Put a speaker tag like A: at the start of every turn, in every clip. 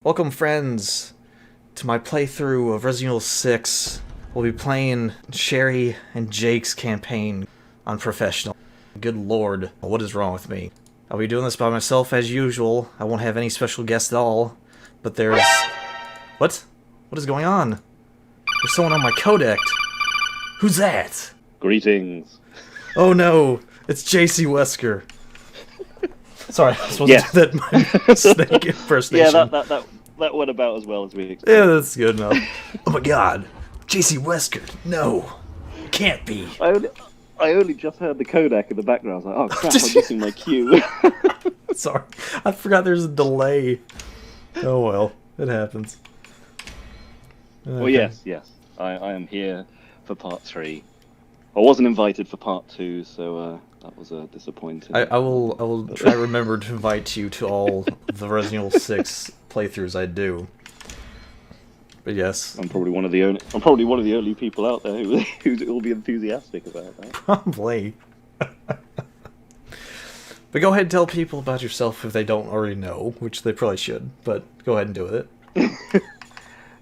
A: Welcome, friends, to my playthrough of Resident Evil 6. We'll be playing Sherry and Jake's campaign on Professional. Good lord, what is wrong with me? I'll be doing this by myself as usual. I won't have any special guests at all. But there's... What? What is going on? There's someone on my codec. Who's that?
B: Greetings.
A: Oh no, it's JC Wesker. Sorry, I was supposed to do that my snake impersonation.
B: Yeah, that went about as well as we expected.
A: Yeah, that's good enough. Oh my god, JC Wesker, no, it can't be.
B: I only just heard the codec in the background. I was like, oh crap, I'm missing my cue.
A: Sorry, I forgot there's a delay. Oh well, it happens. Okay.
B: Well, yes, I am here for part 3. I wasn't invited for part 2, so that was disappointing.
A: I will try to remember to invite you to all the Resident Evil 6 playthroughs I do. But yes,
B: I'm probably one of the only people out there who will be enthusiastic about that.
A: Probably. But go ahead and tell people about yourself if they don't already know, which they probably should. But go ahead and do it.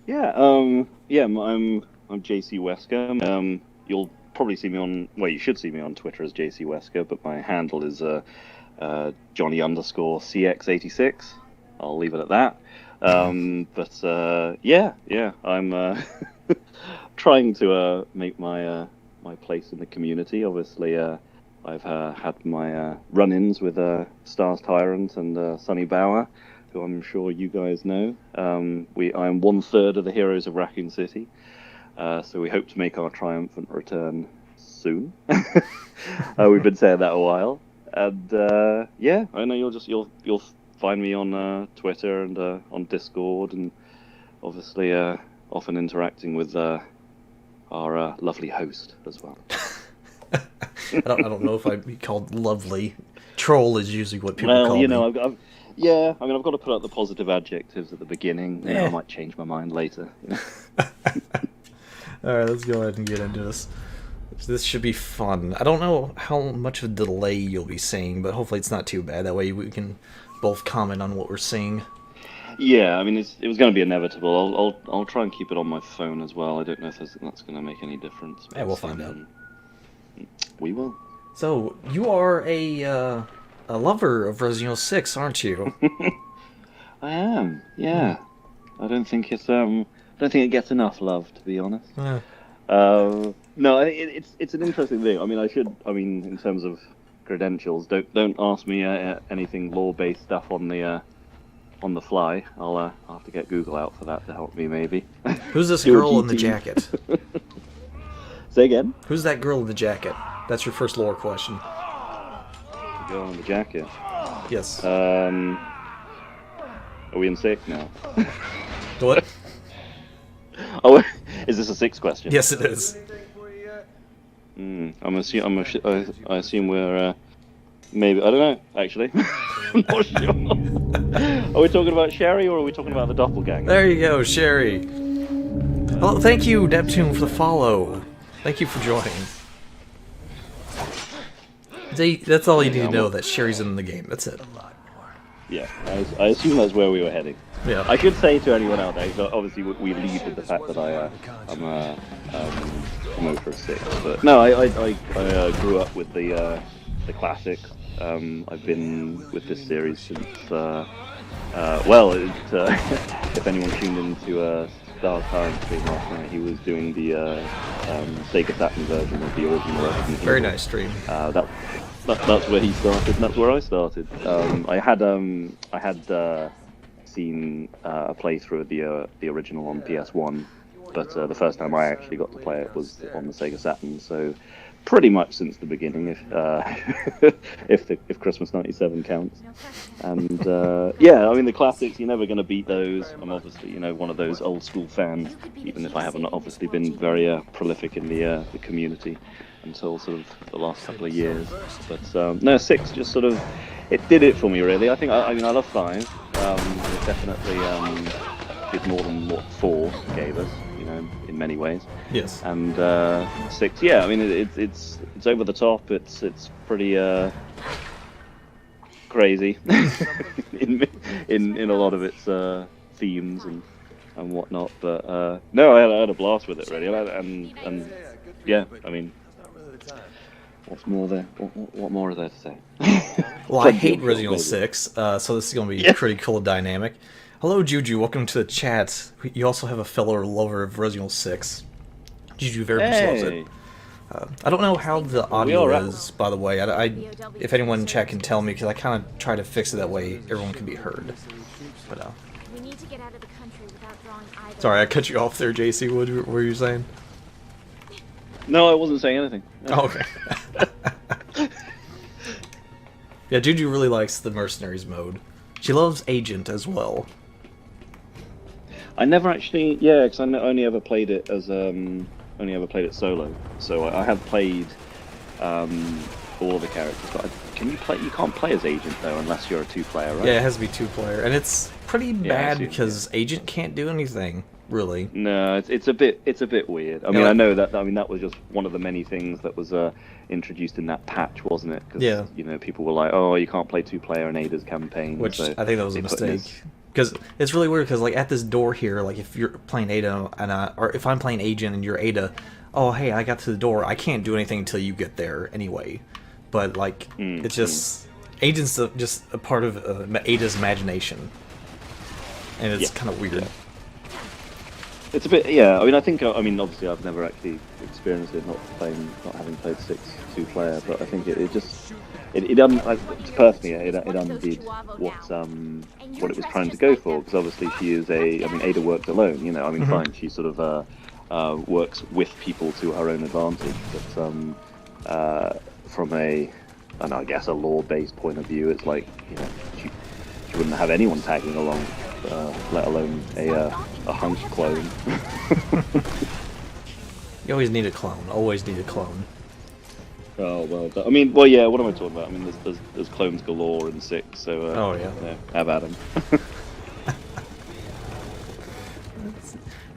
B: I'm JC Wesker. You'll probably see me on, well, you should see me on Twitter as JC Wesker, but my handle is Johnny_CX86. I'll leave it at that. I'm trying to make my place in the community. Obviously, I've had my run-ins with Stars Tyrant and Sonny Bauer, who I'm sure you guys know. I am 1/3 of the heroes of Raccoon City. So we hope to make our triumphant return soon. We've been saying that a while, and I know you'll find me on Twitter and on Discord, and obviously often interacting with our lovely host as well.
A: I don't know if I'd be called lovely. Troll is usually what people call me.
B: I've got to put out the positive adjectives at the beginning. Yeah. I might change my mind later.
A: Alright, let's go ahead and get into this. This should be fun. I don't know how much of a delay you'll be seeing, but hopefully it's not too bad. That way we can both comment on what we're seeing.
B: Yeah, I mean, it was going to be inevitable. I'll try and keep it on my phone as well. I don't know if that's going to make any difference.
A: Yeah, we'll find out.
B: We will.
A: So, you are a lover of Resident Evil 6, aren't you?
B: I am, yeah. I don't think it gets enough love, to be honest.
A: Yeah.
B: No, it's an interesting thing. I mean, in terms of credentials, don't ask me anything lore-based stuff on the fly. I'll have to get Google out for that to help me, maybe.
A: Who's this girl in the jacket?
B: Say again?
A: Who's that girl in the jacket? That's your first lore question.
B: The girl in the jacket?
A: Yes.
B: Are we in 6 now?
A: What?
B: Oh, is this a 6 question?
A: Yes, it is.
B: I assume we're maybe, I don't know, actually. I'm not sure. Are we talking about Sherry or are we talking about the doppelganger?
A: There you go, Sherry. Well, thank you, Neptune, for the follow. Thank you for joining. That's all you need to know, that Sherry's in the game. That's it.
B: Yeah, I assume that's where we were heading.
A: Yeah.
B: I should say to anyone out there, obviously we lead with the fact that I'm a promoter of 6, but no, I grew up with the classics. I've been with this series since if anyone tuned into Star Tyrant stream last night, he was doing the Sega Saturn version of the original Resident Evil.
A: Very nice stream.
B: That's where he started, and that's where I started. I had seen a playthrough of the original on PS1, but the first time I actually got to play it was on the Sega Saturn. So pretty much since the beginning, if Christmas '97 counts. And I mean, the classics, you're never going to beat those. I'm obviously one of those old school fans, even if I haven't obviously been very prolific in the community until sort of the last couple of years. But no, 6 just sort of, it did it for me, really. I think, I mean, I love 5. It definitely did more than what 4 gave us, in many ways.
A: Yes.
B: And 6, yeah, I mean, it's over the top. It's pretty crazy in a lot of its themes and whatnot. But no, I had a blast with it really, and yeah, I mean, what's more there? What more is there to say?
A: Well, I hate Resident Evil 6, so this is going to be a pretty cool dynamic. Hello, Juju. Welcome to the chat. You also have a fellow lover of Resident Evil 6. Juju very much loves it. I don't know how the audio is, by the way. If anyone in chat can tell me, because I kind of try to fix it that way everyone can be heard. But
C: We need to get out of the country without drawing either.
A: sorry, I cut you off there, JC. What were you saying?
B: No, I wasn't saying anything.
A: Oh, okay. Yeah, Juju really likes the Mercenaries mode. She loves Agent as well.
B: I never actually, because I only ever played it as only ever played it solo. So I have played all of the characters, but can you play? You can't play as Agent though, unless you're a 2-player, right?
A: Yeah, it has to be 2-player, and it's pretty bad
B: see,
A: because Agent can't do anything really.
B: No, it's a bit weird. I mean, I know that. I mean, that was just one of the many things that was introduced in that patch, wasn't it? Cause,
A: yeah.
B: You know, people were like, "Oh, you can't play 2-player in Ada's campaign,"
A: which
B: so
A: I think that was a mistake. Because it's really weird. Because like at this door here, like if you're playing Ada and or if I'm playing Agent and you're Ada, oh hey, I got to the door. I can't do anything until you get there anyway. But like it's just Agent's just a part of Ada's imagination, and it's kind of weird.
B: Yeah. It's a bit, yeah. I mean, I mean, obviously, I've never actually experienced it, not having played 6 2-player, but I think it personally, it undid what it was trying to go for, because obviously she is I mean, Ada works alone, you know. I mean, fine, she sort of works with people to her own advantage, but from I guess a lore-based point of view, it's like, you know, she wouldn't have anyone tagging along, let alone a hunk clone.
A: You always need a clone. Always need a clone.
B: Oh well, I mean, well, yeah. What am I talking about? I mean, there's clones galore in 6, so
A: oh yeah,
B: have at 'em.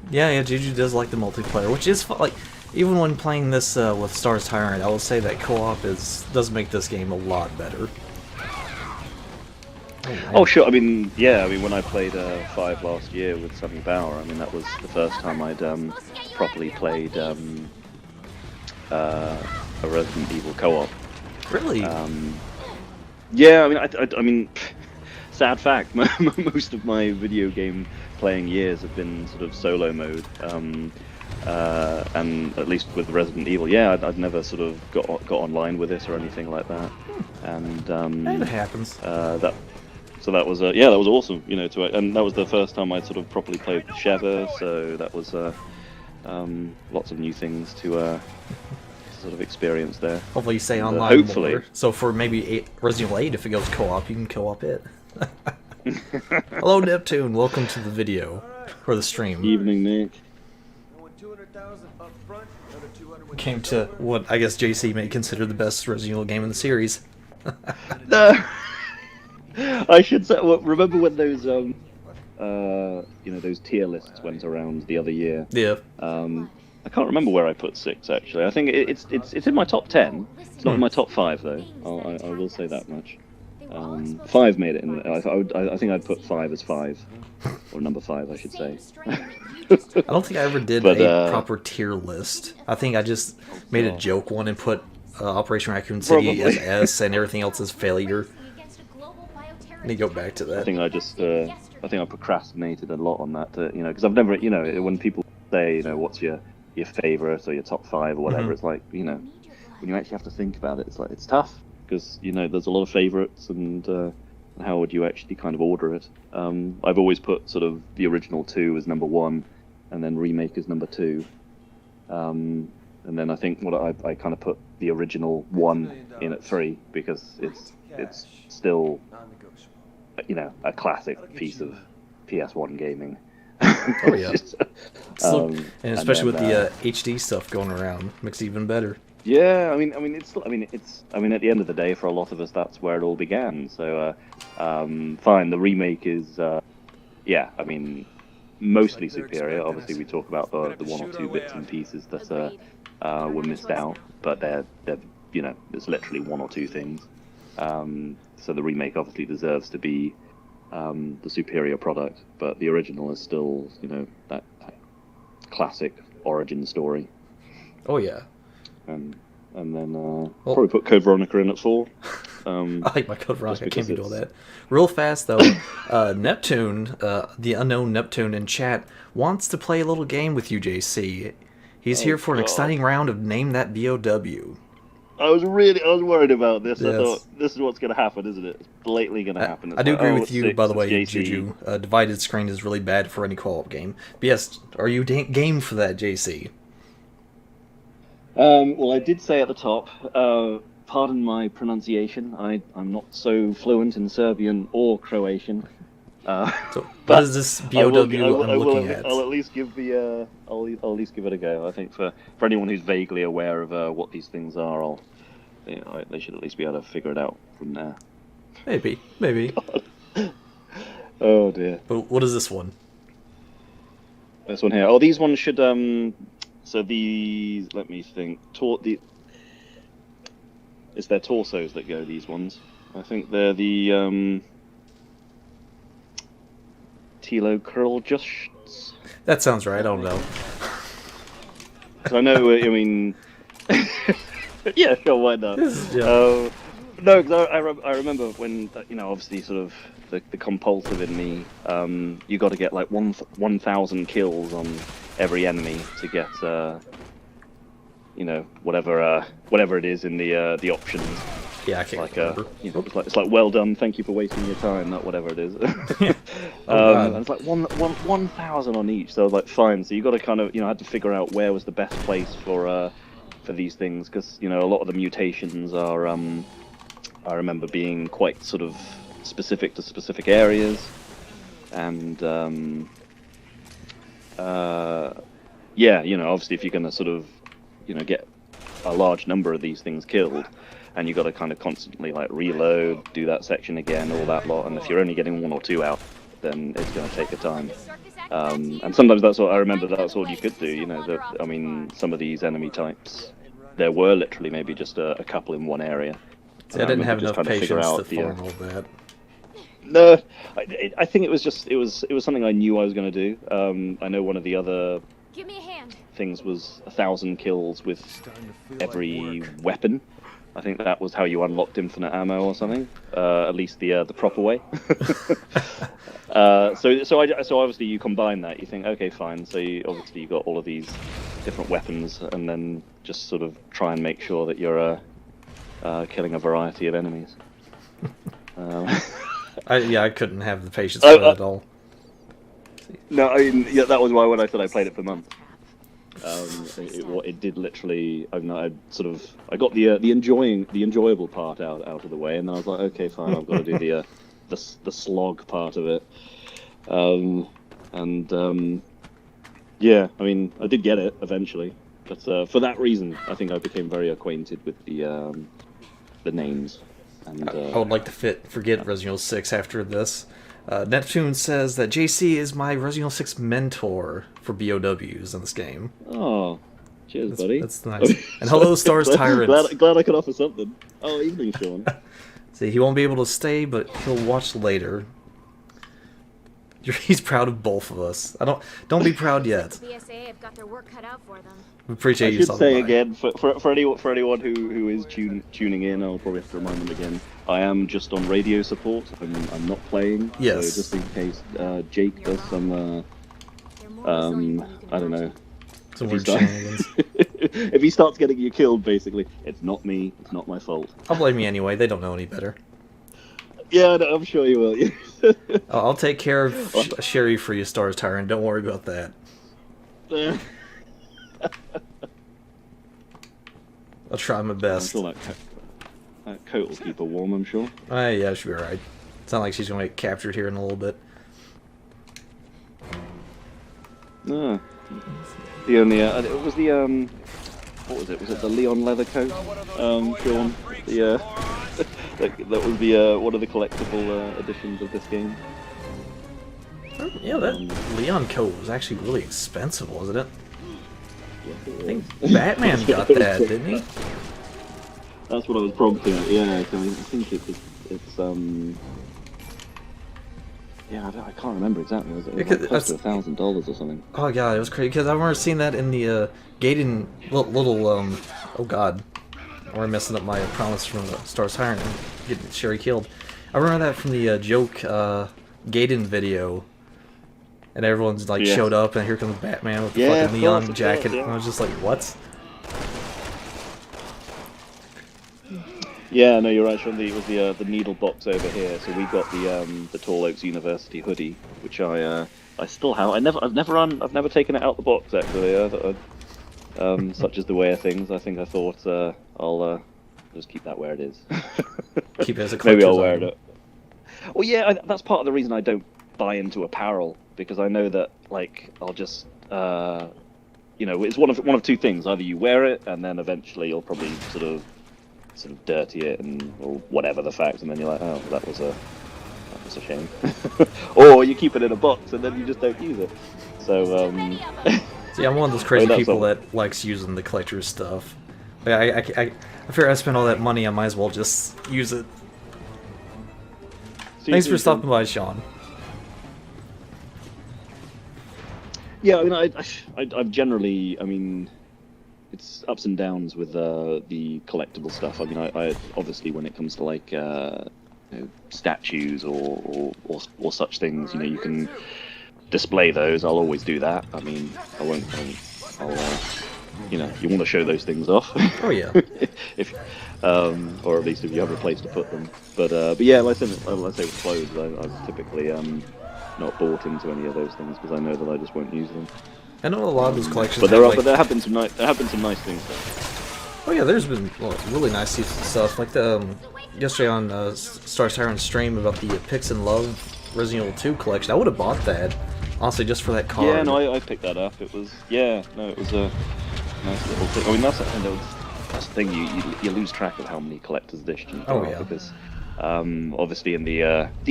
A: yeah. Juju does like the multiplayer, which is like even when playing this with Stars Tyrant, I will say that co-op does make this game a lot better.
B: Oh sure, I mean, yeah, I mean, when I played 5 last year with Sunny Bauer, I mean, that was the first time I'd properly played a Resident Evil co-op.
A: Really?
B: Yeah, I mean, sad fact, most of my video game playing years have been sort of solo mode, and at least with Resident Evil, yeah, I'd never sort of got online with it or anything like that, and
A: it happens.
B: So that was that was awesome, you know. And that was the first time I sort of properly played Sheva, so that was lots of new things to sort of experience there.
A: Hopefully you stay online
B: hopefully.
A: more. So for maybe Resident Evil 8, if it goes co-op, you can co-op it. Hello Neptune, welcome to the video or the stream.
B: Evening, Nick.
A: Came to what I guess JC may consider the best Resident Evil game in the series.
B: No. I should say. Well, remember when those you know, those tier lists went around the other year?
A: Yeah.
B: I can't remember where I put 6 actually. I think it's in my top 10. It's not in my top 5 though. I will say that much. 5 made it in. I think I'd put 5 as 5, or number 5, I should say.
A: I don't think I ever did a proper tier list. I think I just made a joke one and put Operation Raccoon City as S and everything else as failure. Let me go back to that.
B: I think I procrastinated a lot on that, you know, because I've never, you know, when people say, you know, what's your favorite or your top 5 or whatever, it's like, you know, when you actually have to think about it, it's like, it's tough, because, you know, there's a lot of favorites, and how would you actually kind of order it? I've always put sort of the original 2 as number 1, and then remake as number 2. And then I think I kind of put the original 1 in at 3, because it's still, you know, a classic piece of PS1 gaming.
A: Oh yeah. And especially with the HD stuff going around, makes it even better.
B: Yeah, I mean, at the end of the day, for a lot of us, that's where it all began. So, fine. The remake is, yeah, I mean, mostly superior. Obviously, we talk about the 1 or 2 bits and pieces that were missed out, but they're you know, it's literally 1 or 2 things. So the remake obviously deserves to be the superior product, but the original is still, that classic origin story.
A: Oh yeah.
B: And then probably put Code Veronica in at 4.
A: I like my Code Veronica. I can't beat all that. Real fast though, Neptune, the unknown Neptune in chat, wants to play a little game with you, JC. He's here for an exciting round of Name That BOW.
B: I was worried about this.
A: Yes.
B: I thought, this is what's going to happen, isn't it? It's blatantly going to happen.
A: I do agree with you,
B: 6,
A: by the way,
B: JC.
A: Juju. Divided screen is really bad for any co-op game. But yes, are you game for that, JC?
B: Well, I did say at the top, pardon my pronunciation, I'm not so fluent in Serbian or Croatian.
A: So what is this BOW I'm looking at?
B: I'll at least give I'll at least give it a go. I think for anyone who's vaguely aware of what these things are, they should at least be able to figure it out from there.
A: Maybe.
B: Oh dear.
A: But what is this one?
B: This one here. Oh, these ones should So these, let me think. It's their torsos that go. These ones. I think they're the Tilo Curl Justs.
A: That sounds right. I don't know.
B: I know. I mean, yeah, sure. Why not?
A: Yeah.
B: No, because I remember when obviously sort of the compulsive in me. You got to get like 1,000 kills on every enemy to get whatever it is in the options.
A: Yeah, I can't remember.
B: It's like well done, thank you for wasting your time, not whatever it is.
A: And
B: it's like 1,000 on each, so I was like, fine. So you got to kind of had to figure out where was the best place for these things, because a lot of the mutations are I remember being quite sort of specific to specific areas, and obviously if you're going to sort of get a large number of these things killed, and you got to kind of constantly like reload, do that section again, all that lot, and if you're only getting 1 or 2 out, then it's going to take a time. And sometimes that's what I remember, that's all you could do. I mean, some of these enemy types, there were literally maybe just a couple in one area.
A: See, I didn't have enough patience to farm all that.
B: No, I think it was something I knew I was going to do. I know one of the other
C: Give me a hand.
B: things was 1,000 kills with every weapon. I think that was how you unlocked infinite ammo or something. At least the proper way. So obviously you combine that. You think, okay, fine. So obviously you got all of these different weapons, and then just sort of try and make sure that you're killing a variety of enemies.
A: I couldn't have the patience for that at all.
B: No, I mean, yeah, that was why when I said I played it for months. It did literally. I got the enjoyable part out of the way, and then I was like, okay, fine, I've got to do the slog part of it. Yeah, I mean, I did get it eventually, but for that reason, I think I became very acquainted with the names. And
A: I would like to forget Resident Evil 6 after this. Neptune says that JC is my Resident Evil 6 mentor for BOWs in this game.
B: Oh, cheers, buddy.
A: That's nice. And hello, Stars Tyrant.
B: Glad I could offer something. Oh, evening, Sean.
A: See, he won't be able to stay, but he'll watch later. He's proud of both of us. Don't be proud yet.
C: The BSA have got their work cut out for them.
A: We appreciate you.
B: I should say again, for anyone who is tuning in, I'll probably have to remind them again. I am just on radio support. I'm not playing.
A: Yes.
B: So just in case Jake does some, I don't know.
A: Some weird shenanigans.
B: If he starts getting you killed, basically, it's not me. It's not my fault.
A: I'll blame me anyway. They don't know any better.
B: Yeah, no, I'm sure you will.
A: I'll take care of Sherry for you, Stars Tyrant. Don't worry about that. I'll try my best.
B: I'm sure that coat will keep her warm, I'm sure.
A: Yeah, she'll be alright. It's not like she's going to get captured here in a little bit.
B: No. The only, it was the, what was it? Was it the Leon leather coat, Sean? The, that was the, one of the collectible editions of this game.
A: Yeah, that Leon coat was actually really expensive, wasn't it?
B: Yes,
A: I think Batman got that, didn't he?
B: That's what I was prompting at. Yeah, I think it's Yeah, I can't remember exactly. It was
A: Because
B: like close to $1,000 or something.
A: Oh god, it was crazy because I remember seeing that in the Gaiden little oh god, we're messing up my promise from the Star's Tyrant and getting Sherry killed. I remember that from the joke Gaiden video, and everyone's like showed up and here comes Batman with the fucking neon jacket. And I was just like, what?
B: Yeah, no, you're right, Sean. It was the needle box over here. So we got the Tall Oaks University hoodie, which I still have. I've never taken it out the box actually. Such is the way of things. I think I thought I'll just keep that where it is.
A: Keep it as a
B: maybe I'll
A: collector's
B: wear
A: item.
B: it. Well, yeah, that's part of the reason I don't buy into apparel, because I know that like I'll just it's one of two things. Either you wear it and then eventually you'll probably sort of dirty it or whatever the fact, and then you're like, oh, that was a shame. Or you keep it in a box and then you just don't use it. So
A: See, I'm one of those crazy people that likes using the collector's stuff. I figure I spent all that money, I might as well just use it. Thanks for stopping by, Sean.
B: Yeah, I mean, I've generally, I mean, it's ups and downs with the collectible stuff. I mean, I obviously when it comes to like statues or such things, you can display those. I'll always do that. I mean, I'll you want to show those things off.
A: Oh yeah.
B: If or at least if you have a place to put them. But yeah, like I say with clothes, I've typically not bought into any of those things because I know that I just won't use them.
A: I know a lot of those collections.
B: But there have been some nice things though.
A: Oh yeah, there's been really nice stuff like the yesterday on Star Siren's stream about the Pix and Love Resident Evil 2 collection. I would have bought that honestly just for that card.
B: Yeah, no, I picked that up. It was it was a nice little thing. I mean, that's the thing. You lose track of how many collector's editions there are because obviously in the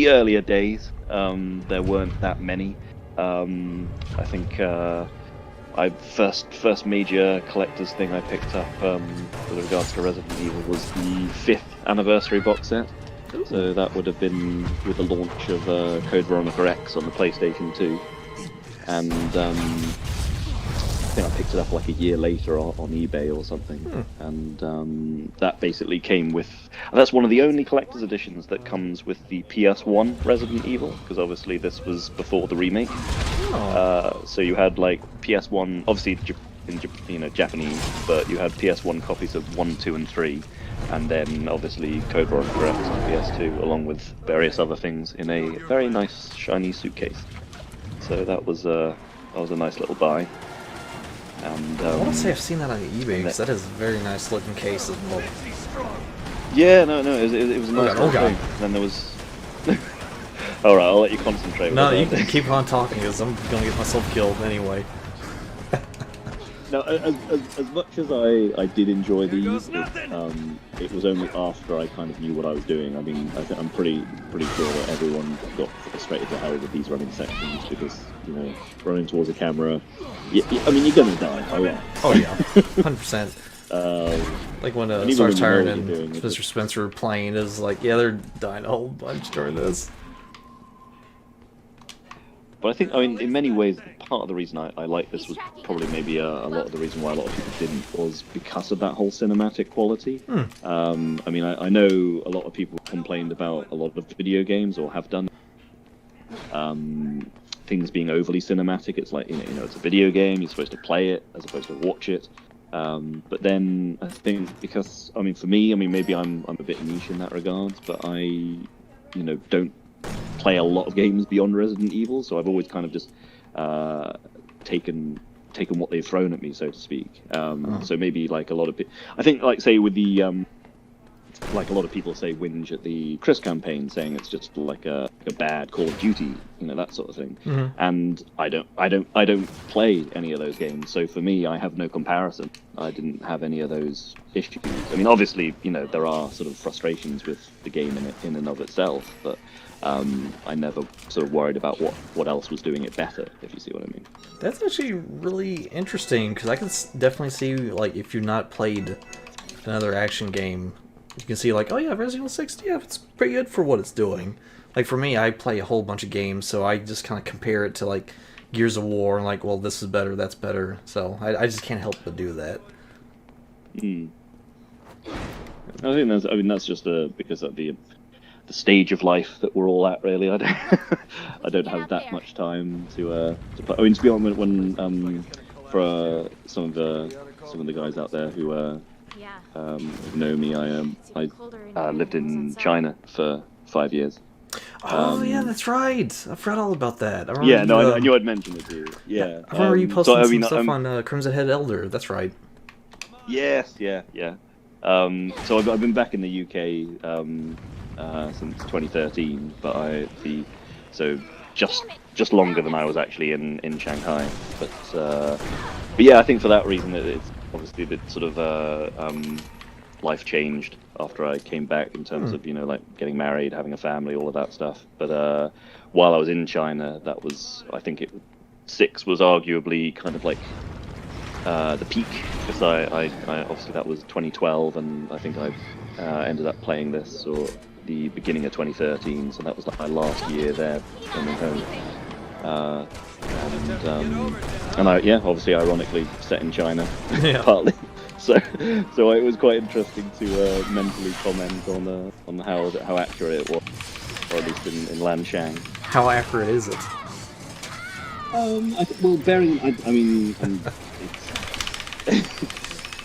B: earlier days there weren't that many. I think I first major collector's thing I picked up with regards to Resident Evil was the 5th anniversary box set. Ooh. So that would have been with the launch of Code Veronica X on the PlayStation 2, and I think I picked it up like a year later on eBay or something, and that basically came with. That's one of the only collector's editions that comes with the PS1 Resident Evil, because obviously this was before the remake. Oh. So you had like PS1, obviously in Japanese, but you had PS1 copies of 1, 2, and 3, and then obviously Code Veronica X on PS2, along with various other things in a very nice shiny suitcase. So that was a nice little buy. And
A: I want to say I've seen that on eBay because that is a very nice looking case as well.
B: Yeah, no, it was a nice thing. And then there was. All right, I'll let you concentrate.
A: No, you can keep on talking because I'm gonna get myself killed anyway.
B: Now, as much as I did enjoy these, it was only after I kind of knew what I was doing. I mean, I'm pretty sure that everyone got frustrated to hell with these running sections because, running towards a camera, I mean, you're gonna die. Oh yeah.
A: Oh yeah, 100%. Like when Star Tyrant and Mr. Spencer were playing, is like, yeah, they're dying a whole bunch during this.
B: But I think, in many ways, part of the reason I like this was probably maybe a lot of the reason why a lot of people didn't was because of that whole cinematic quality. I mean, I know a lot of people complained about a lot of video games, or have done, things being overly cinematic. It's like, it's a video game, you're supposed to play it as opposed to watch it. But then I think because, for me, maybe I'm a bit niche in that regard, but I, don't play a lot of games beyond Resident Evil, so I've always kind of just taken what they've thrown at me, so to speak. So maybe like a lot of people, I think, like say with the like a lot of people say whinge at the Chris campaign, saying it's just like a bad Call of Duty, that sort of thing. And I don't play any of those games, so for me, I have no comparison. I didn't have any of those issues. I mean, obviously, there are sort of frustrations with the game in and of itself, but I never sort of worried about what else was doing it better, if you see what I mean.
A: That's actually really interesting, because I can definitely see, like, if you've not played another action game, you can see, like, oh yeah, Resident Evil 6, yeah, it's pretty good for what it's doing. Like for me, I play a whole bunch of games, so I just kind of compare it to like Gears of War, and like, well, this is better, that's better. So I just can't help but do that.
B: I think that's just because of the stage of life that we're all at. Really, I don't have that much time to play. I mean, to be honest, when for some of the guys out there who know me, I lived in China for 5 years.
A: Oh yeah, that's right. I forgot all about that.
B: Yeah, no, I knew I'd mention it to you. Yeah,
A: I remember you posting some stuff on Crimson Head Elder. That's right.
B: Yes, yeah. So I've been back in the UK since 2013, but just longer than I was actually in Shanghai. But yeah, I think for that reason it's obviously the sort of life changed after I came back in terms of like getting married, having a family, all of that stuff. But while I was in China, I think 6 was arguably kind of like the peak, because I obviously that was 2012, and I think I ended up playing this or the beginning of 2013, so that was like my last year there coming home. And obviously ironically set in China, partly. So it was quite interesting to mentally comment on how accurate it was, or at least in Lanshang.
A: How accurate is it?
B: I mean,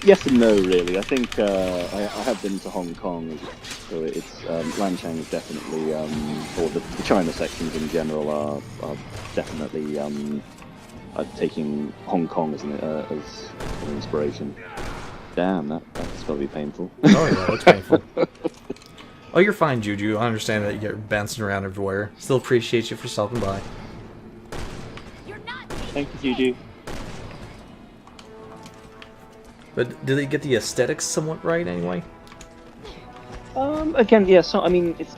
B: yes and no, really. I think I have been to Hong Kong, so it's Lanshang is definitely, or the China sections in general are definitely taking Hong Kong as an inspiration. Damn, that's gotta be painful.
A: Oh yeah, it's painful. Oh, you're fine, Juju. I understand that you're bouncing around everywhere. Still appreciate you for stopping by.
B: Thank you, Juju.
A: But did they get the aesthetics somewhat right anyway?
B: Again, yeah. So I mean, it's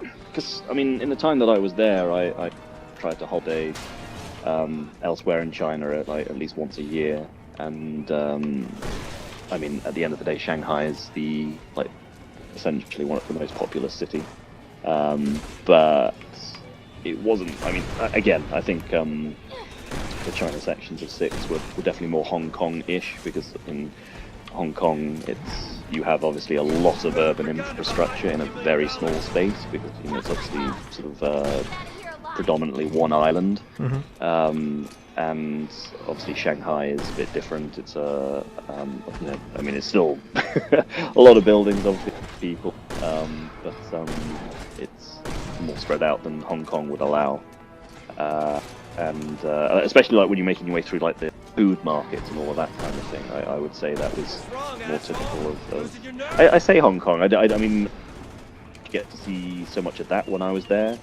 B: because in the time that I was there, I tried to holiday elsewhere in China at least once a year, and I mean, at the end of the day, Shanghai is essentially one of the most populous city, but it wasn't. I mean, again, I think the China sections of 6 were definitely more Hong Kong-ish, because in Hong Kong you have obviously a lot of urban infrastructure in a very small space, because it's obviously sort of predominantly one island. And obviously Shanghai is a bit different. It's it's still a lot of buildings, obviously people, but it's more spread out than Hong Kong would allow. And especially like when you're making your way through like the food markets and all of that kind of thing, I would say that was more typical of I say Hong Kong. I mean, you get to see so much of that when I was there,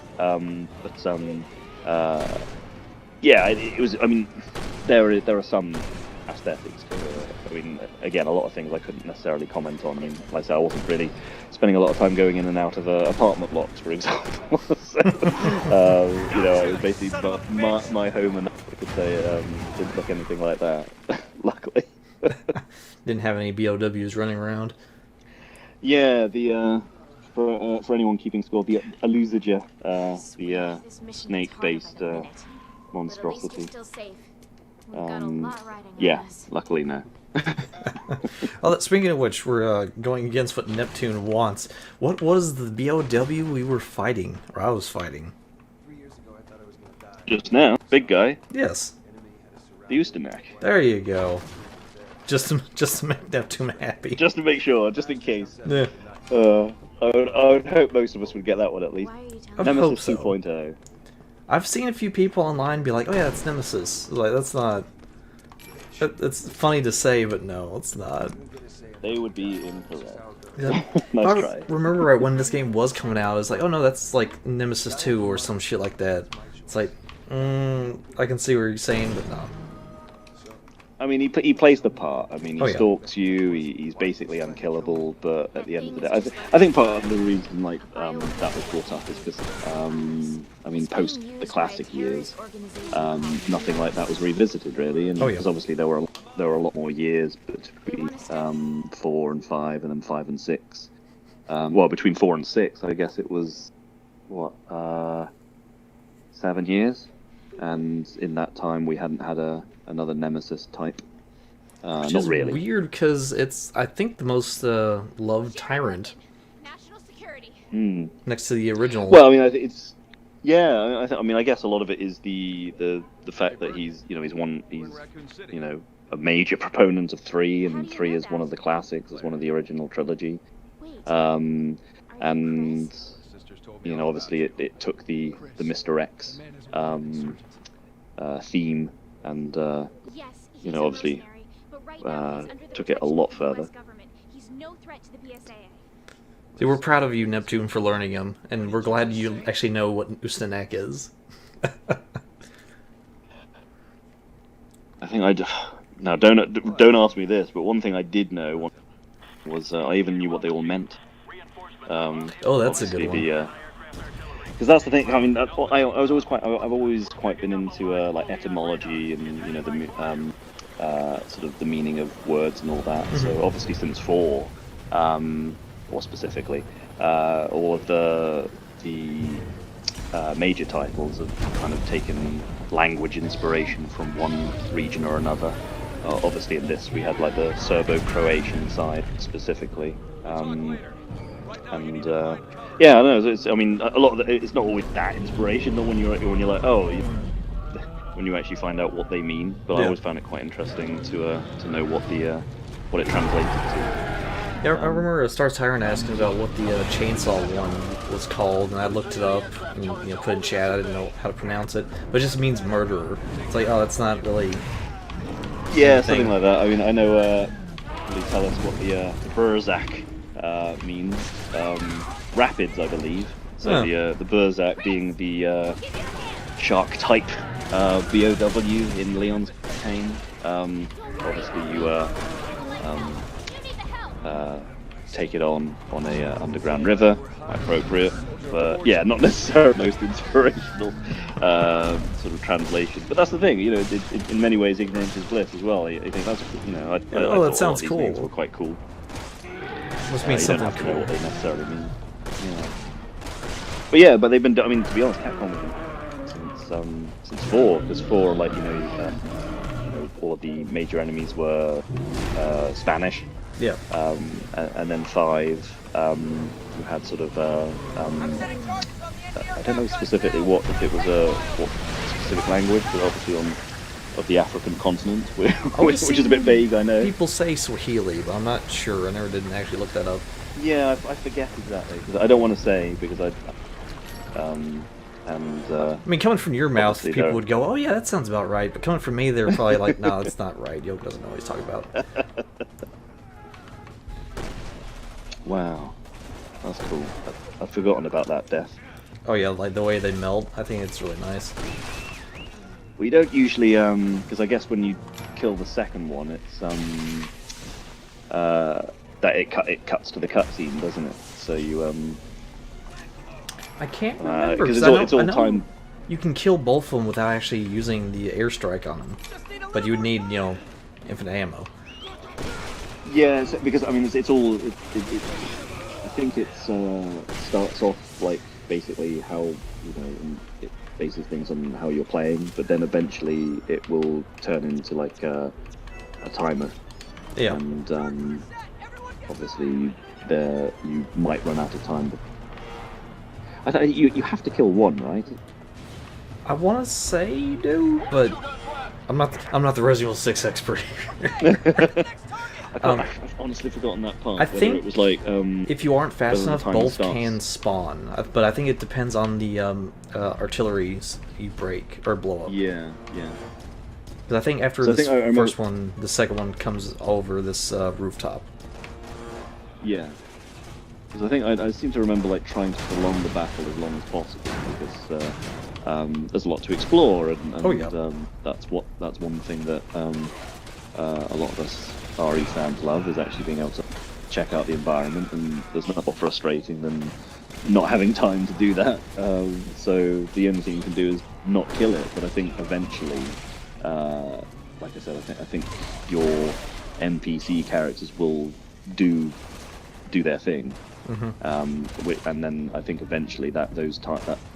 B: yeah, it was. I mean, there are some aesthetics to it. I mean, again, a lot of things I couldn't necessarily comment on. I mean, like I said, I wasn't really spending a lot of time going in and out of apartment blocks, for example. So, it was basically my home, and I could say didn't look anything like that. Luckily,
A: didn't have any BOWs running around.
B: Yeah, for anyone keeping score, the Aluzaja, the snake-based monstrosity. Yeah, luckily no.
A: Well, speaking of which, we're going against what Neptune wants. What was the BOW we were fighting, or I was fighting?
B: Just now, big guy.
A: Yes.
B: The Usternack.
A: There you go. Just to make Neptune happy.
B: Just to make sure, just in case.
A: Yeah.
B: I would hope most of us would get that one at least. Nemesis
A: so.
B: 2.0.
A: I've seen a few people online be like, "Oh yeah, it's Nemesis." Like that's not. It's funny to say, but no, it's not.
B: They would be incorrect.
A: Yeah.
B: Nice try.
A: Remember right when this game was coming out, it was like, "Oh no, that's like Nemesis 2 or some shit like that." It's like, I can see what you're saying, but no.
B: I mean, he plays the part. I mean, he
A: Oh, yeah.
B: stalks you. He's basically unkillable. But at the end of the day, I think part of the reason that was brought up is because I mean, post the classic years, nothing like that was revisited really, and
A: Oh, yeah.
B: because obviously there were a lot more years between 4 and 5, and then 5 and 6. Well, between 4 and 6, I guess it was 7 years, and in that time we hadn't had another Nemesis type.
A: Which
B: not
A: is
B: really.
A: weird because it's, I think, the most loved tyrant
C: National security.
A: next to the original.
B: Well, I mean, I think it's I mean, I guess a lot of it is the fact that he's a major proponent of 3, and 3 is one of the classics, is one of the original trilogy. And obviously it took the Mr. X theme and obviously took it a lot further.
C: He's no threat to the BSAA.
A: See, we're proud of you, Neptune, for learning him, and we're glad you actually know what Ustanak is.
B: I think now don't ask me this, but one thing I did know was I even knew what they all meant.
A: Oh, that's a good one.
B: Because that's the thing. I mean, I've always quite been into like etymology and the sort of the meaning of words and all that.
A: Mm-hmm.
B: So obviously since 4, more specifically, all of the major titles have kind of taken language inspiration from one region or another. Obviously in this we had like the Serbo-Croatian side specifically. Yeah, I don't know. I mean, a lot of it's not always that inspirational when you're like, when you actually find out what they mean. But I always found it quite interesting to know what it translated to.
A: Yeah, I remember Star Tyrant asking about what the chainsaw one was called, and I looked it up and put it in chat. I didn't know how to pronounce it, but it just means murderer. It's like, oh, that's not really.
B: Yeah, something like that. I mean, I know. Will you tell us what the Burzak means? Rapids, I believe. So the Burzak being the shark type BOW in Leon's campaign. Obviously, you take it on a underground river, appropriate, but yeah, not necessarily the most inspirational sort of translation. But that's the thing, in many ways, ignorance is bliss as well. I think that's I
A: that sounds cool.
B: Names were quite cool.
A: Must mean
B: You
A: something
B: don't have to know
A: cool.
B: what they necessarily mean. Yeah. But they've been. I mean, to be honest, Capcom since 4, because 4, like all of the major enemies were Spanish.
A: Yeah.
B: And then 5, you had sort of I don't know specifically if it was what specific language, but obviously of the African continent, which is a bit vague, I know.
A: People say Swahili, but I'm not sure. I never didn't actually look that up.
B: Yeah, I forget exactly, because I don't want to say, because I
A: mean, coming from your mouth,
B: obviously
A: people would go, "Oh yeah, that sounds about right." But coming from me, they're probably like, "No, that's not right. Yoke doesn't know what he's talking about."
B: Wow, that's cool. I've forgotten about that death.
A: Oh yeah, like the way they melt. I think it's really nice.
B: We don't usually, because I guess when you kill the second one, it's that it cuts to the cutscene, doesn't it? So you
A: I can't remember.
B: because
A: I
B: it's all
A: know
B: time.
A: you can kill both of them without actually using the airstrike on them, but you would need, infinite ammo.
B: Yeah, because I mean it's all. I think it starts off like basically how it bases things on how you're playing, but then eventually it will turn into like a timer.
A: Yeah.
B: And obviously you might run out of time. But I thought you have to kill one, right?
A: I want to say you do, but I'm not the Resident Evil 6 expert.
B: I've honestly forgotten that part.
A: I think
B: it was like
A: if you aren't fast
B: whether the
A: enough,
B: timer
A: both
B: starts.
A: can spawn. But I think it depends on the artilleries you break or blow up.
B: Yeah.
A: Because I think after
B: So I
A: this
B: think I remember-
A: first one, the second one comes over this rooftop.
B: Yeah. Because I think I seem to remember like trying to prolong the battle as long as possible, because there's a lot to explore, and
A: Oh, yeah.
B: that's one thing that a lot of us RE fans love, is actually being able to check out the environment, and there's nothing more frustrating than not having time to do that. So the only thing you can do is not kill it. But I think eventually, like I said, I think your NPC characters will do their thing. And then I think eventually that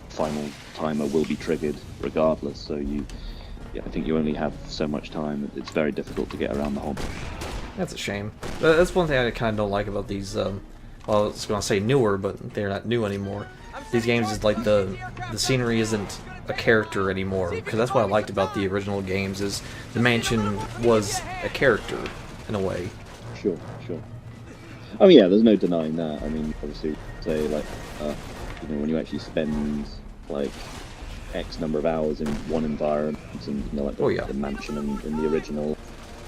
B: final timer will be triggered regardless. So I think you only have so much time. It's very difficult to get around the whole.
A: That's a shame. That's one thing I kind of don't like about these. Well, I was going to say newer, but they're not new anymore. These games is like the scenery isn't a character anymore. Because that's what I liked about the original games is the mansion was a character in a way.
B: Sure. I mean, yeah, there's no denying that. I mean, obviously, say like, when you actually spend like X number of hours in one environment, and like the mansion in the original,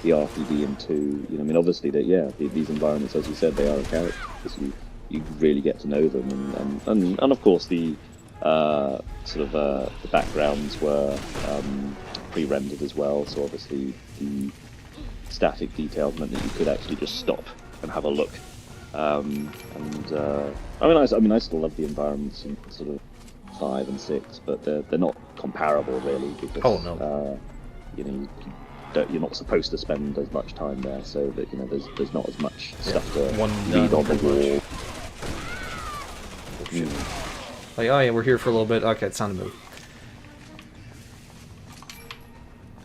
B: the RPG in 2. I mean, obviously these environments, as you said, they are a character. So you really get to know them, and of course the the backgrounds were pre-rendered as well. So obviously the static details meant that you could actually just stop and have a look. I still love the environments in sort of 5 and 6, but they're not comparable really because you're not supposed to spend as much time there, so that there's not as much stuff to read on the wall.
A: Like, oh yeah, we're here for a little bit. Okay, it's time to move.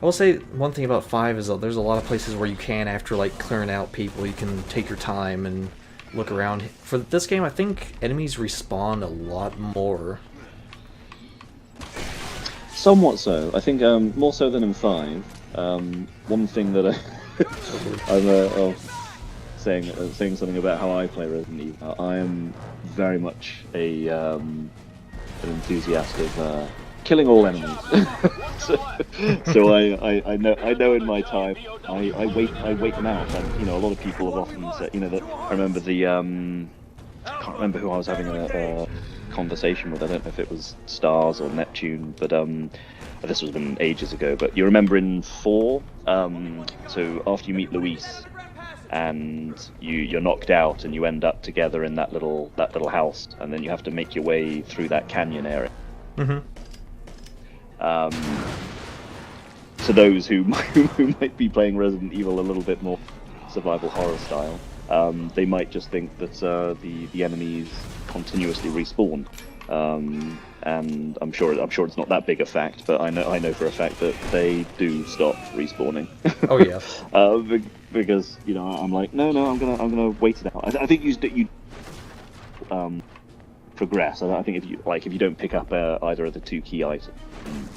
A: I will say one thing about 5 is that there's a lot of places where you can, after like clearing out people, you can take your time and look around. For this game, I think enemies respawn a lot more.
B: Somewhat so. I think more so than in 5. One thing that I'm saying something about how I play Resident Evil. I am very much an enthusiast of killing all enemies. so I know in my time I wait them out, and a lot of people have often said that I remember I can't remember who I was having a conversation with. I don't know if it was Stars or Neptune, but this was been ages ago. But you remember in 4, so after you meet Luis and you're knocked out and you end up together in that little house, and then you have to make your way through that canyon area. To those who might be playing Resident Evil a little bit more survival horror style, they might just think that the enemies continuously respawn, and I'm sure it's not that big a fact, but I know for a fact that they do stop respawning.
A: Oh yeah.
B: Because I'm like no, I'm gonna wait it out. I think you progress. I think if you don't pick up either of the 2 key items,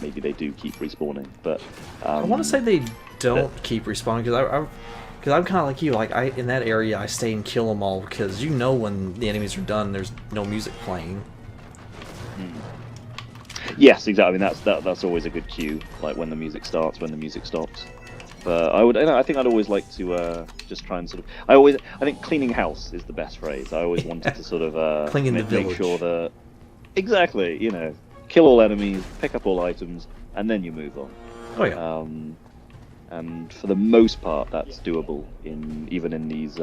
B: maybe they do keep respawning. But
A: I want to say they don't keep respawning because I'm kind of like you. Like in that area, I stay and kill them all because when the enemies are done, there's no music playing.
B: Yes, exactly. That's always a good cue. Like when the music starts, when the music stops. But I think I'd always like to just try and sort of. I think cleaning house is the best phrase. I always wanted to sort of
A: cleaning the
B: make
A: village.
B: Sure that exactly, kill all enemies, pick up all items, and then you move on.
A: Oh yeah.
B: And for the most part, that's doable even in these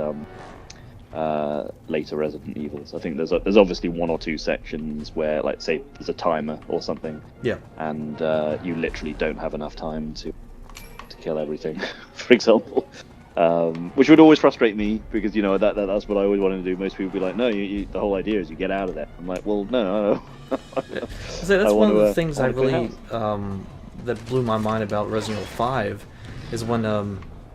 B: later Resident Evils. I think there's obviously 1 or 2 sections where, like, say, there's a timer or something.
A: Yeah.
B: And you literally don't have enough time to kill everything, for example. Which would always frustrate me because that's what I always wanted to do. Most people would be like, no, the whole idea is you get out of there. I'm like, well, no.
A: So that's one of the things I really that blew my mind about Resident Evil 5 is when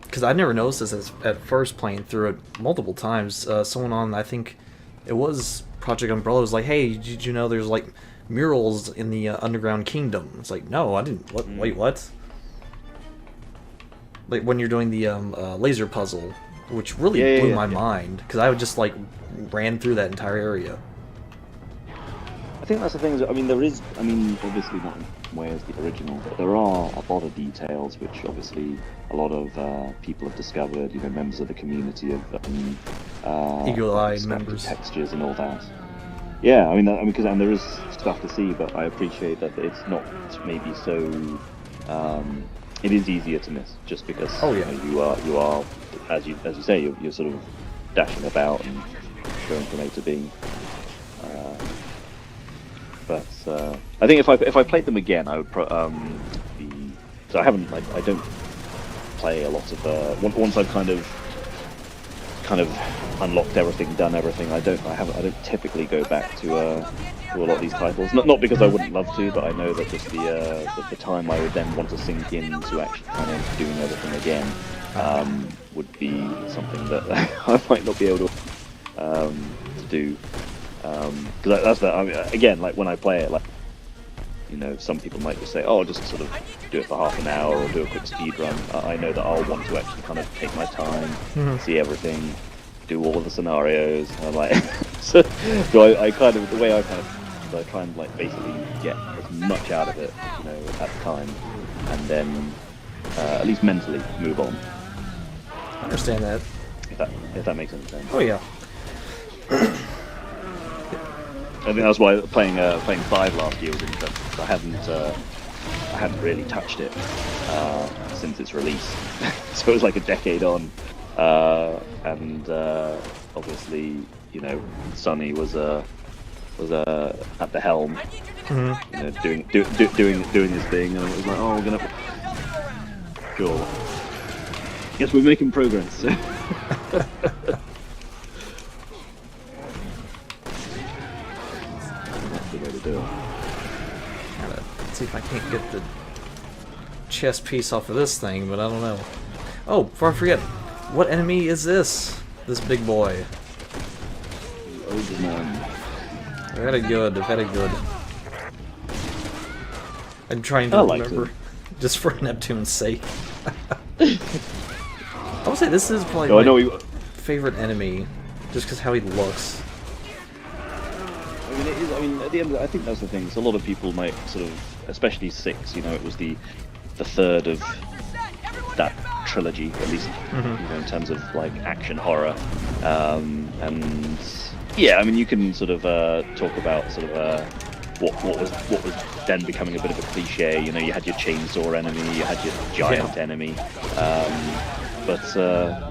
A: because I never noticed this at first playing through it multiple times. Someone on, I think it was Project Umbrella, was like, hey, did you know there's like murals in the underground kingdom? It's like, no, I didn't. What? Wait, what? Like when you're doing the laser puzzle, which really blew my mind because I would just like ran through that entire area.
B: I think that's the thing. Obviously not in way as the original, but there are a lot of details which obviously a lot of people have discovered. Members of the community of
A: eagle-eyed members,
B: textures and all that. Yeah, because there is stuff to see, but I appreciate that it's not maybe so. It is easier to miss just because you are as you say you're sort of dashing about and going from A to B. But I think if I played them again, I would so I don't play a lot of once I've kind of kind of unlocked everything, done everything, I don't typically go back to a lot of these titles. Not because I wouldn't love to, but I know that just the time I would then want to sink into actually kind of doing everything again would be something that I might not be able to do. Because that's that. I mean, again, like when I play it, like, you know, some people might just say, "Oh, just sort of do it for half an hour or do a quick speed run." I know that I'll want to actually kind of take my time, see everything, do all of the scenarios. And I'm like, so I kind of, the way I kind of, I try and like basically get as much out of it, you know, at the time, and then at least mentally move on.
A: I understand that.
B: If that makes any sense.
A: Oh yeah.
B: I think that's why playing 5 last year was interesting, because I hadn't really touched it since its release. So it was like a decade on, and obviously, you know, Sonny was at the helm, you know, doing his thing, and it was like, oh, we're gonna, sure, guess we're making progress. Do it.
A: Let's see if I can't get the chest piece off of this thing, but I don't know. Oh, before I forget, what enemy is this? This big boy. Very good, very good. I'm trying to remember, just for Neptune's sake. I would say this is probably my favorite enemy, just because how he looks.
B: I mean, it is. I mean, at the end, I think that's the thing. So a lot of people might sort of, especially 6. You know, it was the third of that trilogy, at least, you know, in terms of like action horror. And yeah, I mean, you can sort of talk about sort of what was then becoming a bit of a cliche. You know, you had your chainsaw enemy, you had your giant enemy. But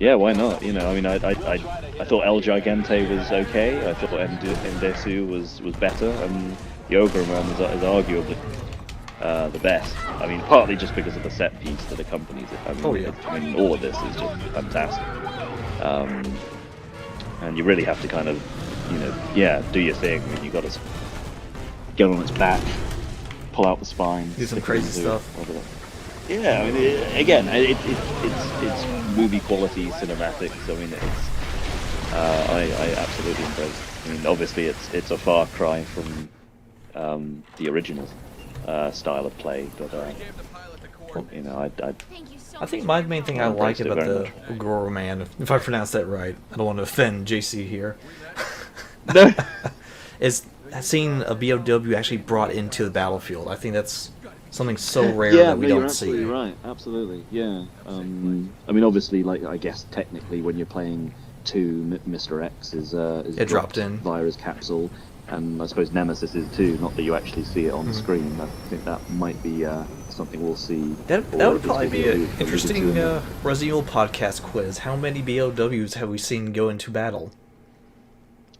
B: yeah, why not? You know, I mean, I thought El Gigante was okay. I thought Endesu was better, and YokeDatOneBloke is arguably the best. I mean, partly just because of the set piece that accompanies it. I mean, I mean, all of this is just fantastic. And you really have to kind of, you know, do your thing. I mean, you got to get on its back, pull out the spine,
A: do some crazy stuff.
B: Yeah, I mean, it's movie quality cinematics. I mean, it's I absolutely embrace. I mean, obviously, it's a far cry from the original style of play, but you know,
A: I think my main thing I like about the Ogoro Man, if I pronounce that right, I don't want to offend JC here, is seeing a BOW actually brought into the battlefield. I think that's something so rare that we don't see.
B: Yeah, you're absolutely right. Absolutely, yeah. I mean, obviously, like, I guess technically when you're playing 2, Mr. X is
A: dropped in
B: via his capsule, and I suppose Nemesis is too. Not that you actually see it on the screen. I think that might be something we'll see.
A: That would probably be an interesting Resident Evil podcast quiz. How many BOWs have we seen go into battle?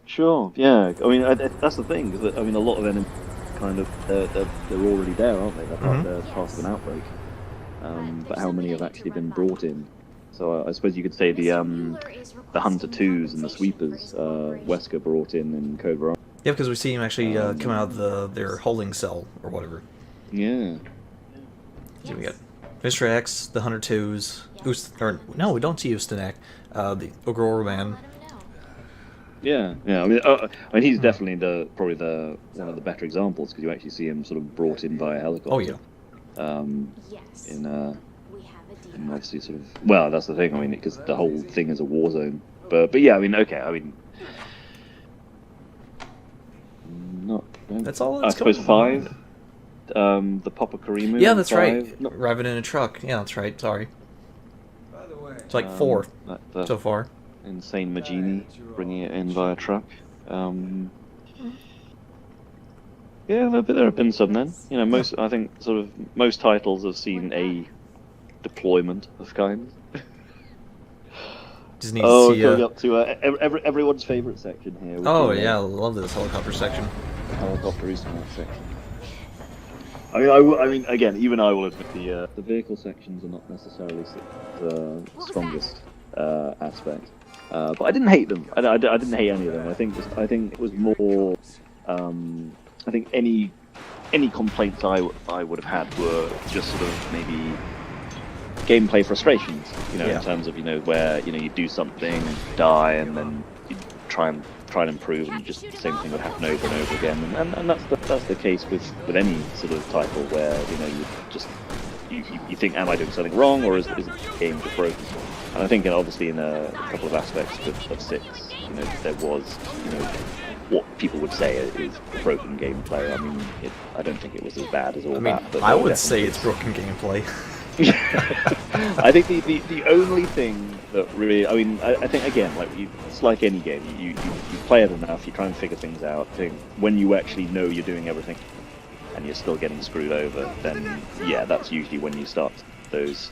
B: Sure. Yeah. I mean, that's the thing. Is that, I mean, a lot of enemies kind of they're already there, aren't they? They're part of an outbreak. But how many have actually been brought in? So I suppose you could say the Hunter 2s and the Sweepers, Wesker brought in Code Veronica.
A: Yeah, because we see him actually come out of their holding cell or whatever.
B: Yeah.
A: So we got Mr. X, the Hunter 2s, no, we don't see Ustanek, the Ogoro Man.
B: Yeah. I mean, he's definitely probably one of the better examples, because you actually see him sort of brought in by a helicopter.
A: Oh yeah.
B: In obviously sort of, well, that's the thing. I mean, because the whole thing is a war zone. But yeah, I mean, okay. I mean,
A: that's all.
B: I suppose 5. The Papa Karimu.
A: Yeah, that's
B: 5.
A: right. Arriving in a truck. Yeah, that's right. Sorry. It's like 4 so far.
B: Insane Majini bringing it in via truck. Yeah, there have been some then. You know, I think sort of most titles have seen a deployment of kind.
A: Just need to see,
B: going up to everyone's favourite section here.
A: Oh yeah, I love this helicopter section.
B: Helicopter Eastern section. I mean, again, even I will admit the vehicle sections are not necessarily the strongest aspect. but I didn't hate them. I didn't hate any of them. I think it was more. I think any complaints I would have had were just sort of maybe gameplay frustrations. In terms of where you do something, die, and then you try and improve, and just the same thing would happen over and over again. And that's the case with any sort of title where you just you think, am I doing something wrong, or is the game just broken? And I think obviously in a couple of aspects of 6, there was what people would say is broken gameplay. I mean, I don't think it was as bad as all that. But
A: I would say it's broken gameplay.
B: I think the only thing that really, I think again, it's like any game. You play it enough, you try and figure things out. I think when you actually know you're doing everything, and you're still getting screwed over, then yeah, that's usually when you start those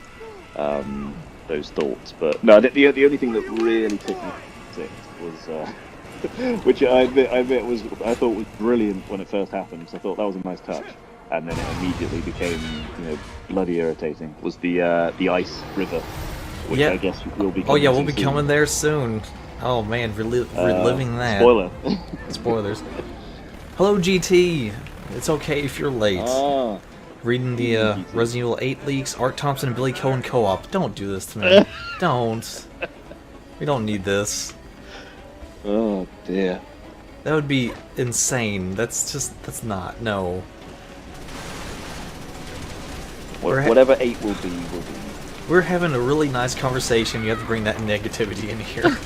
B: thoughts. But no, the only thing that really took me was, which I thought was brilliant when it first happened. So I thought that was a nice touch, and then it immediately became bloody irritating. Was the ice river, which I guess will be.
A: We'll be coming there soon. Oh man, reliving that.
B: Spoiler.
A: Spoilers. Hello, GT. It's okay if you're late. Reading the Resident Evil 8 leaks, Art Thompson and Billy Cohen co-op. Don't do this to me. Don't. We don't need this.
B: Oh dear.
A: That would be insane. That's not. No.
B: Whatever 8 will be.
A: We're having a really nice conversation. You have to bring that negativity in here.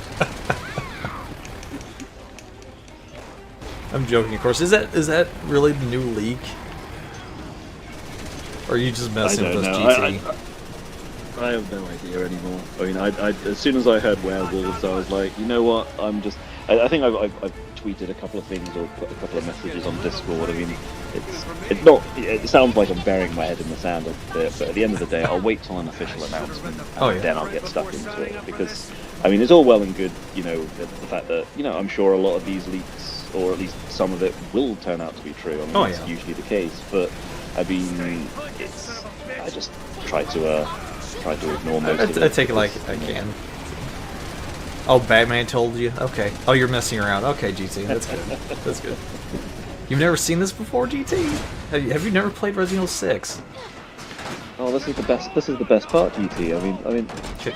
A: I'm joking, of course. Is that really the new leak? Or are you just messing with us, GT?
B: I have no idea anymore. As soon as I heard werewolves, I was like, you know what? I think I've tweeted a couple of things or put a couple of messages on Discord. It's not. It sounds like I'm burying my head in the sand a bit, but at the end of the day, I'll wait till an official announcement, and then I'll get stuck into it. Because it's all well and good, the fact that I'm sure a lot of these leaks, or at least some of it, will turn out to be true. That's usually the case, but I just try to ignore most of it.
A: I take it like I can. Oh, Batman told you? Okay. Oh, you're messing around. Okay, GT. That's good. That's good. You've never seen this before, GT? Have you never played Resident Evil 6?
B: Oh, this is the best. This is the best part, GT.
A: Chit.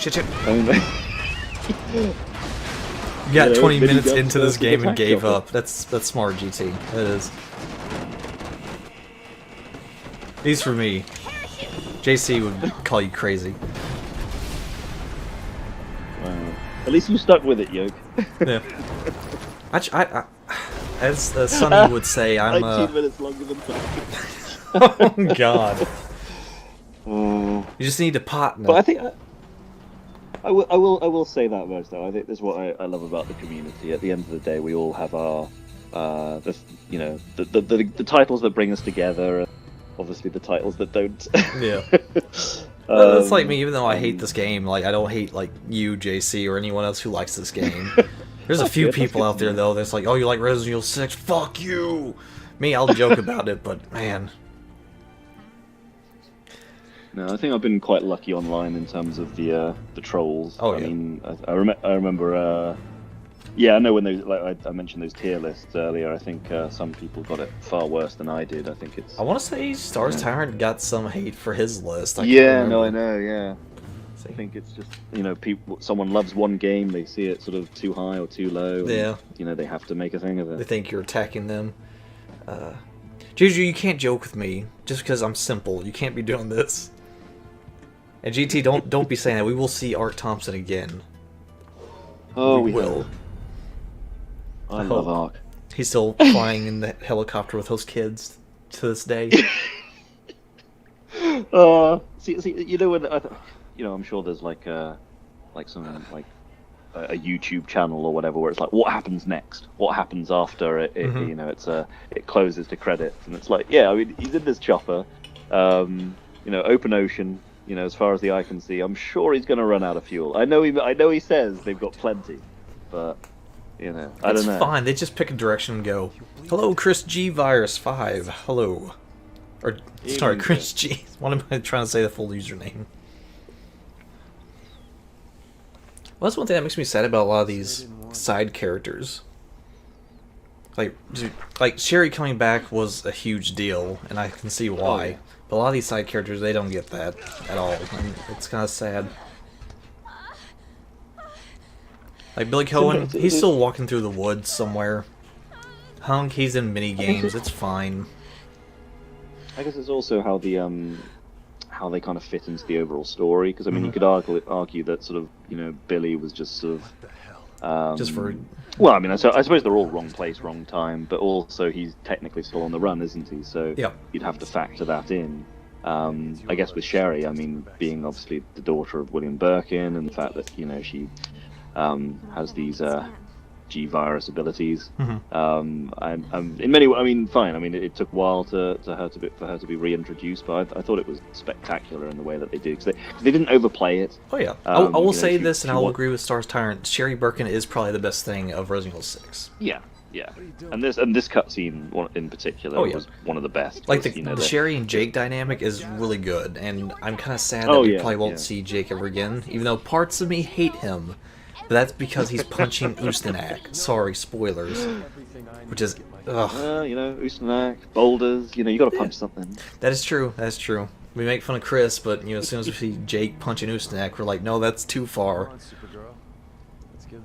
A: You got 20 minutes into this game and gave up. That's smart, GT. That is. These for me. JC would call you crazy.
B: Wow. At least you stuck with it, Yoke.
A: Yeah. I as Sonny would say, I'm
B: 19 minutes longer than that.
A: Oh God. You just need a partner.
B: But I think I will say that much though. I think that's what I love about the community. At the end of the day, we all have our the titles that bring us together. Obviously, the titles that don't.
A: Yeah. It's like me. Even though I hate this game, I don't hate you, JC, or anyone else who likes this game. There's a few people out there though that's like, oh, you like Resident Evil 6? Fuck you. Me, I'll joke about it, but man.
B: No, I think I've been quite lucky online in terms of the trolls.
A: Oh,
B: I
A: yeah.
B: mean, I remember. Yeah, I know when those, I mentioned those tier lists earlier. I think some people got it far worse than I did. I think it's.
A: I want to say Stars Tyrant got some hate for his list.
B: I know. Yeah. I think it's just someone loves one game, they see it sort of too high or too low. And, they have to make a thing of it.
A: They think you're attacking them. Juju, you can't joke with me just because I'm simple. You can't be doing this. And GT, don't be saying that. We will see Art Thompson again.
B: Oh,
A: we will.
B: I love Ark.
A: He's still flying in the helicopter with those kids to this day.
B: See, when I'm sure there's a YouTube channel or whatever where it's like, what happens next? What happens after it? It closes to credits, and it's like, he's in this chopper, open ocean. As far as the eye can see, I'm sure he's going to run out of fuel. I know he says they've got plenty, but I don't know.
A: It's fine. They just pick a direction and go. Hello, Chris G Virus 5. Hello, or sorry, Chris G. What am I trying to say? The full username. Well, that's one thing that makes me sad about a lot of these side characters. Like Sherry coming back was a huge deal, and I can see why.
B: yeah.
A: But a lot of these side characters, they don't get that at all, and it's kind of sad. Like Billy Cohen, he's still walking through the woods somewhere. Hunk, he's in mini games. It's fine.
B: I guess it's also how how they kind of fit into the overall story. Because I mean, you could argue that sort of Billy was just sort of
A: Just for
B: well, I mean, I suppose they're all wrong place, wrong time, but also he's technically still on the run, isn't he? So
A: yeah.
B: you'd have to factor that in. I guess with Sherry, I mean, being obviously the daughter of William Birkin, and the fact that she has these G virus abilities. And in many ways, I mean, fine. I mean, it took a while for her to be reintroduced, but I thought it was spectacular in the way that they did, because they didn't overplay it.
A: Oh yeah, I will say this, and I will agree with Stars Tyrant. Sherry Birkin is probably the best thing of Resident Evil 6.
B: Yeah. And this cutscene in particular was one of the best.
A: Like the Sherry and Jake dynamic is really good, and I'm kind of sad that
B: Oh,
A: we
B: yeah,
A: probably won't
B: yeah.
A: see Jake ever again, even though parts of me hate him. But that's because he's punching Ustanak. Sorry, spoilers. Which is, ugh.
B: Ustanak, boulders. You got to punch something.
A: That is true. That's true. We make fun of Chris, but as soon as we see Jake punching Ustanak, we're like, no, that's too far.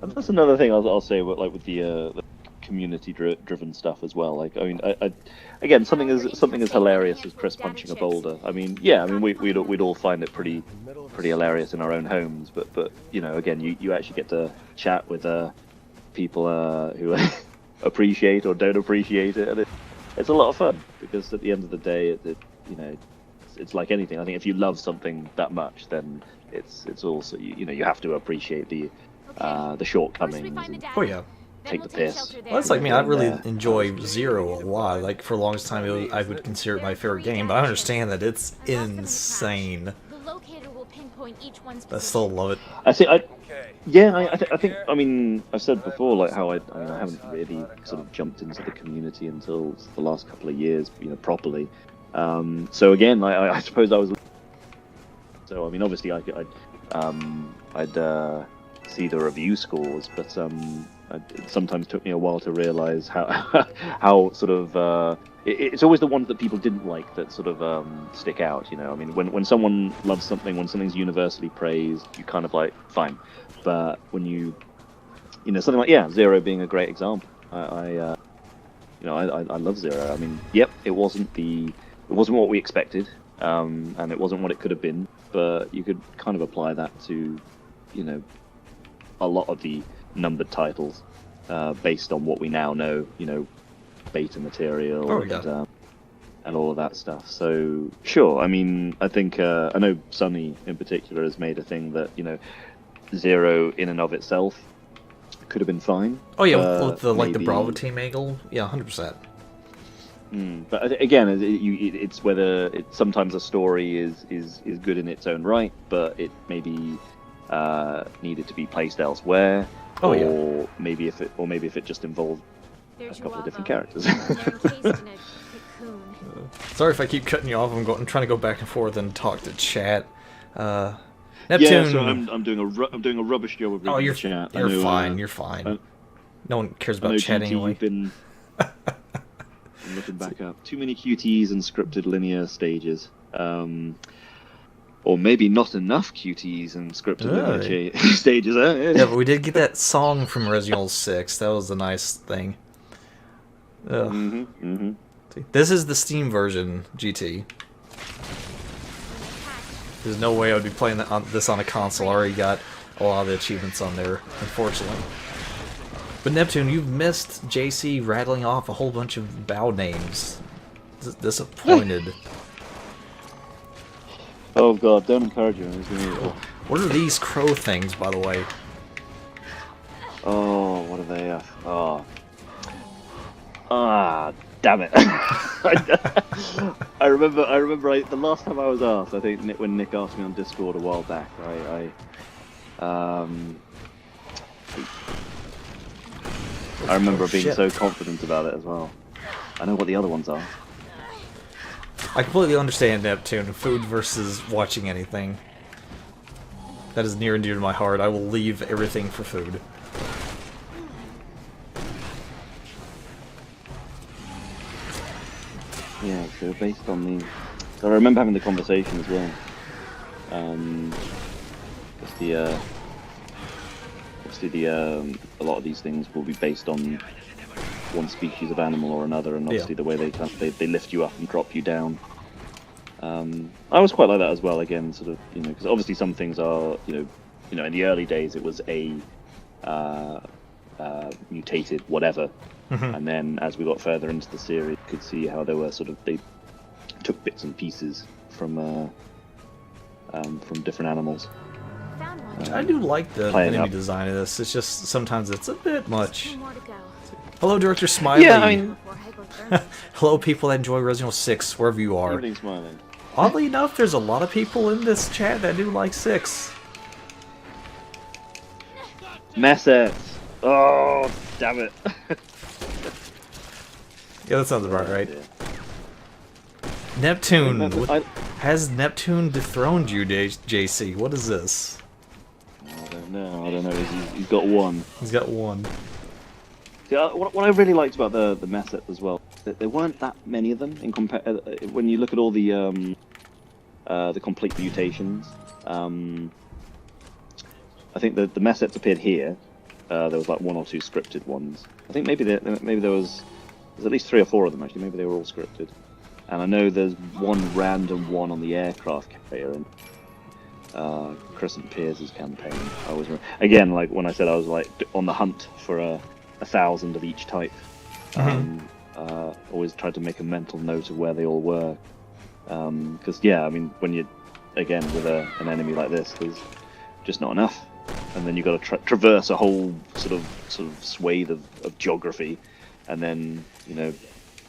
B: And that's another thing I'll say with the community-driven stuff as well. Like, I mean, again, something as hilarious as Chris punching a boulder. I mean, yeah, I mean, we'd all find it pretty hilarious in our own homes. But again, you actually get to chat with people who appreciate or don't appreciate it, and it's a lot of fun, because at the end of the day, it's like anything. I think if you love something that much, then it's also you have to appreciate the shortcomings. And
A: Oh yeah.
B: take the piss.
A: Well, that's like me. I really enjoy Zero a lot. Like, for the longest time, I would consider it my favorite game, but I understand that it's insane.
C: The locator will pinpoint each one's
A: I still love it.
B: I think. I mean, I've said before, like, how I haven't really sort of jumped into the community until the last couple of years, properly. So again, I suppose I was. So I mean, obviously, I'd see the review scores, but it sometimes took me a while to realise how sort of it's always the ones that people didn't like that sort of stick out. I mean, when someone loves something, when something's universally praised, you kind of like, fine. But when something like Zero being a great example, I love Zero. I mean, yep, it wasn't what we expected, and it wasn't what it could have been, but you could kind of apply that to a lot of the numbered titles, based on what we now know, beta material and all of that stuff. So sure, I mean, I think I know Sunny in particular has made a thing that Zero in and of itself could have been fine.
A: Oh yeah, with the Bravo team angle, yeah, 100%.
B: But again, it's whether sometimes a story is good in its own right, but it maybe needed to be placed elsewhere. Or maybe if it just involved a couple of different characters.
A: Sorry if I keep cutting you off. I'm trying to go back and forth and talk to chat. Neptune.
B: Yeah, so I'm doing a rubbish job of reading the chat.
A: You're fine. You're fine. No one cares about chat anyway.
B: I'm looking back up. Too many QTEs and scripted linear stages. Or maybe not enough QTEs and scripted linear stages.
A: Yeah, but we did get that song from Resident Evil 6. That was a nice thing. This is the Steam version, GT. There's no way I would be playing this on a console. I already got a lot of the achievements on there, unfortunately. But Neptune, you've missed JC rattling off a whole bunch of bow names. Disappointed.
B: Oh god, don't encourage him.
A: What are these crow things, by the way?
B: Oh, what are they? Damn it! I remember. The last time I was asked, I think when Nick asked me on Discord a while back, I remember being so confident about it as well. I know what the other ones are.
A: I completely understand Neptune. Food versus watching anything. That is near and dear to my heart. I will leave everything for food.
B: Yeah, so based on the... So I remember having the conversation as well. Obviously a lot of these things will be based on one species of animal or another, and obviously the way they lift you up and drop you down. I was quite like that as well. Again, sort of, because obviously some things are, in the early days it was a mutated whatever, and then as we got further into the series, you could see how they were they took bits and pieces from different animals.
C: Found one.
A: I do like the
B: Playing
A: enemy
B: up.
A: design of this. It's just sometimes it's a bit much.
C: Two more to go.
A: Hello, Director Smiley.
B: Yeah, I mean,
C: Before hypothermia.
A: Hello, people that enjoy Resident Evil 6, wherever you are.
B: everything's smiling.
A: Oddly enough, there's a lot of people in this chat that do like 6.
B: Messets. Oh, damn it.
A: Yeah, that sounds about right.
B: Yeah.
A: Neptune.
B: I
A: Has Neptune dethroned you, JC? What is this?
B: don't know. He's got one.
A: He's got one.
B: See, what I really liked about the Messets as well, that there weren't that many of them in when you look at all the complete mutations. I think the Messets appeared here. There was like 1 or 2 scripted ones. I think maybe there was at least 3 or 4 of them actually. Maybe they were all scripted. And I know there's one random one on the aircraft carrier in Crescent Piers' campaign. Again, like when I said I was like on the hunt for 1,000 of each type. Always tried to make a mental note of where they all were. Because I mean, when you again with an enemy like this, there's just not enough, and then you've got to traverse a whole sort of swathe of geography, and then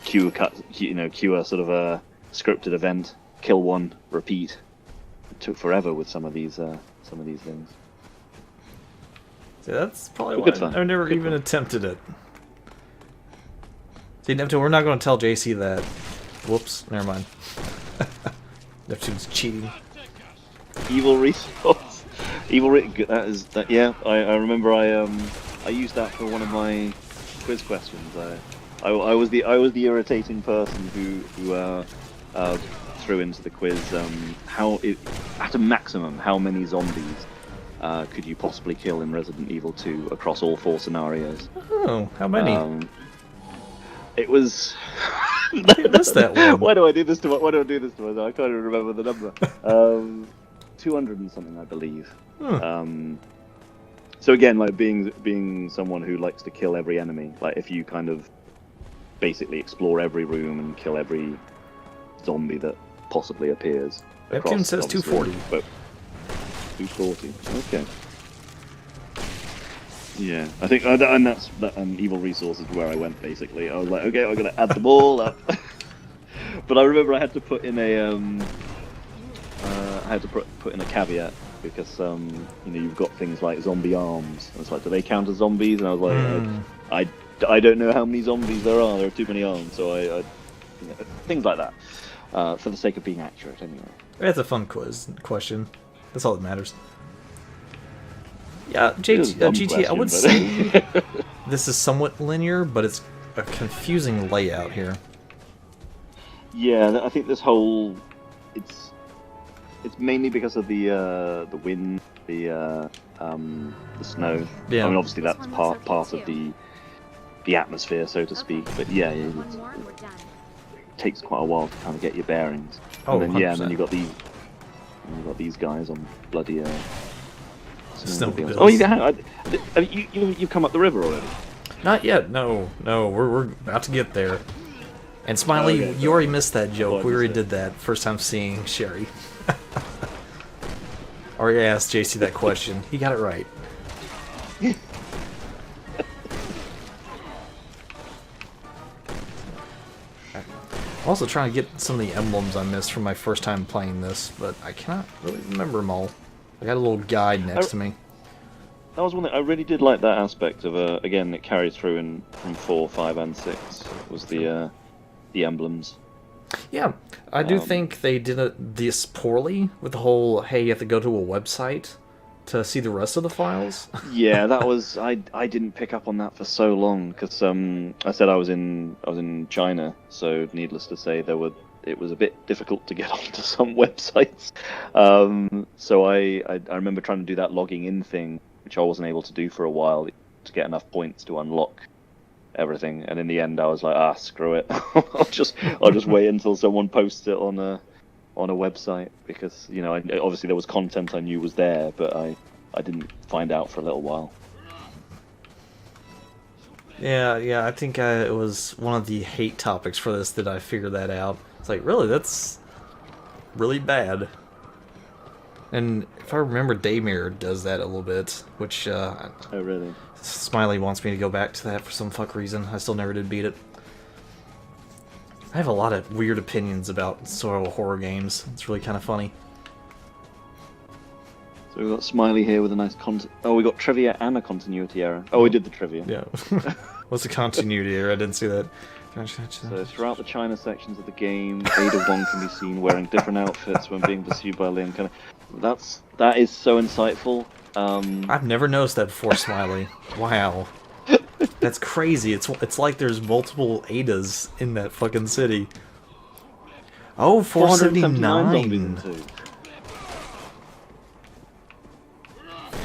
B: queue a sort of a scripted event, kill one, repeat. It took forever with some of these things.
A: See, that's probably
B: Good
A: why
B: fun.
A: I've never even attempted it. See, Neptune, we're not going to tell JC that. Whoops, never mind. Neptune's cheating.
B: Evil resource. That. Yeah, I remember. I used that for one of my quiz questions. I was the irritating person who threw into the quiz at a maximum how many zombies could you possibly kill in Resident Evil 2 across all 4 scenarios.
A: Oh, how many?
B: It was.
A: I missed that one.
B: Why do I do this to myself? I can't even remember the number. 200 and something, I believe. So again, like being someone who likes to kill every enemy, like if you kind of basically explore every room and kill every zombie that possibly appears.
A: Neptune says 240.
B: But 240. Okay. Yeah, I think, and that's Evil Resources where I went basically. I was like, okay, I'm gonna add them all up. But I remember I had to put in a caveat because you've got things like zombie arms, and it's like, do they count as zombies? And I was like, I don't know how many zombies there are. There are too many arms, so I things like that. For the sake of being accurate, anyway.
A: That's a fun question. That's all that matters. Yeah, GT, I would say this is somewhat linear, but it's a confusing layout here.
B: Yeah, I think this whole it's mainly because of the wind, the snow.
A: Yeah.
B: I mean, obviously that's part of the atmosphere, so to speak. But yeah,
C: One more and we're done.
B: it takes quite a while to kind of get your bearings.
A: Oh,
B: and then, and
A: 100%.
B: then you got these guys on bloody
A: Snowmobiles.
B: Oh, you've come up the river already.
A: Not yet. No, we're about to get there. And Smiley,
B: Okay,
A: you already missed that joke.
B: I
A: We already
B: missed it.
A: did that first time seeing Sherry. Already asked JC that question. He got it right. I'm also trying to get some of the emblems I missed from my first time playing this, but I cannot really remember them all. I got a little guide next to me.
B: That was one thing I really did like, that aspect of again, it carried through from 4, 5, and 6 was the emblems.
A: Yeah, I do think they did this poorly with the whole, hey, you have to go to a website to see the rest of the files?
B: Yeah, that was I didn't pick up on that for so long because I said I was in China, so needless to say it was a bit difficult to get onto some websites. So I remember trying to do that logging in thing, which I wasn't able to do for a while to get enough points to unlock everything. And in the end, I was like, screw it, I'll just wait until someone posts it on a website because obviously there was content I knew was there, but I didn't find out for a little while.
A: Yeah, I think it was one of the hate topics for this that I figured that out. It's like, really, that's really bad. And if I remember, Daymare does that a little bit, which
B: Oh, really?
A: Smiley wants me to go back to that for some fuck reason. I still never did beat it. I have a lot of weird opinions about survival horror games. It's really kind of funny.
B: So we've got Smiley here with a nice we got trivia and a continuity error. Oh, we did the trivia.
A: Yeah. What's the continuity error? I didn't see that.
B: So throughout the China sections of the game, Ada Wong can be seen wearing different outfits when being pursued by Lin. That is so insightful.
A: I've never noticed that before, Smiley. Wow. That's crazy. It's like there's multiple Adas in that fucking city. Oh, 479.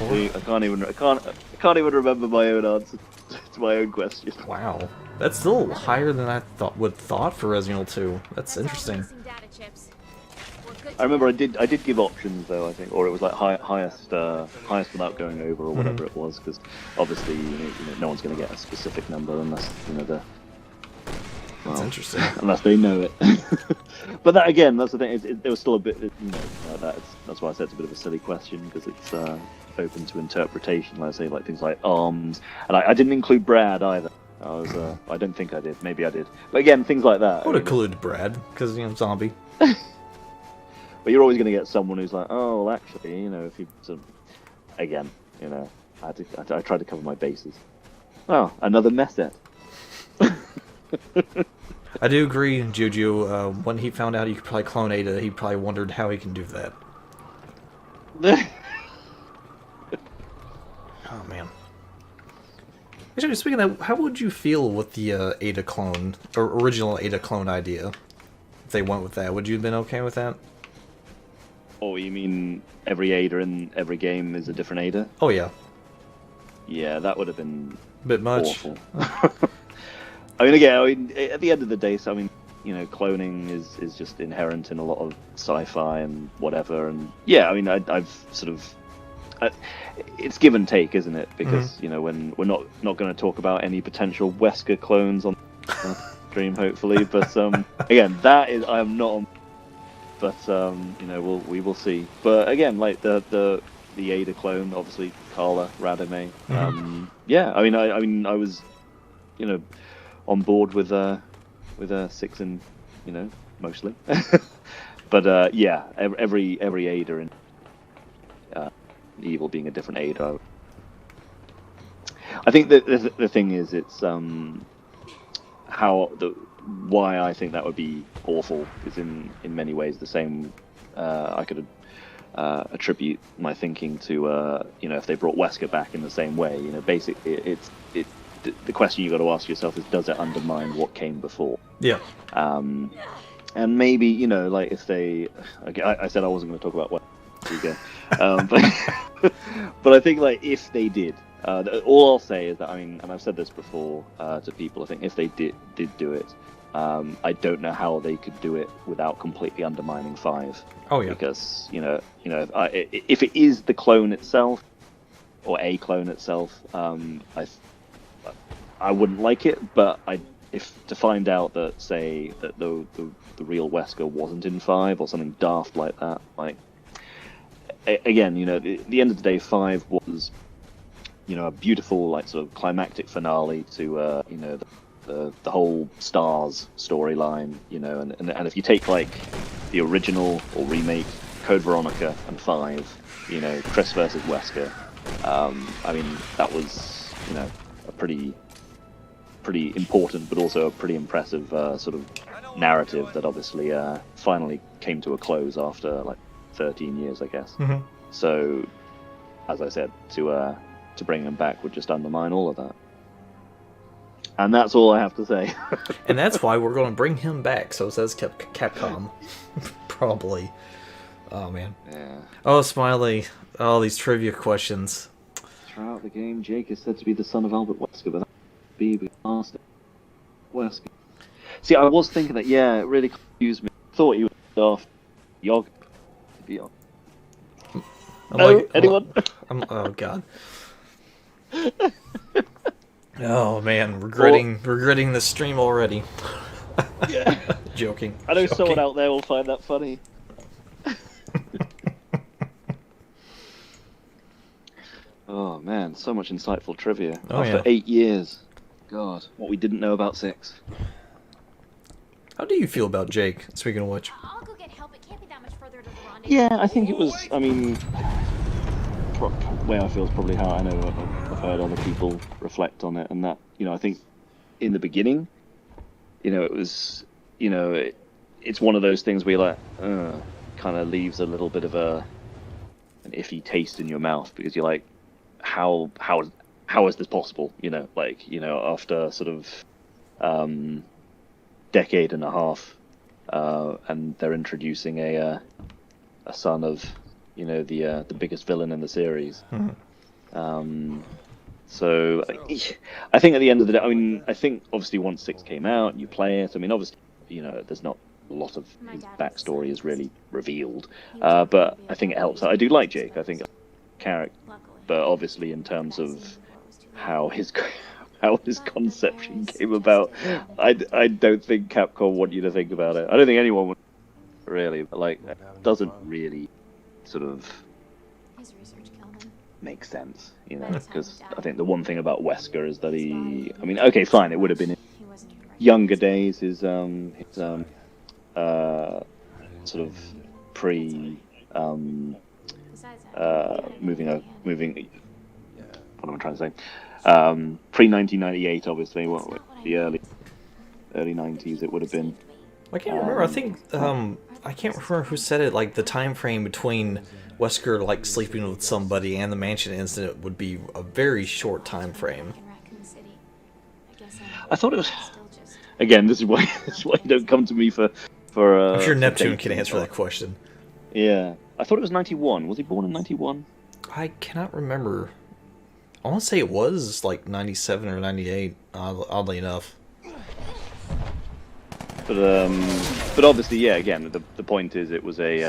B: I can't even remember my own answer to my own question.
A: Wow. That's still higher than I would thought for Resident Evil 2. That's interesting.
B: I remember I did give options though, I think, or it was like highest without going over or whatever it was, because obviously no one's going to get a specific number unless
A: That's interesting.
B: Unless they know it. But that again, that's the thing. It was still a bit, that's why I said it's a bit of a silly question because it's open to interpretation. Like I say, like things like arms, and I didn't include Brad either. I don't think I did. Maybe I did. But again, things like that.
A: I would include Brad because zombie.
B: But you're always going to get someone who's like, oh, well, actually, if you again, I tried to cover my bases. Oh, another method.
A: I do agree, Juju. When he found out he could probably clone Ada, he probably wondered how he can do that. Oh man. Actually, speaking of that, how would you feel with the Ada clone, or original Ada clone idea? If they went with that, would you have been okay with that?
B: Oh, you mean every Ada in every game is a different Ada?
A: Oh yeah.
B: Yeah, that would have been
A: A bit much.
B: awful. Again, at the end of the day, so cloning is just inherent in a lot of sci-fi and whatever, and yeah, I've sort of, it's give and take, isn't it? Because when we're not going to talk about any potential Wesker clones on the stream, hopefully, but again, that is I am not on. But we will see. But again, like the Ada clone, obviously Carla Radame. Yeah, I was, on board with 6 and mostly. But yeah, every Ada in Evil being a different Ada. I think that the thing is, it's why I think that would be awful is in many ways the same. I could attribute my thinking to if they brought Wesker back in the same way. Basically the question you got to ask yourself is, does it undermine what came before?
A: Yeah.
B: And maybe like if they, I said I wasn't going to talk about what. But I think like if they did. All I'll say is that and I've said this before to people. I think if they did do it, I don't know how they could do it without completely undermining 5.
A: Oh yeah.
B: Because if it is the clone itself or a clone itself, I wouldn't like it. But if to find out that say that the real Wesker wasn't in 5 or something daft like that, like again, the end of the day, 5 was. A beautiful, like, sort of climactic finale to, the whole Stars storyline, and if you take, like, the original or remake Code Veronica and 5, Chris versus Wesker, that was, a pretty important, but also a pretty impressive sort of narrative that obviously finally came to a close after, like, 13 years, I guess. So, as I said, to bring him back would just undermine all of that. And that's all I have to say.
A: And that's why we're going to bring him back, so says Capcom. Probably. Oh, man.
B: Yeah.
A: Oh, Smiley. All these trivia questions.
B: Throughout the game, Jake is said to be the son of Albert Wesker, but that would be master Wesker. See, I was thinking that, yeah, it really confused me. I thought he was off Yog. To be honest. No, anyone?
A: Oh, God. Oh, man. Regretting the stream already.
B: Yeah.
A: Joking.
B: I know
A: Joking.
B: someone out there will find that funny. Oh man, so much insightful trivia.
A: Oh,
B: After
A: yeah.
B: 8 years. God, what we didn't know about 6.
A: How do you feel about Jake, speaking of which?
C: I'll go get help. It can't be that much further to the rendezvous.
B: Yeah, I think it was, I mean, way I feel is probably how I know I've heard other people reflect on it, and that, you know, I think in the beginning, you know, it was, you know, it's one of those things where you're like, kind of leaves a little bit of an iffy taste in your mouth, because you're like, how is this possible? You know, like, you know, after sort of decade and a half, and they're introducing a son of, you know, the biggest villain in the series.
A: Mm-hmm.
B: So I think at the end of the day, I mean, I think obviously once 6 came out, you play it. I mean, obviously, you know, there's not a lot of his backstory is really revealed, but I think it helps. I do like Jake. I think character, but obviously in terms of how his conception came about, I don't think Capcom want you to think about it. I don't think anyone would really, but like, it doesn't really sort of
C: His research killed him.
B: make sense, you know, because I think the one thing about Wesker is that he, I mean, okay, fine, it would have been in
C: He wasn't here right
B: younger days, his sort of pre
C: Besides that,
B: moving what am I trying to say, pre 1998, obviously, what the early 90s it would have been.
A: I can't remember. I think I can't remember who said it. Like the time frame between Wesker like sleeping with somebody and the mansion incident would be a very short time frame.
C: in Raccoon City. I guess
B: I thought it was,
C: still just
B: again, this is why you don't come to me for
A: I'm sure
B: for
A: Neptune
B: dates
A: can
B: and
A: answer
B: stuff.
A: that question.
B: Yeah, I thought it was 91. Was he born in 91?
A: I cannot remember. I want to say it was like 97 or 98. Oddly enough.
B: But obviously, yeah. Again, the point is, it was a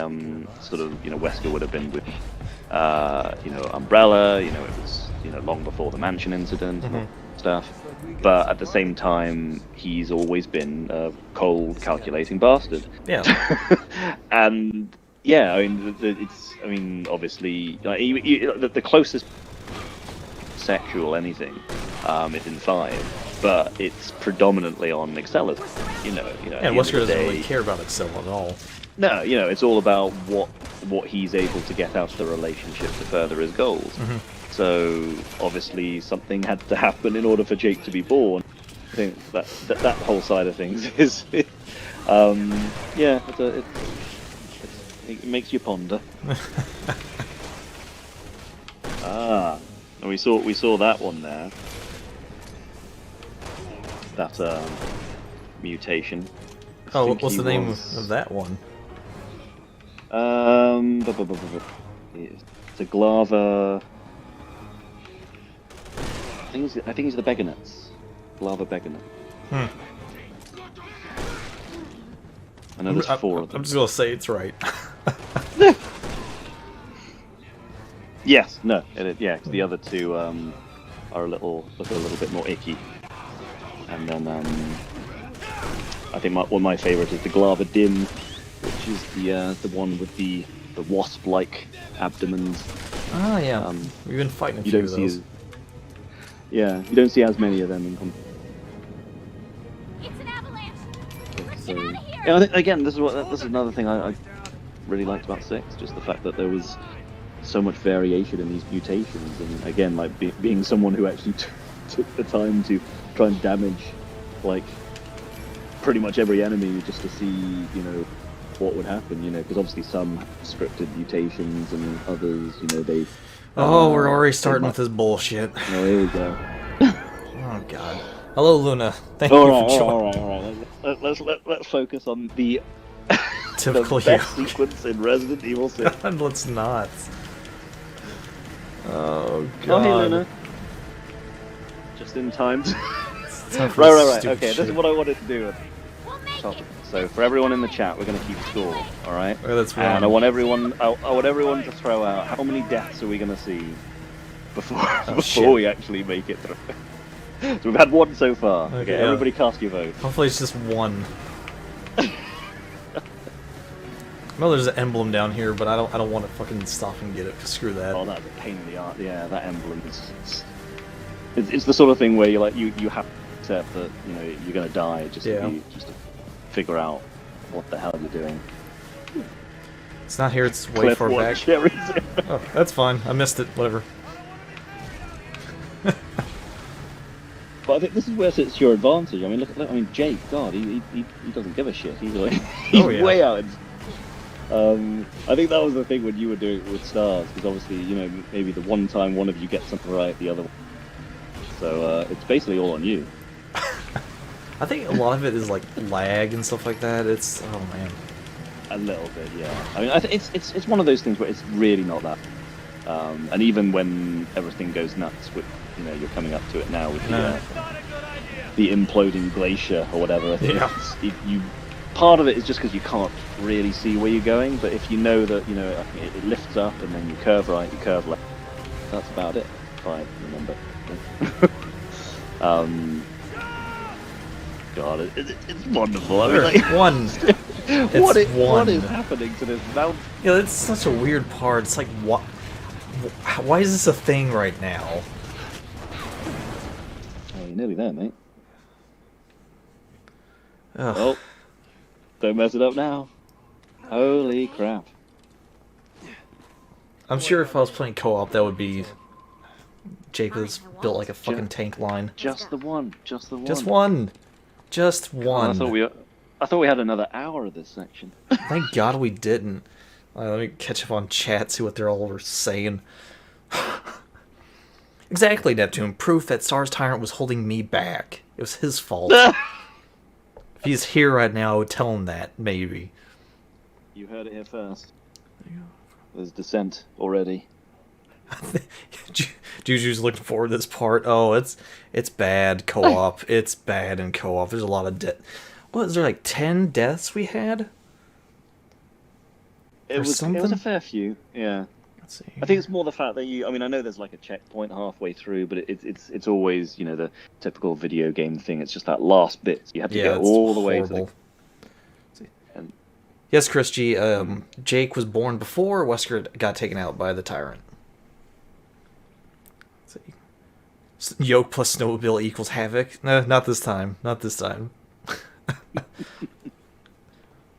B: sort of, you know, Wesker would have been with you know, Umbrella. You know, it was, you know, long before the mansion incident and stuff. But at the same time, he's always been a cold, calculating bastard.
A: Yeah.
B: And yeah, I mean, it's, I mean, obviously, like, the closest sexual anything is in 5, but it's predominantly on Excella's. You know.
A: And Wesker doesn't really care about Excel at all.
B: No, you know, it's all about what he's able to get out of the relationship to further his goals. So obviously something had to happen in order for Jake to be born. I think that whole side of things is, yeah, it makes you ponder. And we saw that one there. That mutation. I
A: Oh,
B: think
A: what's
B: he
A: the name
B: was-
A: of that one?
B: It's a Glava. I think he's the Begonuts. Glava Begonut. I know there's 4 of them.
A: I'm just gonna say it's right.
B: Yes, no, yeah, 'cause the other 2 are look a little bit more icky. And then I think one of my favourites is the Glava Dim, which is the one with the wasp-like abdomens.
A: Oh yeah. We've been fighting a
B: You
A: few
B: don't
A: of
B: see
A: those.
B: you don't see as many of them in
C: it's an avalanche. Let's
B: so,
C: get out of here.
B: yeah, I think, again, this is another thing I really liked about 6, just the fact that there was so much variation in these mutations, and again, like being someone who actually took the time to try and damage like pretty much every enemy just to see, you know, what would happen, you know, because obviously some have scripted mutations and others, you know, they
A: Oh, we're already starting with this bullshit.
B: Oh, here we go.
A: Oh god. Hello, Luna. Thank
B: All
A: you
B: right,
A: for joining.
B: all right. Let's focus on the
A: Typical
B: the best
A: you.
B: sequence in Resident Evil 6.
A: God, let's not. Oh god.
B: Oh, hey, Luna. Just in time.
A: It's time for
B: Right.
A: this stupid
B: Okay, this
A: shit.
B: is what I wanted to do.
C: We'll make
B: Top.
C: it.
B: So for everyone in the chat, we're going to keep score. All right.
A: Okay, that's
B: And I
A: one.
B: want everyone. I want everyone to throw out how many deaths are we going to see before
A: shit.
B: we actually make it through. So we've had one so far.
A: Okay,
B: Okay,
A: yeah.
B: everybody cast your vote.
A: Hopefully it's just one. No, there's an emblem down here, but I don't want to fucking stop and get it. Screw that.
B: Oh, that's a pain in the arse. Yeah, that emblem it's the sort of thing where you have to accept that you're going to die just to figure out what the hell you're doing.
A: It's not here. It's way
B: Cliff
A: far back.
B: watch, Jerry's-
A: Oh, that's fine. I missed it. Whatever.
B: But I think this is where it's your advantage. I mean, look. I mean, Jake. God, he doesn't give a shit. He's like, he's
A: Oh, yeah.
B: way out. I think that was the thing when you were doing it with stars, because obviously, maybe the one time one of you gets something right, the other one. So it's basically all on you.
A: I think a lot of it is like lag and stuff like that. It's oh man.
B: A little bit, yeah. I mean, it's one of those things where it's really not that. And even when everything goes nuts, with you're coming up to it now with the imploding glacier or whatever. I think you part of it is just because you can't really see where you're going. But if you know that it lifts up and then you curve right, you curve left. That's about it. If I remember. God, it's wonderful. I mean, like,
A: One.
B: what
A: It's
B: what
A: one.
B: is happening to this mountain?
A: Yeah, it's such a weird part. It's like, what? Why is this a thing right now?
B: Oh, you're nearly there, mate.
A: Ugh.
B: Oh, don't mess it up now. Holy crap.
A: I'm sure if I was playing co-op, that would be Jake was built like a fucking tank line.
B: Just the one.
A: Just one. Just
B: Oh,
A: one.
B: I thought we had another hour of this section.
A: Thank God we didn't. Let me catch up on chat, see what they're all saying. Exactly, Neptune. Proof that Stars Tyrant was holding me back. It was his fault. If he's here right now, I would tell him that, maybe.
B: You heard it here first. There's dissent already.
A: Juju's looking forward to this part. Oh, it's bad co-op. It's bad in co-op. There's a lot of what is there, like 10 deaths we had?
B: It was
A: something?
B: a fair few, yeah.
A: Let's see.
B: I think it's more the fact that I mean, I know there's like a checkpoint halfway through, but it's always, the typical video game thing. It's just that last bit. You have to go
A: it's
B: all the way to
A: horrible.
B: the... And
A: Yes, Chris G. Jake was born before Wesker got taken out by the Tyrant. Let's see. Yoke plus Snowmobile equals Havoc. No, not this time. Not this time.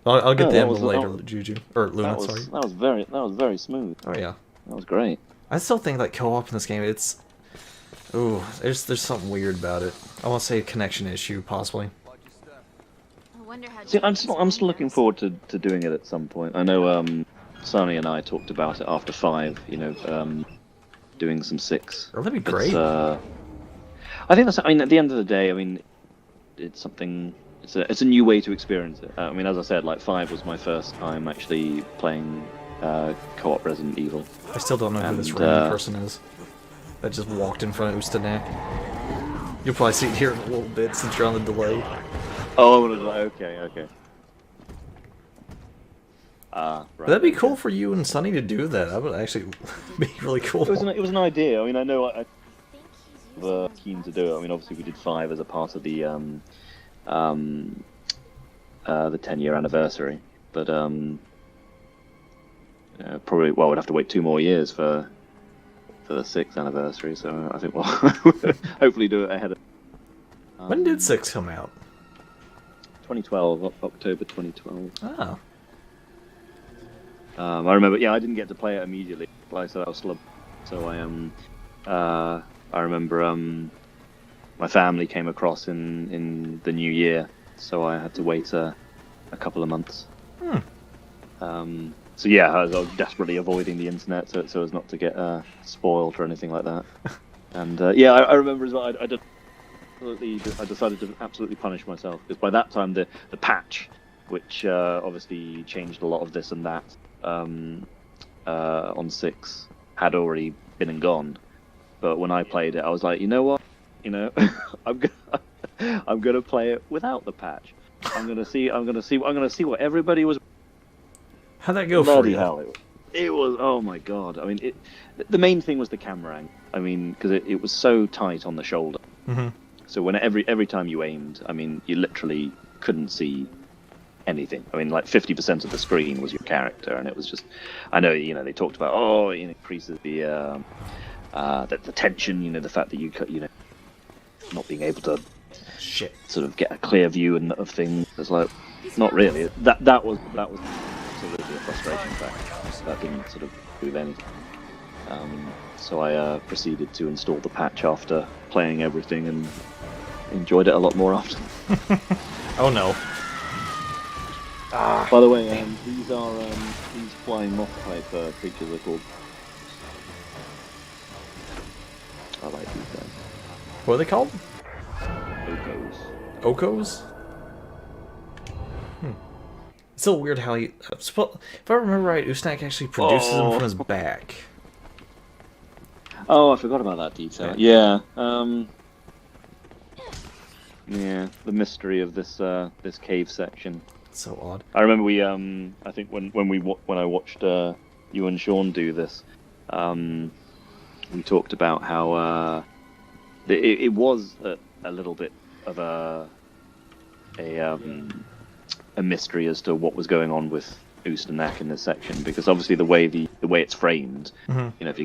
A: I'll get the emblem later, Juju or Luna. Sorry.
B: That was very smooth.
A: Oh yeah.
B: That was great.
A: I still think that co-op in this game, there's something weird about it. I want to say a connection issue, possibly.
C: I wonder how
B: See, I'm
C: James
B: still
C: is
B: looking
C: doing
B: forward to doing it at some point. I know Sonny and I talked about it after 5. Doing some 6.
A: Oh, that'd be
B: But,
A: great.
B: I think that's. I mean, at the end of the day, I mean, it's something. It's a new way to experience it. I mean, as I said, like 5 was my first time actually playing co-op Resident Evil.
A: I still don't know who this random person is that just walked in front of Ustanak. You'll probably see it here in a little bit since you're on the delay.
B: Oh, okay. Right.
A: That'd be cool for you and Sunny to do that. That would actually be really cool.
B: It was an idea. I mean, I know I
C: think he's
B: were
C: using
B: keen to do it. I mean, obviously we did 5 as a part of the 10-year anniversary, but probably we'd have to wait 2 more years for the 6th anniversary. So I think we'll hopefully do it ahead of.
A: When did 6 come out?
B: 2012, October 2012.
A: Oh.
B: I remember. Yeah, I didn't get to play it immediately. Like I said, I was still. So I remember my family came across in the new year, so I had to wait a couple of months. So So yeah, I was desperately avoiding the internet so as not to get spoiled or anything like that. And yeah, I remember as well. I decided to absolutely punish myself because by that time the patch, which obviously changed a lot of this and that on 6, had already been and gone. But when I played it, I was like, you know what, I'm gonna play it without the patch. I'm gonna see what everybody was.
A: How'd that go
B: Bloody
A: for you?
B: hell, it was. Oh my god! I mean, the main thing was the camera angle. I mean, because it was so tight on the shoulder.
A: Mm-hmm.
B: So when every time you aimed, I mean, you literally couldn't see anything. I mean, like 50% of the screen was your character, and it was just. I know, they talked about it increases the tension. The fact that you not being able to
A: Shit.
B: sort of get a clear view of things. It's like, not really. That was absolutely a frustration factor. That didn't sort of do anything. So I proceeded to install the patch after playing everything and enjoyed it a lot more often.
A: Oh no.
B: By the way, these flying moth type creatures are called. I like these guys.
A: What are they called?
B: Okos.
A: Okos? It's so weird how he... If I remember right, Usnak actually produces them from his back.
B: Oh, I forgot about that detail. Yeah. Yeah, the mystery of this cave section.
A: It's so odd.
B: I remember I think when I watched you and Sean do this, we talked about how it was a little bit of a mystery as to what was going on with Oosternack in this section, because obviously the way it's framed,
A: Mm-hmm.
B: if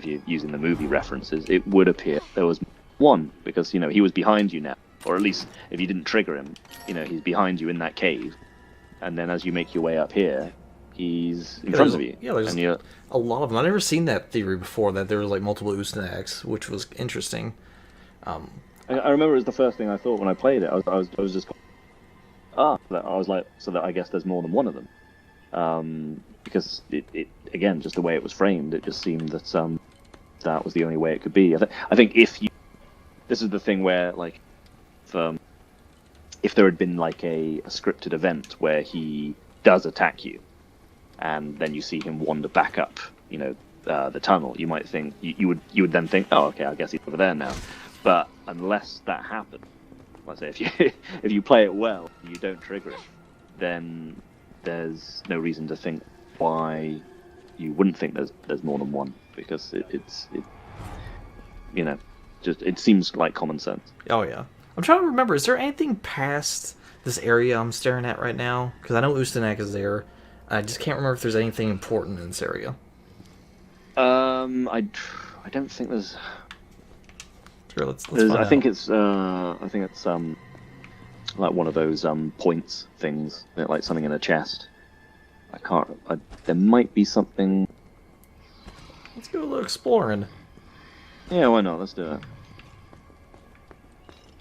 B: you're using the movie references, it would appear there was one, because he was behind you now, or at least if you didn't trigger him, he's behind you in that cave, and then as you make your way up here, he's in front of you.
A: Yeah, there's a lot of them. I've never seen that theory before, that there was like multiple Usnaks, which was interesting.
B: I remember it was the first thing I thought when I played it. I was just I was like, so that I guess there's more than one of them, because it again, just the way it was framed, it just seemed that that was the only way it could be. I think this is the thing where, like, if there had been like a scripted event where he does attack you, and then you see him wander back up, the tunnel, you might think you would then think, oh, okay, I guess he's over there now. But unless that happens, let's say if you play it well, and you don't trigger it, then there's no reason to think why you wouldn't think there's more than one, because it seems like common sense.
A: Oh yeah. I'm trying to remember, is there anything past this area I'm staring at right now? Because I know Ustanak is there. I just can't remember if there's anything important in this area.
B: I don't think there's.
A: Sure, let's find
B: I
A: out.
B: think it's like one of those points things, like something in a chest. There might be something.
A: Let's go a little exploring.
B: Yeah, why not? Let's do it.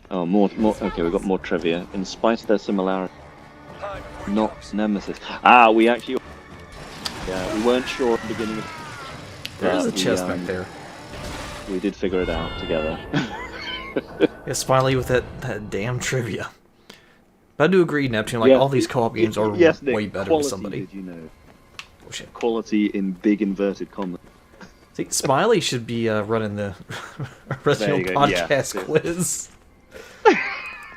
B: Oh, more. Okay, we've got more trivia. In spite of their similarity, not nemesis. We actually. Yeah, we weren't sure at the beginning.
A: There's a chest back there.
B: We did figure it out together.
A: Yes, finally with that damn trivia. But I do agree, Neptune, like,
B: Yeah,
A: all these co-op games are
B: Nick,
A: way better
B: quality,
A: with somebody.
B: Did you know?
A: Oh shit.
B: Quality in big inverted commas.
A: See, Smiley should be running the original
B: you go,
A: podcast
B: yeah.
A: quiz.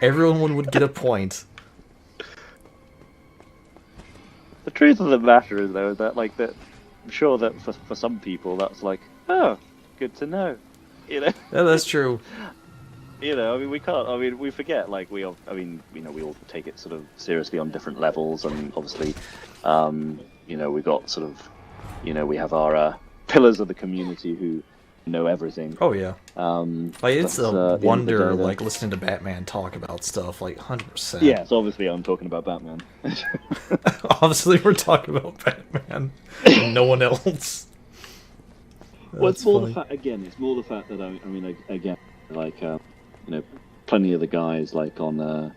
A: Everyone would get a point.
B: The truth of the matter is, though, that I'm sure that for some people that's like, oh, good to know,
A: Yeah, that's true.
B: I mean, we can't. I mean, we forget. Like, we all take it sort of seriously on different levels, and obviously, we got sort of, we have our pillars of the community who know everything.
A: Oh yeah. Like, it's a
B: at the end of the
A: wonder,
B: day,
A: like, listening to Batman talk about stuff, like, 100%.
B: Yeah, so obviously I'm talking about Batman.
A: Obviously, we're talking about Batman and no one else.
B: Well, it's
A: That's
B: more
A: funny.
B: the fact. Again, it's more the fact that again, like, plenty of the guys, like on the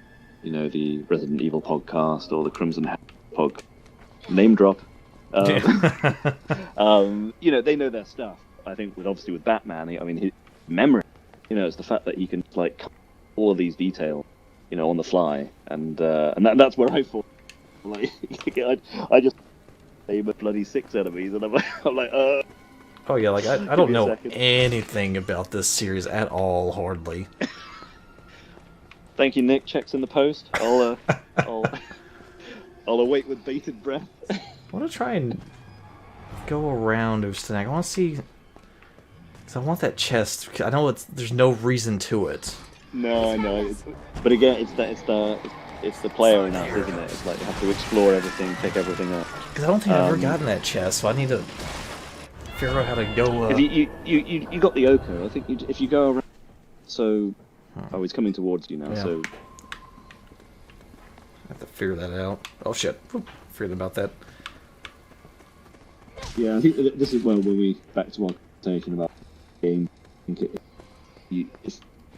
B: Resident Evil podcast or the Crimson Head podcast, name drop, You know, they know their stuff. I think obviously with Batman, I mean, his memory, you know, it's the fact that he can like all of these details, you know, on the fly, and that's where I fall. Like, I just aim at bloody 6 enemies, and I'm like,
A: Oh yeah, like I
B: Give
A: don't
B: me a
A: know
B: second.
A: anything about this series at all, hardly.
B: Thank you, Nick. Checks in the post. I'll await with bated breath.
A: I want to try and go around Ustanak. I want to see, cause I want that chest. I know there's no reason to it.
B: No, I know. But again, it's the player in us, isn't it? It's like you have to explore everything, pick everything up.
A: Because I don't think I've ever gotten that chest, so I need to figure out how to go.
B: If you got the Oko, I think if you go around. So, oh, he's coming towards you now.
A: Yeah.
B: So
A: I have to figure that out. Oh shit! Forget about that.
B: yeah, I think this is where we back to our conversation about the game. I think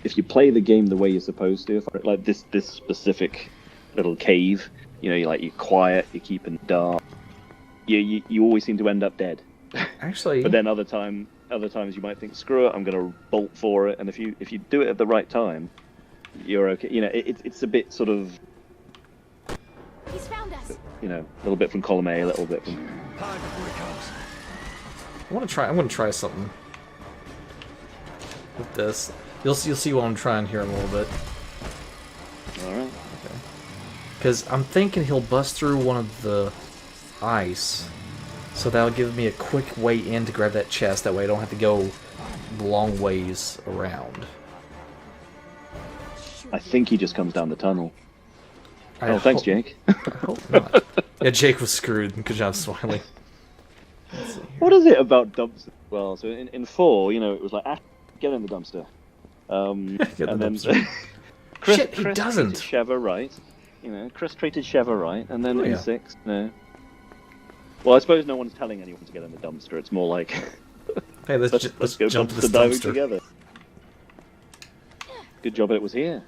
B: if you play the game the way you're supposed to, like this specific little cave, you know, you're quiet, you're keeping dark. You always seem to end up dead.
A: Actually,
B: But then other times you might think, screw it, I'm going to bolt for it. And if you do it at the right time, you're okay. You know, it's a bit sort of,
C: He's found us.
B: you know, a little bit from column A, a little bit from.
A: I'm gonna try something with this. You'll see what I'm trying here in a little bit.
B: All right.
A: Okay. Because I'm thinking he'll bust through one of the ice, so that'll give me a quick way in to grab that chest. That way I don't have to go long ways around.
B: I think he just comes down the tunnel.
A: I
B: Thanks,
A: hope-
B: Jake.
A: I hope not. Yeah, Jake was screwed. Good job, Smiley.
B: What is it about dumpsters? Well, so in 4, you know, it was like, get in the dumpster.
A: Get
B: and
A: the
B: then
A: dumpster.
B: Chris,
A: Shit, he
B: Chris
A: doesn't.
B: treated Sheva right. You know, Chris treated Sheva right, and then
A: Oh,
B: in
A: yeah.
B: 6, no. Well, I suppose no one's telling anyone to get in the dumpster. It's more like,
A: Hey, let's
B: go
A: jump to
B: dumpster
A: this
B: diving
A: dumpster.
B: together. Good job it was here.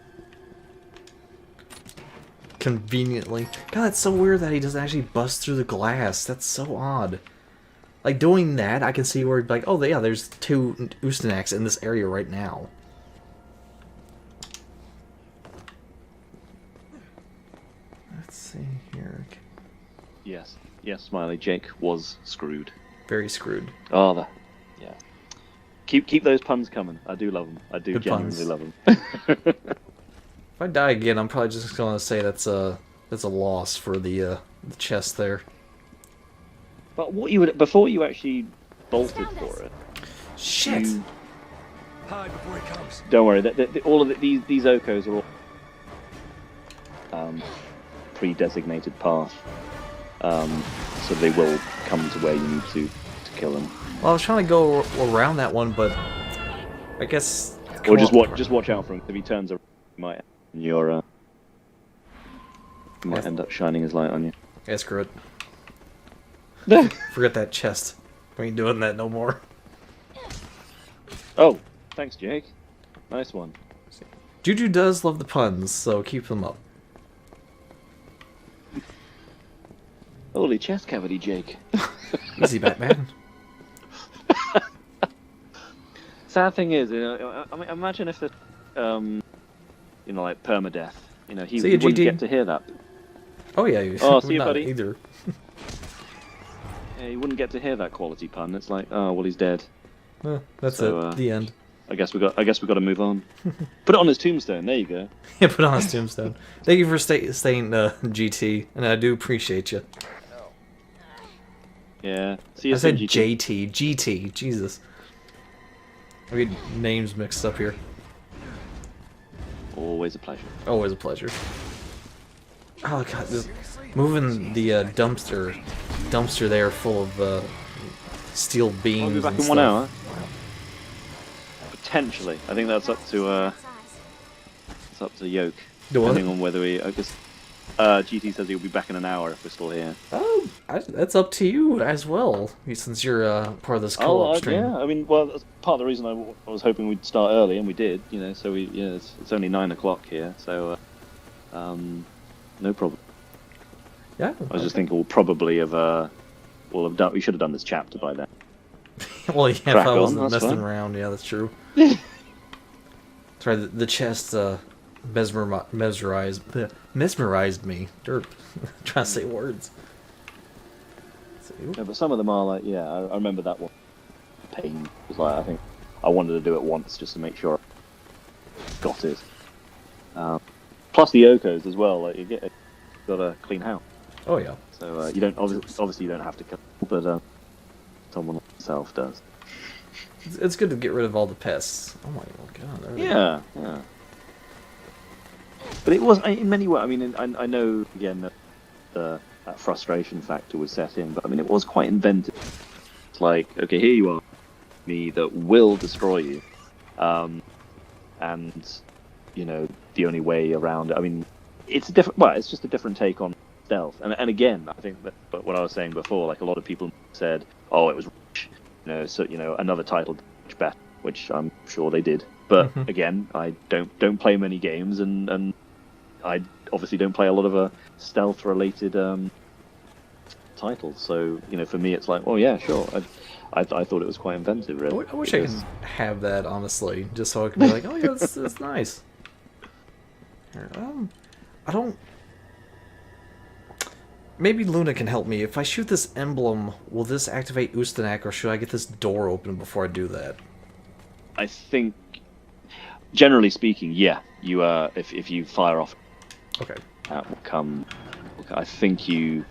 A: Conveniently. God, it's so weird that he doesn't actually bust through the glass. That's so odd. Like, doing that, I can see where, like, oh, yeah, there's 2 Ustanaks in this area right now. Let's see here.
B: Yes, Smiley. Jake was screwed.
A: Very screwed.
B: Oh, yeah. Keep those puns coming. I do love them. I do
A: Good
B: genuinely
A: puns.
B: love them.
A: If I die again, I'm probably just going to say that's a loss for the chest there.
B: But what you would before you actually bolted for it.
A: Shit!
B: You,
D: Hide before he comes.
B: don't worry. All of these Okos are all pre-designated path, so they will come to where you need to kill them.
A: Well, I was trying to go around that one, but I guess...
B: Or just watch out for him. If he turns around, you might
A: Yes.
B: end up shining his light on you.
A: Yeah, screw it. Forget that chest. We ain't doing that no more.
B: Oh, thanks, Jake. Nice one.
A: Juju does love the puns, so keep them up.
B: Holy chest cavity, Jake.
A: Easy, Batman.
B: Sad thing is, you know, I mean, imagine if the, you know, like permadeath. You know, he
A: See ya,
B: wouldn't
A: GT.
B: get to hear that.
A: Oh yeah, you.
B: Oh, see you,
A: not
B: buddy.
A: Either.
B: Yeah, he wouldn't get to hear that quality pun. It's like, oh well, he's dead.
A: That's
B: So,
A: it. The end.
B: I guess we got to move on. Put it on his tombstone. There you go.
A: Yeah, put on his tombstone. Thank you for staying, GT, and I do appreciate you.
B: Yeah. See you
A: I said
B: soon, GT.
A: JT, GT, Jesus. I get names mixed up here.
B: Always a pleasure.
A: Always a pleasure. Oh god, just moving the dumpster there full of steel beams.
B: I'll be back
A: and
B: in 1
A: stuff.
B: hour. Potentially. I think that's up to Yoke.
A: Do what?
B: Depending on whether we. I guess. GT says he'll be back in an hour if we're still here.
A: Oh, that's up to you as well, since you're part of this co-op stream.
B: Yeah. I mean, well, that's part of the reason I was hoping we'd start early, and we did. You know, so it's only 9 o'clock here, so no problem.
A: Yeah.
B: I was just thinking we'll probably have We should have done this chapter by then.
A: Well, yeah, if
B: Crack
A: I
B: on,
A: wasn't
B: that's
A: messing
B: fine.
A: around, yeah, that's true. Sorry, the chest mesmerized me. Derp. Trying to say words.
B: Yeah, but some of them are like, yeah, I remember that one. Pain was like, I think I wanted to do it once just to make sure I got it. Plus the Okos as well. Like got a clean house.
A: Oh yeah.
B: So you don't obviously you don't have to kill, but someone like yourself does.
A: It's good to get rid of all the pests. Oh my god. There they
B: Yeah, yeah. But it was in many ways. I mean, I know again that frustration factor was set in, but I mean, it was quite inventive. It's like, okay, here you are, me that will destroy you, and you know the only way around it. I mean, it's a different. Well, it's just a different take on stealth. And again, I think that, but what I was saying before, like a lot of people said, oh, it was, so another title better, which I'm sure they did. But again, I don't play many games, and I obviously don't play a lot of stealth related titles. So for me, it's like, oh yeah, sure. I thought it was quite inventive, really.
A: I wish I could have that, honestly, just so I could be like, oh yeah, that's nice. Here, I don't. Maybe Luna can help me. If I shoot this emblem, will this activate Ustanak, or should I get this door open before I do that?
B: I think, generally speaking, yeah. You if you fire off,
A: okay,
B: that will come. I think you.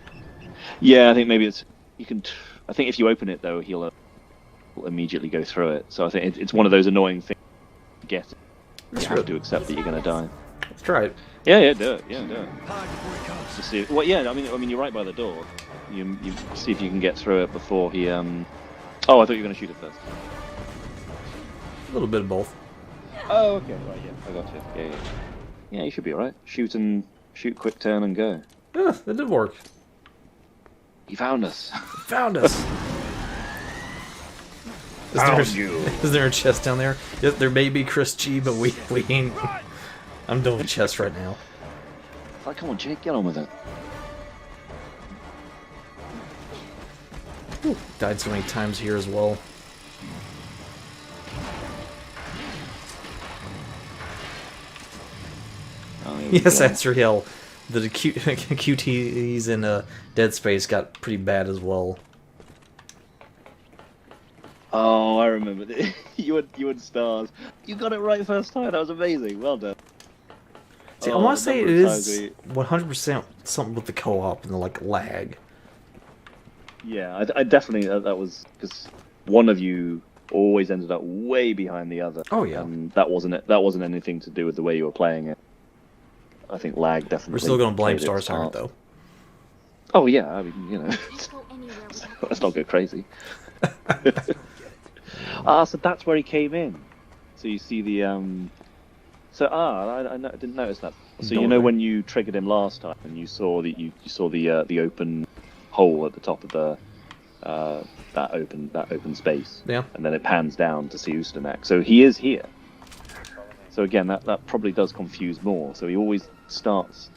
B: Yeah, I think maybe you can. I think if you open it though, he'll immediately go through it. So I think it's one of those annoying things to get. You have to accept that you're going to die.
A: Let's try it.
B: Yeah, do it. Yeah, do it.
D: Hide before he comes.
B: To see. Well, yeah. I mean, you're right by the door. You see if you can get through it before he. Oh, I thought you were going to shoot it first.
A: A little bit of both.
B: Oh, okay. Right. Yeah, I got you. Yeah. Yeah, you should be alright. Shoot, quick turn, and go.
A: Yeah, that did work.
B: He found us.
A: Found us. Is there a chest down there? Yeah, there may be Chris G, but we ain't. I'm doing chest right now.
B: Like, come on, Jake, get on with it.
A: Whew, died so many times here as well.
B: Oh,
A: Yes, Asriel. The QTEs in Dead Space got pretty bad as well.
B: Oh, I remember. You had stars. You got it right first time. That was amazing. Well done.
A: See, I want to say it is 100% something with the co-op and the lag.
B: Yeah, I definitely that was because one of you always ended up way behind the other.
A: Oh yeah.
B: And that wasn't anything to do with the way you were playing it. I think lag definitely.
A: We're still going to blame
B: played
A: Star
B: its
A: Tyrant
B: part.
A: though.
B: Oh yeah, I mean
C: Can't go anywhere without
B: let's not go crazy. So that's where he came in. So you see the I didn't notice that. So
A: Don't worry.
B: when you triggered him last time and you saw the open hole at the top of the that open space.
A: Yeah.
B: And then it pans down to see Ustanak. So he is here. So again, that probably does confuse more. So he always starts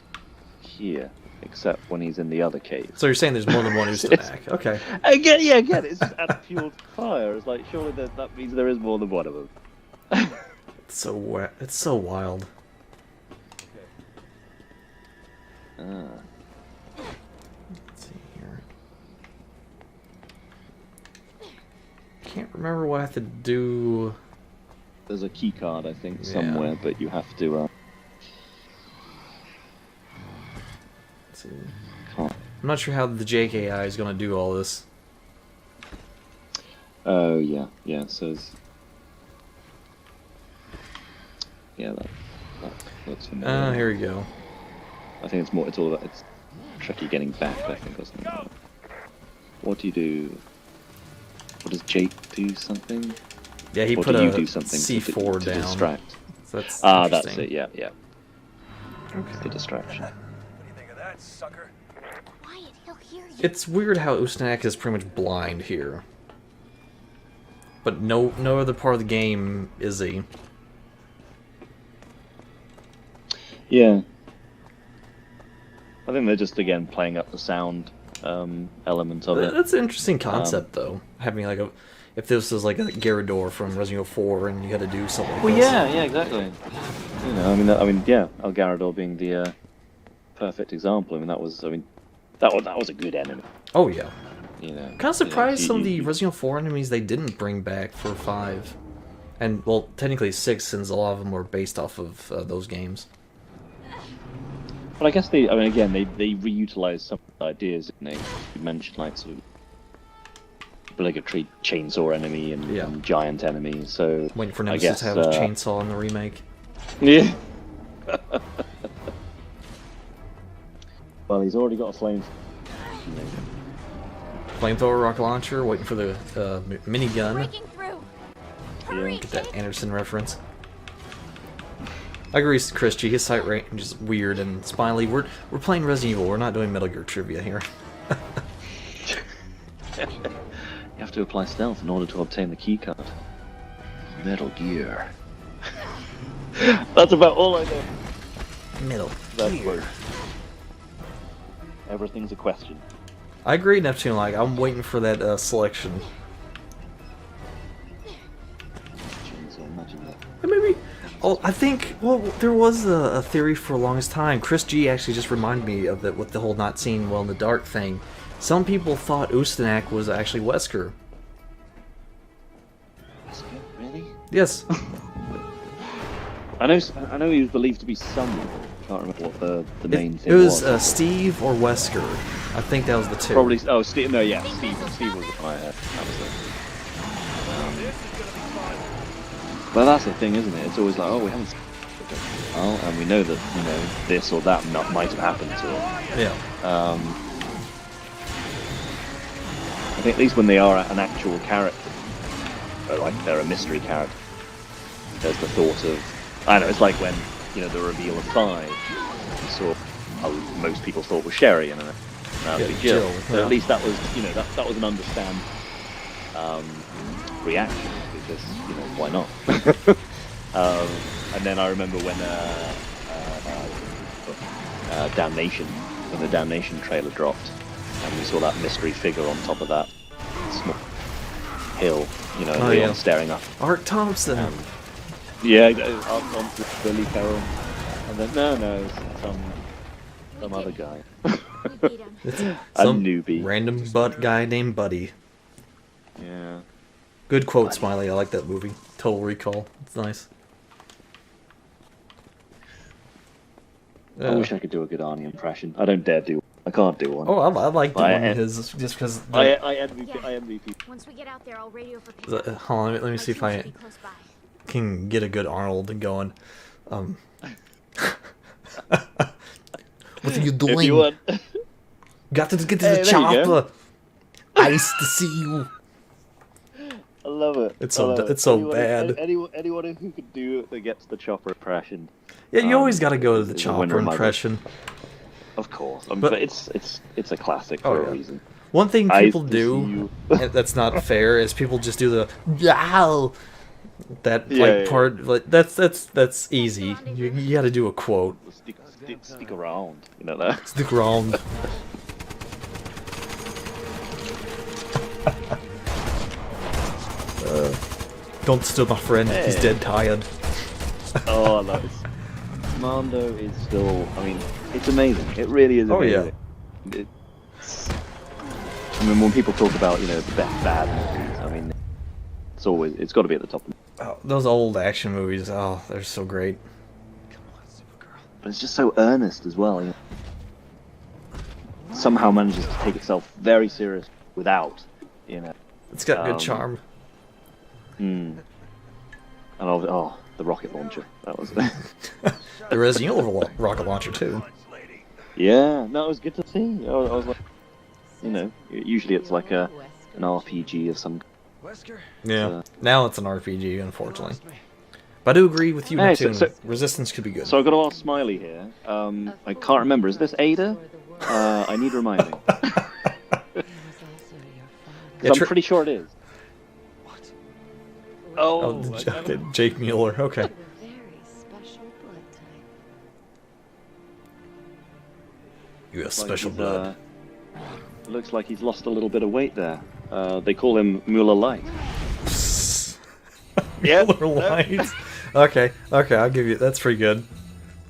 B: here, except when he's in the other cave.
A: So you're saying there's more than one Ustanak? Okay.
B: Again, it's just add fuel to fire. It's like surely that means there is more than one of them.
A: It's so wet. It's so wild.
B: Ah.
A: Let's see here. Can't remember what I have to do.
B: There's a key card, I think,
A: Yeah.
B: somewhere, but you have to.
A: Let's see.
B: Can't.
A: I'm not sure how the JKI is going to do all this.
B: Oh yeah. So that looks familiar.
A: Here we go.
B: I think it's all about it's tricky getting back. I think or something. Like that. What do you do? What does Jake do? Something?
A: Yeah, he
B: Or
A: put
B: do
A: a
B: you do something
A: C4
B: to
A: down.
B: distract?
A: So that's
B: That's
A: interesting.
B: it. Yeah. The
A: Okay.
B: distraction.
D: What do you think of that, sucker?
C: quiet. He'll hear you.
A: It's weird how Ustanak is pretty much blind here. But no other part of the game is he.
B: Yeah. I think they're just again playing up the sound element of it.
A: That's an interesting concept, though. Having like if this was like a Gyarados from Resident Evil 4 and you had to do something like
B: Well,
A: this.
B: yeah, exactly. You know, I mean, yeah, El Gyarados being the perfect example. I mean, that was a good enemy.
A: Oh yeah.
B: You know,
A: Kind of surprised some of the
B: you-
A: Resident Evil 4 enemies they didn't bring back for 5. And, well, technically 6, since a lot of them were based off of those games.
B: But I guess they reutilized some of the ideas, didn't they? You mentioned, like, sort of obligatory chainsaw enemy and giant enemy, so...
A: Waiting for
B: I
A: Nemesis
B: guess,
A: to have a chainsaw in the remake.
B: Yeah. Well, he's already got a flame. You know.
A: Flamethrower, rocket launcher, waiting for the minigun.
C: Breaking through. Hurry,
A: Get that
C: Jake.
A: Anderson reference. I agree, Chris G. His sight range is weird, and Smiley, we're playing Resident Evil. We're not doing Metal Gear trivia here.
B: You have to apply stealth in order to obtain the keycard. Metal Gear. That's about all I know.
A: Metal
B: That's
A: Gear.
B: what. Everything's a question.
A: I agree, Neptune. Like, I'm waiting for that selection.
B: Imagine that.
A: And maybe. Oh, I think. Well, there was a theory for the longest time. Chris G actually just reminded me of it with the whole not seeing well in the dark thing. Some people thought Ustanak was actually Wesker.
B: Really?
A: Yes.
B: I know he was believed to be someone. I can't remember what the main
A: It
B: thing
A: was
B: was.
A: Steve or Wesker. I think that was the two.
B: Probably. Oh, Steve. No, yeah, Steve was the one I heard. That was it. Well, that's the thing, isn't it? It's always like, oh, we haven't seen it. Oh, and we know that, you know, this or that might have happened to him.
A: Yeah.
B: I think at least when they are an actual character, or like they're a mystery character, there's the thought of, I don't know, it's like when, you know, the reveal of 5, you saw how most people thought was Sherry, and that would be Jill. So
A: yeah.
B: at least that was, you know, that was an understand reaction, because, you know, why not? And then I remember when Damnation, when the Damnation trailer dropped, and we saw that mystery figure on top of that small hill, you know, Leon staring up.
A: Art Thompson.
B: Yeah, on Billy Carroll, and then no, it's some other guy,
C: We beat him.
A: It's
B: a
A: some
B: newbie.
A: random guy named Buddy.
B: Yeah.
A: Good quote, Smiley. I like that movie. Total Recall. It's nice.
B: I wish I could do a good Arnie impression. I don't dare do. I can't do one.
A: Oh, I like
B: I-
A: doing his just because.
B: I envy people.
C: Once we get out there, I'll radio for pickup.
A: Hold on, let me see if
C: My
A: I
C: team should be close by.
A: can get a good Arnold going. What are you doing?
B: If you want.
A: Got to get to
B: Hey,
A: the
B: there you go.
A: chopper. Nice to see you.
B: I love it.
A: It's
B: I
A: so
B: love it.
A: it's so
B: Anyone-
A: bad.
B: Anyone who could do it that gets the chopper impression.
A: Yeah, you always got to go to the
B: is a winner
A: chopper
B: in my book.
A: impression.
B: Of course,
A: But-
B: but it's a classic
A: Oh,
B: for
A: yeah.
B: a reason.
A: One thing
B: I
A: people
B: see
A: do
B: you.
A: that's not fair is people just do the yow. That
B: Yeah,
A: like
B: yeah,
A: part like that's easy. You got to do a quote.
B: Stick around, you know that.
A: Stick around. Don't steal my friend. He's
B: Hey.
A: dead tired.
B: Oh, I love it. Mando is still. I mean, it's amazing. It really is
A: Oh, yeah.
B: amazing. It's, I mean, when people talk about, you know, the best bad movies, I mean, it's got to be at the top.
A: Oh, those old action movies. Oh, they're so great.
B: But it's just so earnest as well. You know? Somehow manages to take itself very serious without, you know.
A: It's got good
B: Um,
A: charm.
B: And the rocket launcher. That was.
A: The Resident Evil rocket launcher too.
B: Yeah, no, it was good to see. I was like, you know, usually it's like an RPG of some.
D: Wesker?
A: Yeah. Now it's an RPG, unfortunately. But I do agree with you,
B: Hey,
A: Neptune.
B: so-
A: Resistance could be good.
B: So I've got to ask Smiley here. I can't remember. Is this Ada? I need reminding. 'Cause
A: Yeah,
B: I'm pretty sure it is.
D: What?
B: Oh,
A: Okay, Jake Mueller. Okay. You have special blood.
B: looks like he's lost a little bit of weight there. They call him Mueller Light. Yeah.
A: Mueller Light. Okay, I'll give you. That's pretty good.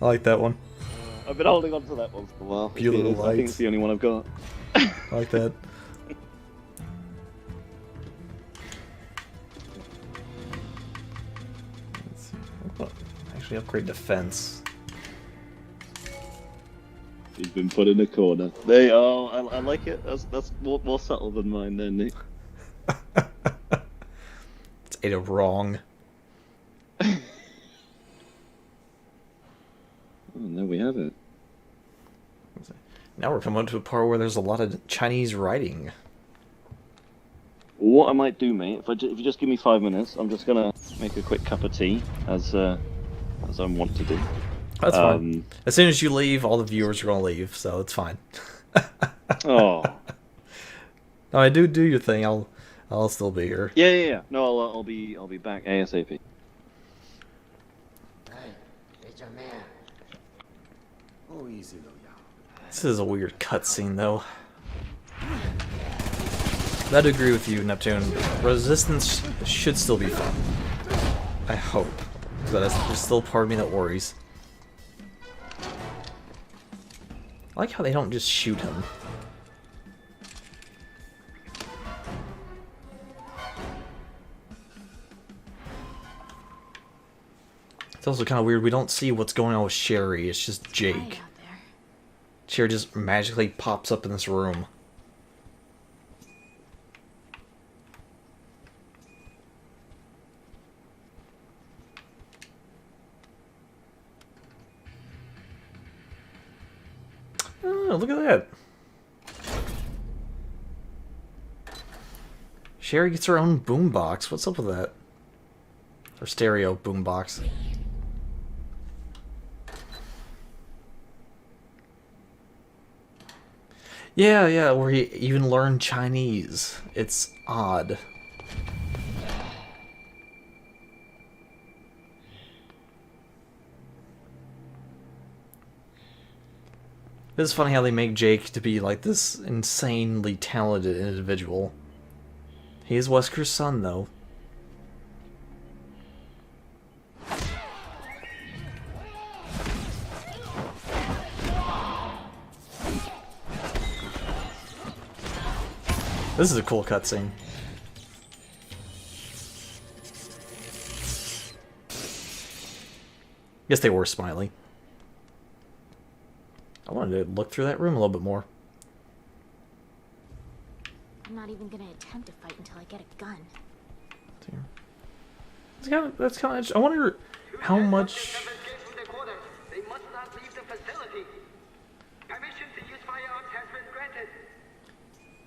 A: I like that one.
B: I've been holding on to that one for a while.
A: Mueller Light.
B: I think it's the only one I've got.
A: I like that. Let's see. Actually, upgrade defense.
B: He's been put in a corner. There you are. I like it. That's more subtle than mine, then, Nick.
A: It's Ada wrong.
B: And there we have it.
A: Now we're coming to a part where there's a lot of Chinese writing.
B: What I might do, mate, if you just give me 5 minutes, I'm just gonna make a quick cup of tea, as I want to do.
A: That's fine. As soon as you leave, all the viewers are gonna leave, so it's fine.
B: Oh.
A: No, I do your thing. I'll still be here.
B: Yeah. No, I'll be back ASAP.
E: Hey, it's your man. Oh, easy, little y'all.
A: This is a weird cutscene, though. I'd agree with you, Neptune. Resistance should still be fun. I hope. But there's still part of me that worries. I like how they don't just shoot him. It's also kind of weird. We don't see what's going on with Sherry. It's just Jake.
C: Quiet out there.
A: Sherry just magically pops up in this room. Oh, look at that. Sherry gets her own boombox. What's up with that? Or stereo boombox. Yeah, where he even learned Chinese. It's odd. It's funny how they make Jake to be like this insanely talented individual. He is Wesker's son, though. This is a cool cutscene. Guess they were smiling. I wanted to look through that room a little bit more.
C: I'm not even gonna attempt to fight until I get a gun.
A: That's kind of. I wonder how much.
F: They must not leave the facility. Permission to use firearms has been granted.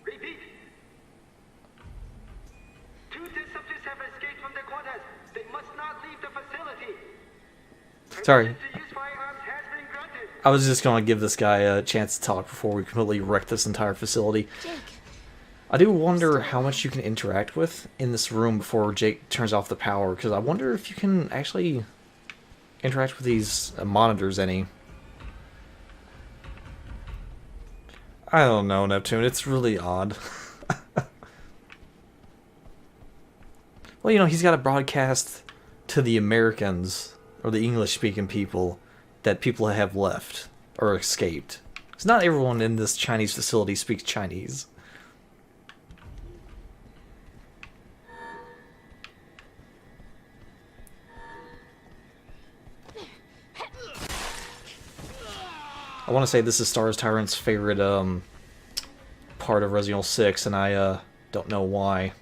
F: Repeat. 2 subjects have escaped from the quarters. They must not leave the facility.
A: Sorry.
F: Permission to use firearms has been granted.
A: I was just going to give this guy a chance to talk before we completely wreck this entire facility.
C: Jake.
A: I do wonder how much you can interact with in this room before Jake turns off the power, because I wonder if you can actually interact with these monitors any. I don't know, Neptune. It's really odd. Well, you know, he's got to broadcast to the Americans, or the English-speaking people, that people have left, or escaped. Because not everyone in this Chinese facility speaks Chinese. I want to say this is Stars Tyrant's favorite part of Resident Evil 6, and I don't know why.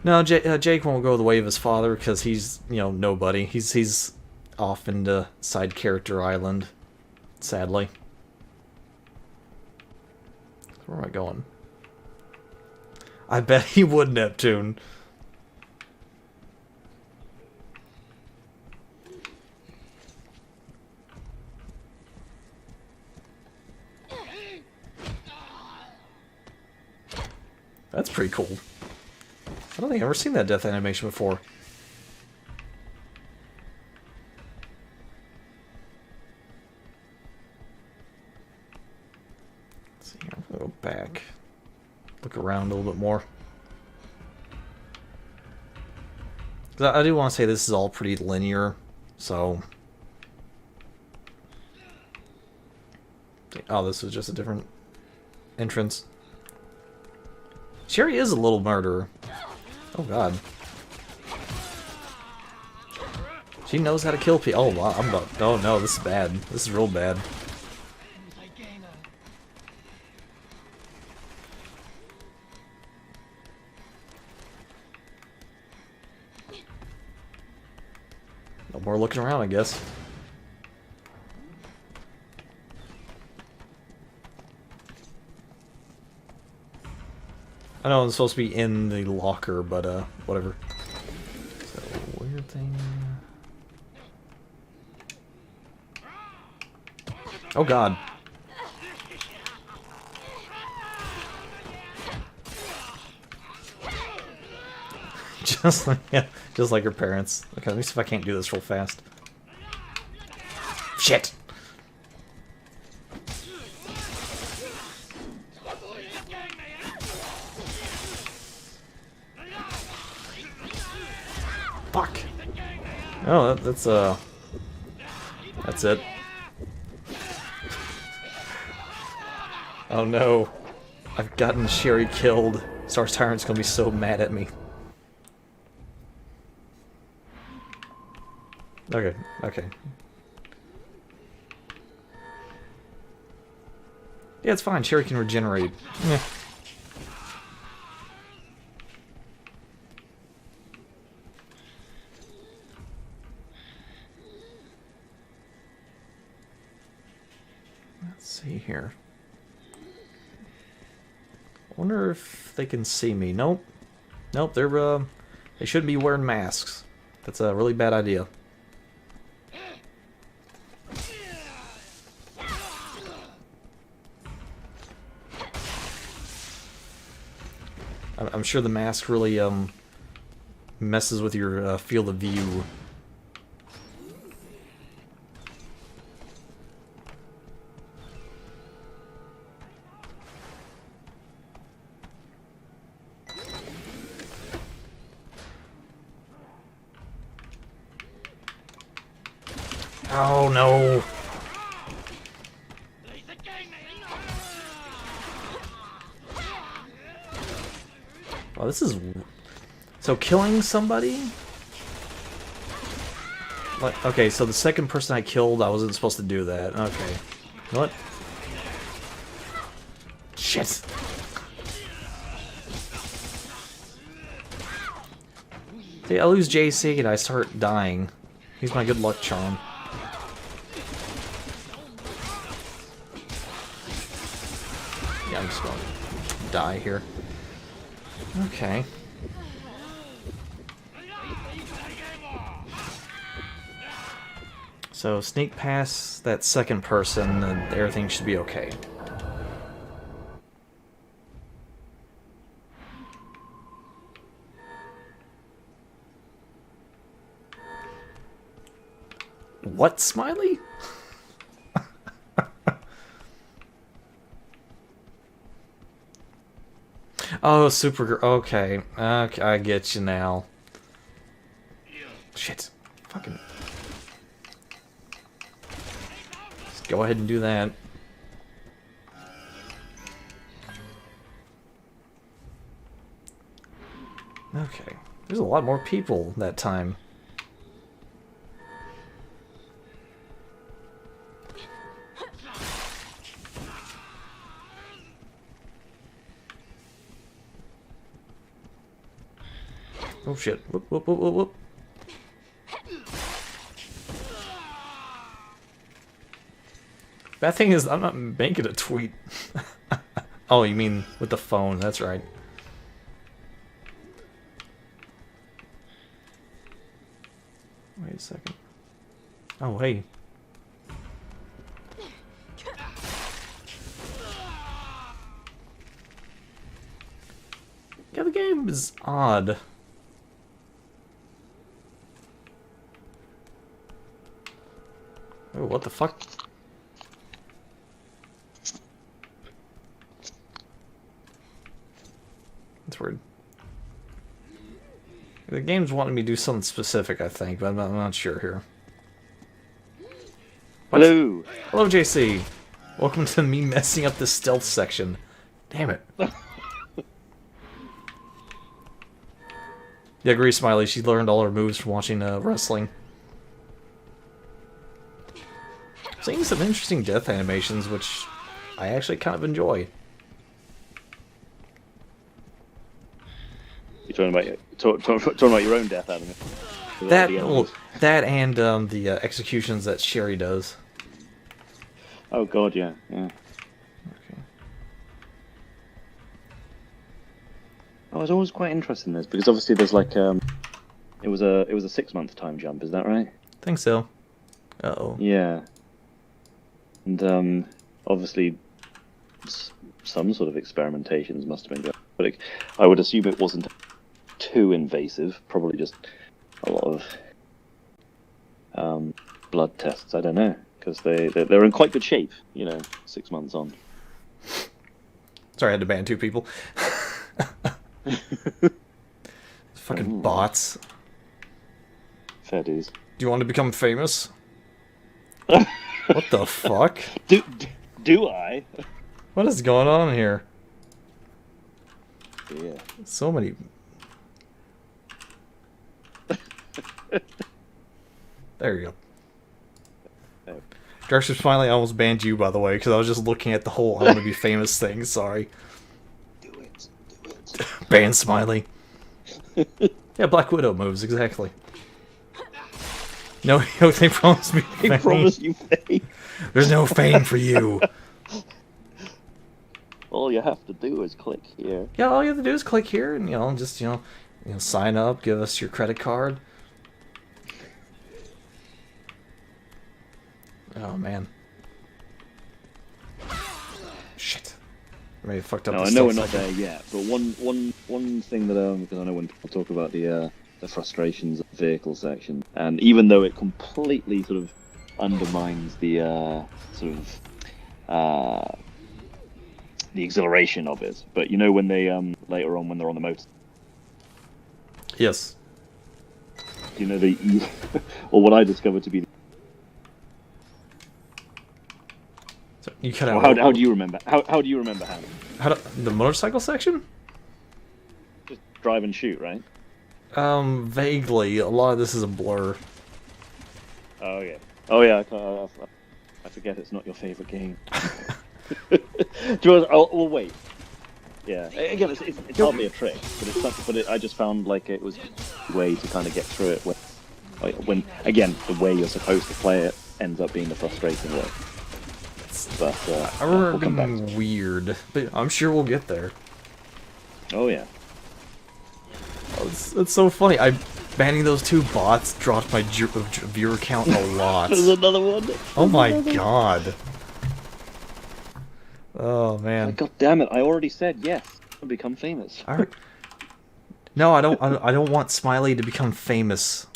A: No, Jake won't go the way of his father because he's, you know, nobody. He's off into side character island, sadly. Where am I going? I bet he would, Neptune. That's pretty cool. I don't think I've ever seen that death animation before. look around a little bit more. 'Cause I do want to say this is all pretty linear, so... Oh, this was just a different entrance. Sherry is a little murderer. Oh god. She knows how to kill people. Oh wow, I'm about... Oh no, this is bad. This is real bad. No more looking around, I guess. I know I'm supposed to be in the locker, but whatever. So, weird thing... Oh god. Just like, yeah, just like her parents. Okay, let me see if I can't do this real fast. Shit! Fuck! Oh, that's it. Oh no. I've gotten Sherry killed. Star Tyrant's gonna be so mad at me. Okay, okay. Yeah, it's fine. Sherry can regenerate. Meh. Let's see here. I wonder if they can see me. Nope. Nope, they shouldn't be wearing masks. That's a really bad idea. I'm sure the mask really messes with your field of view. Oh no! Oh, this is... So killing somebody? Like, okay, so the second person I killed, I wasn't supposed to do that. Okay. What? Shit! See, I lose JC and I start dying. He's my good luck charm. Yeah, I'm just gonna die here. Okay. So sneak past that second person and everything should be okay. What, Smiley? Oh, Supergirl. Okay. Okay, I get you now. Shit. Fucking... Just go ahead and do that. Okay. There's a lot more people that time. Oh shit. Whoop, whoop, whoop, whoop, whoop. Bad thing is, I'm not making a tweet. Oh, you mean with the phone, that's right. Wait a second. Oh, hey. Yeah, the game is odd. Oh, what the fuck? That's weird. The game's wanting me to do something specific, I think, but I'm not sure here.
B: Hello.
A: Hello, JC. Welcome to me messing up the stealth section. Damn it. Yeah, agree, Smiley. She learned all her moves from watching wrestling. Seeing some interesting death animations, which I actually kind of enjoy.
B: You're talking about your own death, Adam.
A: That and the executions that Sherry does.
B: Oh god, yeah.
A: Okay.
B: I was always quite interested in this because obviously there's like it was a 6-month time jump, is that right?
A: Think so. Uh-oh.
B: Yeah. And obviously some sort of experimentations must have been done, but I would assume it wasn't too invasive. Probably just a lot of blood tests. I don't know, because they're in quite good shape. 6 months on.
A: Sorry, I had to ban 2 people. Fucking bots.
B: Fair dues.
A: Do you want to become famous? What the fuck?
B: Do I?
A: What is going on here?
B: Yeah.
A: So many. There you go.
B: Oh.
A: Darksters finally almost banned you, by the way, because I was just looking at the whole I want to be famous thing. Sorry.
B: Do it.
A: Ban Smiley. Yeah, Black Widow moves, exactly. No, they promised me fame.
B: They promised you fame.
A: There's no fame for you.
B: All you have to do is click here.
A: Yeah, all you have to do is click here and, just, sign up, give us your credit card. Oh, man. Shit. I may have fucked up.
B: No, I know we're not there yet, but one thing that because I know when people talk about the frustrations of the vehicle section, and even though it completely sort of undermines the the exhilaration of it, but when they later on when they're on the motor,
A: Yes.
B: or what I discovered to be.
A: So you cut out.
B: Well, how do you remember? How do you remember how?
A: The motorcycle section?
B: Just drive and shoot, right?
A: Vaguely. A lot of this is a blur.
B: Oh yeah. Oh yeah. I forget it's not your favorite game. Well, wait. Yeah. Again, it's hardly a trick, but it's something. But I just found like it was a way to kind of get through it when again the way you're supposed to play it ends up being the frustrating way. But
A: I remember
B: we'll come back to
A: being weird, but I'm sure we'll get there.
B: Oh yeah.
A: Oh, it's so funny. Banning those 2 bots dropped my viewer count a lot.
B: There's another one.
A: Oh my god. Oh man.
B: God damn it! I already said yes. I'll become famous.
A: All right. No, I don't want Smiley to become famous.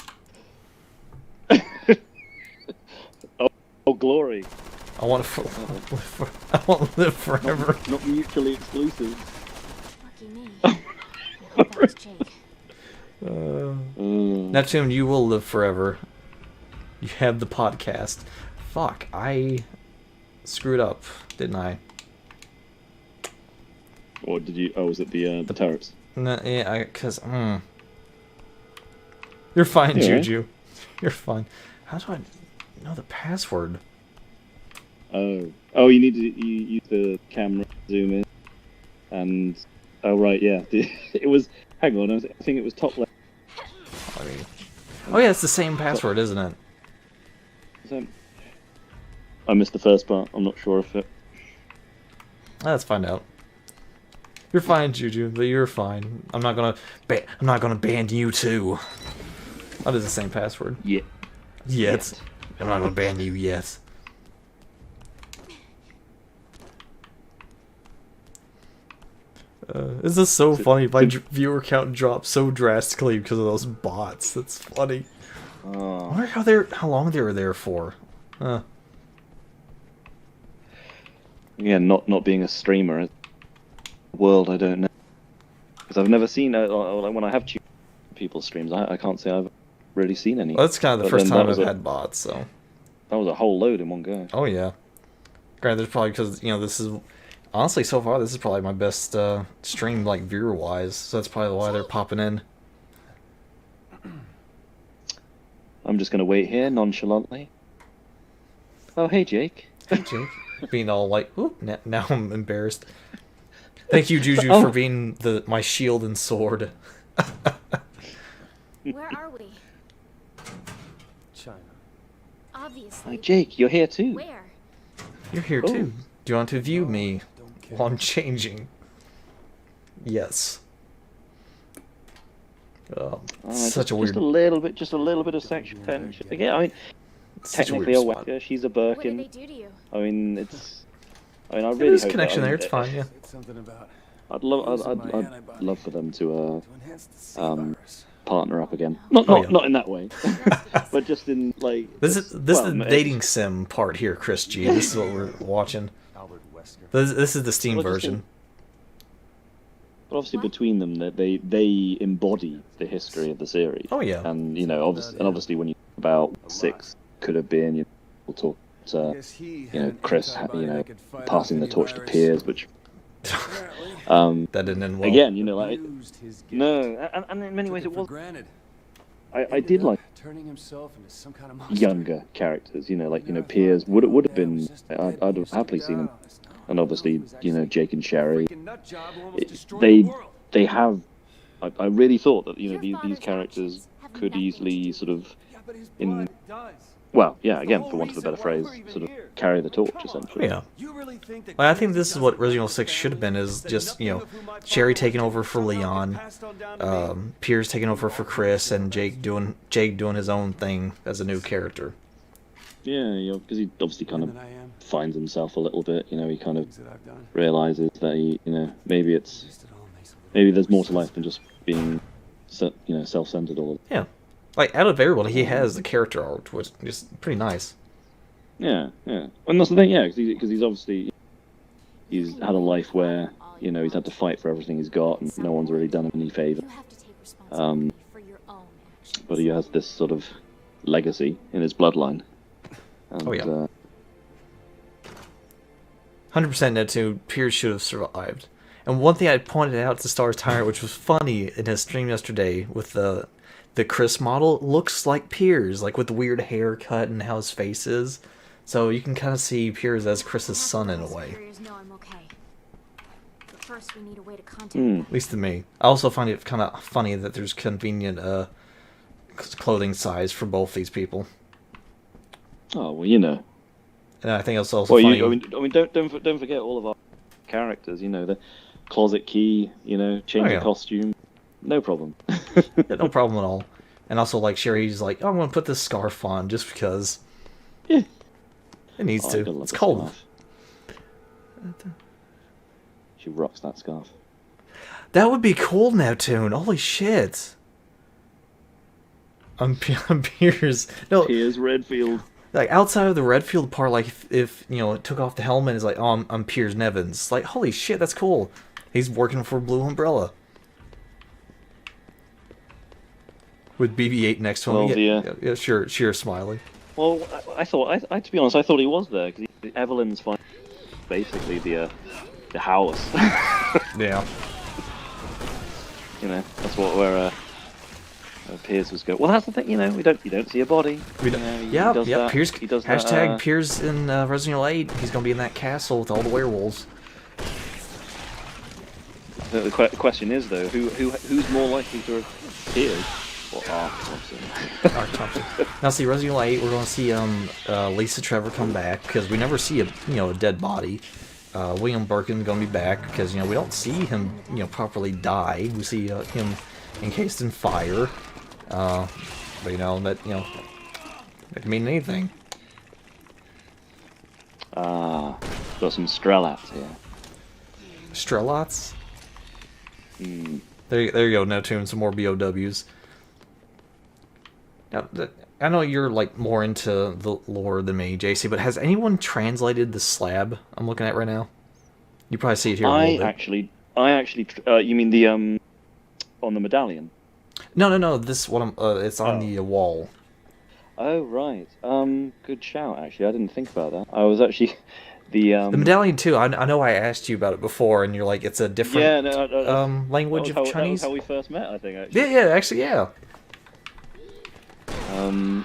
B: Oh glory!
A: I want to live forever.
B: Not mutually exclusive.
C: Lucky me. I hope that was Jake.
A: Neptune, you will live forever. You have the podcast. Fuck, I screwed up, didn't I?
B: Or did you? Oh, was it the turrets?
A: No, yeah, cause you're fine,
B: Yeah.
A: Juju. You're fine. How do I know the password?
B: Oh, you need to use the camera zoom in, and right, yeah. It was. Hang on, I think it was top left.
A: Oh yeah, it's the same password, isn't it?
B: I missed the first part. I'm not sure if it.
A: Let's find out. You're fine, Juju. You're fine. I'm not gonna ban you too. That is the same password.
B: Yeah.
A: Yet. I'm not gonna ban you yet. This is so funny. My viewer count dropped so drastically because of those bots. That's funny. I wonder how long they were there for.
B: Yeah, not being a streamer. World, I don't know. Because because I've never seen like when I have tuned people's streams, I can't say I've really seen any.
A: Well, that's kind of the
B: But
A: first
B: then that
A: time I've
B: was
A: had bots, so.
B: that was a whole load in one go.
A: Oh, yeah. Granted, there's probably because, this is... Honestly, so far, this is probably my best stream, like, viewer-wise, so that's probably why they're popping in.
B: I'm just going to wait here nonchalantly. Oh, hey, Jake.
A: Hey, Jake. Being all like, oop, now I'm embarrassed. Thank you, Juju, for being my shield and sword.
C: Where are we?
E: China.
C: Obviously.
B: Hi, Jake, you're here too.
C: Where?
A: You're here, too. Do you want to view me while I'm changing? Yes. Such a weird...
B: Just a little bit of sexual tension. Again, I mean,
A: such
B: technically a
A: weird spot.
B: Wesker, she's a
C: What did
B: Birkin.
C: they do to you?
B: I mean, it's... I mean, I
A: Yeah,
B: really
A: there's
B: hope
A: connection
B: that,
A: there, it's fine, yeah.
E: It's something about
B: I'd love for them to
E: enhance the C-virus.
B: partner up again. Not
A: Oh, yeah.
B: not in that way, but just in like.
A: This is the dating sim part here, Chris G. This is what we're watching.
E: Albert Wesker.
A: This is the Steam
B: Well, just
A: version.
B: But obviously,
C: What?
B: between them, that they embody the history of the series.
A: Oh, yeah.
B: And obviously, when you think about 6 could have been, we'll talk.
E: Guess he had
B: Chris,
E: antibody that could fight
B: passing
E: off
B: the torch to
E: any
B: Piers,
E: virus.
B: which
E: Apparently,
A: That didn't end well.
B: again, like
E: used his gift.
B: no, and in many
E: Took
B: ways
E: it
B: it
E: for
B: was.
E: granted.
B: I
E: Ended
B: did
E: up
B: like
E: turning himself into some kind of monster.
B: younger characters, Piers would have been. I'd have happily seen him, and obviously, Jake and Sherry. They have. I really thought that
C: Your
B: these
C: father's
B: characters
C: actions have
B: could
C: nothing to
B: easily
C: do
B: sort of
E: Yeah, but his
B: in
E: blood does.
B: well, yeah, again,
E: whole
B: for want of a better
E: reason why
B: phrase,
E: we're even
B: sort of
E: here.
B: carry the torch
E: Come on.
B: essentially.
A: Yeah.
E: You really think that
A: Well, I think
E: Clancy
A: this is what
E: doesn't
A: Resident Evil
E: know
A: 6 should have been, is
E: that
A: just,
E: nothing of who my
A: Sherry
E: father
A: taking
E: was
A: over for
E: somehow get
A: Leon,
E: passed on down to me?
A: Piers taking over for Chris, and Jake doing his own thing as a new character.
B: Yeah, because he obviously kind of
E: Than I am.
B: finds himself a little bit. He kind of
E: Things that I've done.
B: realizes that maybe
E: At least it all makes a little
B: maybe there's more to life than just being self-centered all.
A: Yeah. Like, out of everyone, he has the character arc, which is pretty nice.
B: Yeah, and that's the thing, yeah, because he's obviously he's had a life where he's had to fight for everything he's got, and no one's really done him any favor.
C: You have to take responsibility for your own actions.
B: But he has this sort of legacy in his bloodline. And,
A: Oh, yeah. 100% Ned too, Piers should have survived. And one thing I pointed out to Star's Tyrant, which was funny in his stream yesterday, with the Chris model, looks like Piers, like with the weird haircut and how his face is. So you can kind of see Piers as Chris's son in a way.
C: Superiors know I'm okay. But first, we need a way to contact
B: Hmm.
C: them.
A: At least to me. I also find it kind of funny that there's convenient clothing size for both these people.
B: Oh well,
A: And I think it's also
B: Well,
A: funny.
B: I mean, don't forget all of our characters. The closet key. Change
A: Oh, yeah.
B: the costume, no problem.
A: Yeah, no problem at all. And also, like, Sherry's like, oh, I'm going to put this scarf on just because.
B: Yeah.
A: It needs
B: Oh, I
A: to.
B: gotta love
A: It's
B: the
A: cold.
B: scarf. She rocks that scarf.
A: That would be cool now, Toon. Holy shit. I'm Piers. No,
B: Piers Redfield.
A: like, outside of the Redfield part, like, if it took off the helmet, it's like, oh, I'm Piers Nevins. Like, holy shit, that's cool. He's working for Blue Umbrella. With BB-8 next to him.
B: Well,
A: yeah, sure, smiling.
B: Well, I thought, to be honest, I thought he was there because Evelyn's basically the house.
A: Yeah.
B: That's where Piers was going. Well, that's the thing, you don't see a body.
A: We don't,
B: He
A: yeah,
B: does
A: yeah.
B: that-
A: Piers.
B: he does
A: hashtag
B: that,
A: Piers in Resident Evil 8. He's gonna be in that castle with all the werewolves.
B: The question is though, who's more likely to have Piers or Art Thompson?
A: Art Thompson. Now, see, Resident Evil 8, we're gonna see Lisa Trevor come back because we never see a dead body. William Birkin's gonna be back because we don't see him properly die. We see him encased in fire. But that can mean anything.
B: Got some Strelats here.
A: Strelats.
B: Hmm.
A: There you go, Neptune, some more BOWs. Now, I know you're like more into the lore than me, JC, but has anyone translated the slab I'm looking at right now? You probably see it here. A little bit.
B: I actually, you mean the On the medallion.
A: No. This one, it's on the wall.
B: Oh right. Good shout. Actually, I didn't think about that. I was actually the
A: medallion too. I know I asked you about it before, and you're like, it's a different language of Chinese.
B: That was how we first met, I think. Actually.
A: Yeah, actually, yeah.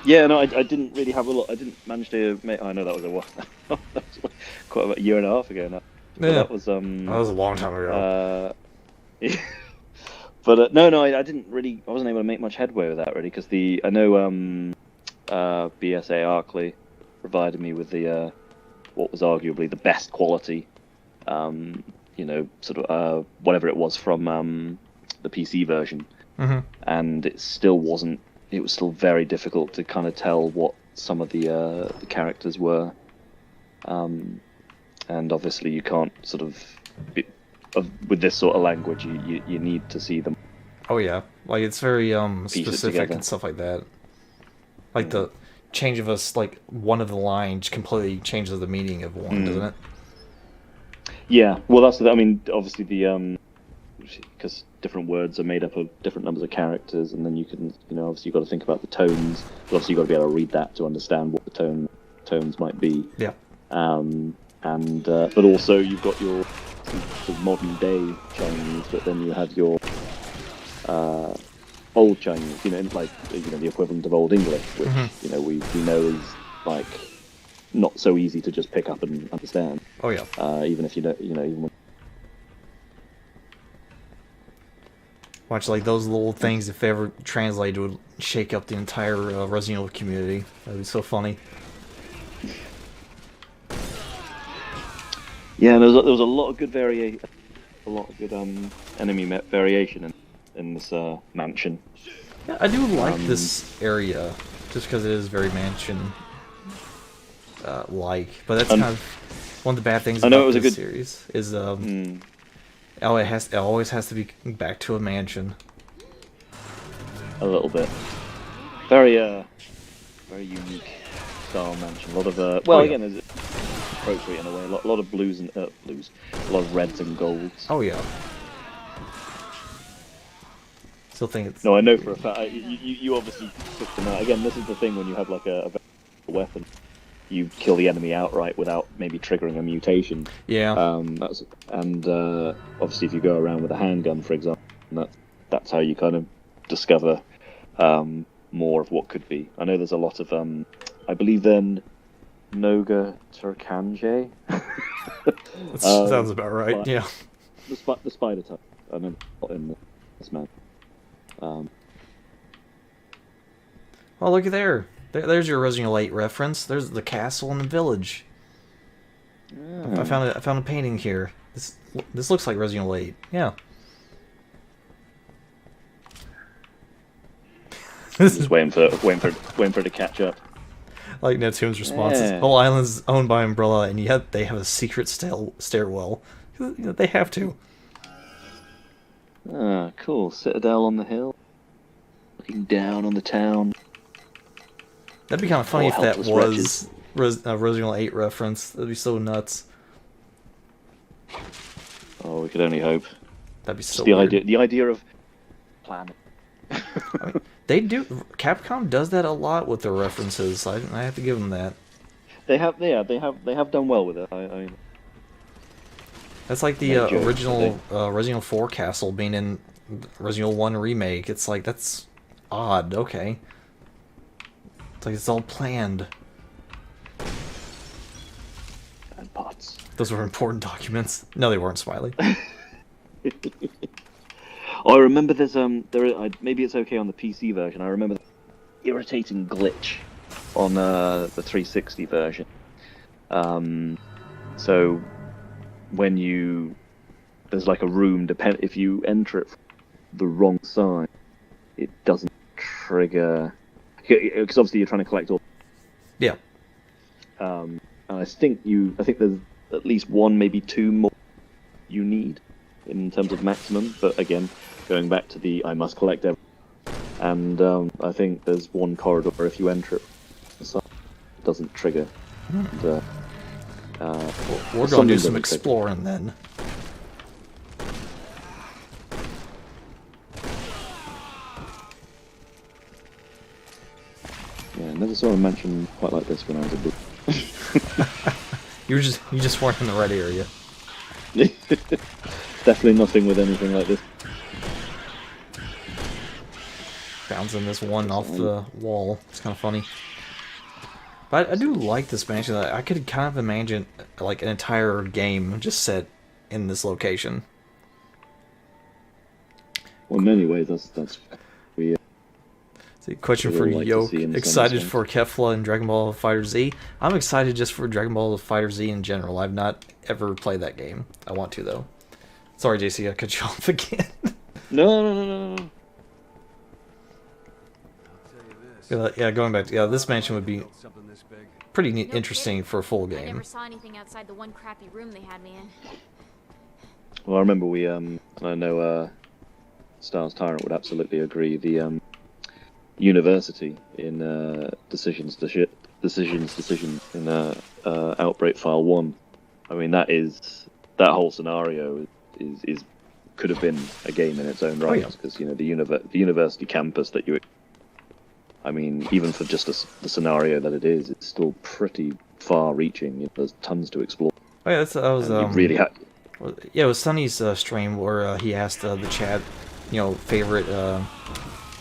B: Yeah, no, I didn't really have a lot. I didn't manage to make. I know that was a while. That was quite about a year and a half ago now. But
A: Yeah.
B: that was
A: That was a long time ago.
B: But no, I didn't really. I wasn't able to make much headway with that really because I know BSA Arkley provided me with the what was arguably the best quality, sort of whatever it was from the PC version, and it still wasn't. It was still very difficult to kind of tell what some of the characters were, and obviously you can't sort of with this sort of language you need to see them.
A: Oh yeah, like it's very specific
B: together.
A: and stuff like that. Like the change of like one of the lines completely changes the meaning of one, doesn't it?
B: Yeah, well I mean obviously the because different words are made up of different numbers of characters, and then you can obviously you've got to think about the tones. But obviously you've got to be able to read that to understand what the tones might be.
A: Yeah.
B: But also you've got your sort of modern day Chinese, but then you have your old Chinese, like the equivalent of Old English, which we know is like not so easy to just pick up and understand.
A: Oh yeah.
B: Even if you don't, even when...
A: Watch like those little things, if they ever translated, would shake up the entire Resident Evil community. That'd be so funny.
B: Yeah, there was a lot of good enemy variation in this mansion.
A: Yeah, I do like this area, just because it is very mansion like. But that's kind of one of the bad things about this series is it always has to be back to a mansion.
B: A little bit. Very unique style mansion. A lot of again, it's appropriate in a way. A lot of blues, a lot of reds and golds.
A: Oh yeah. Still think it's.
B: No, I know for a fact. You obviously took them out. Again, this is the thing when you have like a weapon, you kill the enemy outright without maybe triggering a mutation.
A: Yeah.
B: Obviously, if you go around with a handgun, for example, that's how you kind of discover more of what could be. I know there's a lot of I believe then Noga Turkanje.
A: That sounds about right. Yeah.
B: The spider type. I know in this man.
A: Oh, look at there. There's your Resident Evil 8 reference. There's the castle and the village. I found a painting here. This looks like Resident Evil 8. Yeah.
B: Just waiting for it to catch up.
A: I like Neptune's responses. The whole island's owned by Umbrella, and yet they have a secret stairwell. They have to.
B: Ah, cool. Citadel on the hill. Looking down on the town.
A: That'd be kind of funny if that was a Resident Evil 8 reference. That'd be so nuts.
B: Oh, we could only hope.
A: That'd be so
B: weird.
A: weird.
B: The idea of planet.
A: I mean, they do. Capcom does that a lot with their references. I have to give them that.
B: They have done well with it.
A: That's like the original Resident Evil 4 castle being in Resident Evil 1 remake. It's like, that's odd. Okay. It's like it's all planned.
B: And pots.
A: Those were important documents. No, they weren't, Smiley.
B: I remember there's maybe it's okay on the PC version. I remember the irritating glitch on the 360 version. So when there's like a room, if you enter it from the wrong side, it doesn't trigger, because obviously you're trying to collect all.
A: Yeah.
B: And I think there's at least one, maybe two more you need in terms of maximum. But again, going back to I must collect everything. And I think there's one corridor where if you enter it, it doesn't trigger. And,
A: we're going to do some exploring then.
B: never saw a mansion quite like this when I was a boy.
A: You just weren't in the right area.
B: Definitely nothing with anything like this.
A: Bouncing this one off the wall. It's kind of funny. But I do like this mansion. I could kind of imagine like an entire game just set in this location.
B: Well, in many ways, that's we.
A: See, question for
B: like to
A: Yoke.
B: see in some
A: Excited
B: sense.
A: for Kefla and Dragon Ball Fighter Z? I'm excited just for Dragon Ball Fighter Z in general. I've not ever played that game. I want to though. Sorry, JC, I cut you off again.
B: No.
A: Yeah, going back to this mansion would be
D: Something this big.
A: pretty
C: No
A: interesting
C: kidding.
A: for a full
C: I
A: game.
C: never saw anything outside the one crappy room they had me in.
B: Well, I remember we and I know Stars Tyrant would absolutely agree. The university in decisions in Outbreak File 1. I mean, that whole scenario is could have been a game in its own right,
A: yeah.
B: because the university campus that you. I mean, even for just the scenario that it is, it's still pretty far-reaching. There's tons to explore.
A: Oh yeah, that was
B: And you really
A: yeah, it was Sunny's stream where he asked the chat, favorite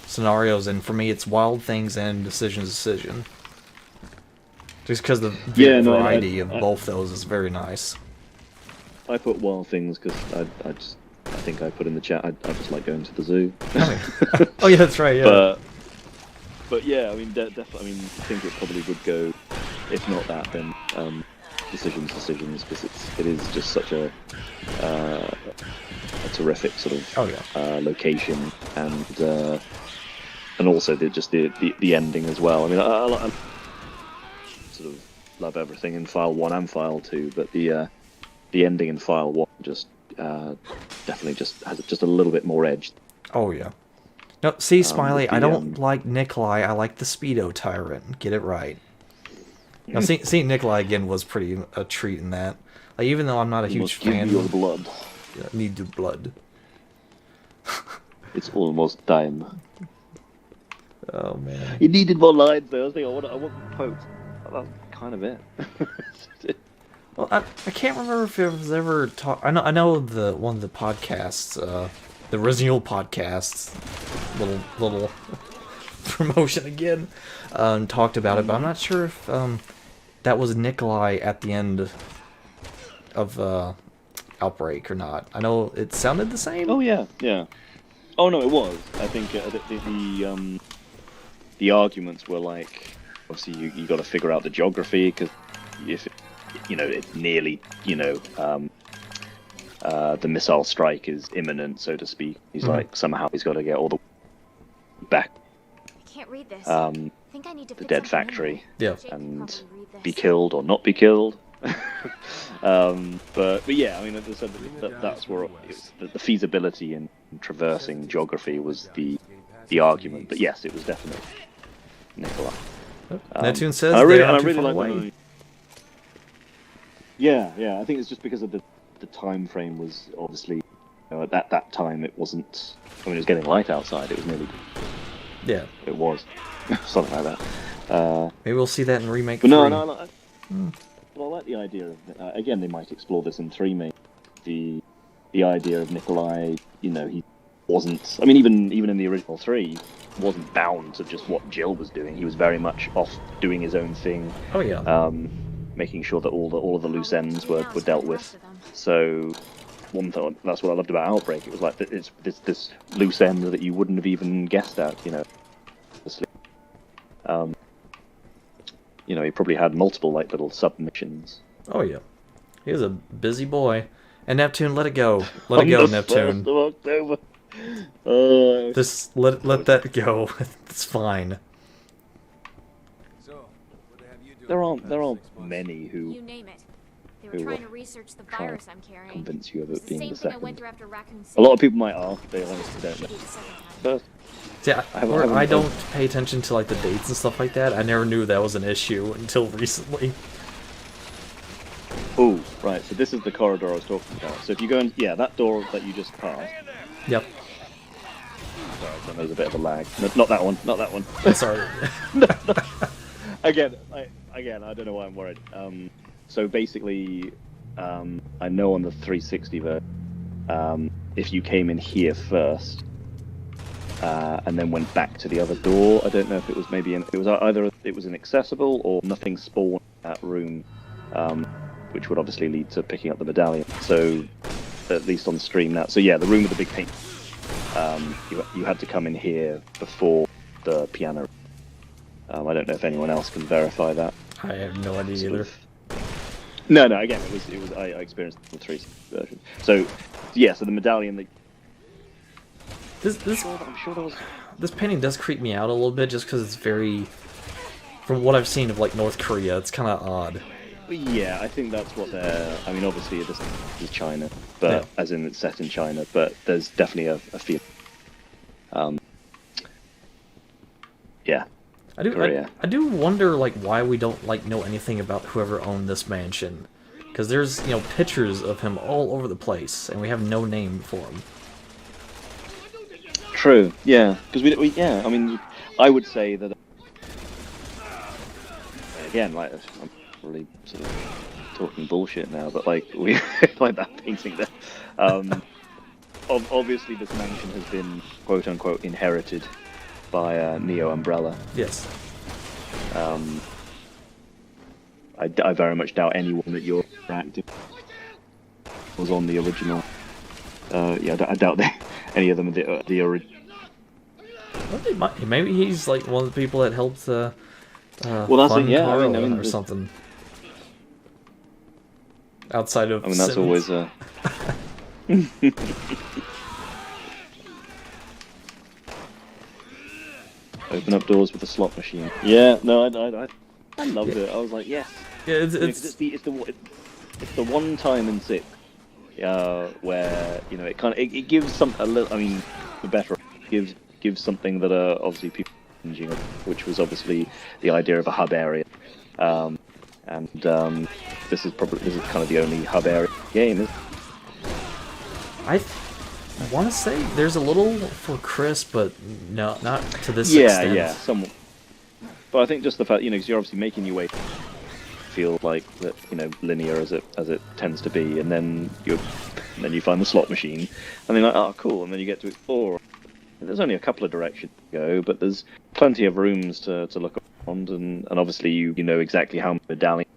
A: scenarios, and for me it's Wild Things and Decision. Just because the variety of both those is very nice.
B: I put Wild Things because I think I put in the chat. I just like going to the zoo.
A: Oh yeah, that's right. Yeah.
B: But yeah, I mean, definitely. I mean, I think it probably would go. If not that, then decisions, because it is just such a terrific sort of location, and also the ending as well. I mean, I sort of love everything in File 1 and File 2, but the ending in File 1 just definitely just has just a little bit more edge.
A: Oh yeah. No, see, Smiley, I don't like Nikolai. I like the Speedo Tyrant. Get it right. Now, seeing Nikolai again was pretty a treat in that. Like, even though I'm not a huge fan.
B: Give your blood.
A: Yeah, need the blood.
B: It's almost time.
A: Oh man.
B: You needed more lines though. I want quotes. That's kind of it.
A: Well, I can't remember if it was ever talk. I know one of the podcasts, the Resident Evil podcasts, little promotion again, talked about it, but I'm not sure if that was Nikolai at the end of Outbreak or not. I know it sounded the same.
B: Oh yeah. Oh no, it was. I think the arguments were like, obviously you got to figure out the geography, because if it's nearly the missile strike is imminent, so to speak. He's like, somehow he's got to get all the back.
C: I can't read this.
B: I
C: think I need to
B: the
C: fit
B: dead
C: something in.
B: factory.
A: Yeah.
C: Jake could
B: And
C: probably read this.
B: be killed or not be killed. But yeah, I mean, as I said, that's where the feasibility in traversing geography was the argument. But yes, it was definitely Nikolai.
A: Neptune says
B: I
A: they are too
B: really
A: far
B: like
A: away.
B: Yeah. I think it's just because of the time frame was obviously at that time it wasn't. I mean, it was getting light outside. It was nearly.
A: Yeah.
B: It was something like that.
A: Maybe we'll see that in remake.
B: But
A: 3.
B: no. Well, I like the idea of again. They might explore this in 3, maybe the idea of Nikolai. He wasn't. I mean, even in the original 3, wasn't bound to just what Jill was doing. He was very much off doing his own thing.
A: Oh yeah.
B: Making sure that all of the loose ends were dealt with. So one thought that's what I loved about Outbreak. It was like it's this loose end that you wouldn't have even guessed at. He probably had multiple little submissions.
A: Oh yeah. He was a busy boy. And Neptune, let it go. Let it go, Neptune.
B: 1st of October.
A: Just let that go. It's fine.
D: So, what the have you doing
B: There
D: for
B: aren't
D: the past 6 months?
B: many who
C: You name it. They were
B: Who
C: trying
B: will
C: to research the
B: try
C: virus I'm carrying.
B: convince you of
C: It's
B: it
C: the
B: being
C: same
B: the
C: thing I went
B: second.
C: through after Raccoon
B: A lot of
C: City.
B: people might ask. They honestly don't know.
C: Maybe the second time.
B: First,
A: Yeah,
B: I haven't-
A: I don't pay attention to like the dates and stuff like that. I never knew that was an issue until recently.
B: oh, right. So this is the corridor I was talking about. So if you go in, that door that you just passed.
A: Yep.
B: Sorry, so there's a bit of a lag. No, not that one. Not that one.
A: Sorry.
B: again, I don't know why I'm worried. So basically, I know on the 360 version, if you came in here first, and then went back to the other door, I don't know if it was it was either it was inaccessible or nothing spawned in that room, which would obviously lead to picking up the medallion. So at least on stream now. So yeah, the room with the big paint. You had to come in here before the piano. I don't know if anyone else can verify that.
A: I have no idea either.
B: No. Again, it was. I experienced the 360 version. So yeah, so the medallion. I'm sure there was.
A: This painting does creep me out a little bit, just because it's very. From what I've seen of like North Korea, it's kind of odd.
B: Yeah, I think that's what they're. I mean, obviously this is China, but as in it's set in China, but there's definitely a feel. Yeah.
A: I do wonder like why we don't like know anything about whoever owned this mansion, because there's pictures of him all over the place, and we have no name for him.
B: True. Yeah, because we yeah. I mean, I would say that. Again, like I'm really sort of talking bullshit now, but like we like that painting there. Obviously, this mansion has been quote unquote inherited by Neo Umbrella.
A: Yes.
B: I very much doubt anyone that you're interacting was on the original. Yeah, I doubt any of them are the original.
A: Well, maybe he's like one of the people that helped. Well,
B: that's
A: fund
B: it. Yeah,
A: Carl
B: I mean,
A: or something. Outside of.
B: I mean, that's
A: Simmons.
B: always. Open up doors with a slot machine. Yeah, no, I loved it. I was like, yes.
A: Yeah, it's
B: the one time in six, where it kind of it gives a little. I mean, the better gives something that obviously people are changing, which was obviously the idea of a hub area, and this is kind of the only hub area game.
A: I want to say there's a little for Chris, but no, not to this
B: extent.
A: Yeah,
B: somewhat. But I think just the fact, because you're obviously making your way feel like that, linear as it tends to be, and then you find the slot machine, and then like, oh, cool, and then you get to explore. There's only a couple of directions to go, but there's plenty of rooms to look around, and obviously you know exactly how many medallions.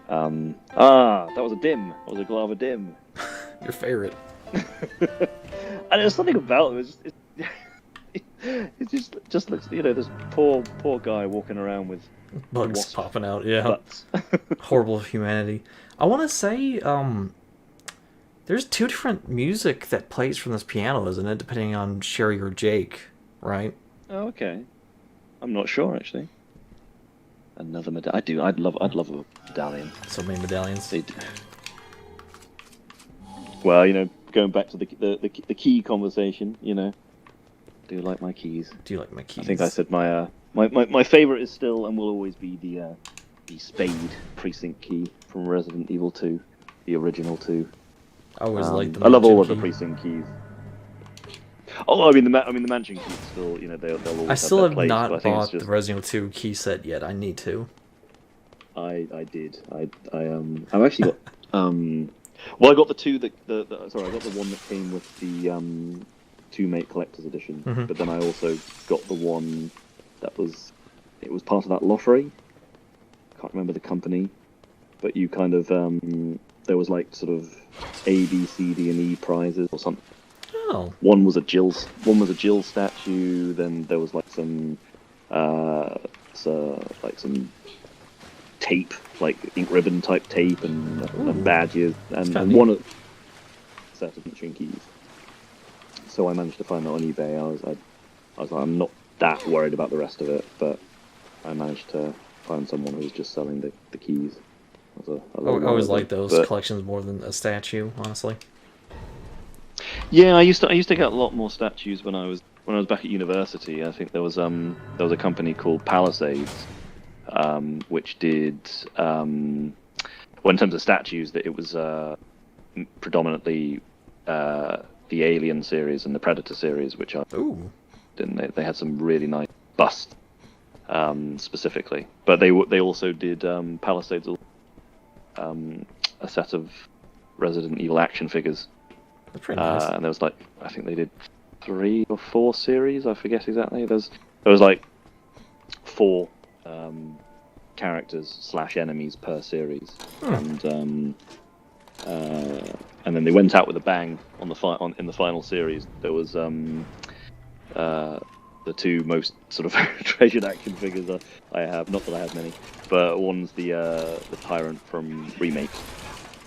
B: That was a dim. That was a Glava dim.
A: Your favorite.
B: And there's something about it. It just looks, this poor guy walking around with
A: bugs popping out. Yeah.
B: Butts.
A: Horrible humanity. I want to say, there's two different music that plays from this piano, isn't it? Depending on Sherry or Jake, right?
B: Oh, okay. I'm not sure actually. Another medallion. I'd love a medallion.
A: So many medallions.
B: Well, going back to the key conversation, do you like my keys?
A: Do you like my keys?
B: I think I said my favorite is still and will always be the Spade precinct key from Resident Evil 2, the original 2.
A: I always liked the
B: I love all of
A: key.
B: the precinct keys. Oh, I mean the mansion keys still, they'll always.
A: I still
B: have
A: have
B: their place,
A: not
B: but I think
A: bought
B: it's just...
A: the Resident Evil 2 key set yet. I need to.
B: I did. I've actually got well, I got the two I got the one that came with the 2-mate collector's edition, but then I also got the one that was part of that lottery. Can't remember the company, but you kind of there was like sort of A, B, C, D, and E prizes or something.
A: Oh.
B: One was a Jill statue. Then there was like some some tape, like ink ribbon type tape, and badges, and one of set of mentoring keys. So I managed to find that on eBay. I was like, I'm not that worried about the rest of it, but I managed to find someone who was just selling the keys. I
A: always like those collections more than a statue, honestly.
B: Yeah, I used to get a lot more statues when I was back at university. I think there was a company called Palisades, which did well in terms of statues, that it was predominantly the Alien series and the Predator series, which I didn't. They had some really nice busts specifically. But they also did Palisades, a set of Resident Evil action figures.
A: That's pretty nice.
B: And there was like, I think they did 3 or 4 series. I forget exactly. There was like 4 characters / enemies per series, and then they went out with a bang on in the final series. There was the 2 most sort of treasured action figures I have. Not that I have many, but one's the Tyrant from Remake,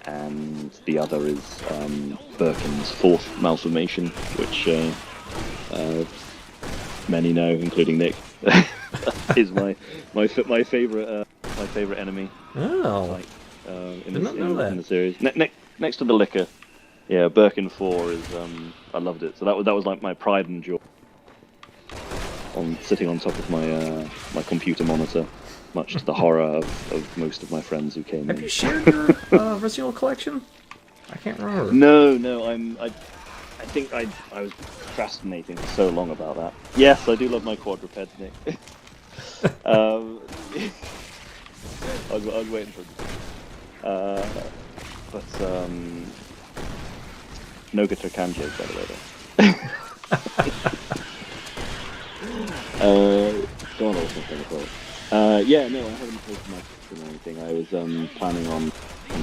B: and the other is Birkin's 4th malformation, which many know, including Nick. Is my favorite enemy.
A: Oh,
B: Like, in
A: that.
B: the series. Next to the liquor, yeah, Birkin 4 is I loved it. So that was like my pride and joy. Sitting on top of my computer monitor, much to the horror of most of my friends who came in.
A: Have you shared your Resident Evil collection? I can't remember.
B: No, I think I was procrastinating for so long about that. Yes, I do love my quadrupeds, Nick. I was waiting for it. But no guitar kanjos, by the way, though. Go on, also, yeah, no, I haven't posted my picture or anything. I was planning on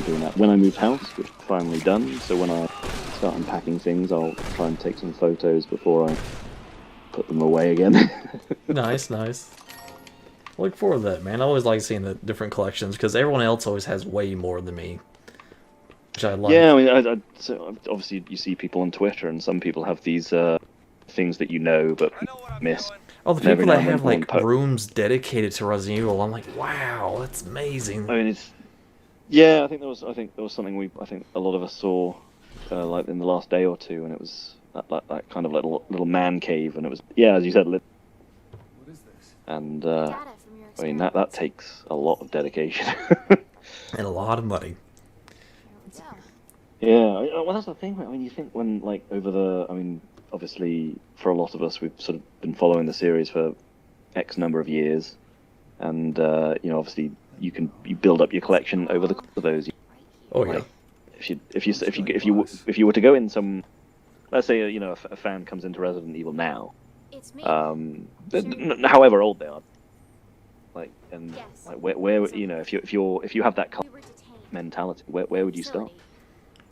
B: doing that when I move house, which is finally done. So when I start unpacking things, I'll try and take some photos before I put them away again.
A: Nice. Look forward to that, man. I always like seeing the different collections because everyone else always has way more than me, which I like.
B: Yeah, I mean, so obviously you see people on Twitter, and some people have these things that you know but miss.
A: Oh, the people that have like rooms dedicated to Resident Evil, I'm like, wow, that's amazing.
B: I mean, yeah, I think there was something I think a lot of us saw like in the last day or two, and it was that kind of little man cave, and it was, yeah, as you said,
E: What is this?
B: and
C: Data from your
B: I mean that takes a lot of dedication.
A: And a lot of money.
C: So,
B: Yeah, well, that's the thing. I mean, you think when, like, I mean, obviously, for a lot of us, we've sort of been following the series for X number of years, and you know, obviously, you build up your collection over the course of those.
A: Oh yeah.
B: If you were to go in some, let's say, you know, a fan comes into Resident Evil now,
C: it's me.
B: however old they are, like, and
C: Yes.
B: like where you know, if you have that
C: We were detained.
B: mentality, where would you start?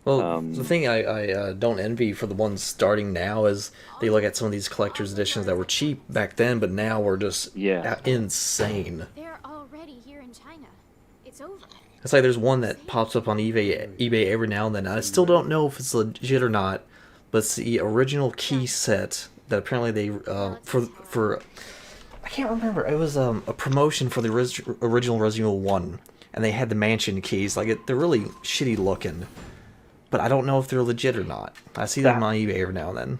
A: Well, the thing I don't envy for the ones starting now is they look at some of these collector's editions that were cheap back then, but now were just insane.
C: They're already here in China. It's over.
A: It's like there's one that pops up on eBay every now and then. I still don't know if it's legit or not, but it's the original key set that apparently they for I can't remember. It was a promotion for the original Resident Evil 1, and they had the mansion keys. Like they're really shitty looking, but I don't know if they're legit or not. I see them on eBay every now and then.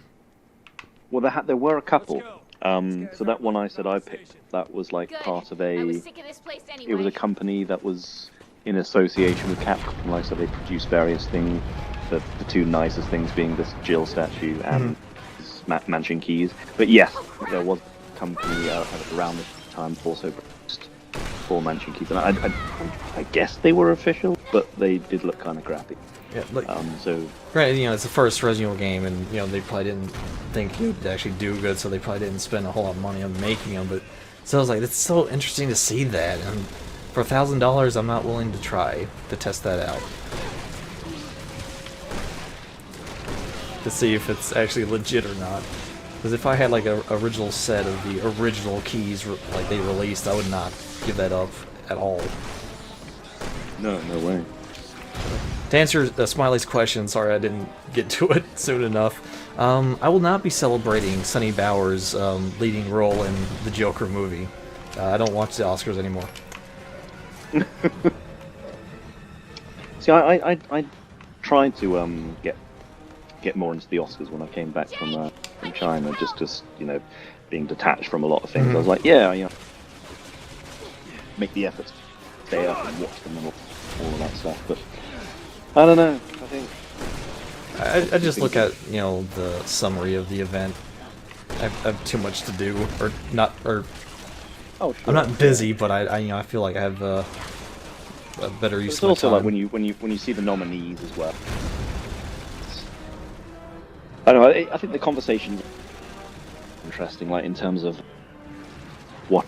B: Well, there were a couple. So that one I said I picked, that was like part of
C: I was
B: a.
C: sick of this place anyway.
B: It was a company that was in association with Capcom. Like, so they produced various things. The two nicest things being this Jill statue and this mansion keys. But yes, there was a company around this time also produced 4 mansion keys, and I guess they were official, but they did look kind of crappy.
A: Yeah, look,
B: So
A: right, you know, it's the first Resident Evil game, and you know they probably didn't think it would actually do good, so they probably didn't spend a whole lot of money on making them. But so I was like, it's so interesting to see that, and for $1,000, I'm not willing to try to test that out to see if it's actually legit or not. Because if I had like a original set of the original keys like they released, I would not give that up at all.
B: no way.
A: To answer Smiley's question, sorry I didn't get to it soon enough. I will not be celebrating Sonny Bauer's leading role in the Joker movie. I don't watch the Oscars anymore.
B: See, I tried to get more into the Oscars when I came back from China, just you know, being detached from a lot of things. I was like, yeah, you know, make the effort to stay up and watch them and all of that stuff. But I don't know. I think
A: I just look at, you know, the summary of the event. I have too much to do, or
B: Oh, sure.
A: I'm not busy, but I feel like I have a better use
B: It's
A: of my
B: also
A: time.
B: like when you see the nominees as well. I don't know. I think the conversation's interesting, like in terms of what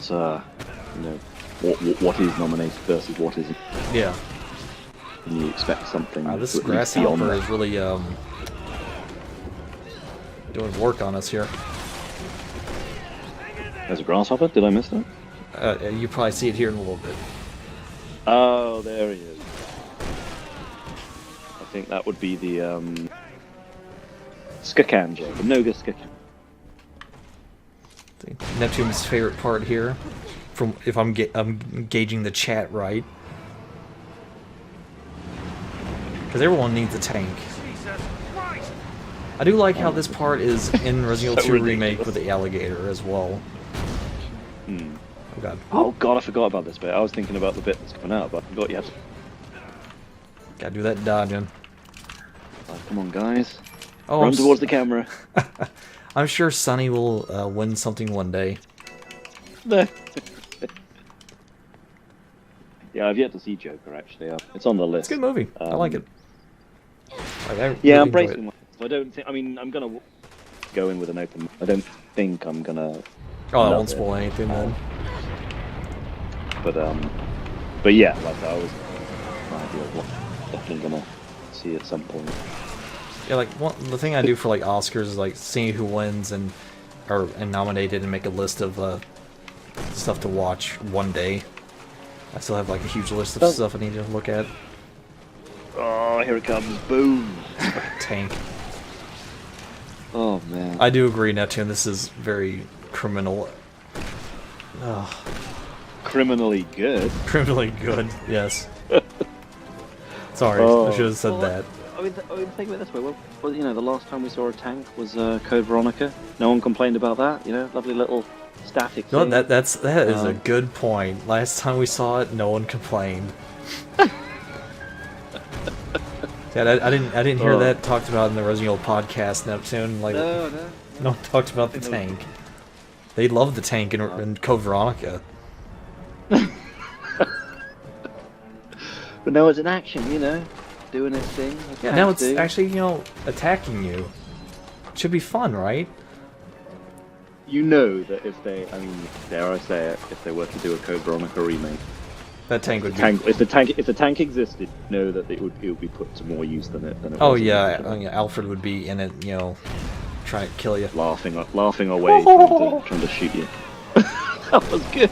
B: what is nominated versus what isn't.
A: Yeah.
B: And you expect something.
A: This
B: to at least be on
A: grasshopper
B: there.
A: is really doing work on us here.
B: There's a grasshopper. Did I miss that?
A: You probably see it here in a little bit.
B: Oh, there he is. I think that would be the Skakanje, the Noga Skakan.
A: Neptune's favorite part here, from if I'm gauging the chat right, because everyone needs a tank. I do like how this part is in Resident Evil 2 Remake with the alligator as well.
B: Hmm.
A: Oh god.
B: Oh god, I forgot about this bit. I was thinking about the bit that's coming out, but I forgot yet.
A: Gotta do that dodging.
B: Oh, come on, guys.
A: Oh,
B: Run towards the camera.
A: I'm sure Sonny will win something one day.
B: Yeah, I've yet to see Joker, actually. It's on the list.
A: It's a good movie. I like it. Like, I
B: Yeah,
A: really
B: I'm
A: enjoy
B: bracing
A: it.
B: myself. I don't think... I mean, I'm gonna go in with an open... I don't think I'm gonna...
A: Oh, I
B: love
A: won't
B: it.
A: spoil anything then.
B: But yeah, like I was... No idea what I'm definitely gonna see at some point.
A: Yeah, like the thing I do for like Oscars is like seeing who wins and nominated and make a list of stuff to watch one day. I still have like a huge list of stuff I need to look at.
B: Oh, here it comes. Boom.
A: Tank.
B: Oh, man.
A: I do agree, Neptune. This is very criminal. Ugh.
B: Criminally good.
A: Criminally good. Yes. Sorry,
B: Oh.
A: I should have said that.
B: I mean, think of it this way. Well, you know, the last time we saw a tank was Code Veronica. No one complained about that. You know, lovely little static
A: No,
B: thing.
A: that is a good point. Last time we saw it, no one complained. Yeah, I didn't hear that talked about in the Resident Evil podcast, Neptune. Like,
B: No.
A: no one talked about the tank. They love the tank in Code Veronica.
B: But now it's in action, you know, doing its thing.
A: Yeah, now it's actually, attacking you. It should be fun, right?
B: You know that if they, I mean, dare I say it, if they were to do a Code Veronica remake,
A: That tank would be...
B: if the tank existed, know that it would be put to more use than it.
A: Oh
B: was
A: yeah,
B: originally.
A: Alfred would be in it, trying to kill you.
B: laughing away, trying to shoot you. That was good.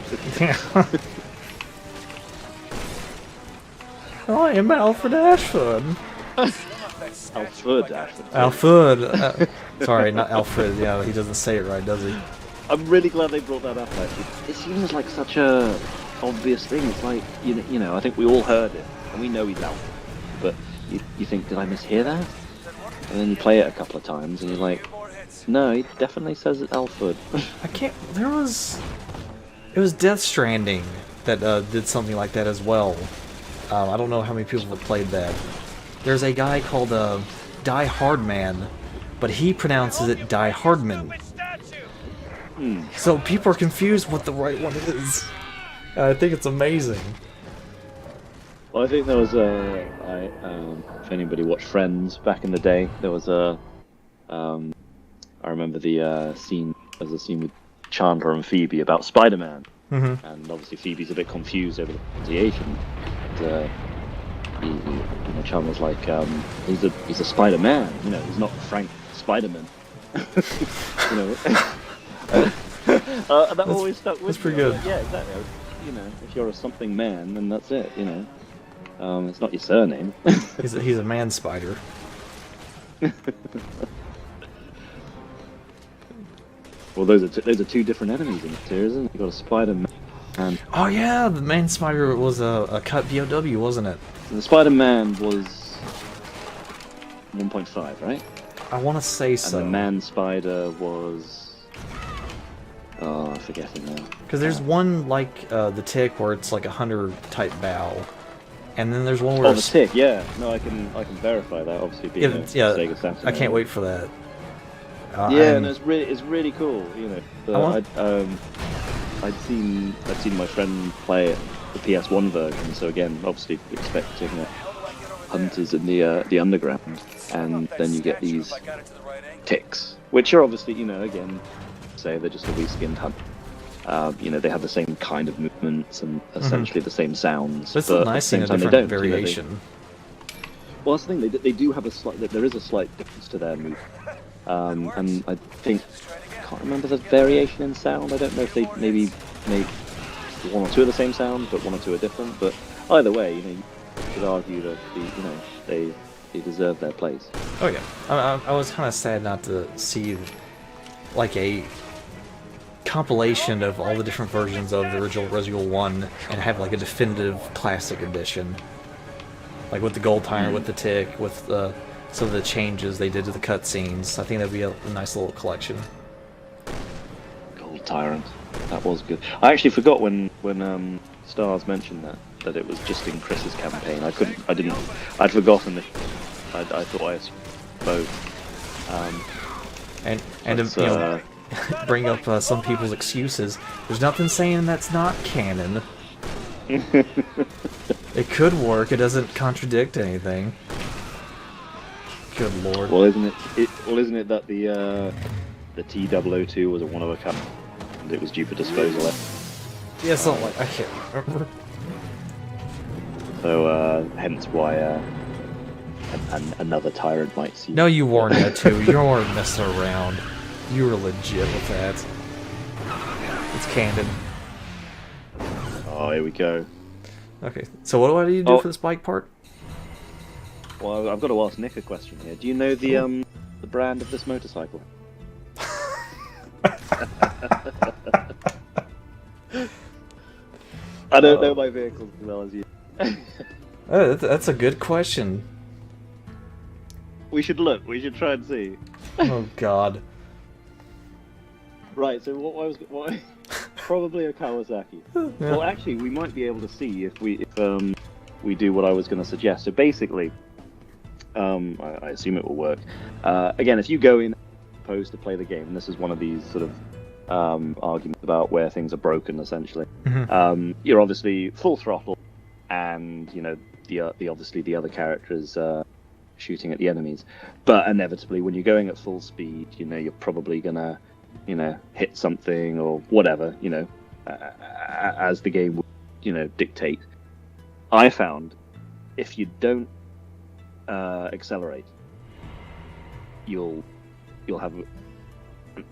A: I am Alfred Ashford.
B: Alfred, actually.
A: Alfred. Sorry, not Alfred. Yeah, he doesn't say it right, does he?
B: I'm really glad they brought that up. Actually, it seems like such a obvious thing. It's like you know, I think we all heard it, and we know he's Alfred. But you think, did I mishear that? And then you play it a couple of times, and you're like, no, he definitely says it's Alfred.
A: I can't. It was Death Stranding that did something like that as well. I don't know how many people have played that. There's a guy called Die Hardman, but he pronounces it Die Hardman. So people are confused what the right one is. I think it's amazing.
B: Well, I think there was if anybody watched Friends back in the day, there was I remember the scene. There was a scene with Chandler and Phoebe about Spider-Man, and obviously Phoebe's a bit confused over the pronunciation. Chandler's like, he's a Spider-Man. You know, he's not Frank Spider-Man. You know. And that always stuck with
A: that's pretty
B: me. I was
A: good.
B: like, yeah, exactly. You know, if you're a something man, then that's it. You know, it's not your surname.
A: He's a man spider.
B: Well, those are two different enemies in it too, isn't it? You got a Spider-Man. And
A: Oh yeah, the man spider was a cut POW, wasn't it?
B: the Spider-Man was 1.5, right?
A: I want to say so.
B: And the Man Spider was... Oh, I'm forgetting now.
A: Because there's one like the Tick where it's like a hunter type bow, and then there's one where
B: Oh, the Tick, yeah. No, I can verify that. Obviously, being a Sega Saturn.
A: I can't wait for that.
B: Yeah, and it's really cool. You know,
A: I
B: I'd seen my friend play it, the PS1 version. So again, obviously expecting hunters in the underground, and then you get these ticks, which are obviously, again, say they're just a reskinned hunt. They have the same kind of movements and essentially the same sounds.
A: But it's
B: but
A: nice
B: at
A: seeing
B: the
A: a
B: same time,
A: different
B: they don't,
A: variation.
B: Well, that's the thing. They do have there is a slight difference to their move, and I think I can't remember the variation in sound. I don't know if they maybe make one or two of the same sound, but one or two are different. But either way, you could argue that they deserve their place.
A: Oh yeah, I was kind of sad not to see like a compilation of all the different versions of the original Resident Evil 1 and have like a definitive classic edition. Like with the gold tire, with the tick, with some of the changes they did to the cutscenes. I think that'd be a nice little collection.
B: Gold Tyrant, that was good. I actually forgot when Stars mentioned that it was just in Chris's campaign. I'd forgotten it. I thought I assumed both.
A: Bring up some people's excuses. There's nothing saying that's not canon. It could work. It doesn't contradict anything. Good lord.
B: Well, isn't it that the T002 was a one of a kind, and it was due for disposal?
A: Yeah, something like I can't remember.
B: So hence why another tyrant might see.
A: No, you weren't that too. You weren't messing around. You were legit with that. It's canon.
B: Oh, here we go.
A: Okay, so what do I need to do for this bike part?
B: Well, I've got to ask Nick a question here. Do you know the brand of this motorcycle? I don't know my vehicles as well as you.
A: That's a good question.
B: We should look. We should try and see.
A: Oh God.
B: Right. So what probably a Kawasaki.
A: Yeah.
B: Well, actually, we might be able to see if we do what I was going to suggest. So basically, I assume it will work. Again, if you go in opposed to play the game, and this is one of these sort of arguments about where things are broken, essentially. You're obviously full throttle, and the other characters shooting at the enemies. But inevitably, when you're going at full speed, you're probably gonna hit something or whatever, as the game would, dictate. I found if you don't accelerate, you'll have an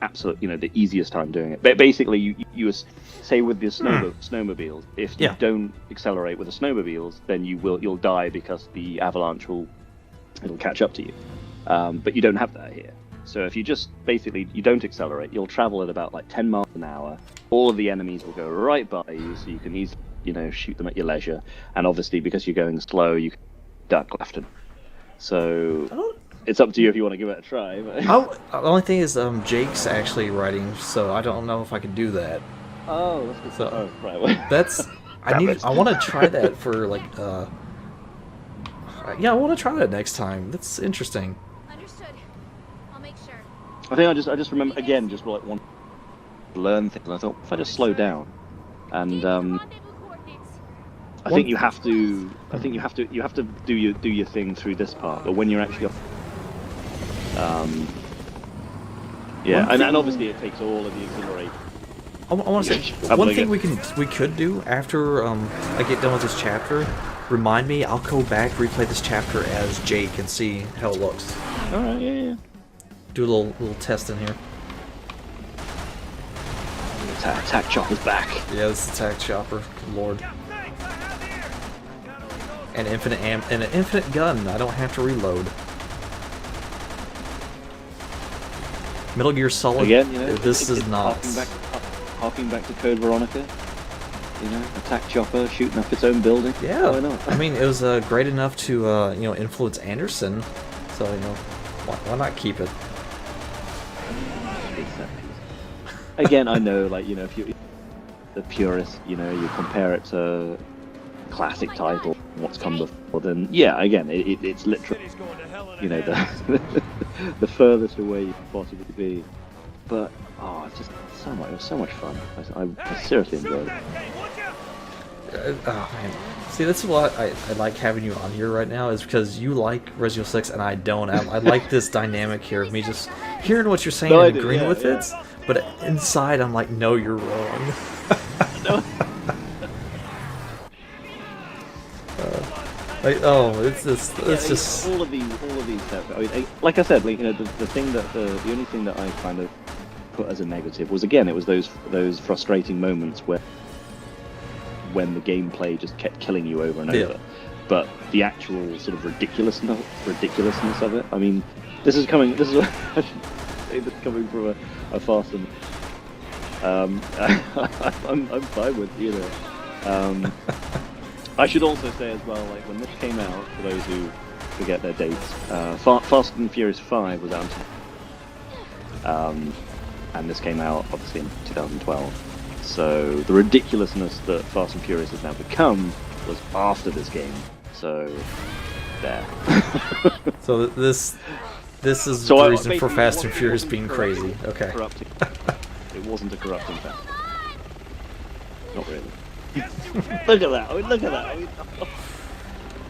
B: absolute, the easiest time doing it. But basically, you say with the snowmobiles, if you don't accelerate with the snowmobiles, then you'll die because the avalanche it'll catch up to you. But you don't have that here. So if you just you don't accelerate, you'll travel at about like 10 miles an hour. All of the enemies will go right by you, so you can easily, shoot them at your leisure. And obviously, because you're going slow, you can duck left and. So it's up to you if you want to give it a try. But...
A: The only thing is, Jake's actually writing, so I don't know if I can do that.
B: Oh, that's good.
A: So,
B: right. Well.
A: That's I want to try that for like I want to try that next time. That's interesting.
C: Understood. I'll make sure.
B: I think I just remember again, just like want to learn things. And I thought if I just slow down, and I think you have to. I think you have to do your thing through this part. But when you're actually, and obviously it takes all of the exhilaration.
A: I want to say one thing we could do after I get done with this chapter. Remind me, I'll go back, replay this chapter as Jake, and see how it looks.
B: All right, yeah.
A: Do a little test in here.
B: Attack chopper's back.
A: Yeah, this is attack chopper. Good lord. And an infinite gun. I don't have to reload. Metal Gear Solid.
B: Again,
A: this is not.
B: Harking back to Code Veronica. Attack chopper shooting up its own building.
A: Yeah,
B: why not?
A: I mean, it was great enough to influence Anderson, so why not keep it?
B: Again, I know, if you the purist, you compare it to classic title, what's come before, then again, it's literally, the furthest away you can possibly be. but it's just so much. It was so much fun. I seriously enjoyed it.
A: Oh man, see, that's what I like having you on here right now, is because you like Resident Evil 6 and I don't. I like this dynamic here of me just hearing what you're saying and agreeing with it, but inside I'm like, no, you're wrong.
B: No.
A: It's just
B: all of these steps. I mean, like I said, like, you know, the thing that the only thing that I kind of put as a negative was, again, it was those frustrating moments when the gameplay just kept killing you over and over. But the actual sort of ridiculousness of it. I mean, this is coming from a Fast and I'm fine with, you know. I should also say as well, like, when this came out, for those who forget their dates, Fast and Furious 5 was out, and this came out obviously in 2012. So the ridiculousness that Fast and Furious has now become was after this game. So there.
A: So this is the reason for Fast and Furious being crazy. Okay.
B: It wasn't a corrupting factor. Not really. Look at that! I mean, look at that! I mean,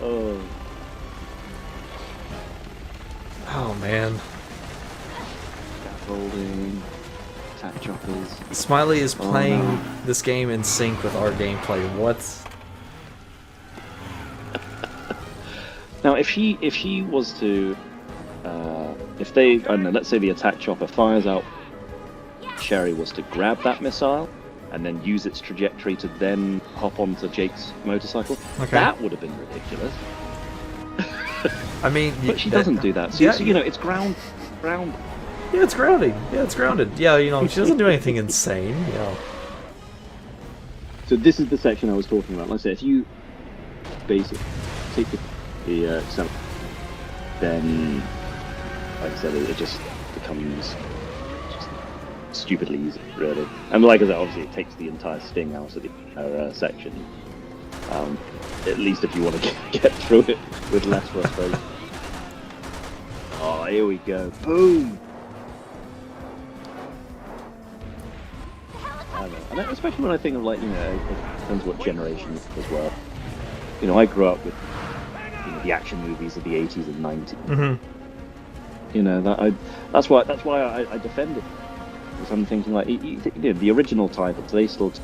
B: oh.
A: Oh man.
B: Scaffolding, attack choppers.
A: Smiley is playing this game in sync with our gameplay. What?
B: Now, if he was to, if they, I don't know, let's say the attack chopper fires out, Sherry was to grab that missile and then use its trajectory to then hop onto Jake's motorcycle, that would have been ridiculous.
A: I mean,
B: but she doesn't do that. So, so, you know, it's ground. Yeah,
A: it's grounding. Yeah, it's grounded. Yeah, you know, she doesn't do anything insane. You know.
B: So this is the section I was talking about. Like I said, if you basically take the then, like I said, it just becomes stupidly easy, really. And like I said, obviously it takes the entire sting out of the section. At least if you want to get through it with less frustration. Oh, here we go. Boom! I don't know. And especially when I think of, like, you know, it depends what generation as well. You know, I grew up with, you know, the action movies of the 80s and 90s.
A: Mm-hmm.
B: You know, that's why I defend it. Because I'm thinking, like, you know, the original titles, they still take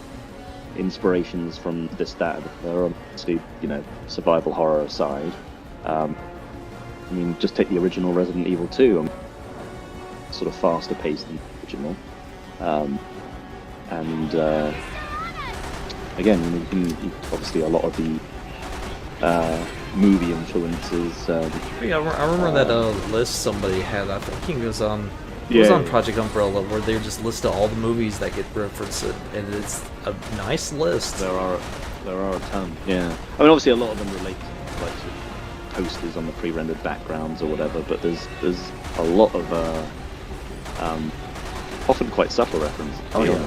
B: inspirations from this, that, they're obviously, you know, survival horror aside. I mean, just take the original Resident Evil 2, sort of faster paced than the original. And again, you know, obviously a lot of the movie influences.
A: Yeah, I remember that list somebody had. I think it was on. It was on Project Umbrella, where they just listed all the movies that get referenced, and it's a nice list.
B: There are a ton. Yeah, I mean, obviously a lot of them relate to, like, sort of posters on the pre-rendered backgrounds or whatever, but there's a lot of often quite subtle references.
A: Oh yeah.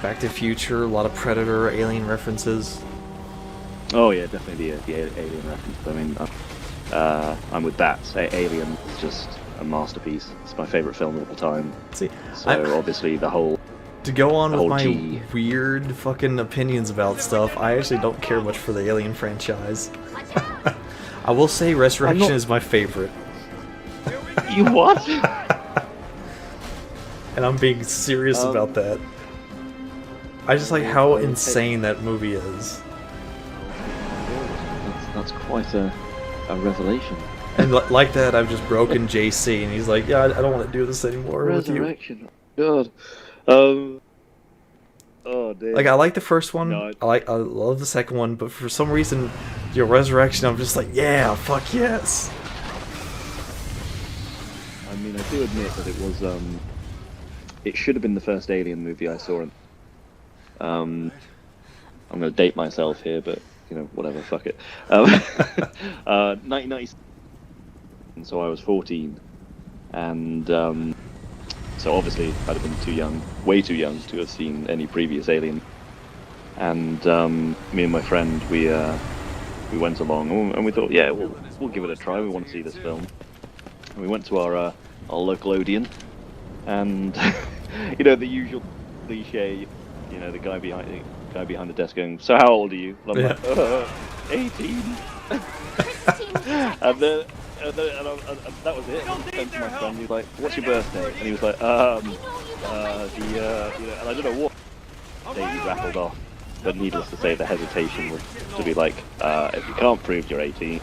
A: Back to the Future, a lot of Predator, Alien references.
B: Oh yeah, definitely the Alien reference. I mean, I'm with that. Alien is just a masterpiece. It's my favourite film of all time.
A: See,
B: so obviously the whole.
A: To go on with my weird fucking opinions about stuff, I actually don't care much for the Alien franchise. I will say Resurrection is my favorite.
B: You what?
A: And I'm being serious about that. I just like how insane that movie is.
B: That's quite a revelation.
A: And like that, I've just broken JC, and he's like, "Yeah, I don't want to do this anymore with you."
B: Resurrection, God. Oh dear.
A: Like, I like the first one.
B: No,
A: I love the second one, but for some reason, your Resurrection, I'm just like, yeah, fuck yes.
B: I mean, I do admit that it was it should have been the first Alien movie I saw. I'm going to date myself here, but you know, whatever, fuck it. 1990. So I was 14, and so obviously I'd have been too young, way too young, to have seen any previous Alien. And me and my friend, we went along and we thought, yeah, we'll give it a try. We want to see this film. we went to our local Odeon, and you know the usual cliche, you know the guy behind the desk going, "So how old are you?" And I'm like, 18. and that was it. And then to my friend, he was like, "What's your birthday?" And he was like, and I don't know what day he rattled off, but needless to say, the hesitation was to be like, "If you can't prove you're 18,"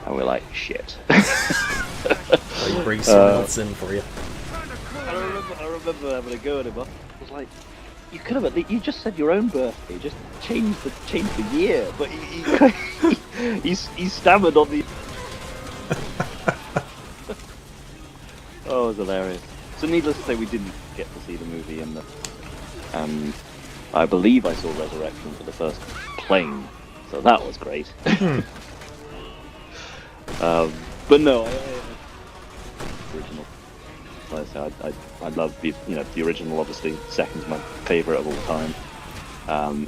B: and we're like, "Shit."
A: Like, bring someone else in for you.
B: I remember having a go at him. I was like, "You could have you just said your own birthday, just change the year," but he stammered on the. Oh, it was hilarious. So needless to say, we didn't get to see the movie, and I believe I saw Resurrection for the first plane, so that was great. But no, original. Like I said, I love the original. Obviously, second's my favourite of all time,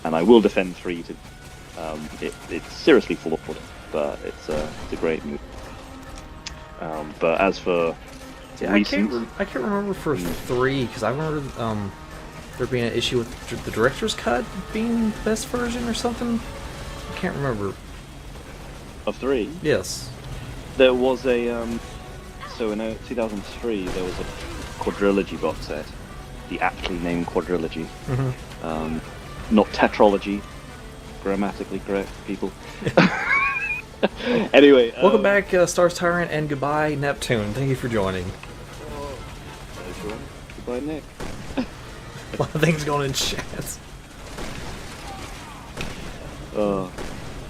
B: and I will defend 3 to. It's seriously flawed, but it's a great movie. But as for
A: I can't remember for 3 because I remember there being an issue with the director's cut being the best version or something. I can't remember.
B: Of 3?
A: Yes.
B: There was a so in 2003 there was a quadrilogy box set, the aptly named quadrilogy. Not tetralogy, grammatically correct, people. Anyway,
A: welcome back, Stars Tyrant, and goodbye, Neptune. Thank you for joining.
B: Goodbye, Nick.
A: A lot of things going in chat.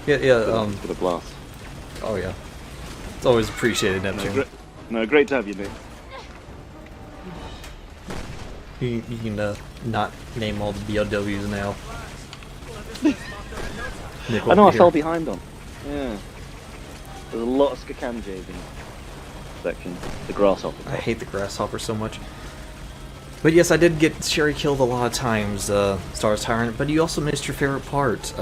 A: Yeah.
B: For the blast.
A: Oh yeah. It's always appreciated, Neptune.
B: Great to have you, Nick.
A: You can not name all the BOWs now. Nick,
B: I know I fell behind on. Yeah. There's a lot of Skakanjes in the section. The grasshopper.
A: I hate the grasshopper so much. But yes, I did get Sherry killed a lot of times, Stars Tyrant. But you also missed your favorite part,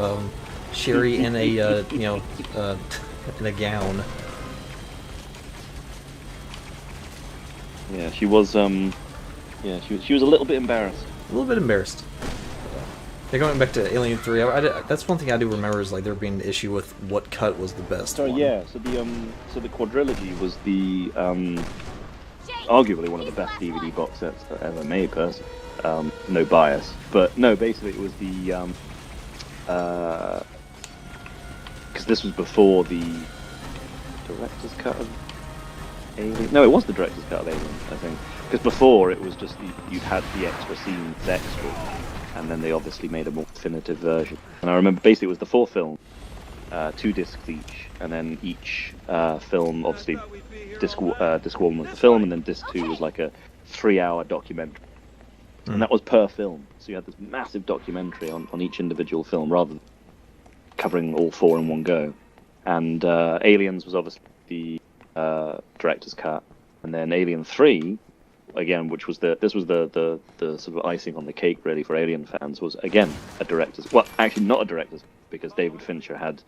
A: Sherry in a in a gown.
B: Yeah, she was she was a little bit embarrassed.
A: A little bit embarrassed. Yeah, going back to Alien 3, that's one thing I do remember is like there being an issue with what cut was the best one.
B: Yeah, so the quadrilogy was the arguably one of the best DVD box sets that ever made, personally. No bias, but no, basically it was the because this was before the director's cut of Alien. No, it was the director's cut of Alien, I think. Because before it was just you'd had the extra scenes extra, and then they obviously made a more definitive version. And I remember basically it was the 4 films, 2 discs each, and then each film, obviously disc 1 was the film, and then disc 2 was like a 3-hour documentary. And that was per film, so you had this massive documentary on each individual film rather than covering all 4 in one go. And Aliens was obviously the director's cut, and then Alien 3, again, which was the sort of icing on the cake really for Alien fans, was again a director's. Well, actually not a director's, because David Fincher had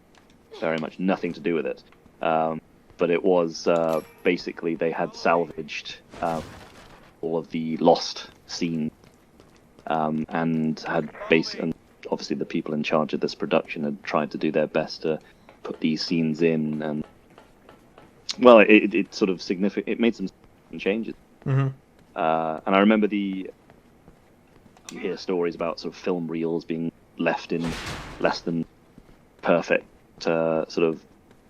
B: very much nothing to do with it. But it was basically they had salvaged all of the lost scenes, and and obviously the people in charge of this production had tried to do their best to put these scenes in, and well, it sort of it made some changes. And I remember you hear stories about sort of film reels being left in less than perfect sort of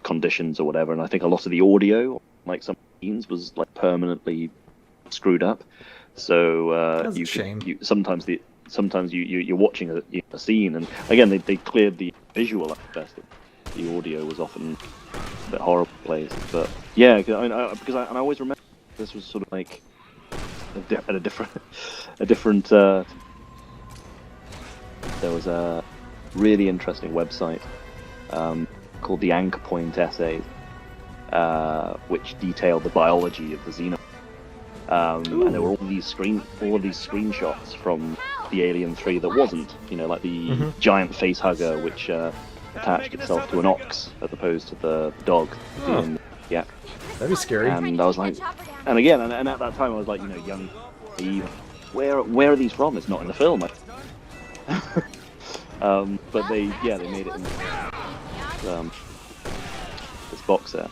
B: conditions or whatever, and I think a lot of the audio, like some scenes, was like permanently screwed up. So
A: That's a shame.
B: Sometimes you're watching a scene, and again they cleared the visual aspect. The audio was often a bit horrible places, but yeah, because I always remember this was sort of like a different. There was a really interesting website called the Anchor Point Essays, which detailed the biology of the xenomorph. And there were all these screenshots from the Alien 3 that wasn't, like the giant face hugger which attached itself to an ox as opposed to the dog.
A: Oh.
B: Yeah.
A: That'd be scary.
B: And I was like, and again, and at that time I was like, you know, young, naive. Where are these from? It's not in the film. But they made it in this box set.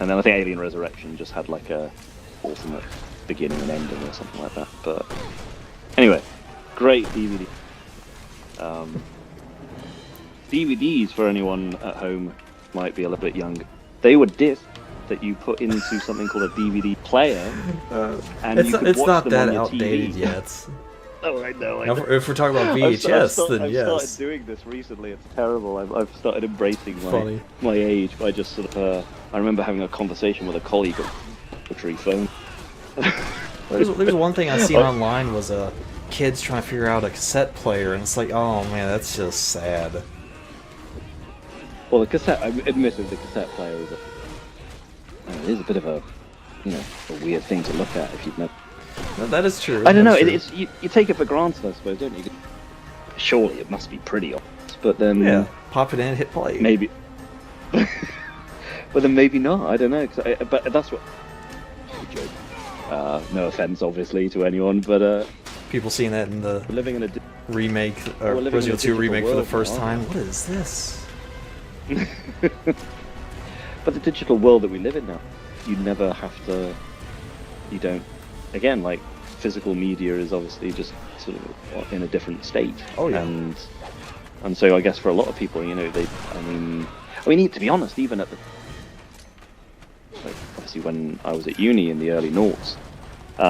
B: And then I think Alien Resurrection just had like a alternate beginning and ending or something like that. But anyway, great DVD. DVDs, for anyone at home might be a little bit younger, they were discs that you put into something called a DVD player, and you could
A: it's
B: watch
A: not
B: them
A: that
B: on your
A: outdated
B: TV.
A: yet.
B: Oh, I know.
A: Now, if we're talking about VHS, then
B: I've
A: yes.
B: started doing this recently. It's terrible. I've started embracing
A: Funny.
B: my age by just sort of. I remember having a conversation with a colleague on a tree phone.
A: There's one thing I seen online was kids trying to figure out a cassette player, and it's like, oh man, that's just sad.
B: Well, the cassette. Admittedly, the cassette player is a bit of a, you know, a weird thing to look at if you've never.
A: No, that is true.
B: I don't know.
A: That's true.
B: You take it for granted, I suppose, don't you? Surely it must be pretty obvious, but then
A: Yeah, pop it in, hit play.
B: maybe. But then maybe not. I don't know. But that's what. Joke. No offense, obviously, to anyone, but
A: People seeing that in the
B: we're living in a.
A: remake, or
B: We're living in a
A: Resident 2
B: digital
A: remake for the
B: world
A: first
B: now,
A: time.
B: aren't
A: What is this?
B: But the digital world that we live in now, you never have to. You don't. Again, like physical media is obviously just sort of in a different state.
A: Oh, yeah.
B: And so I guess for a lot of people, you know, I mean, to be honest, even at the. Like, obviously, when I was at uni in the early noughts, you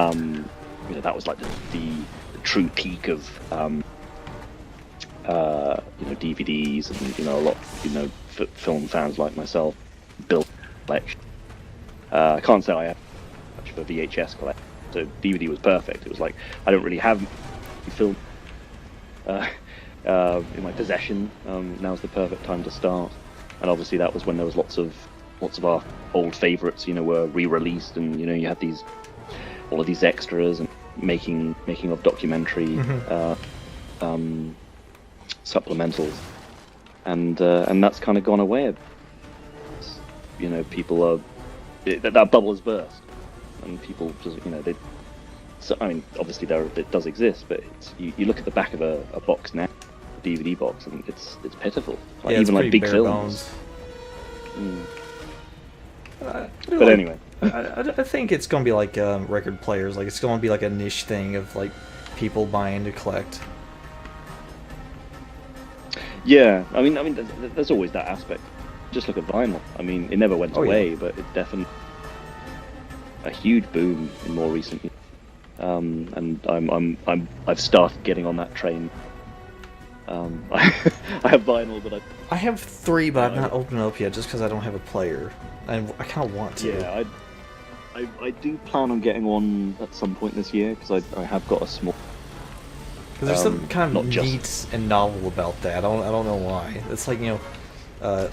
B: know, that was like the true peak of you know, DVDs, and you know, a lot, you know, film fans like myself built collection. I can't say I have much of a VHS collection, so DVD was perfect. It was like I don't really have film in my possession. Now's the perfect time to start, and obviously that was when there was lots of our old favourites, you know, were re-released, and you know, you had all of these extras and making of documentary supplementals, and that's kind of gone away. You know, people are that bubble has burst, and people just, you know, so I mean, obviously it does exist, but you look at the back of a box now, a DVD box, and it's pitiful. Like,
A: Yeah, it's
B: even like
A: pretty
B: big
A: bare
B: films.
A: bones.
B: But anyway,
A: I think it's gonna be like record players. Like, it's gonna be like a niche thing of like people buying to collect.
B: yeah, I mean, there's always that aspect. Just look at vinyl. I mean, it never went
A: Oh, yeah.
B: away, but it's definitely a huge boom in more recent years. And I've started getting on that train. I have vinyl, but
A: I have 3, but I've not opened it up yet, just because I don't have a player, and I kind of want to.
B: yeah, I do plan on getting one at some point this year, because I have got a small.
A: Because there's something kind of
B: not just-
A: neat and novel about that. I don't know why. It's like, you know, I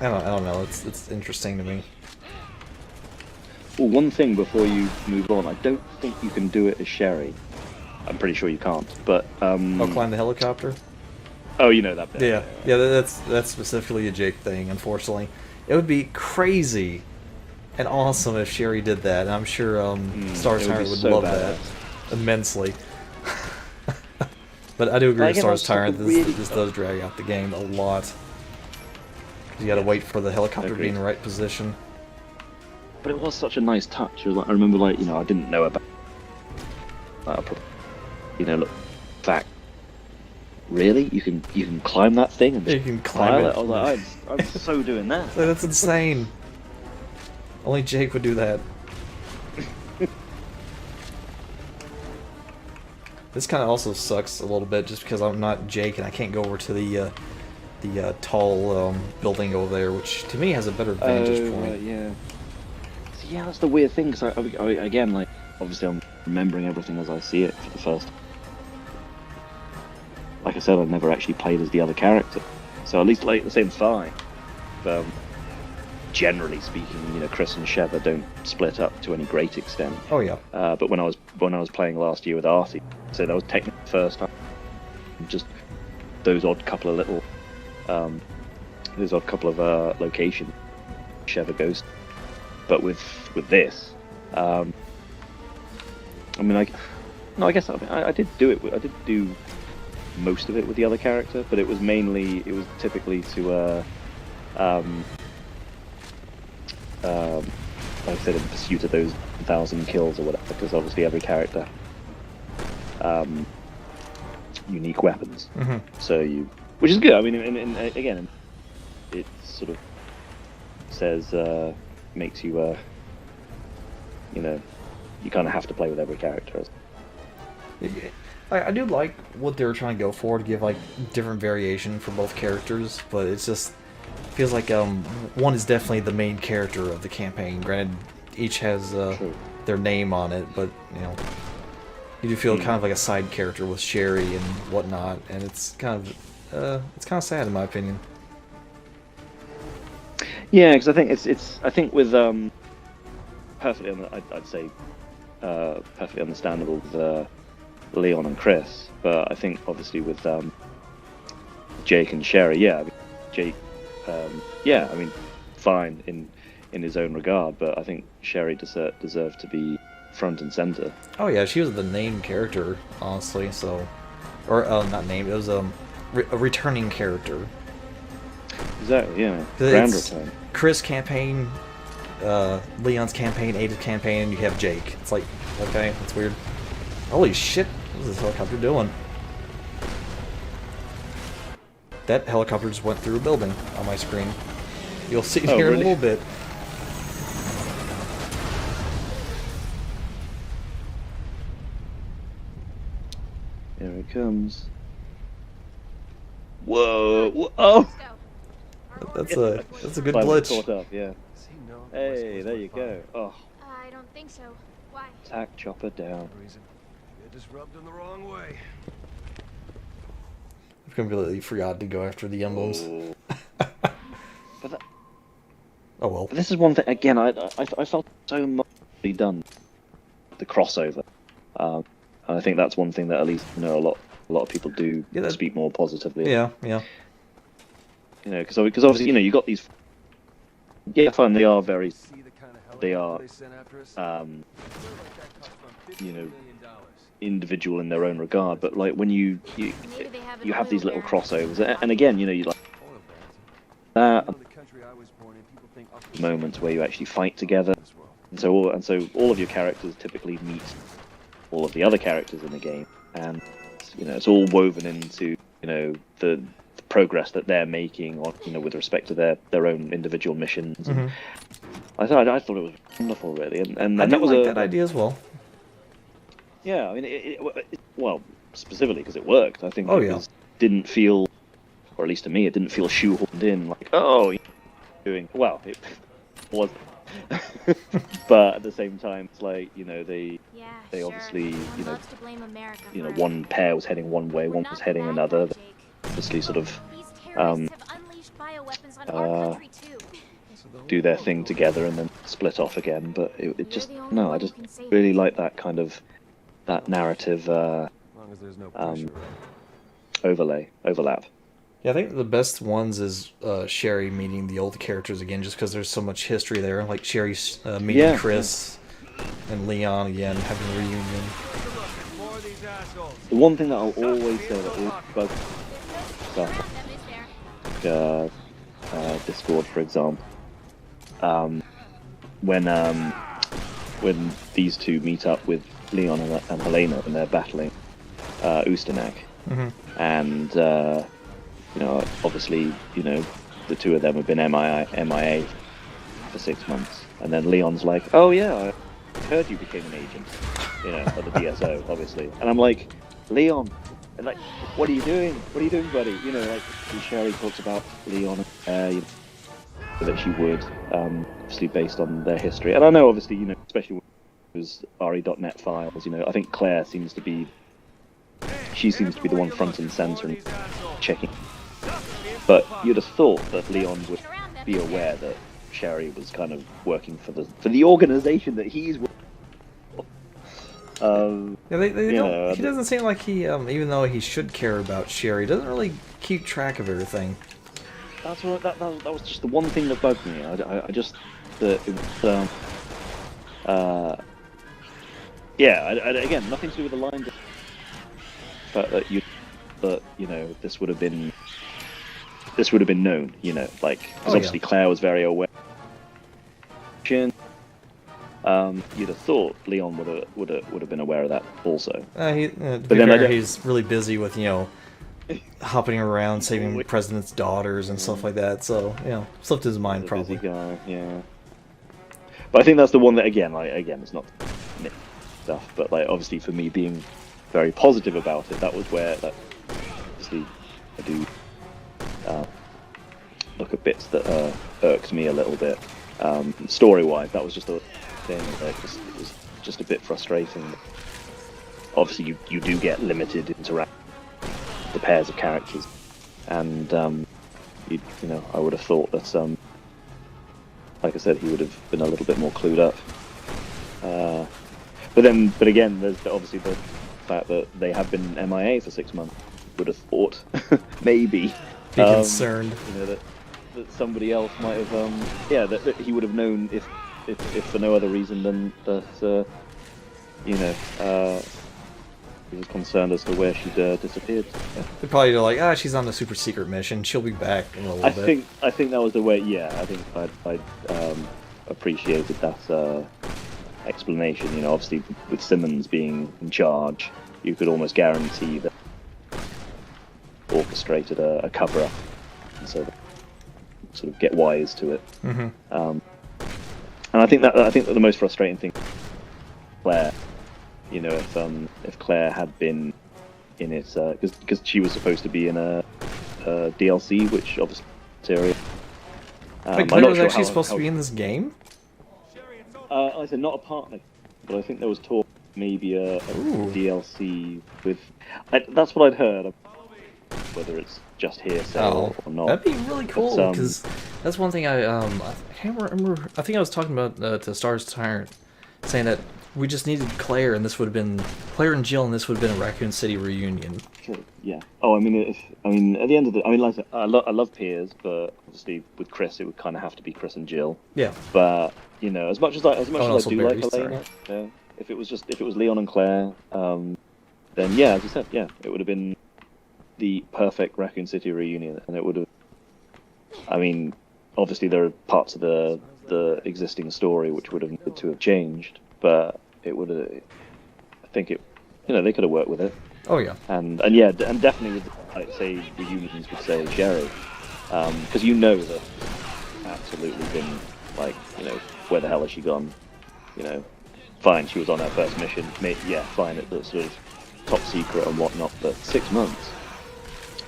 A: don't know. It's interesting to me.
B: Well, one thing before you move on, I don't think you can do it as Sherry. I'm pretty sure you can't, but
A: I'll climb the helicopter.
B: Oh, you know that bit.
A: Yeah, that's specifically a Jake thing. Unfortunately, it would be crazy and awesome if Sherry did that. And I'm sure Star
B: it would
A: Tyrant
B: be
A: would
B: so
A: love
B: badass.
A: that immensely. But I do agree
B: But
A: with
B: again,
A: Star
B: that's like a
A: Tyrant.
B: really-
A: This does drag out the game a lot. You gotta wait for the helicopter to be in the
B: Agreed.
A: right position.
B: But it was such a nice touch. It was like, I remember, like, you know, I didn't know about. You know, look, fact. Really, you can climb that thing and
A: You can climb
B: file
A: it.
B: I was like, I'm so doing that.
A: Like, that's insane. Only Jake would do that. This kind of also sucks a little bit, just because I'm not Jake and I can't go over to the tall building over there, which to me has a better vantage point.
B: Right, yeah. So, yeah, that's the weird thing. Because again, like, obviously, I'm remembering everything as I see it for the first. Like I said, I've never actually played as the other character, so at least like the same fine. Generally speaking, you know, Chris and Sheva don't split up to any great extent.
A: Oh yeah.
B: But when I was playing last year with Artie, so that was technically the first time. Just those odd couple of little, locations Sheva goes. but with this, I mean, I guess I did do it. I did do most of it with the other character, but it was typically to like I said, in pursuit of those 1,000 kills or whatever, because obviously every character unique weapons. So which is good. I mean, and again, it sort of says makes you you know, you kind of have to play with every character.
A: I do like what they were trying to go for, to give like different variation for both characters, but it's just feels like one is definitely the main character of the campaign. Granted, each has their name on it, but you know, you do feel kind of like a side character with Sherry and whatnot, and it's kind of sad in my opinion.
B: Yeah, because I think I think with perfectly, I'd say perfectly understandable with Leon and Chris, but I think obviously with Jake and Sherry, yeah, I mean, Jake, yeah, I mean, fine in his own regard, but I think Sherry deserved to be front and center.
A: Oh yeah, she was the named character, honestly. So, or not named, it was a returning character.
B: Exactly, yeah. Grand return.
A: Chris campaign, Leon's campaign, Ada's campaign, and you have Jake. It's like, okay, that's weird. Holy shit, what is this helicopter doing? That helicopter just went through a building on my screen. You'll see it here in a little bit.
B: Here it comes. Whoa! Whoa. Oh!
A: That's a good glitch.
B: Caught up, yeah. Hey, there you go. Oh.
C: I don't think so. Why?
B: Tack chopper down.
D: You're just rubbed in the wrong way.
A: I've completely forgot to go after the emblems.
B: But that,
A: oh well.
B: but this is one thing. Again, I felt so much done. The crossover. And I think that's one thing that at least a lot of people do speak more positively.
A: Yeah.
B: You know, because obviously you got these. Yeah, fine. They are very. They are. Individual in their own regard, but like when you have these little crossovers, and again, you like that moments where you actually fight together, and so all of your characters typically meet all of the other characters in the game, and it's all woven into the progress that they're making on with respect to their own individual missions. And I thought it was wonderful, really, and that was
A: that idea as well.
B: Yeah, I mean, well, specifically because it worked. I think didn't feel, or at least to me, it didn't feel shoehorned in. Like, doing well, it was, but at the same time, it's like they obviously one pair was heading one way, one was heading another. Obviously, sort of do their thing together and then split off again. But it just I just really like that kind of. That narrative overlap.
A: Yeah, I think the best ones is Sherry meeting the old characters again, just because there's so much history there. Like Sherry meeting Chris and Leon again, having a reunion.
B: The one thing that I'll always say that always bugs Discord, for example, when these two meet up with Leon and Helena and they're battling Ustanak, and obviously the two of them have been MIA for 6 months, and then Leon's like, oh yeah, I heard you became an agent of the DSO, obviously, and I'm like, Leon, and like, what are you doing, buddy? Like Sherry talks about Leon that she would, obviously based on their history, and I know obviously especially those RE.net files, I think Claire seems to be the one front and center and checking. But you'd have thought that Leon would be aware that Sherry was kind of working for the organization that he's working for.
A: He doesn't seem like he, even though he should care about Sherry, doesn't really keep track of everything.
B: That's what that was just the one thing that bugged me. I just that it was, again, nothing to do with the line. But that this would have been known. Like 'cause obviously Claire was very aware. You'd have thought Leon would have been aware of that also.
A: To be
B: But then
A: fair, he's really busy with hopping around saving the president's daughters and stuff like that. So slipped his mind
B: He's a
A: probably.
B: busy guy, yeah. But I think that's the one that again, it's not stuff, but like obviously for me being very positive about it, that was where that obviously I do look at bits that irked me a little bit. Story-wise, that was just a thing that it was just a bit frustrating. Obviously, you do get limited interaction with the pairs of characters, and I would have thought that like I said, he would have been a little bit more clued up. But again, there's obviously the fact that they have been MIA for 6 months. Would have thought maybe
A: Be concerned.
B: that somebody else might have that he would have known if for no other reason than that he was concerned as to where she'd disappeared. Yeah.
A: They're probably like, she's on a super secret mission. She'll be back in a little bit.
B: I think that was the way. Yeah, I think I appreciated that explanation. Obviously with Simmons being in charge, you could almost guarantee that orchestrated a cover-up, and so sort of get wise to it.
A: Mm-hmm.
B: And I think that the most frustrating thing, Claire, if Claire had been in it, because she was supposed to be in a DLC, which obviously serious.
A: Wait, Claire was actually supposed to be in this game?
B: I said not a partner, but I think there was talk maybe a DLC with. That's what I'd heard. Whether it's just hearsay or not.
A: That'd be really cool, because that's one thing I can't remember. I think I was talking about to Star's Tyrant, saying that we just needed Claire, and this would have been Claire and Jill, and this would have been a Raccoon City reunion.
B: Sure. Yeah. Oh, at the end of the, like I said, I love Piers, but obviously with Chris, it would kind of have to be Chris and Jill.
A: Yeah.
B: But as much as I do
A: Barry,
B: like Elena, if it was Leon and Claire, then yeah, as you said, yeah, it would have been the perfect Raccoon City reunion, and it would have. Obviously there are parts of the existing story which would have needed to have changed, but it would have. I think it. They could have worked with it.
A: Oh yeah.
B: And definitely with say reunions with say Sherry, because that absolutely been like where the hell has she gone? Fine, she was on her first mission. Yeah, fine, at the sort of top secret and whatnot, but 6 months.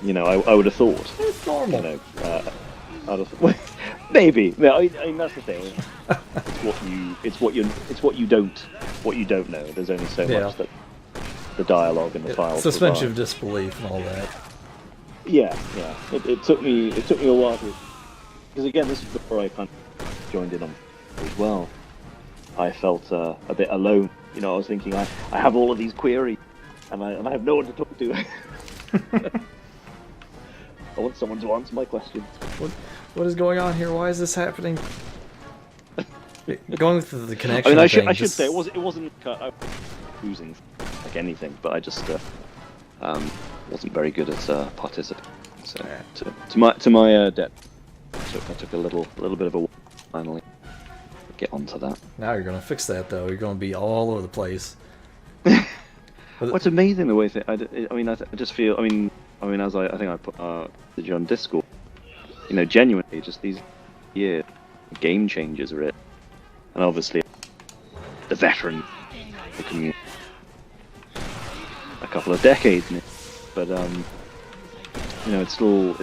B: I would have thought.
A: It's normal.
B: I'd have maybe. No, that's the thing. It's what you don't know. There's only so much that the dialogue and the files.
A: Suspension of disbelief and all that.
B: Yeah. It took me a while because again, this is before I kind of joined in on as well. I felt a bit alone. I was thinking I have all of these queries and I have no one to talk to. I want someone to answer my questions.
A: What is going on here? Why is this happening? Going with the connection.
B: I should say it wasn't losing like anything, but I just wasn't very good at participating. So to my debt, I took a little bit of a finally get onto that.
A: Now you're gonna fix that though. You're gonna be all over the place.
B: What's amazing the way I just feel. As I think I put did you on Discord. Genuinely, just these game changers are it, and obviously the veteran, the community, a couple of decades now, but it's still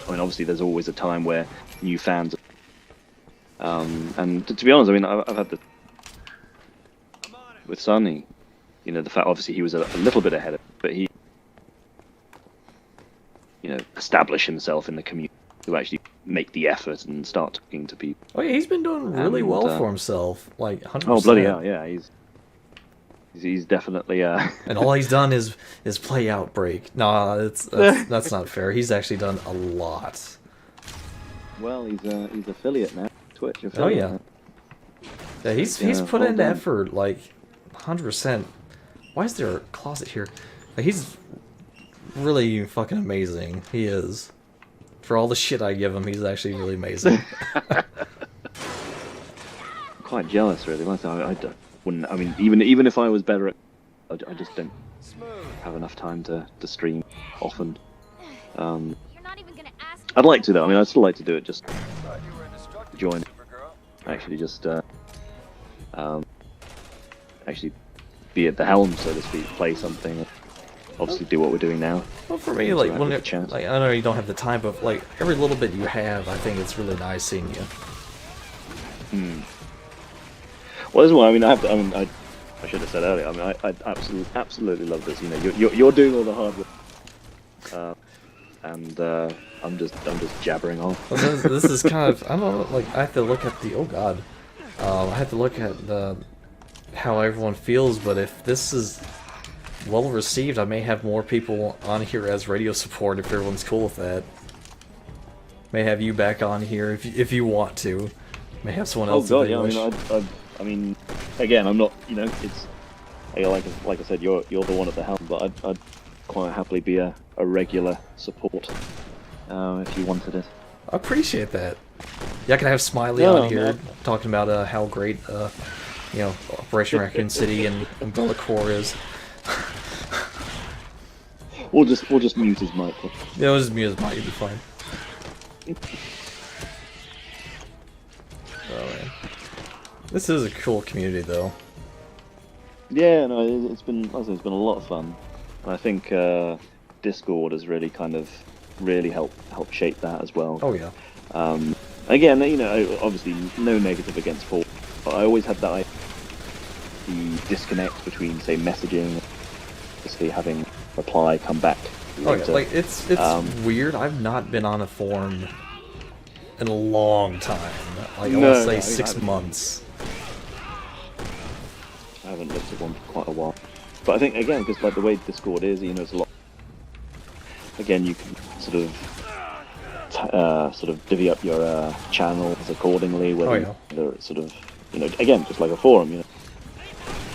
B: obviously there's always a time where new fans. And to be honest, I've had this with Sonny. The fact obviously he was a little bit ahead of it, but he establish himself in the community to actually make the effort and start talking to people.
A: Oh yeah, he's been doing really well for himself, like 100%.
B: Oh bloody hell, yeah, he's definitely
A: And all he's done is play Outbreak. No, that's not fair. He's actually done a lot.
B: Well, he's affiliate now, Twitch affiliate.
A: Oh yeah. Yeah, he's put
B: well
A: in
B: done.
A: effort, like 100%. Why is there a closet here? Like, he's really fucking amazing. He is. For all the shit I give him, he's actually really amazing.
B: Quite jealous, really. I wouldn't. I mean, even if I was better at, I just don't have enough time to stream often.
C: You're not even gonna ask.
B: I'd like to though. I mean, I'd still like to do it. Just
D: Thought you were indestructible,
B: join.
D: Supergirl.
B: Actually, just actually be at the helm, so to speak. Play something. Obviously, do what we're doing now.
A: Well, for me, like,
B: Interact
A: when
B: with
A: it,
B: the chat.
A: like, I know you don't have the time, but like every little bit you have, I think it's really nice seeing you.
B: Well, this is why. I mean, I should have said earlier. I mean, I absolutely love this. You know, you're doing all the hard work, and I'm just jabbering on.
A: Well, this is kind of, I don't know, like, I have to look at the, oh god, I have to look at the how everyone feels, but if this is well received, I may have more people on here as radio support if everyone's cool with that. May have you back on here if you want to. May have someone
B: Oh
A: else.
B: god,
A: if they
B: yeah.
A: wish.
B: I mean, again, I'm not. You know, it's like I said, you're the one at the helm, but I'd quite happily be a regular support if you wanted it.
A: I appreciate that. Yeah, I can have Smiley
B: No,
A: on here
B: man.
A: talking about how great you know, Operation Raccoon City and Umbrella Corps is.
B: We'll just mute his mic.
A: Yeah, it was just me as Mike, you'd be fine. Oh man. This is a cool community though.
B: Yeah, no, it's been a lot of fun. And I think Discord has really kind of helped shape that as well.
A: Oh yeah.
B: Again, you know, obviously no negative against Fort, but I always had that the disconnect between, say, messaging, obviously having reply come back
A: Oh yeah,
B: later.
A: like it's weird. I've not been on a forum in a long time. Like I want to say 6 months.
B: I haven't looked at one for quite a while. But I think, again, because like the way Discord is, you know, it's a lot. Again, you can sort of divvy up your channels accordingly, whether they're sort of, you know, again, just like a forum, you know,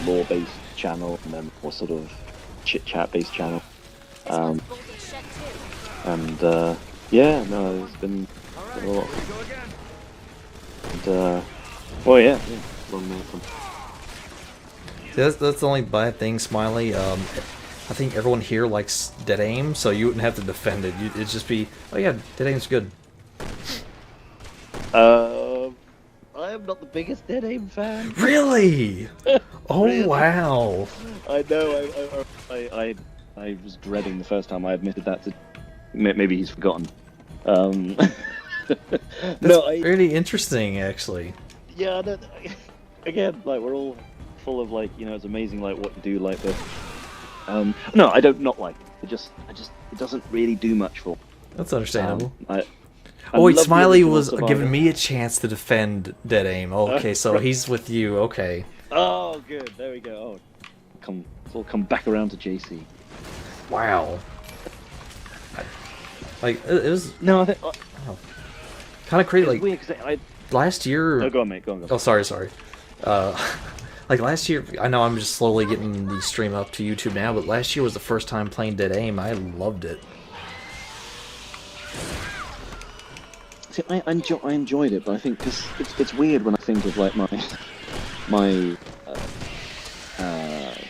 B: lore-based channel and then more sort of chit-chat based channel. And yeah, no, it's been a lot. And well, yeah, long way from.
A: That's the only bad thing, Smiley. I think everyone here likes Dead Aim, so you wouldn't have to defend it. It'd just be, oh yeah, Dead Aim's good.
B: I am not the biggest Dead Aim fan.
A: Really? Oh
B: Really?
A: wow.
B: I know. I was dreading the first time I admitted that to. Maybe he's forgotten.
A: That's really interesting, actually.
B: Yeah. No, again, like we're all full of like, you know, it's amazing like what you do like this. No, I don't not like it. It doesn't really do much for.
A: That's understandable.
B: I
A: Oh wait,
B: love the
A: Smiley
B: original
A: was
B: Survivor.
A: giving me a chance to defend Dead Aim. Oh, okay, so
B: right.
A: he's with you. Okay.
B: Oh, good. There we go. Oh, it's all come back around to JC.
A: Wow. Like it was
B: No, I think
A: kind of crazy.
B: it's
A: Like
B: weird 'cause I.
A: last year.
B: No, go on, mate. Go on.
A: Oh, sorry. Like last year, I know I'm just slowly getting the stream up to YouTube now, but last year was the first time playing Dead Aim. I loved it.
B: See, I enjoyed it, but I think because it's weird when I think of like my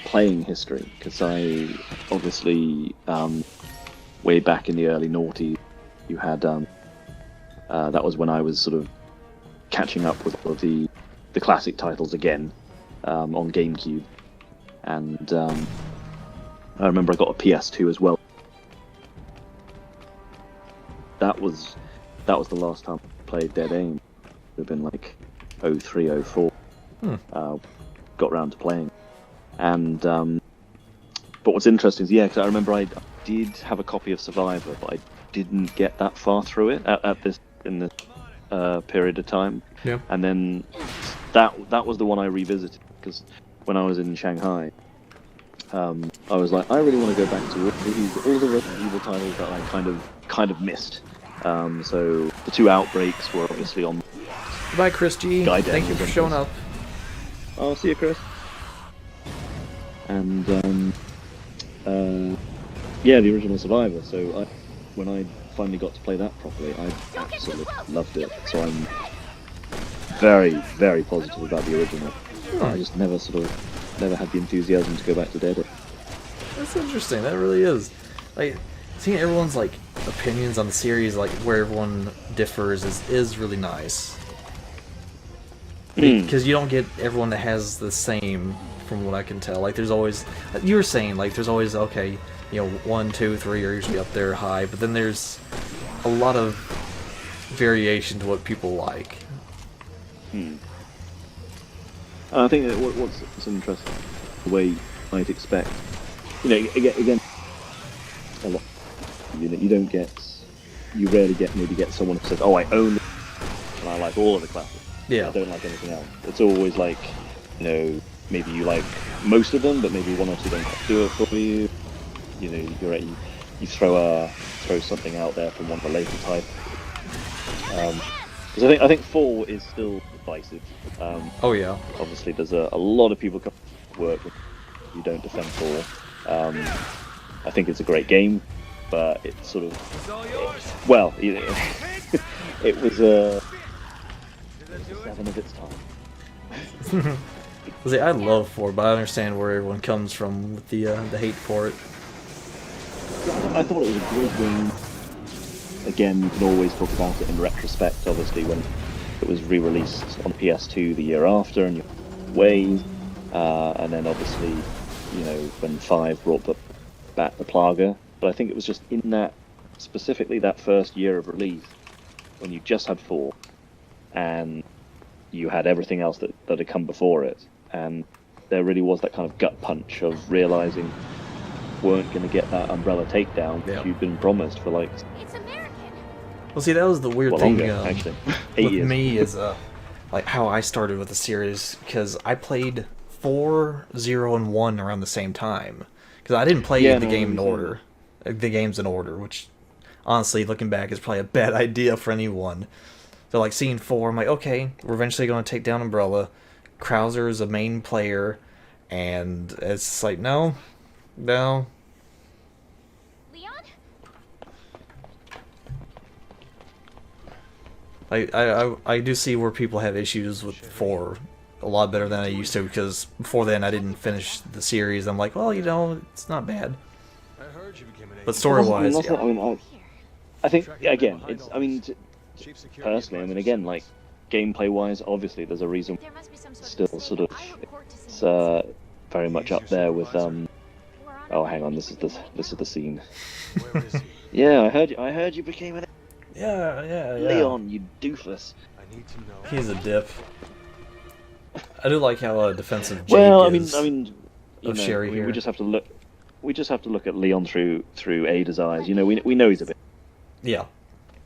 B: playing history, because I obviously way back in the early noughties, you had that was when I was sort of catching up with all of the classic titles again on GameCube, and I remember I got a PS2 as well. That was the last time I played Dead Aim. It would have been like 03, 04. Got round to playing. And but what's interesting is, yeah, because I remember I did have a copy of Survivor, but I didn't get that far through it in this period of time.
A: Yeah.
B: And then that was the one I revisited, because when I was in Shanghai, I was like, I really want to go back to all the Resident Evil titles that I kind of missed. So the two Outbreaks were obviously on.
A: Goodbye, Chris G.
B: Guy
A: Thank you
B: Daniels
A: for
B: and
A: showing
B: his-
A: up.
B: I'll see you, Chris. And yeah, the original Survivor. So when I finally got to play that properly, I absolutely loved it. So I'm very, very positive about the original. I just never had the enthusiasm to go back to Dead.
A: That's interesting. That really is. Like, seeing everyone's like opinions on the series, like where everyone differs, is really nice. Because you don't get everyone that has the same, from what I can tell. Like, there's always, you were saying, like, there's always, okay, you know, 1, 2, 3 are usually up there high, but then there's a lot of variation to what people like.
B: I think that what's interesting, the way I'd expect, you know, again, a lot, you know, you rarely get someone who says, oh, I own it, and I like all of the classics.
A: Yeah.
B: I don't like anything else. It's always like, you know, maybe you like most of them, but maybe one or two don't do it for you. You know, you throw something out there from one of the later type. Because I think 4 is still divisive.
A: Oh yeah.
B: Obviously, there's a lot of people come to work when you don't defend 4. I think it's a great game, but it's sort of, well, you know, it was a 7 of its time.
A: See, I love 4, but I understand where everyone comes from with the hate for it.
B: I thought it was a great game. Again, you can always talk about it in retrospect, obviously, when it was re-released on PS2 the year after, and ways, and then obviously, you know, when 5 brought back the Plaga. But I think it was just in that, specifically that first year of release, when you just had 4, and you had everything else that had come before it, and there really was that kind of gut punch of realizing weren't going to get that Umbrella takedown which you'd been promised for like.
C: It's American.
A: Well, see, that was the weird thing
B: actually.
A: with me is like how I started with the series, because I played 4, 0, and 1 around the same time, because I didn't play the game in order, the games in order, which honestly, looking back, is probably a bad idea for anyone. So like seeing 4, I'm like, okay, we're eventually going to take down Umbrella. Krauser is a main player, and it's like, no.
C: Leon?
A: I do see where people have issues with 4 a lot better than I used to, because before then I didn't finish the series. I'm like, well, you know, it's not bad. But story-wise,
B: I think, again, it's, I mean, personally, I mean, again, like, gameplay-wise, obviously there's a reason still sort of, it's very much up there with, oh, hang on, this is the scene. Yeah, I heard you became an...
A: Yeah.
B: Leon, you doofus.
A: He's a dip. I do like how defensive Jake is.
B: I mean, you know,
A: Sherry here.
B: we just have to look. We just have to look at Leon through Ada's eyes. You know, we know he's a bit.
A: Yeah.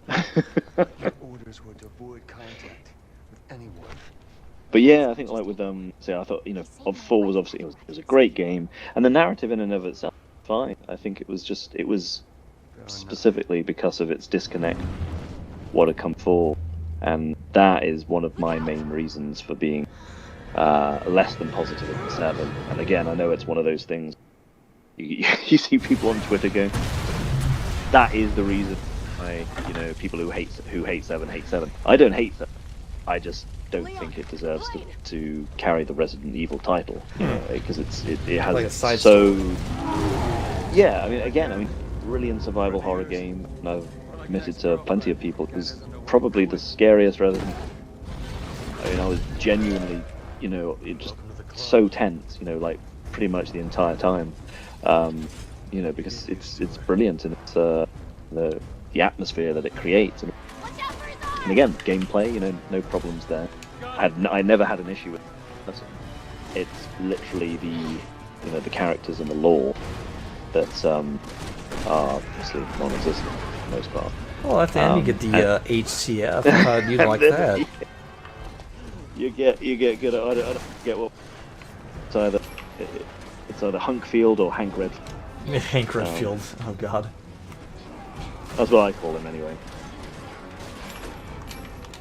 E: Orders were to avoid contact with anyone.
B: But yeah, I think like with say I thought, you know, of 4 was obviously it was a great game, and the narrative in and of itself fine. I think it was specifically because of its disconnect, what had come before, and that is one of my main reasons for being less than positive at 7. And again, I know it's one of those things you see people on Twitter going, that is the reason why, you know, people who hate 7 hate 7. I don't hate 7. I just don't think it deserves to carry the Resident Evil title, you know, because it has
A: like a side
B: so
A: story.
B: Yeah, I mean brilliant survival horror game, and I've admitted to plenty of people it was probably the scariest Resident. I mean, I was genuinely, you know, it just so tense, you know, like pretty much the entire time, you know, because it's brilliant, and it's the atmosphere that it creates, and again, gameplay, you know, no problems there. I never had an issue with it. It's literally the characters and the lore that are obviously non-existent for the most part.
A: Well, at the end you get the HCF. How'd you like that?
B: You get good. I don't get what. It's either Hunkfield or Hank Redfield.
A: Hank Redfield. Oh God.
B: That's what I call him anyway.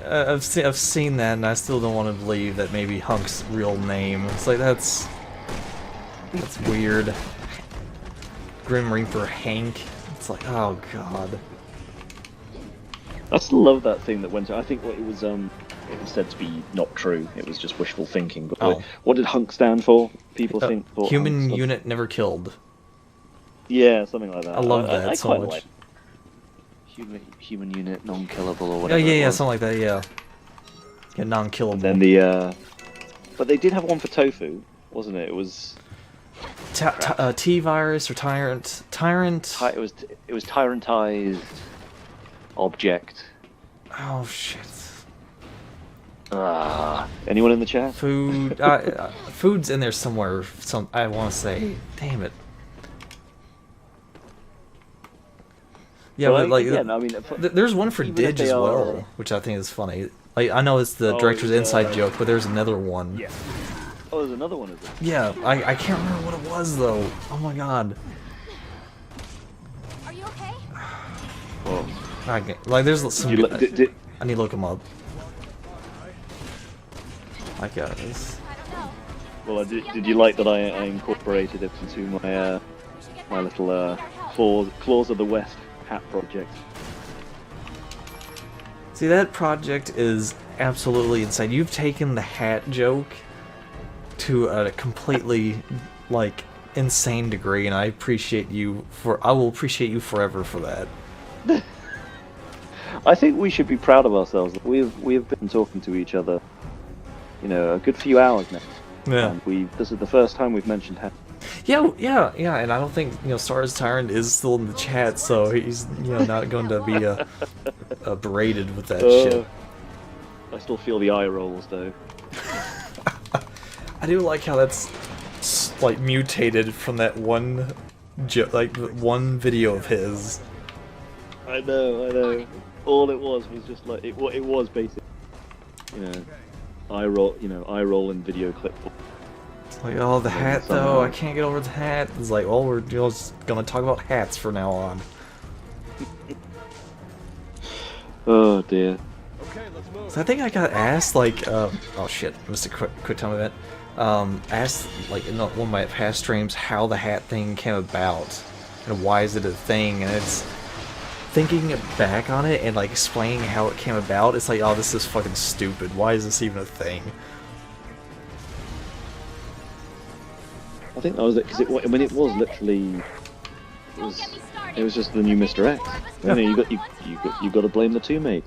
A: I've seen that, and I still don't want to believe that maybe Hunk's real name. It's like that's weird. Grim Reaper Hank. It's like, oh god.
B: I still love that thing that went. I think it was said to be not true. It was just wishful thinking. But what did Hunk stand for? People think
A: Human Unit Never Killed.
B: Yeah, something like that.
A: I love that so much.
B: Like human unit non-killable or
A: Oh
B: whatever.
A: yeah, something like that. Yeah, non-killable.
B: And then but they did have one for tofu, wasn't it? It was
A: T-virus or tyrant.
B: It was tyrantized object.
A: Oh shit.
B: Anyone in the chat?
A: Food. Food's in there somewhere. I want to say. Damn it. Yeah, but like,
B: I mean,
A: there's one for Didge as well, which I think is funny. Like, I know it's the director's inside joke, but there's another one.
B: Yeah. Oh, there's another one, is there?
A: Yeah, I can't remember what it was though. Oh my god.
C: Are you okay?
A: Like, there's some.
B: I need
A: to look them up. I got this.
C: I don't know.
B: Well, did you like that I incorporated it into my little Claws of the West hat project?
A: See, that project is absolutely insane. You've taken the hat joke to a completely, like, insane degree, and I will appreciate you forever for that.
B: I think we should be proud of ourselves. We've been talking to each other, a good few hours now.
A: Yeah.
B: And this is the first time we've mentioned hat.
A: Yeah, and I don't think Stars Tyrant is still in the chat, so he's not going to be berated with that shit.
B: I still feel the eye rolls though.
A: I do like how that's like mutated from that one video of his.
B: I know. All it was just like it was basically, eye roll and video clip.
A: It's like, oh, the hat though, I can't get over the hat. It's like, well, we're just gonna talk about hats from now on.
B: Oh dear.
D: Okay, let's move.
A: So I think I got asked, like, oh shit, missed a quick time event. Asked, like, in one of my past streams, how the hat thing came about, and why is it a thing, and it's thinking back on it and, like, explaining how it came about, it's like, oh, this is fucking stupid, why is this even a thing?
B: I think that was it, because it was literally, it was just the new Mr. X.
A: Yeah.
B: You got to blame the two mate.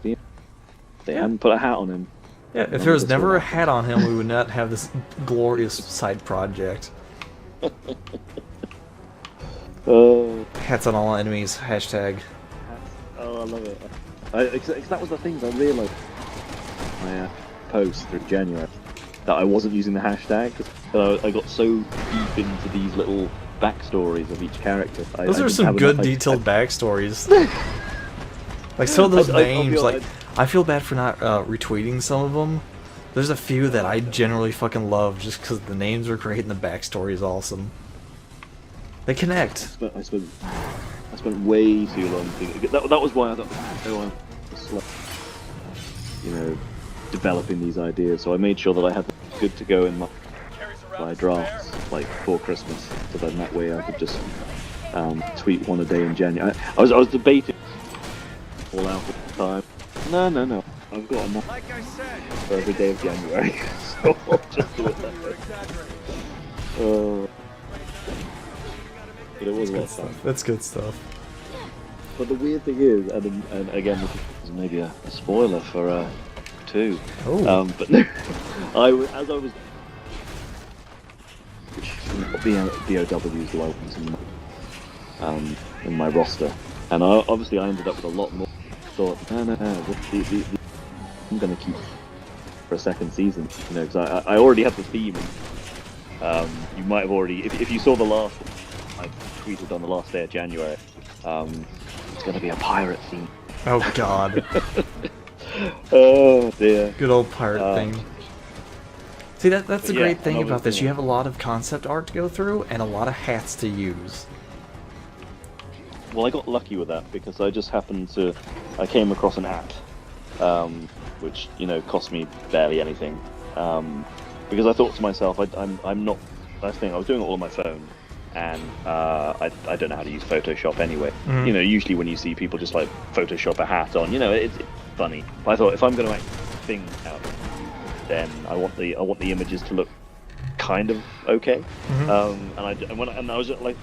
B: They hadn't put a hat on him.
A: Yeah, if there was never a hat on him, we would not have this glorious side project. Hats on all enemies, hashtag.
B: Oh, I love it. Because that was the things I realised my post through January, that I wasn't using the hashtag. I got so deep into these little backstories of each character.
A: Those are some good detailed backstories. Like, some of those names, I feel bad for not retweeting some of them. There's a few that I generally fucking love just because the names are great and the backstory is awesome. They connect.
B: I spent way too long thinking. That was why I thought, I was developing these ideas. So I made sure that I had them good to go in my drafts, like, before Christmas. So then that way I could just tweet one a day in January. I was debating all out at the time. No. I've got enough for every day of January, so I'll just do it that way. But it was a lot of fun.
A: That's good stuff.
B: But the weird thing is, and again, this is maybe a spoiler for 2.
A: Oh.
B: But no, as I was BOW's lines in my roster, and obviously I ended up with a lot more. Thought, no, I'm gonna keep for a second season, because I already have the theme. You might have already, if you saw the last one, I tweeted on the last day of January. It's gonna be a pirate theme.
A: Oh god.
B: Oh dear.
A: Good old pirate thing. See, that's the great thing about this. You have a lot of concept art to go through and a lot of hats to use.
B: Well, I got lucky with that because I just happened to, I came across an app which cost me barely anything. Because I thought to myself, I'm not. Last thing I was doing it all on my phone, and I don't know how to use Photoshop anyway. Usually when you see people just like Photoshop a hat on, it's funny. But I thought if I'm going to act things out, then I want the images to look kind of okay. And I was like,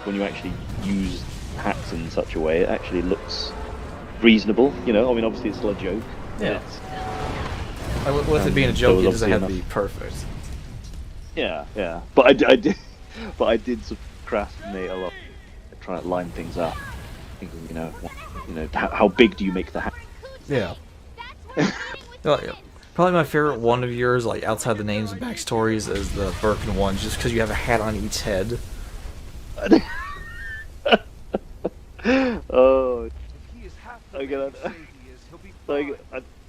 B: when you actually use hats in such a way, it actually looks reasonable. I mean, obviously it's still a joke.
A: Yeah. With it being a joke, it doesn't have to be perfect.
B: Yeah. But I did sort of procrastinate a lot, trying to line things up, thinking, how big do you make the hat?
A: Yeah. Probably my favorite one of yours, like outside the names and backstories, is the Birkin one, just because you have a hat on each head.
B: Oh,
D: He is half the
B: again,
D: man he is. He'll be fine.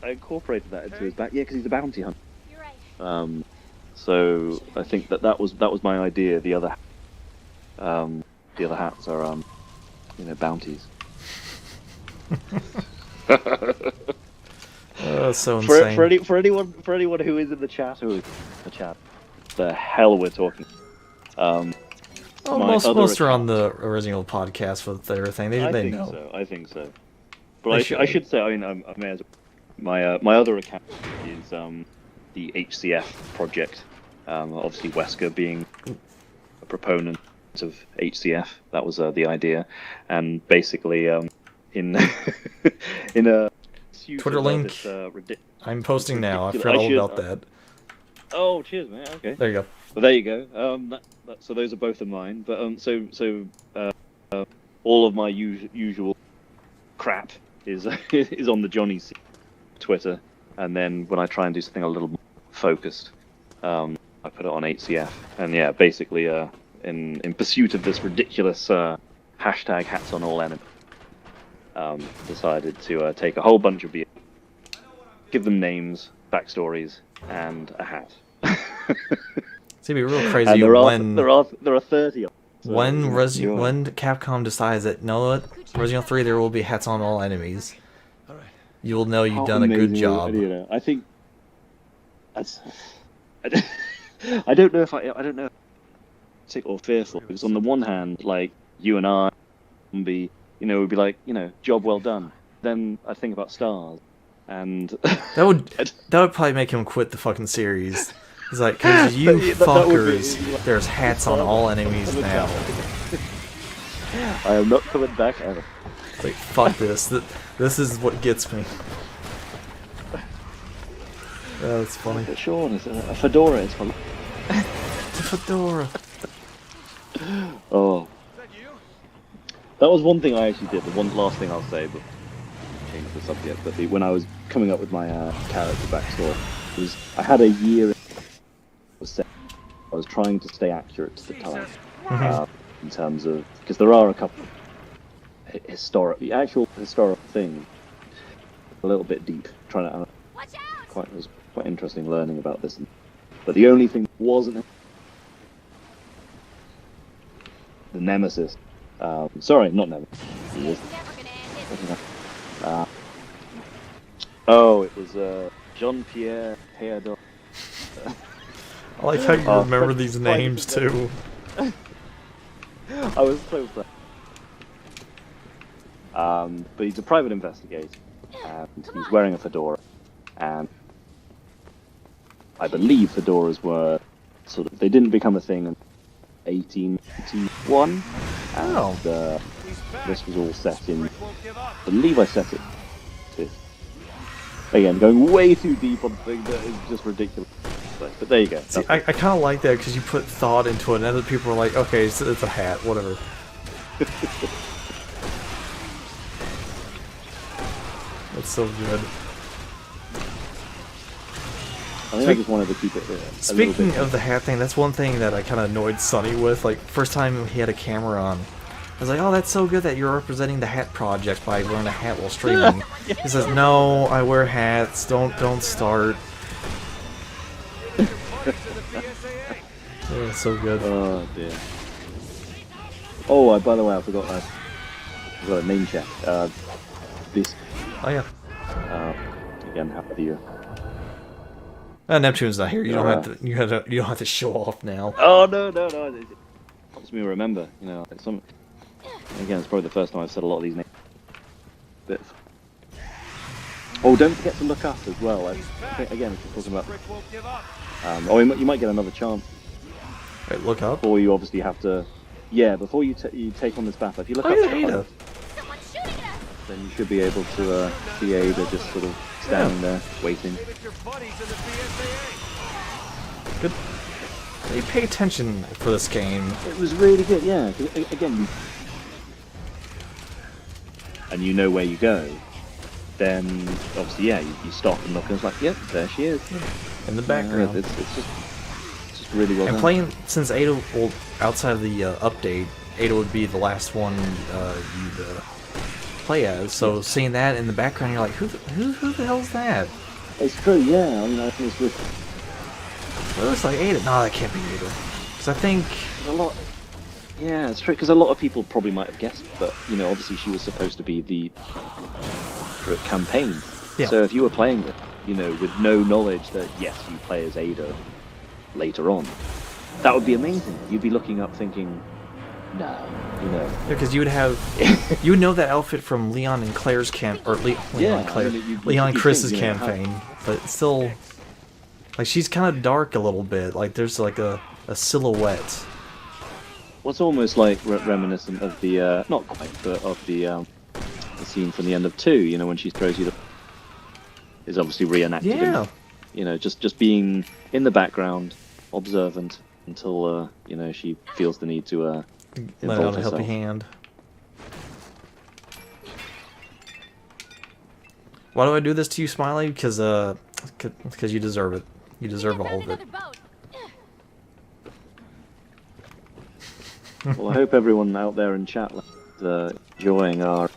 B: I incorporated that into his back. Yeah, because he's a bounty hunter.
C: You're right.
B: So I think that was my idea. The other hats are bounties.
A: So insane.
B: For anyone who is in the chat, the hell we're talking.
A: Most are on the original podcast with everything. They know.
B: I think so. But I should say, I may as well. My other account is the HCF project. Obviously, Wesker being a proponent of HCF, that was the idea, and basically in in a
A: Twitter link. I'm posting now. I forgot all about that.
B: Oh, cheers, man. Okay.
A: There you go.
B: Well, there you go. So those are both of mine. But all of my usual crap is is on the Johnny C Twitter, and then when I try and do something a little more focused, I put it on HCF. And yeah, basically, in pursuit of this ridiculous hashtag hats on all enemies, decided to take a whole bunch of beer, give them names, backstories, and a hat.
A: It's gonna be real crazy
B: and there
A: when
B: are 30 of them. So,
A: when Capcom decides that, you know what, Resident Evil 3 there will be hats on all enemies.
D: All right.
A: You will know you've
B: How
A: done a good
B: amazing
A: job.
B: I think that's. I don't know if sick or fearful, because on the one hand, like you and I would be like, job well done. Then I think about stars, and
A: That would probably make him quit the fucking series. He's like, cause you fuckers, there's hats on all enemies now.
B: I am not coming back ever.
A: It's like, fuck this. This is what gets me. That's funny.
B: But Sean, it's a fedora. It's fun.
A: It's a fedora.
B: Oh. That was one thing I actually did. The one last thing I'll say, but change the subject. But when I was coming up with my character backstory, was I had a year. I was trying to stay accurate to the time, in terms of, because there are a couple of actual historical things, a little bit deep. Trying to it was quite interesting learning about this. But the only thing that wasn't the Nemesis. Sorry, not Nemesis. It was, it was Jean-Pierre Théodore.
A: I like how you remember these names too.
B: I was so proud. But he's a private investigator, and he's wearing a fedora, and I believe fedoras were they didn't become a thing in 1881, and this was all set in, I believe I set it to, again, going way too deep on things that is just ridiculous. But there you go.
A: See, I kind of like that because you put thought into it, and other people are like, okay, it's a hat, whatever. That's so good.
B: I think I just wanted to keep it there.
A: Speaking of the hat thing, that's one thing that I kind of annoyed Sonny with. Like, first time he had a camera on, I was like, oh, that's so good that you're representing the hat project by wearing a hat while streaming. He says, no, I wear hats, don't start. Yeah, so good.
B: Oh dear. Oh, by the way, I forgot a name check. This.
A: Oh yeah.
B: again, happy you.
A: Neptune's not here. You don't have to. You don't have to show off now.
B: Oh no. It helps me remember. You know, like again, it's probably the first time I've said a lot of these names. Bits. Oh, don't forget to look up as well. Again, if you're talking about. You might get another chance.
A: Wait, look up.
B: Before you obviously have to. Yeah, before you take on this battle, if you look up,
A: Ada.
B: then you should be able to see Ada just sort of standing there waiting.
A: Good. You pay attention for this game.
B: It was really good, yeah. Again, and you know where you go. Then obviously, yeah, you stop and look, and it's like, yep, there she is.
A: In the background.
B: It's just really well done.
A: And playing, since Ada, well, outside of the update, Ada would be the last one you'd play as. So seeing that in the background, you're like, who the hell's that?
B: It's true, yeah. I mean, I think it's good.
A: Well, it looks like Ada. No, that can't be Ada. Because I think
B: a lot. Yeah, it's true. Because a lot of people probably might have guessed, but you know, obviously she was supposed to be the campaign.
A: Yeah.
B: So if you were playing it, you know, with no knowledge that yes, you play as Ada later on, that would be amazing. You'd be looking up thinking, no, you know.
A: Because you would have, you would know that outfit from Leon and Claire's Leon and Chris's campaign, but still, like she's kind of dark a little bit. Like there's like a silhouette.
B: Well, it's almost like reminiscent of the not quite, but of the scene from the end of 2. You know, when she throws you the is obviously reenacted.
A: Yeah.
B: You know, just being in the background, observant until you know, she feels the need to
A: let out a helping hand. Why do I do this to you, Smiley? Because you deserve it. You deserve all of it.
B: Well, I hope everyone out there in chat is enjoying our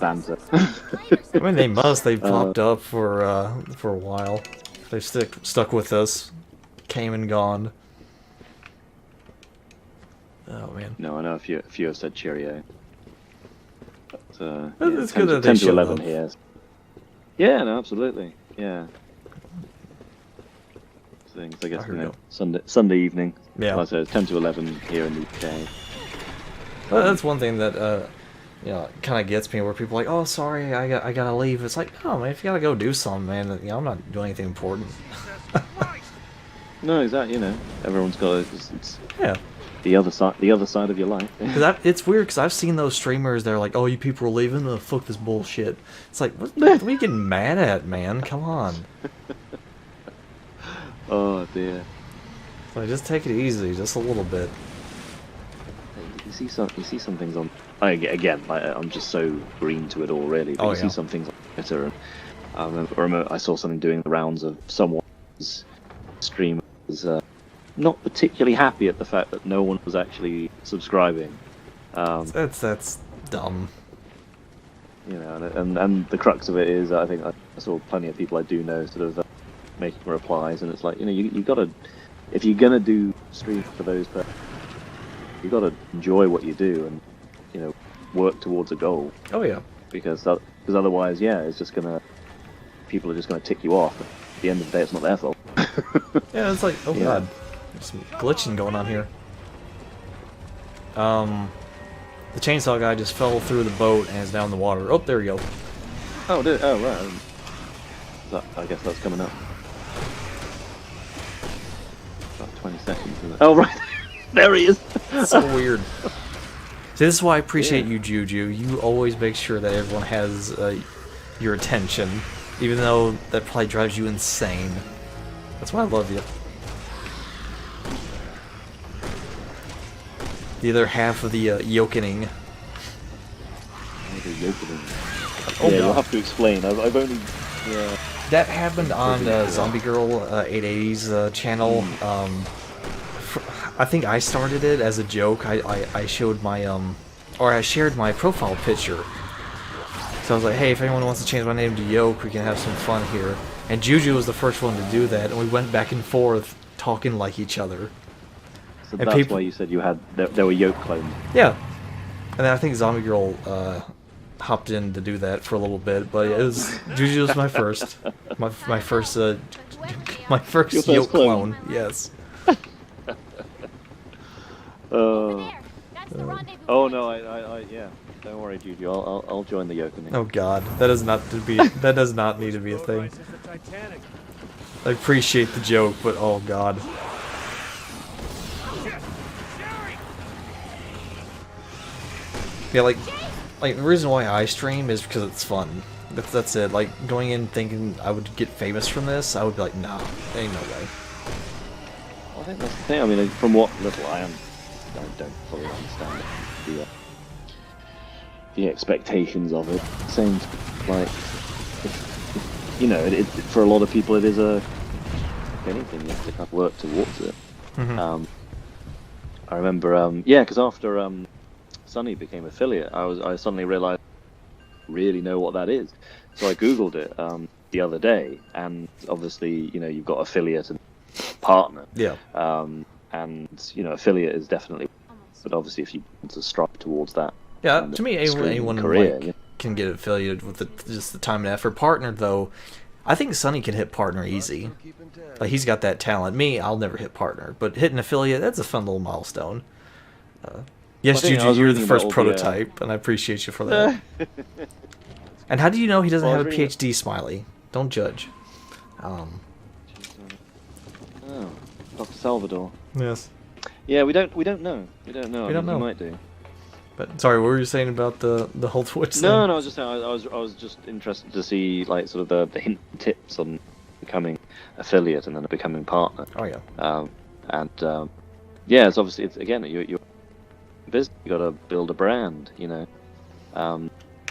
B: banter.
A: I mean, they must. They popped up for a while. They stuck with us. Came and gone. Oh man.
B: No, I know a few have said cheerio. But,
A: it's
B: 10
A: good that
B: to, 10
A: they
B: to
A: showed
B: 11
A: up.
B: here. Yeah, no, absolutely. Yeah. Things, I guess, you know, Sunday evening.
A: Yeah.
B: Like I said, it's 10 to 11 here in the UK.
A: Well, that's one thing that you know, kind of gets me, where people are like, oh, sorry, I gotta leave. It's like, oh man, if you gotta go do something, man, you know, I'm not doing anything important.
B: No, exactly. You know, everyone's got it's
A: Yeah.
B: the other side of your life.
A: Because it's weird, because I've seen those streamers, they're like, oh, you people are leaving? Fuck this bullshit. It's like, what are you getting mad at, man? Come on.
B: Oh dear.
A: So just take it easy, just a little bit.
B: You see some things on. I'm just so green to it all, really. But see some things on Twitter. And, I remember I saw something doing the rounds of someone's stream was not particularly happy at the fact that no one was actually subscribing.
A: That's dumb.
B: You know, and the crux of it is, I think I saw plenty of people I do know sort of making replies, and it's like, you know, you gotta, if you're gonna do stream for those people, you gotta enjoy what you do and, you know, work towards a goal.
A: Oh yeah.
B: Because otherwise, yeah, it's just gonna, people are just gonna tick you off. At the end of the day, it's not their fault.
A: Yeah, it's like, oh
B: Yeah.
A: god, there's some glitching going on here. The chainsaw guy just fell through the boat and is down in the water. Oh, there you go.
B: Oh, dude, oh right. I guess that's coming up. About 20 seconds. Isn't it? Oh right, there he is.
A: So weird. See, this is why I appreciate you, Juju. You always make sure that everyone has your attention, even though that probably drives you insane. That's why I love you. The other half of the yokening.
B: Oh, yeah, you'll have to explain. I've only. Yeah.
A: That happened on Zombie Girl 880's channel. I think I started it as a joke. I showed my or I shared my profile picture. So I was like, hey, if anyone wants to change my name to Yoke, we can have some fun here. And Juju was the first one to do that, and we went back and forth talking like each other.
B: So
A: and
B: that's why you said you had there were Yoke clones.
A: Yeah. And then I think Zombie Girl hopped in to do that for a little bit, but it was Juju was my first, my first my first
B: Your first
A: yoke
B: clone.
A: clone. Yes.
B: Oh no, I yeah. Don't worry, Juju. I'll join the yoke.
A: Oh God, that does not to be that does not need to be a thing. I appreciate the joke, but oh God. Yeah, like the reason why I stream is because it's fun. That's it. Like going in thinking I would get famous from this, I would be like, nah, ain't no way.
B: I think that's the thing. I mean, from what little I am, don't fully understand the expectations of it. Seems like, you know, for a lot of people, it is a anything. You have to kind of work towards it.
A: Mm-hmm.
B: I remember, yeah, because after Sunny became affiliate, I suddenly realised I really know what that is. So I googled it the other day, and obviously, you know, you've got affiliate and partner.
A: Yeah.
B: And you know, affiliate is definitely, but obviously, if you want to strive towards that.
A: Yeah, to me, anyone
B: career,
A: like,
B: yeah.
A: can get affiliated with just the time and effort. Partner, though, I think Sunny can hit partner easy. Like, he's got that talent. Me, I'll never hit partner, but hitting affiliate, that's a fun little milestone. Yes,
B: I think I
A: Juju,
B: was
A: you're the
B: reading
A: first
B: about all the,
A: prototype, and I appreciate you for that. And how do you know he doesn't
B: Well, I
A: have a
B: was reading
A: PhD, Smiley? Don't judge.
B: Oh, Dr. Salvador.
A: Yes.
B: Yeah, we don't know. We don't know.
A: We don't
B: I mean,
A: know.
B: He might do.
A: But sorry, what were you saying about the whole Twitch thing?
B: No, I was just saying, I was just interested to see like sort of the hint tips on becoming affiliate and then becoming partner.
A: Oh yeah.
B: Yeah, it's obviously again you're business. You got to build a brand, you know,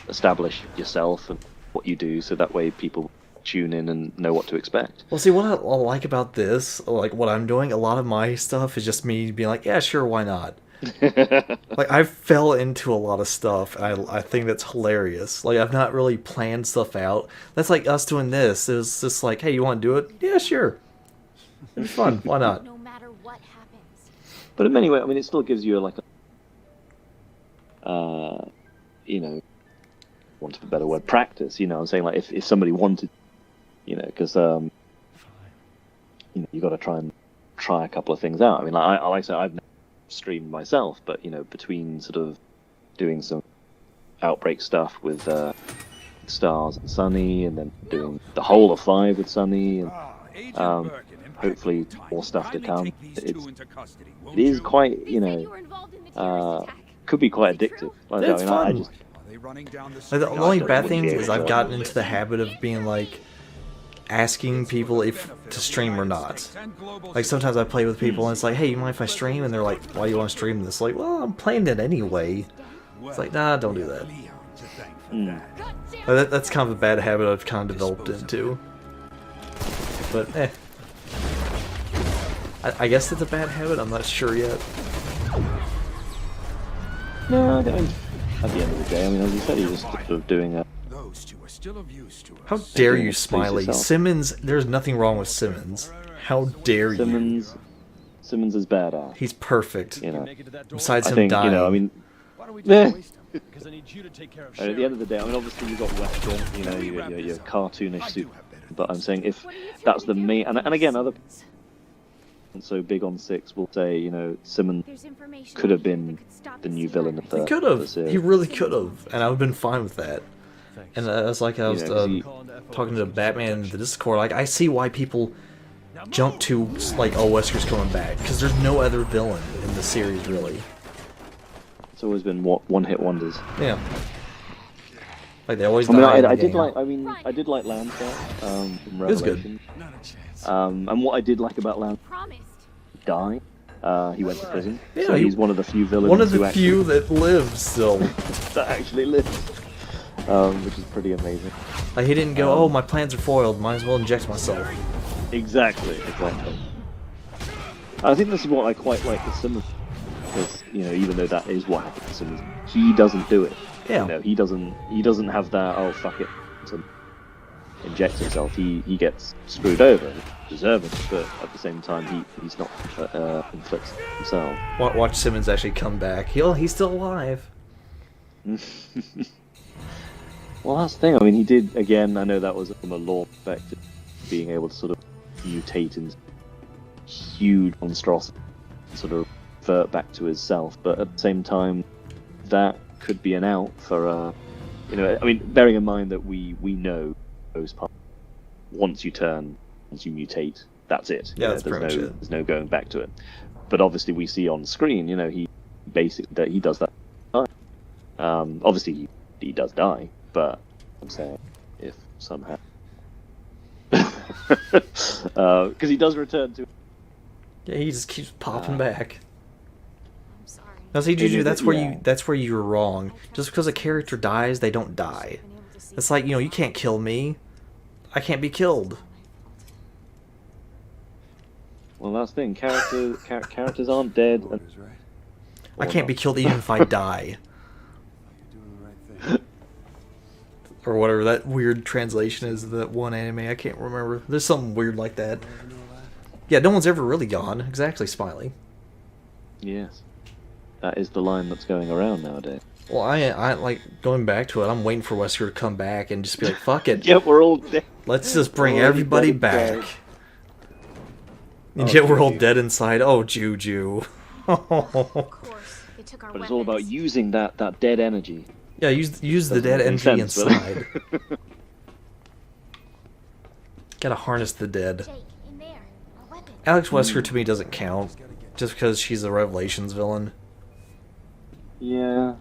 B: establish yourself and what you do, so that way people tune in and know what to expect.
A: Well, see, what I like about this, like what I'm doing, a lot of my stuff is just me being like, yeah, sure, why not? Like, I fell into a lot of stuff, and I think that's hilarious. Like, I've not really planned stuff out. That's like us doing this. It was just like, hey, you want to do it? Yeah, sure. It's fun. Why not?
C: No matter what happens.
B: But in many ways, I mean, it still gives you like a, you know, want of a better word, practice. You know, I'm saying like if somebody wanted, you know, because you know, you got to try a couple of things out. I mean, like I like to say, I've never streamed myself, but you know, between sort of doing some Outbreak stuff with Stars and Sunny, and then doing the whole of 5 with Sunny, and hopefully more stuff to come. It is quite, you know, could be quite addictive. Like,
A: It's fun.
B: I just,
A: Like, the only bad thing is I've gotten into the habit of being like asking people if to stream or not. Like, sometimes I play with people and it's like, hey, you mind if I stream? And they're like, why do you want to stream this? Like, well, I'm playing it anyway. It's like, nah, don't do that. That's kind of a bad habit I've kind of developed into. But, I guess it's a bad habit, I'm not sure yet.
B: no, I don't. At the end of the day, I mean, as you said, you're just sort of doing a.
D: Those two are still of use to us.
A: How dare you,
B: Please
A: Smiley?
B: yourself.
A: Simmons, there's nothing wrong with Simmons. How dare you?
B: Simmons is badass.
A: He's perfect.
B: You know,
A: Besides
B: I
A: him
B: think
A: dying.
B: you know. I mean,
D: Why don't we
B: Yeah.
D: just waste them? Because I need you to take care of
B: at the end of the day, I mean, obviously you've got Wesker, you know, your cartoonish suit. But I'm saying if that's the main, and again, other people so big on 6 will say, you know, Simmons could have been the new villain of the.
A: He could have. He really could have, and I would have been fine with that. And it's like I was talking to Batman in the Discord. Like, I see why people jump to like, oh, Wesker's coming back, because there's no other villain in the series really.
B: It's always been one-hit wonders.
A: Yeah. Like, they always.
B: I mean,
A: die in the
B: I did
A: game.
B: like. I mean, I did like Landstar from
A: was good.
B: Revelation.
D: Not a chance.
B: And what I did like about Landstar,
C: Promised.
B: die. He went to prison.
A: Yeah,
B: So he's one of the few villains
A: One of
B: who
A: the
B: actually,
A: few that live still.
B: that actually lives, which is pretty amazing.
A: Like, he didn't go, oh, my plans are foiled, might as well inject myself.
B: Exactly. I think this is what I quite like with Simmons, because you know, even though that is what happened to Simmons, he doesn't do it.
A: Yeah.
B: You know, he doesn't have that. Oh fuck it, to inject himself. He gets screwed over, deserving, but at the same time he's not inflicts himself.
A: Watch Simmons actually come back. He's still alive.
B: Well, that's the thing. I mean, he did again. I know that was from a lore perspective, being able to sort of mutate into huge monstrosity, sort of revert back to his self. But at the same time, that could be an out for you know. I mean, bearing in mind that we know those parts. Once you mutate, that's it.
A: Yeah, that's
B: there's
A: pretty much it.
B: There's no going back to it. But obviously, we see on screen, you know, he does that. Obviously, he does die, but I'm saying if somehow, because he does return to.
A: Yeah, he just keeps popping back.
C: I'm sorry.
A: Now, see, Juju,
B: Yeah.
A: that's where you're wrong. Just because a character dies, they don't die. It's like, you know, you can't kill me. I can't be killed.
B: Well, that's the thing. Characters aren't dead. And,
E: Orders, right?
A: I can't be killed even if I die.
E: You're doing the right thing.
A: Or whatever that weird translation is of that one anime. I can't remember. There's something weird like that.
E: You know that?
A: Yeah, no one's ever really gone. Exactly, Smiley.
B: yes, that is the line that's going around nowadays.
A: Well, I like going back to it. I'm waiting for Wesker to come back and just be like, "Fuck it,
B: Yep, we're all dead.
A: let's just bring
B: Already
A: everybody
B: dead
A: back."
B: inside.
A: And
B: Oh,
A: yet we're all
B: Juju.
A: dead inside. Oh, Juju.
C: Of course, they took our
B: But it's
C: weapons.
B: all about using that dead energy.
A: Yeah, use the
B: Doesn't
A: dead
B: make any
A: energy
B: sense, but-
A: inside. Gotta harness the dead.
C: Jake, in there. Our weapon.
A: Alex Wesker to me doesn't count, just because she's a Revelations villain.
B: Yeah,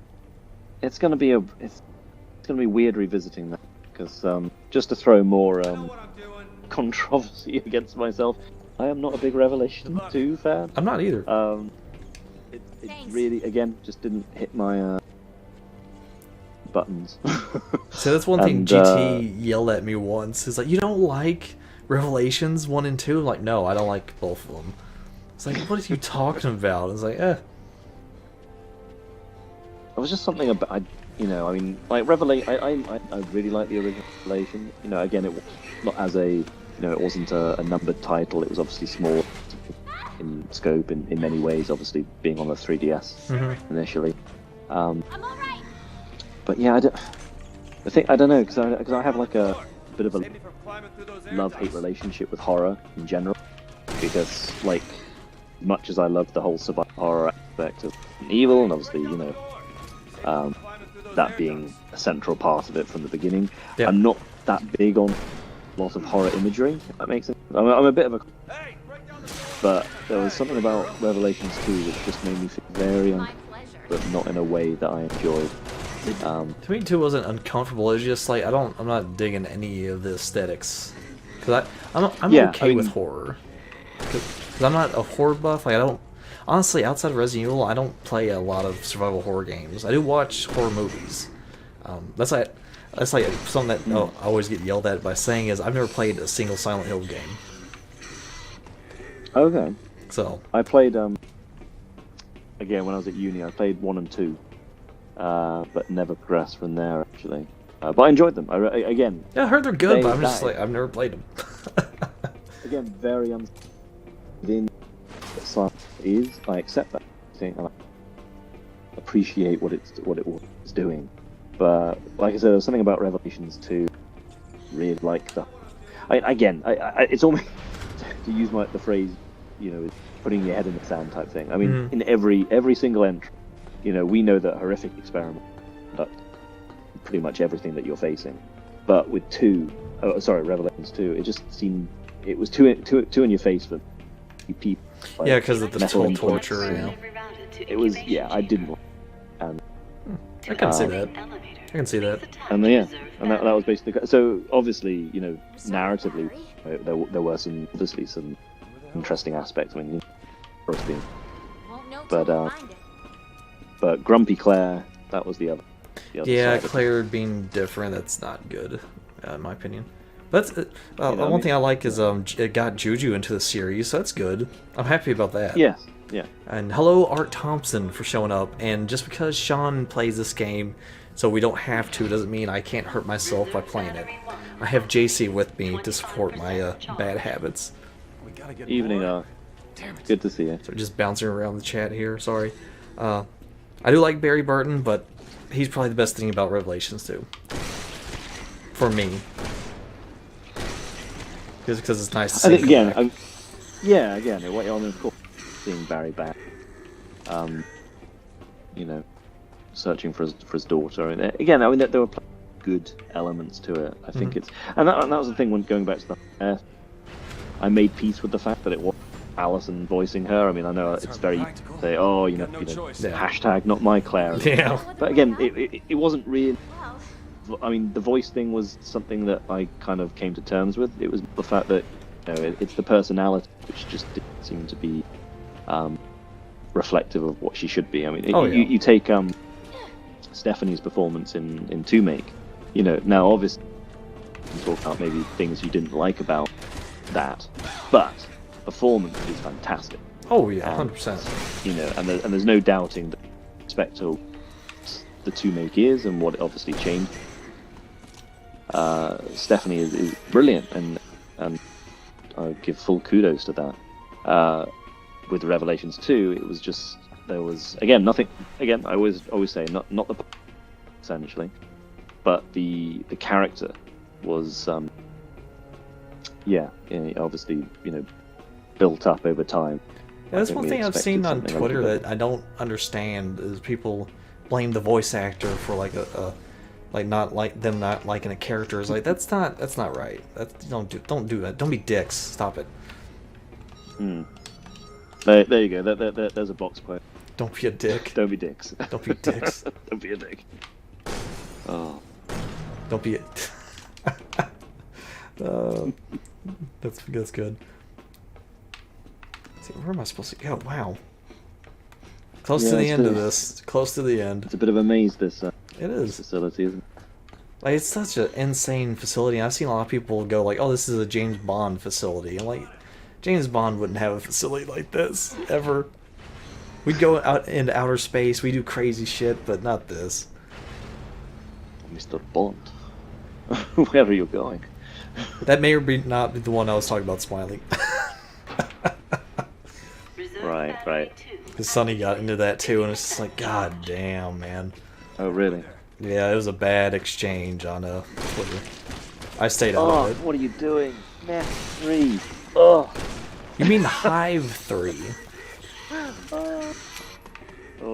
B: it's gonna be weird revisiting that because just to throw more controversy against myself, I am not a big Revelation 2 fan.
A: I'm not either.
B: It
C: Thanks.
B: really again just didn't hit my buttons.
A: So that's one thing
B: And,
A: GT yelled at me once. Is like, you don't like Revelations 1 and 2? I'm like, no, I don't like both of them. It's like, what are you talking about? It's like,
B: It was just something about I mean, like Revelation. I really like the original Revelation. You know, again, it was not as a it wasn't a numbered title. It was obviously small in scope in many ways. Obviously, being on the 3DS initially.
C: I'm all right.
B: But yeah, I don't know because I have like a bit of a love-hate relationship with horror in general because like much as I love the whole survival horror aspect of evil and obviously that being a central part of it from the beginning,
A: Yeah.
B: I'm not that big on a lot of horror imagery. If that makes sense. I'm a bit of a, but there was something about Revelations 2 that just made me feel very
C: My pleasure.
B: but not in a way that I enjoyed.
A: to me, too, wasn't uncomfortable. It's just like, I'm not digging any of the aesthetics. Because I'm
B: Yeah,
A: okay
B: I mean-
A: with horror. Because I'm not a horror buff. Like, I don't... Honestly, outside of Resident Evil, I don't play a lot of survival horror games. I do watch horror movies. That's like something that I always get yelled at by saying is I've never played a single Silent Hill game.
B: Okay.
A: So,
B: I played again when I was at uni. I played 1 and 2, but never progressed from there actually. But I enjoyed them. Again,
A: yeah, I heard they're good,
B: They
A: but I'm just
B: died.
A: like, I've never played them.
B: very within what science is. I accept that thing and I appreciate what it was doing. But like I said, there's something about Revelations 2. Really like the. It's almost to use the phrase, putting your head in the sand type thing. I mean, in every single entry, we know that horrific experiment, but pretty much everything that you're facing. But with Revelations 2, it just seemed it was too in your face for you people. Like,
A: Yeah, because of the
B: metal
A: total
B: and
A: torture, you know.
B: It was I didn't like, and
A: I can see that. I can see that.
B: and that was basically so. Obviously, narratively, there were some interesting aspects. I mean, being,
C: Won't know
B: But,
C: till we find it.
B: but Grumpy Claire, that was the other.
A: Yeah,
B: side of it.
A: Claire being different, that's not good, in my opinion. But that's,
B: I
A: one
B: mean-
A: thing I like is it got Juju into the series, so that's good. I'm happy about that.
B: Yes. Yeah.
A: And hello, Art Thompson, for showing up. And just because Sean plays this game, so we don't have to, doesn't mean I can't hurt myself by playing it. I have JC with me to support my bad habits.
E: We gotta get
B: Evening.
E: more. Damn it.
B: Good to see you.
A: So just bouncing around the chat here. Sorry. I do like Barry Burton, but he's probably the best thing about Revelations too. for me. Just because it's nice to
B: I
A: see
B: think,
A: him
B: again,
A: back.
B: yeah, again, of course, seeing Barry back, you know, searching for his daughter, and again, I mean, there were good elements to it. I think it's, and that was the thing when going back to the, I made peace with the fact that it was Allison voicing her. I mean, I know it's very say, oh, you know, hashtag not my Claire.
A: Yeah.
B: But again, it wasn't really. I mean, the voice thing was something that I kind of came to terms with. It was the fact that, you know, it's the personality which just didn't seem to be reflective of what she should be. I mean, you take Stephanie's performance in To Make. You know, now obviously you can talk about maybe things you didn't like about that, but performance is fantastic.
A: Oh yeah, 100%.
B: You know, and there's no doubting that respect to the To Make is and what it obviously changed. Stephanie is brilliant, and I give full kudos to that. With Revelations 2, it was just, there was again nothing. Again, I always say not the essentially, but the character was obviously, you know, built up over time.
A: Yeah, that's one thing I've seen on Twitter that I don't understand is people blame the voice actor for like not liking a character. It's like that's not right. Don't do that. Don't be dicks. Stop it.
B: There you go. There's a box quote.
A: Don't be a dick.
B: Don't be dicks.
A: Don't be dicks.
B: Don't be a dick. Oh.
A: Don't be it. That's good. Let's see, where am I supposed to go? Wow. Close to the end of this. Close to the end.
B: It's a bit of a maze, this
A: it is.
B: facility, isn't it?
A: Like, it's such an insane facility. I've seen a lot of people go like, "Oh, this is a James Bond facility." I'm like, James Bond wouldn't have a facility like this ever. We'd go out into outer space. We do crazy shit, but not this.
B: Mr. Bond, where are you going?
A: That may or may not be the one I was talking about, Smiley.
B: Right.
A: Because Sonny got into that too, and it's just like, god damn, man.
B: Oh, really?
A: Yeah, it was a bad exchange on Twitter. I stayed out of it.
B: What are you doing? Meth 3. Oh.
A: You mean Hive 3?
B: Oh,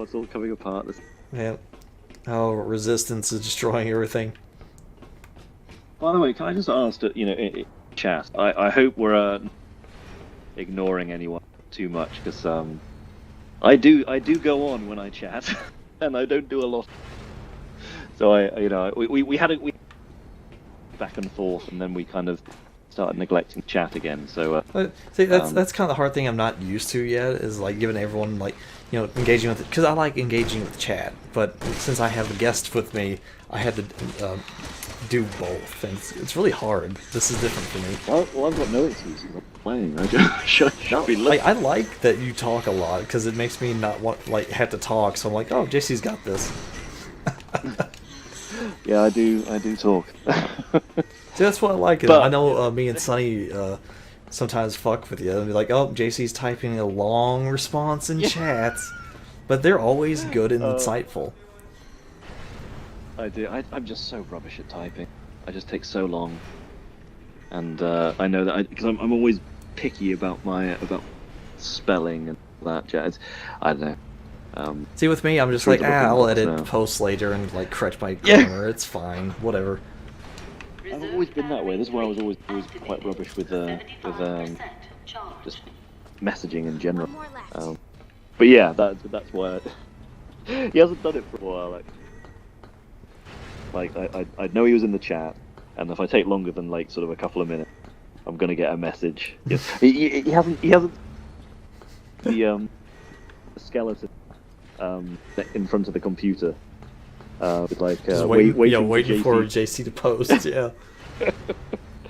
B: it's all coming apart.
A: Yeah. Oh, Resistance is destroying everything.
B: By the way, can I just ask, you know, in chat, I hope we're ignoring anyone too much, because I do go on when I chat, and I don't do a lot. So we had we back and forth, and then we kind of started neglecting chat again. So
A: see, that's kind of the hard thing I'm not used to yet, is like giving everyone, like, you know, engaging with it, because I like engaging with chat, but since I have the guest with me, I had to do both, and it's really hard. This is different for me.
B: Well, I've got no excuses. I'm playing. I just should be listening.
A: I like that you talk a lot, because it makes me not want have to talk. So I'm like, oh, JC's got this.
B: Yeah, I do talk.
A: See, that's what I like. I know me and Sonny sometimes fuck with you and be like, oh, JC's typing a long response in chats, but they're always good and insightful.
B: I do. I'm just so rubbish at typing. I just take so long, and I know that because I'm always picky about spelling and that jazz. I don't know.
A: See, with me, I'm just like, I'll edit posts later and like correct my grammar. It's fine, whatever.
B: I've always been that way. This is why I was always quite rubbish with just messaging in general. But yeah, that's why he hasn't done it for a while. Like I know he was in the chat, and if I take longer than like sort of a couple of minutes, I'm gonna get a message. He hasn't the skeleton in front of the computer with like
A: waiting for JC to post. Yeah.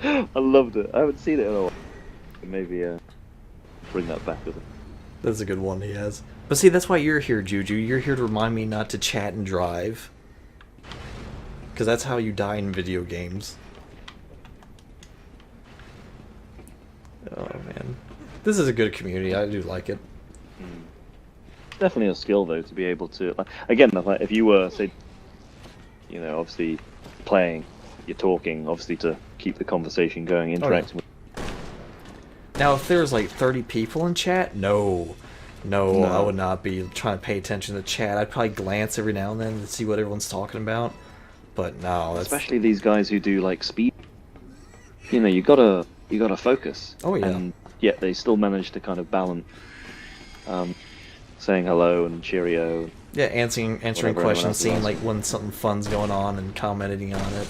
B: I loved it. I haven't seen it in a while. Maybe bring that back with him.
A: That's a good one he has. But see, that's why you're here, Juju. You're here to remind me not to chat and drive. Because that's how you die in video games. Oh, man. This is a good community. I do like it.
B: Definitely a skill, though, to be able to... Again, if you were, say, you know, obviously playing you're talking, obviously to keep the conversation going, interacting with.
A: Now, if there's like 30 people in chat, no, I would not be trying to pay attention to chat. I'd probably glance every now and then to see what everyone's talking about. But no, that's...
B: Especially these guys who do like speed. You know, you gotta focus.
A: Oh yeah.
B: And yet they still manage to kind of balance, saying hello and cheerio.
A: Yeah, answering
B: Whatever
A: questions, seeing
B: everyone else
A: like when something fun's going on and commenting on it.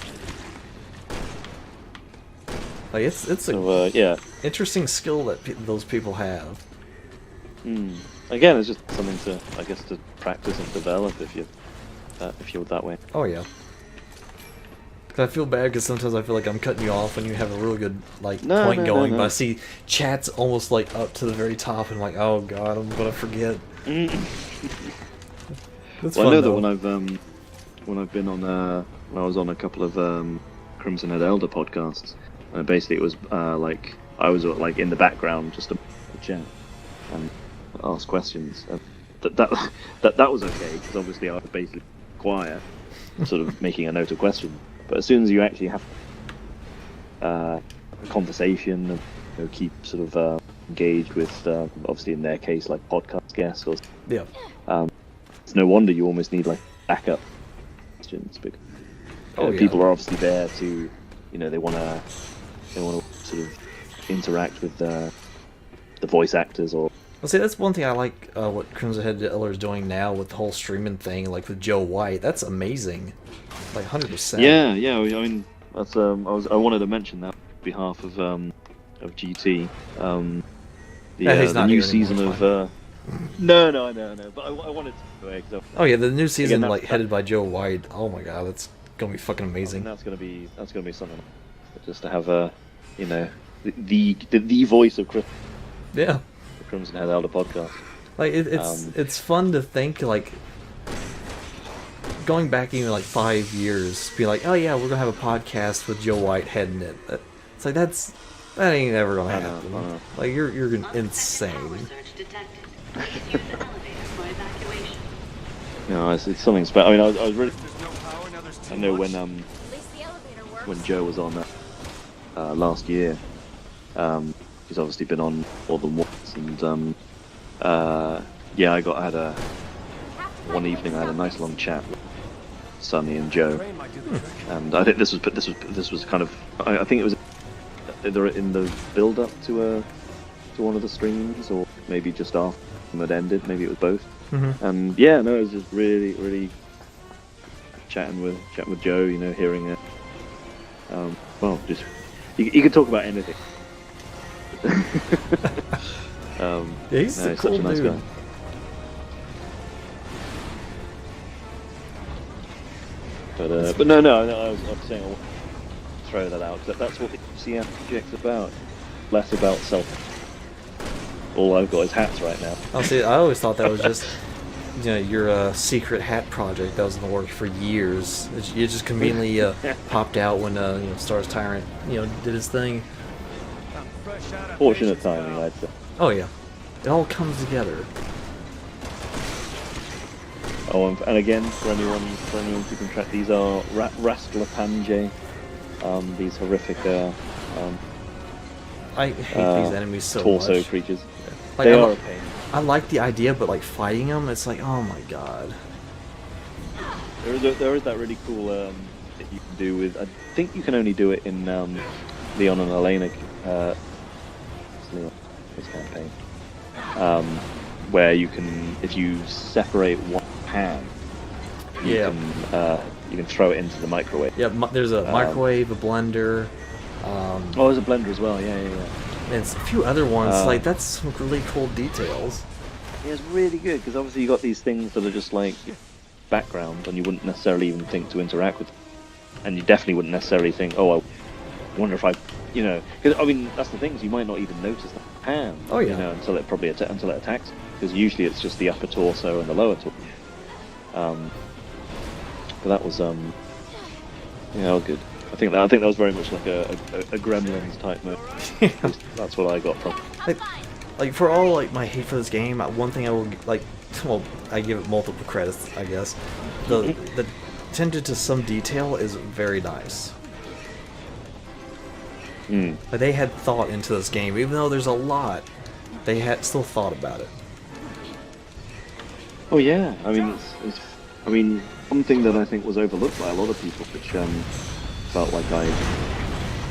A: Like it's a
B: So yeah.
A: interesting skill that those people have.
B: Again, it's just something to, I guess, to practice and develop if you're that way.
A: Oh yeah. 'Cause I feel bad because sometimes I feel like I'm cutting you off when you have a really good point going,
B: no.
A: but I see chat's almost like up to the very top, and I'm like, oh god, I'm gonna forget. That's
B: Well,
A: fun,
B: I know
A: though.
B: that when I've been on when I was on a couple of Crimson Head Elder podcasts, basically it was like I was like in the background just to chat and ask questions. That was okay because obviously I was basically quiet, sort of making a note of questions. But as soon as you actually have a conversation and keep sort of engaged with, obviously in their case, like podcast guests, or
A: Yeah.
B: it's no wonder you almost need like backup questions because people are obviously there to, they want to sort of interact with the voice actors or.
A: Well, see, that's one thing I like what Crimson Head Elder is doing now with the whole streaming thing, like with Joe White. That's amazing, like 100%.
B: Yeah. I mean, that's I wanted to mention that on behalf of GT. The new season of. No, I know, but I wanted to anyway.
A: Oh yeah, the new season,
B: again,
A: headed by Joe White. Oh my god, that's gonna be fucking amazing.
B: That's gonna be something. Just to have the voice of
A: Yeah.
B: Crimson Head Elder podcast.
A: Like it's fun to think like going back even like 5 years, be like, oh yeah, we're gonna have a podcast with Joe White heading it. It's like that ain't ever gonna happen.
B: I know.
A: Like you're insane.
B: No, it's something special. I mean, I was really. I know when
C: At least the elevator works.
B: when Joe was on last year. He's obviously been on more than once, and one evening I had a nice long chat with Sonny and Joe, and I think this was kind of I think it was either in the build up to one of the streams or maybe just after it had ended, maybe it was both. And it was just really chatting with Joe, hearing it. Just you could talk about anything.
A: He's a cool
B: such a nice
A: dude.
B: guy. But no, I was saying I want to throw that out. That's what the CM project's about. Less about self. All I've got is hats right now.
A: Oh, see, I always thought that was just your secret hat project that was in the works for years. It just conveniently popped out when Stars Tyrant did his thing.
B: Fortunate timing, I'd say.
A: Oh yeah, it all comes together.
B: Oh, and again, for anyone keeping track, these are Rascal Pange, these horrific
A: I hate these enemies so
B: torso
A: much.
B: creatures.
A: Like,
B: They are a pain.
A: I like the idea, but like fighting them, it's like, oh my god.
B: There is that really cool that you can do with. I think you can only do it in Leon and Elena. This campaign, where you can, if you separate one hand, you can throw it into the microwave.
A: Yeah, there's a microwave, a blender.
B: There's a blender as well. Yeah.
A: And it's a few other ones. Like that's some really cool details.
B: Yeah, it's really good because obviously you got these things that are just like background, and you wouldn't necessarily even think to interact with them. And you definitely wouldn't necessarily think, oh, I wonder if I, because I mean that's the thing is you might not even notice the hand.
A: Oh yeah.
B: Until it attacks, because usually it's just the upper torso and the lower torso. But that was good. I think that was very much like a Gremlins type mode. That's what I got from.
A: Like for all like my hate for this game, one thing I will I give it multiple credits, I guess. The attention to some detail is very nice. But they had thought into this game, even though there's a lot. They had still thought about it.
B: Oh yeah, I mean, I mean, one thing that I think was overlooked by a lot of people, which felt like I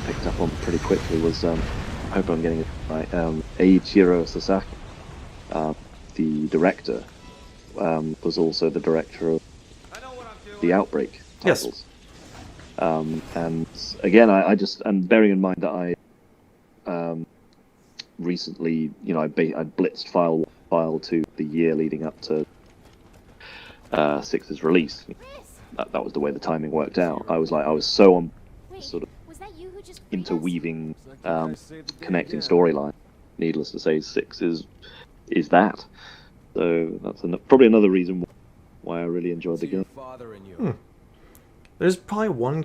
B: picked up on pretty quickly, was I hope I'm getting it right. Eiichiro Sasaki, the director, was also the director of the Outbreak titles.
A: Yes.
B: And again, I just, and bearing in mind that I recently, you know, I blitzed file 2 the year leading up to 6's release. That was the way the timing worked out. I was so on sort of
C: Was that you who just
B: interweaving, connecting storyline. Needless to say, 6 is that. So that's probably another reason why I really enjoyed the game.
A: There's probably one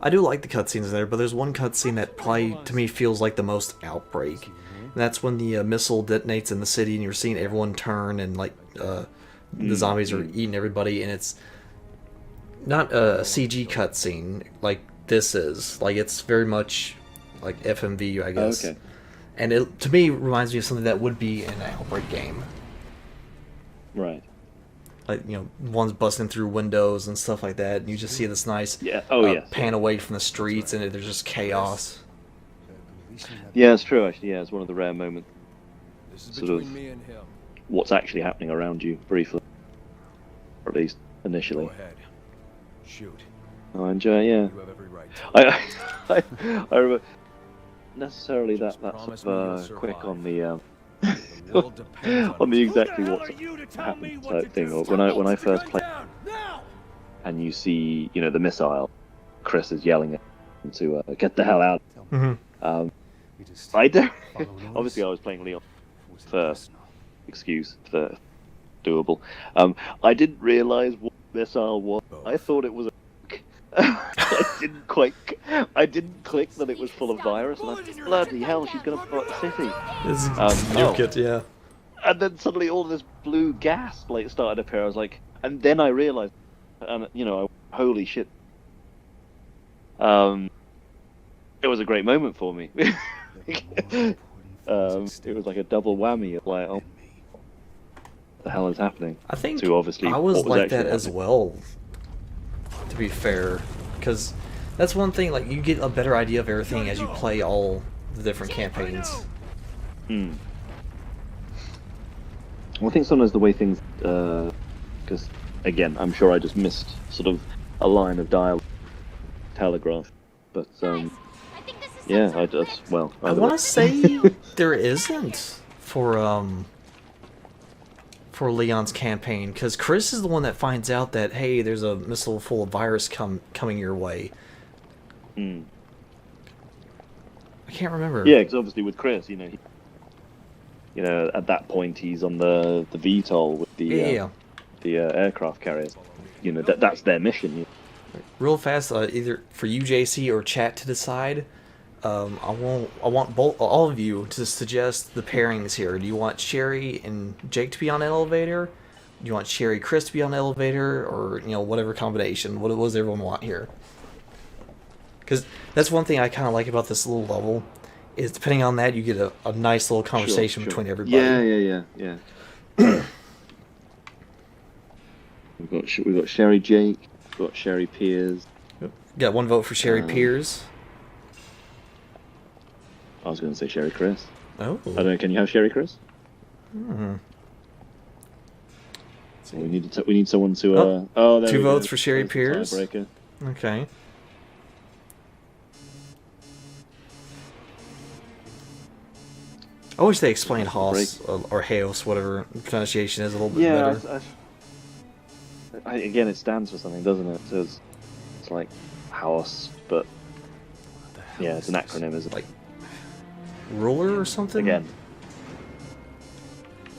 A: I do like the cutscenes there, but there's one cutscene that probably to me feels like the most Outbreak. And that's when the missile detonates in the city and you're seeing everyone turn and like the zombies are eating everybody, and it's not a CG cutscene like this is. Like it's very much like FMV, I guess.
B: Okay.
A: And it to me reminds me of something that would be in an Outbreak game.
B: Right.
A: Like, you know, one's busting through windows and stuff like that, and you just see this nice pan away from the streets, and there's just chaos.
B: Yeah, it's true, actually. Yeah, it's one of the rare moments,
D: This is
B: sort of
D: between me and him.
B: what's actually happening around you, briefly. Or at least initially.
D: Go ahead. Shoot.
B: I enjoy, yeah.
D: You have every right to.
B: I remember necessarily
D: Just
B: that's
D: promise me you'll
B: quick
D: survive.
B: on the
D: The world depends
B: on the
D: it.
B: exactly what's happened type thing. Or when I first played, and you see, you know, the missile, Chris is yelling at him to get the hell out. I don't. Obviously, I was playing Leon first. Excuse for doable. I didn't realize what missile was. I thought it was a. I didn't click that it was full of virus, and I thought, bloody hell, she's gonna blow up the city.
A: Nuke it, yeah.
B: And then suddenly all this blue gas like started to appear. I was like, and then I realized, and you know, holy shit. It was a great moment for me. It was like a double whammy of like, oh, what the hell is happening?
A: I think
B: to obviously
A: I was
B: what
A: like
B: actually
A: that as
B: happening.
A: well, to be fair, because that's one thing, like, you get a better idea of everything as you play all the different campaigns.
B: Well, I think sometimes the way things, because again, I'm sure I just missed sort of a line of dialogue, telegraph, but yeah, I just well.
A: I want to say there isn't for Leon's campaign, because Chris is the one that finds out that, hey, there's a missile full of virus coming your way. I can't remember.
B: Yeah, because obviously with Chris, you know, at that point he's on the VTOL with the aircraft carrier. You know, that's their mission.
A: Real fast, either for you, JC, or chat to decide. I want all of you to suggest the pairings here. Do you want Sherry and Jake to be on an elevator? Do you want Sherry, Chris to be on an elevator, or whatever combination? What does everyone want here? Because that's one thing I kind of like about this little level, is depending on that you get a nice little conversation
B: Sure.
A: between everybody.
B: Yeah. We've got Sherry Jake. We've got Sherry Piers.
A: Got one vote for Sherry Piers.
B: I was going to say Sherry Chris.
A: Oh.
B: I don't know. Can you have Sherry Chris?
A: So
B: We need someone to. There
A: two
B: we
A: votes
B: go.
A: for Sherry
B: There's the
A: Piers.
B: tiebreaker.
A: Okay. I wish they explained Haas or Haos, whatever pronunciation is, a little bit better.
B: Again, it stands for something, doesn't it? So it's like Haos, but yeah, it's an acronym, isn't it?
A: Like ruler or something?
B: Again.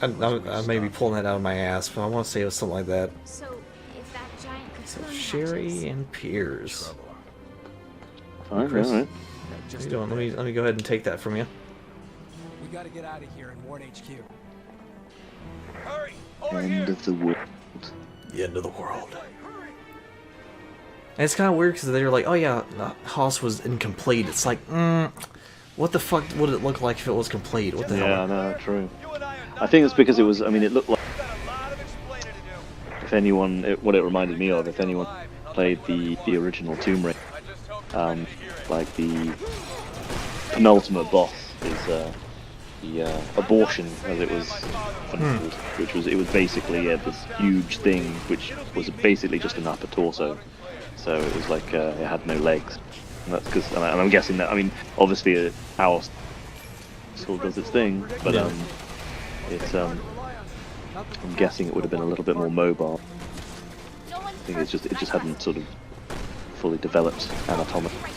A: I may be pulling that out of my ass, but I want to say it was something like that.
C: So, if that giant could
A: So
C: swim
A: Sherry
C: hatches-
A: and Piers.
B: Alright,
A: Chris.
B: alright.
A: What are you doing? Let me go ahead and take that from you.
D: We gotta get out of here and warn HQ. Hurry! Over
B: End
D: here!
B: of the world.
A: The end of the world. And it's kind of weird because they're like, oh yeah, Haas was incomplete. It's like, what the fuck would it look like if it was complete? What the hell?
B: Yeah, no, true. I think it's because it was. I mean, it looked like if anyone, what it reminded me of, if anyone played the original Tomb Raider, like the penultimate boss is the abortion, as it was called, which was basically this huge thing, which was basically just an upper torso. So it was like it had no legs. And that's because, and I'm guessing that. I mean, obviously, how still does its thing, but it's I'm guessing it would have been a little bit more mobile. I think it just hadn't sort of fully developed anatomically.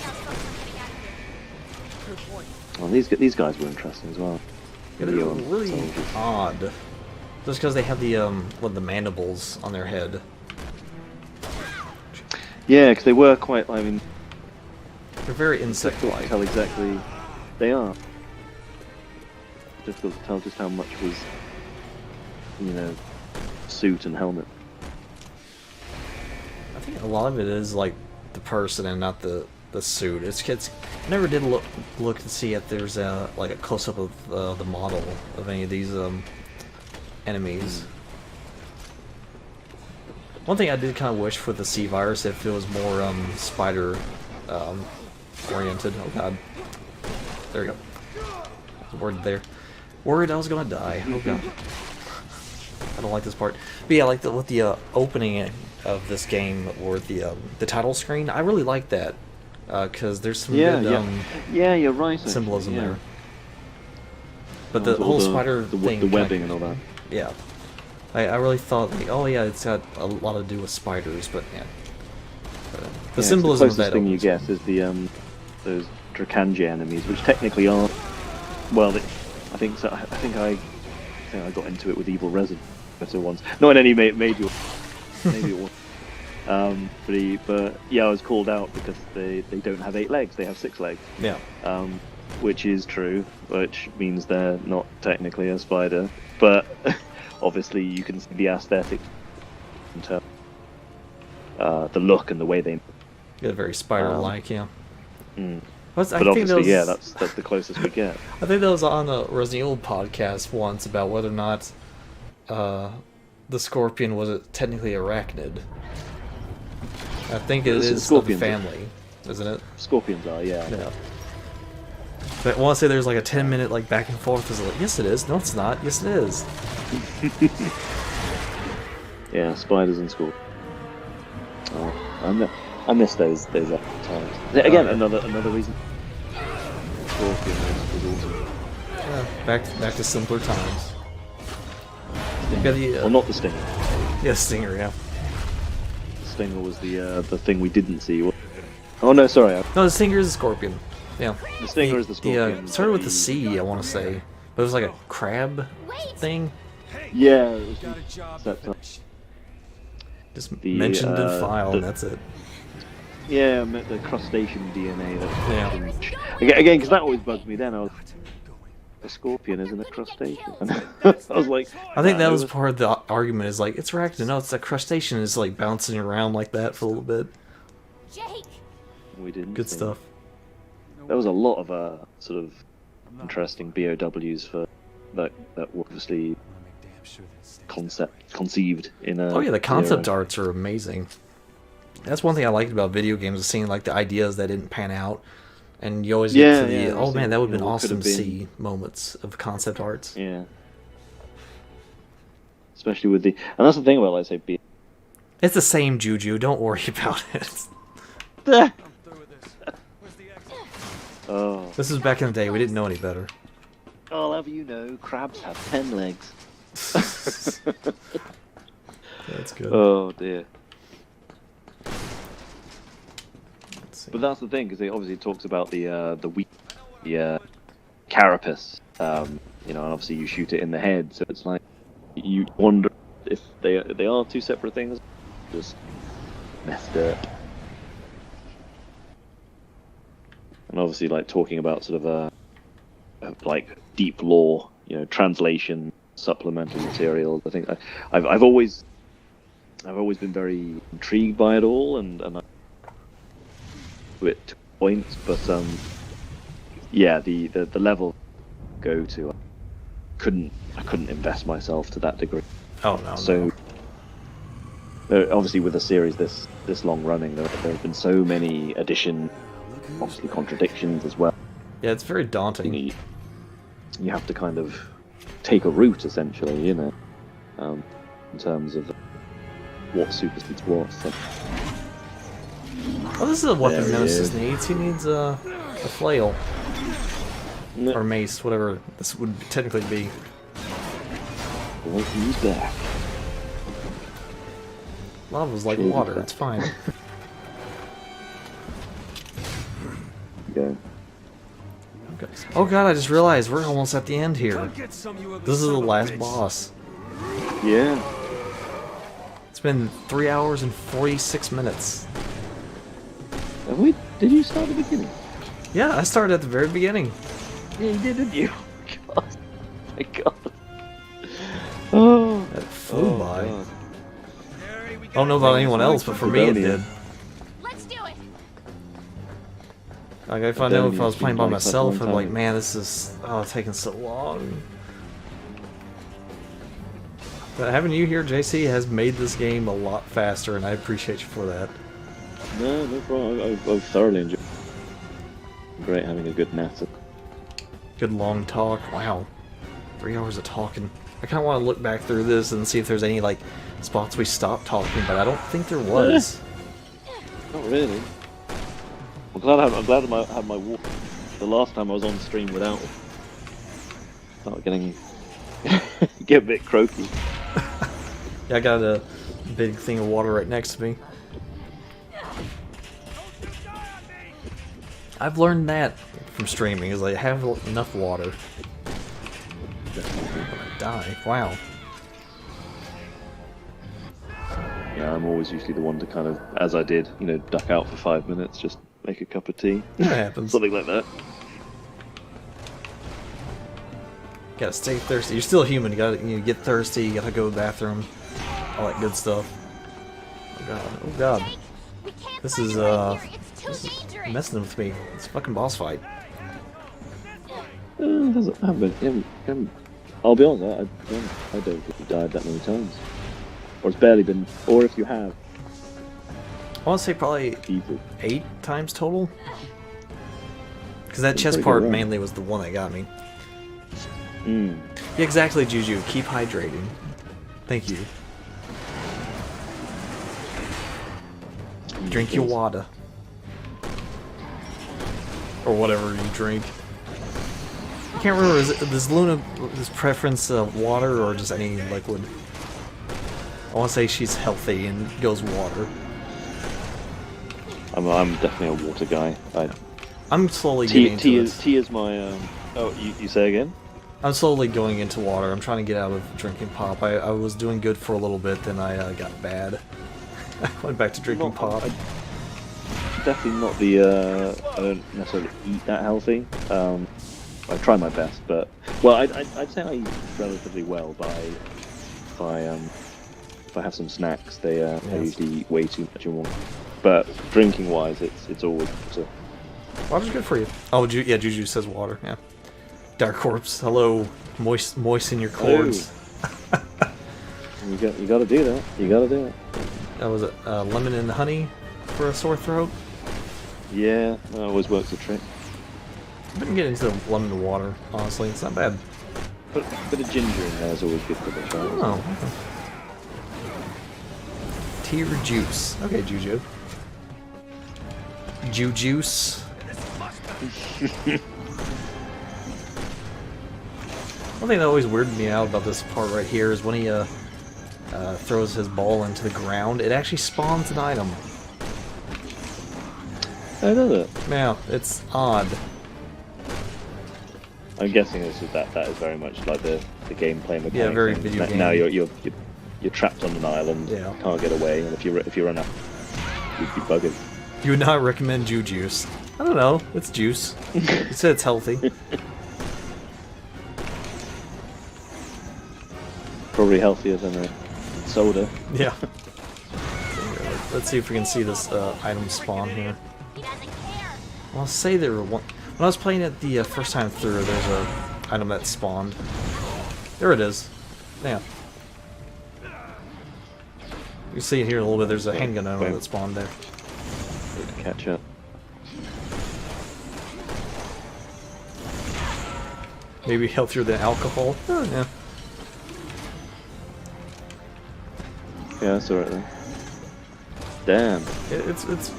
B: Well, these guys were interesting as well.
A: Yeah, they're really odd. Just because they have the mandibles on their head.
B: Yeah, because they were quite. I mean,
A: they're very insect-like.
B: Tell exactly they are. Difficult to tell just how much was, suit and helmet.
A: I think a lot of it is like the person and not the suit. It's I never did look to see if there's like a close up of the model of any of these enemies. One thing I did kind of wish for the C virus if it was more spider oriented. Oh god, there we go. Word there. Worried I was gonna die. Oh god. I don't like this part. But yeah, like with the opening of this game or the title screen, I really like that because there's some good
B: you're right.
A: Symbolism there. But the whole spider thing,
B: the webbing and all that.
A: Yeah, I really thought like, oh yeah, it's got a lot to do with spiders, but yeah. The symbolism
B: the
A: of that
B: thing you get is the those Drakanja enemies, which technically are I think so. I think I got into it with Evil Resident once. Not in any major. Maybe it was. But yeah, I was called out because they don't have 8 legs; they have 6 legs.
A: Yeah.
B: Which is true, which means they're not technically a spider, but obviously you can see the aesthetic in terms the look and the way they.
A: Yeah, very spider-like, yeah.
B: But obviously, that's the closest we get.
A: I think that was on a Resident Evil podcast once about whether or not the scorpion was technically arachnid. I think it is of the family, isn't it?
B: Scorpions are, yeah.
A: But I want to say there's like a 10-minute like back and forth. Is like, yes, it is. No, it's not. Yes, it is.
B: Yeah, spiders and scorpions. Oh, I miss those times. Again, another reason. Scorpion was awesome.
A: Yeah, back to simpler times.
B: Well, not the Stinger.
A: Yeah, Stinger. Yeah.
B: The Stinger was the thing we didn't see. Oh no, sorry.
A: No, the Stinger is a scorpion. Yeah.
B: The Stinger is the scorpion.
A: It started with the C, I want to say, but it was like a crab thing.
B: Yeah. It was
A: just mentioned in file, and that's it.
B: Yeah, the crustacean DNA. Again, because that always bugged me. Then I was a scorpion isn't a crustacean. I was like,
A: I think that was part of the argument. Is like it's arachnid. No, it's a crustacean. Is like bouncing around like that for a little bit.
C: Jake.
B: We didn't.
A: Good stuff.
B: There was a lot of sort of interesting BOWs for that were obviously conceived in a.
A: Oh yeah, the concept arts are amazing. That's one thing I liked about video games, is seeing like the ideas that didn't pan out, and you always get to the oh man, that would have been awesome to see moments of concept arts.
B: Yeah. Especially with the, and that's the thing about, let's say,
A: it's the same juju. Don't worry about it.
B: Oh.
A: This is back in the day. We didn't know any better.
B: I'll have you know, crabs have 10 legs.
A: That's good.
B: Oh dear. But that's the thing, because it obviously talks about the carapace, and obviously you shoot it in the head, so it's like you wonder if they are two separate things, just messed up. And obviously, like talking about sort of like deep lore, translation, supplemental material. I think I've always been very intrigued by it all, and it to points, but yeah, the level I go to, I couldn't invest myself to that degree.
A: Oh no.
B: So obviously with a series this long running, there have been so many additions, obviously contradictions as well.
A: Yeah, it's very daunting.
B: You have to kind of take a route essentially, you know, in terms of what supersedes what. So.
A: Oh, this is a weapon
B: There he
A: Nemesis
B: is.
A: needs. He needs a flail.
B: No.
A: Or mace, whatever this would technically be.
B: Well, he's back.
A: Lava's like
B: Sure.
A: water, it's fine.
B: Go.
A: Okay. Oh god, I just realized we're almost at the end here.
D: Come get some, you ugly
A: This is the
D: son of a
A: last
D: bitch.
A: boss.
B: Yeah.
A: It's been 3 hours and 46 minutes.
B: Have we? Did you start at the beginning?
A: Yeah, I started at the very beginning.
B: Yeah, you did, didn't you? God. My God. Oh.
A: That flew by.
B: God.
D: Harry, we
A: I don't know about anyone else, but for me it did.
C: Let's do it.
A: Like, if I know if I was
B: It's
A: playing
B: been
A: by
B: like such a
A: myself,
B: long
A: I'm like,
B: time.
A: man, this is taking so long. But having you here, JC, has made this game a lot faster, and I appreciate you for that.
B: No, no problem. I've thoroughly enjoyed it. Great having a good natter.
A: Good long talk. Wow. 3 hours of talking. I kind of want to look back through this and see if there's any, like, spots we stopped talking, but I don't think there was.
B: Not really. I'm glad I had my walk. The last time I was on stream without it. Started getting get a bit croaky.
A: Yeah, I got a big thing of water right next to me. I've learned that from streaming, is I have enough water. I'm gonna die. Wow.
B: Yeah, I'm always usually the one to kind of, as I did, you know, duck out for 5 minutes, just make a cup of tea.
A: That happens.
B: Something like that.
A: Gotta stay thirsty. You're still human. You gotta get thirsty. You gotta go to the bathroom. All that good stuff. Oh god. Oh god.
C: Jake, we can't
A: This
C: fight
A: is
C: it right here. It's too
A: this is
C: dangerous.
A: messing with me. It's a fucking boss fight.
B: It haven't. I'll be honest, I don't think you've died that many times. Or it's barely been, or if you have,
A: I want to say probably
B: Jesus.
A: 8 times total. Because that
B: Pretty
A: chest
B: good
A: part
B: run.
A: mainly was the one that got me.
B: Mm.
A: Yeah, exactly, Juju. Keep hydrating. Thank you. Drink your water. Or whatever you drink. I can't remember, does Luna this preference of water or just any liquid? I want to say she's healthy and goes water.
B: I'm definitely a water guy.
A: I'm slowly getting into it.
B: Tea is my. Oh, you say again?
A: I'm slowly going into water. I'm trying to get out of drinking pop. I was doing good for a little bit, then I got bad. I went back to drinking pop.
B: Definitely not the. I don't necessarily eat that healthy. I try my best, but well, I'd say I eat relatively well if I have some snacks. I usually eat way too much in one. But drinking wise, it's always water.
A: Water's good for you. Oh, yeah, Juju says water. Yeah. Dark Corpse. Hello. Moisten your cords.
B: You got to do that. You got to do it.
A: That was it. Lemon and honey for a sore throat.
B: Yeah, that always works a trick.
A: I've been getting into the lemon and water. Honestly, it's not bad.
B: Put a bit of ginger in there is always good for the child.
A: Oh. Okay. Tea or juice? Okay, Juju. Juice. One thing that always weirded me out about this part right here is when he throws his ball into the ground, it actually spawns an item.
B: Oh, does it?
A: Yeah, it's odd.
B: I'm guessing that is very much like the gameplay mechanic.
A: Yeah, very
B: thing.
A: video game.
B: Now you're trapped on an island.
A: Yeah.
B: Can't get away, and if you run out, you'd be buggered.
A: You would not recommend juice. I don't know. It's juice. You said it's healthy.
B: Probably healthier than a soda.
A: Yeah. Let's see if we can see this item spawn here.
C: He doesn't care.
A: I'll say there were one. When I was playing it the first time through, there's a item that spawned. There it is. Yeah. You can see it here a little bit. There's a handgun item that spawned there.
B: Need to catch up.
A: Maybe help through the alcohol. Oh, yeah.
B: Yeah, that's alright then. Damn.
A: It's.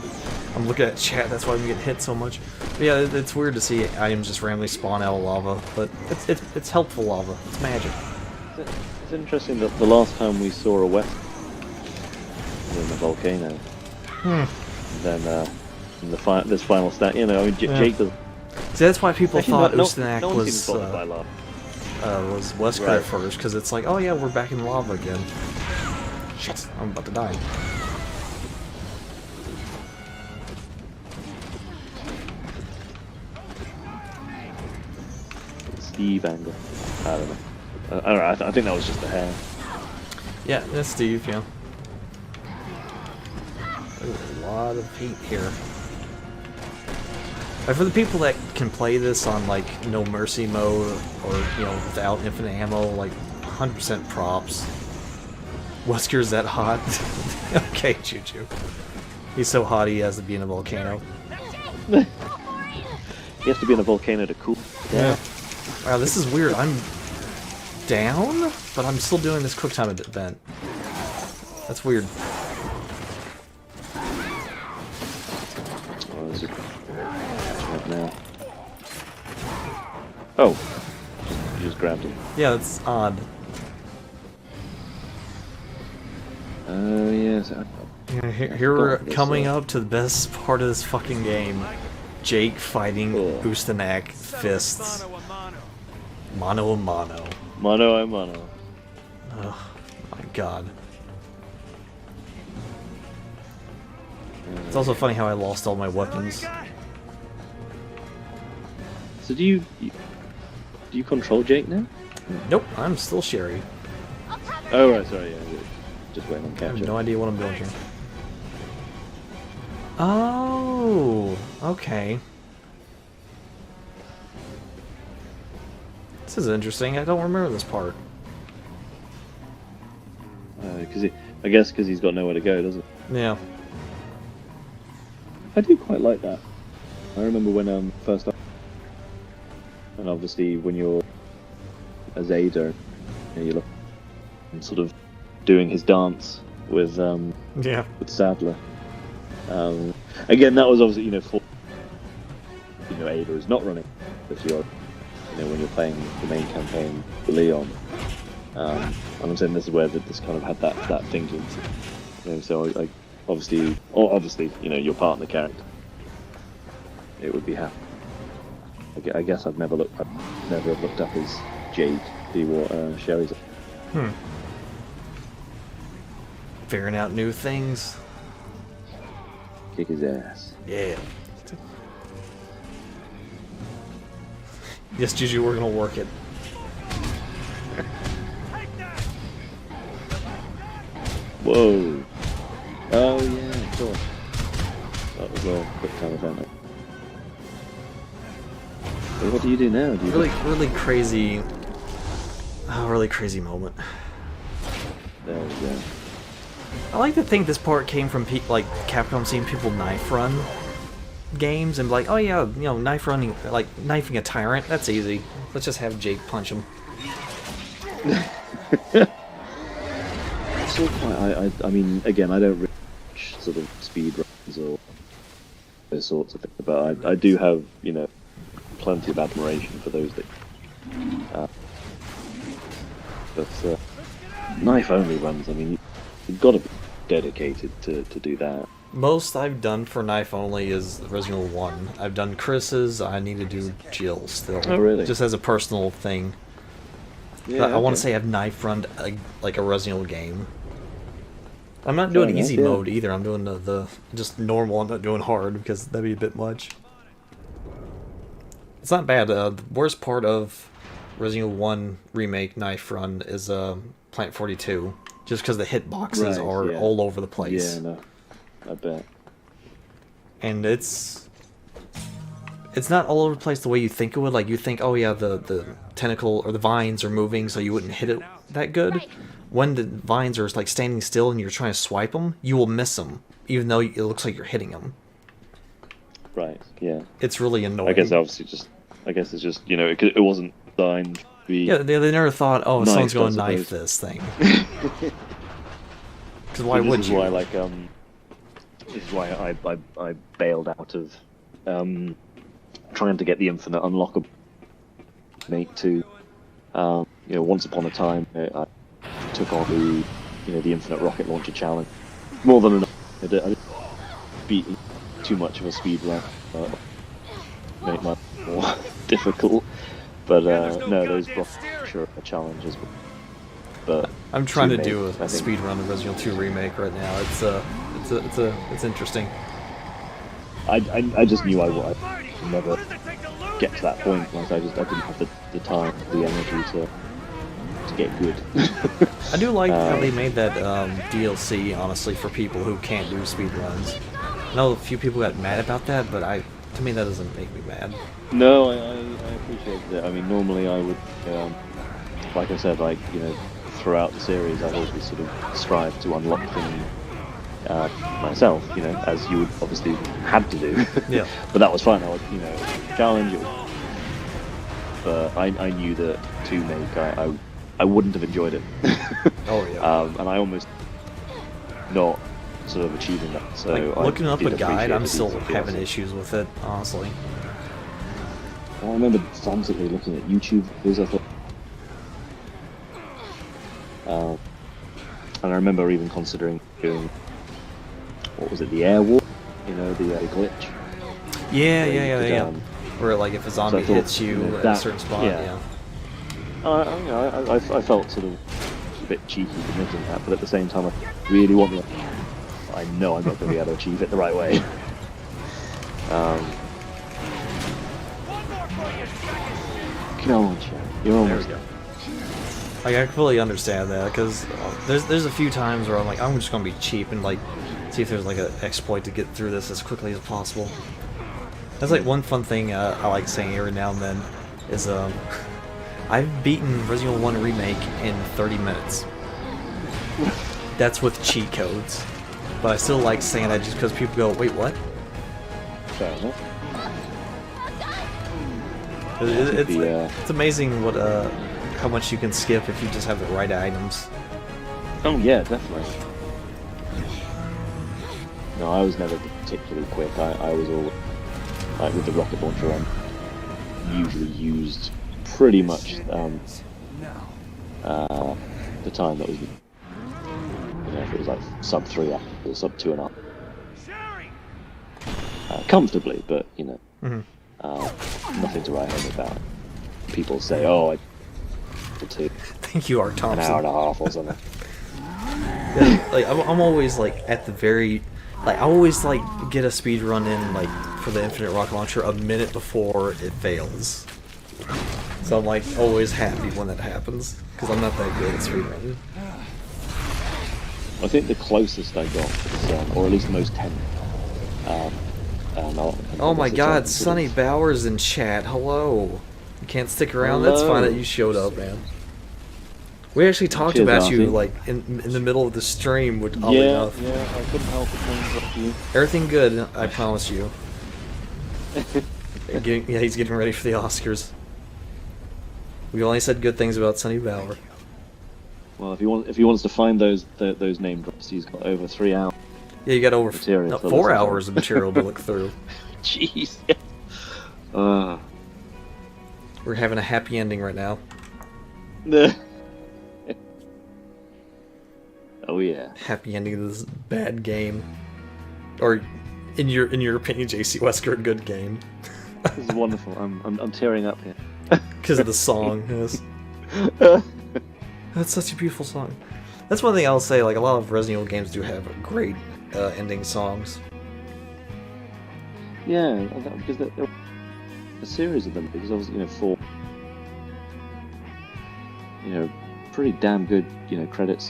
A: I'm looking at chat. That's why we get hit so much. But yeah, it's weird to see items just randomly spawn out of lava, but it's helpful lava. It's magic.
B: It's interesting that the last time we saw a West in the volcano, then in this final stat, you know, I mean, Jake does.
A: See, that's why people
B: Actually,
A: thought
B: no
A: Ustanak
B: one seems bothered by lava.
A: was Wesker
B: Right.
A: at first, because it's like, oh yeah, we're back in lava again. Shit, I'm about to die.
B: Steve angle. I don't know. I don't know. I think that was just a hair.
A: Yeah, that's Steve, yeah. There's a lot of heat here. Like, for the people that can play this on, like, no mercy mode, or, you know, without infinite ammo, like, 100% props. Wesker's that hot. Okay, Juju. He's so hot he has to be in a volcano.
B: He has to be in a volcano to cool.
A: Yeah. Wow, this is weird. I'm down, but I'm still doing this quick time event. That's weird.
B: Oh, is it right now? Oh, you just grabbed him.
A: Yeah, that's odd.
B: Oh yes.
A: Yeah, here we're coming up to the best part of this fucking game. Jake fighting Ustanak fists. Mano a mano.
B: Mano a mano.
A: Oh my god. It's also funny how I lost all my weapons.
B: So do you control Jake now?
A: Nope, I'm still Sherry.
B: Oh right, sorry, yeah. Just waiting on
A: I
B: catch
A: have
B: up.
A: no idea what I'm doing here. Oh, okay. This is interesting. I don't remember this part.
B: I guess because he's got nowhere to go, doesn't he?
A: Yeah.
B: I do quite like that. I remember when first up, and obviously when you're a Zeta, you look sort of doing his dance with
A: Yeah.
B: Sadler. Again, that was obviously for Ada is not running if you're when you're playing the main campaign for Leon. And I'm saying this is where this kind of had that thinking. So I obviously your partner character, it would be happy. I guess I've never looked up as Jade, see what Sherry's.
A: Figuring out new things.
B: Kick his ass.
A: Yeah. Yes, Juju, we're gonna work it.
B: Whoa. Oh yeah, sure. That was a quick time event. So what do you do now? Do you
A: Really crazy. Oh, really crazy moment.
B: There we go.
A: I like to think this part came from like Capcom seeing people knife run games and be like, oh yeah, knife running, like knifing a tyrant, that's easy. Let's just have Jake punch him.
B: Still quite. I mean, again, I don't really watch sort of speed runs or those sorts of things, but I do have plenty of admiration for those that. But knife only runs. I mean, you've got to be dedicated to do that.
A: Most I've done for knife only is Resident Evil 1. I've done Chris's, I need to do Jill still.
B: Oh, really?
A: Just as a personal thing.
B: Yeah,
A: I want to
B: okay.
A: say I've knife run like a Resident Evil game. I'm not doing
B: Fair
A: easy
B: enough, yeah.
A: mode either, I'm doing the just normal, I'm not doing hard because that'd be a bit much. It's not bad, the worst part of Resident Evil 1 Remake knife run is Plant 42. Just because the hitboxes are all over the place.
B: Yeah, no, I bet.
A: And it's it's not all over the place the way you think it would. Like, you think, oh yeah, the tentacle or the vines are moving, so you wouldn't hit it that good.
C: Right.
A: When the vines are like standing still and you're trying to swipe them, you will miss them, even though it looks like you're hitting them.
B: Right. Yeah.
A: It's really annoying.
B: I guess it's just it wasn't designed to be.
A: Yeah, they never thought, oh,
B: Nice,
A: someone's going to
B: I
A: knife
B: suppose.
A: this thing. Because why would
B: This is
A: you?
B: why this is why I bailed out of trying to get the infinite unlockable Mate 2. Once upon a time, I took on the infinite rocket launcher challenge. More than enough. I didn't beat too much of a speed run. Made it much more difficult. But no, those sure are challenges. But
A: I'm trying to
B: two
A: do
B: mates, I
A: a
B: think.
A: speed run of Resident Evil 2 remake right now. It's interesting.
B: I just knew I would never get to that point. Like I didn't have the time, the energy to get good.
A: I do like how they made that DLC, honestly, for people who can't do speed runs. I know a few people got mad about that, but to me that doesn't make me mad.
B: No, I appreciate that. I mean, normally I would, like I said, throughout the series, I've always sort of strived to unlock things myself, as you would obviously had to do.
A: Yeah.
B: But that was fine. I was, challenge. But I knew that to make, I wouldn't have enjoyed it.
A: Oh yeah.
B: And I almost not sort of achieving that. So
A: Like,
B: I
A: looking up a
B: did
A: guide,
B: appreciate
A: I'm
B: the
A: still
B: details.
A: having issues with it, honestly.
B: I remember frantically looking at YouTube videos. I thought, and I remember even considering doing, what was it, the air walk? The glitch.
A: Yeah,
B: Where you
A: yeah,
B: could,
A: yeah. Where like if a zombie
B: I thought,
A: hits you at a
B: that-
A: certain spot,
B: yeah.
A: yeah.
B: I felt sort of a bit cheeky admitting that, but at the same time, I really want to. I know I'm not going to be able to achieve it the right way. Come on, Chad. You're
A: There we
B: almost
A: go. Like, I completely understand that, because there's a few times where I'm like, I'm just gonna be cheap and like see if there's like an exploit to get through this as quickly as possible. That's like one fun thing I like saying every now and then is I've beaten Resident Evil 1 Remake in 30 minutes. That's with cheat codes. But I still like saying that just because people go, wait, what?
B: fair enough.
A: It's amazing what how much you can skip if you just have the right items.
B: Oh yeah, definitely. No, I was never particularly quick. I was all like with the rocket launcher. I usually used pretty much the time that was, if it was like sub 3 hours or sub 2.5. Comfortably, but nothing to write home about. People say, "Oh, I did two
A: Thank you, Art
B: an
A: Thompson.
B: hour and a half or something."
A: Yeah, like I'm always like at the very, like I always like get a speed run in like for the Infinite Rocket Launcher a minute before it fails. So I'm like always happy when that happens because I'm not that good at speed running.
B: I think the closest I got was, or at least the most tense.
A: Oh my God, Sonny Bowers in chat. Hello. You can't stick around. That's fine that you showed up, man. We actually talked
B: Cheers,
A: about you
B: Arthur.
A: like in the middle of the stream. With oddly enough.
B: Yeah, I couldn't help but think of you.
A: Everything good, I promise you. Yeah, he's getting ready for the Oscars. We only said good things about Sonny Bauer.
B: Well, if he wants to find those name drops, he's got over 3 hours.
A: Yeah, you got over
B: Material to
A: 4
B: listen to.
A: hours of material to look through.
B: Jeez.
A: We're having a happy ending right now.
B: Oh yeah.
A: Happy ending of this bad game. Or, in your opinion, JC Wesker, a good game.
B: This is wonderful. I'm tearing up here.
A: Because of the song. Yes. That's such a beautiful song. That's one thing I'll say, like, a lot of Resident Evil games do have great ending songs.
B: Yeah, because there were a series of them. Because obviously, 4, pretty damn good, credit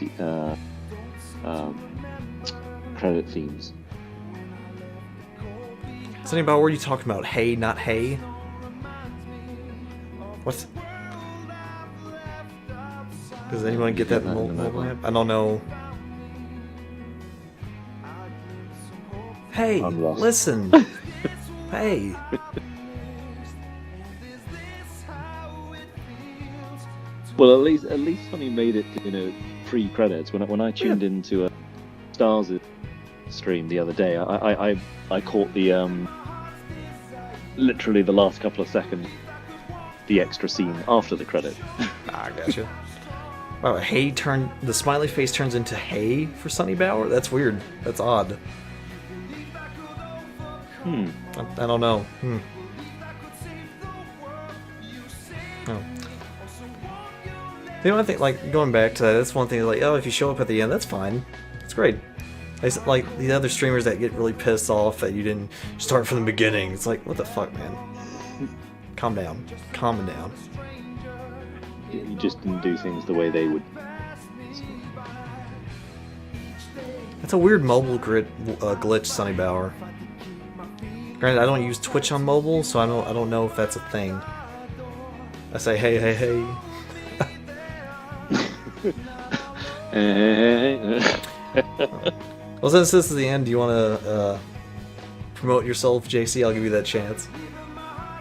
B: themes.
A: Something about what are you talking about? Hey, not hey? What? Does anyone get that mobile app? I don't know. Hey,
B: I'm lost.
A: listen. Hey.
B: Well, at least Sonny made it, you know, pre-credits. When I tuned into Stars' stream the other day, I caught the literally the last couple of seconds, the extra scene after the credit.
A: I gotcha. Wow, the smiley face turns into hey for Sonny Bauer? That's weird. That's odd. I don't know. Oh. The only thing, like, going back to that, that's one thing, like, oh, if you show up at the end, that's fine. It's great. Like, the other streamers that get really pissed off that you didn't start from the beginning. It's like, what the fuck, man? Calm down. Calm down.
B: You just didn't do things the way they would.
A: That's a weird mobile glitch, Sonny Bauer. Granted, I don't use Twitch on mobile, so I don't know if that's a thing. I say, hey, hey, hey. Well, since this is the end, do you want to promote yourself, JC? I'll give you that chance.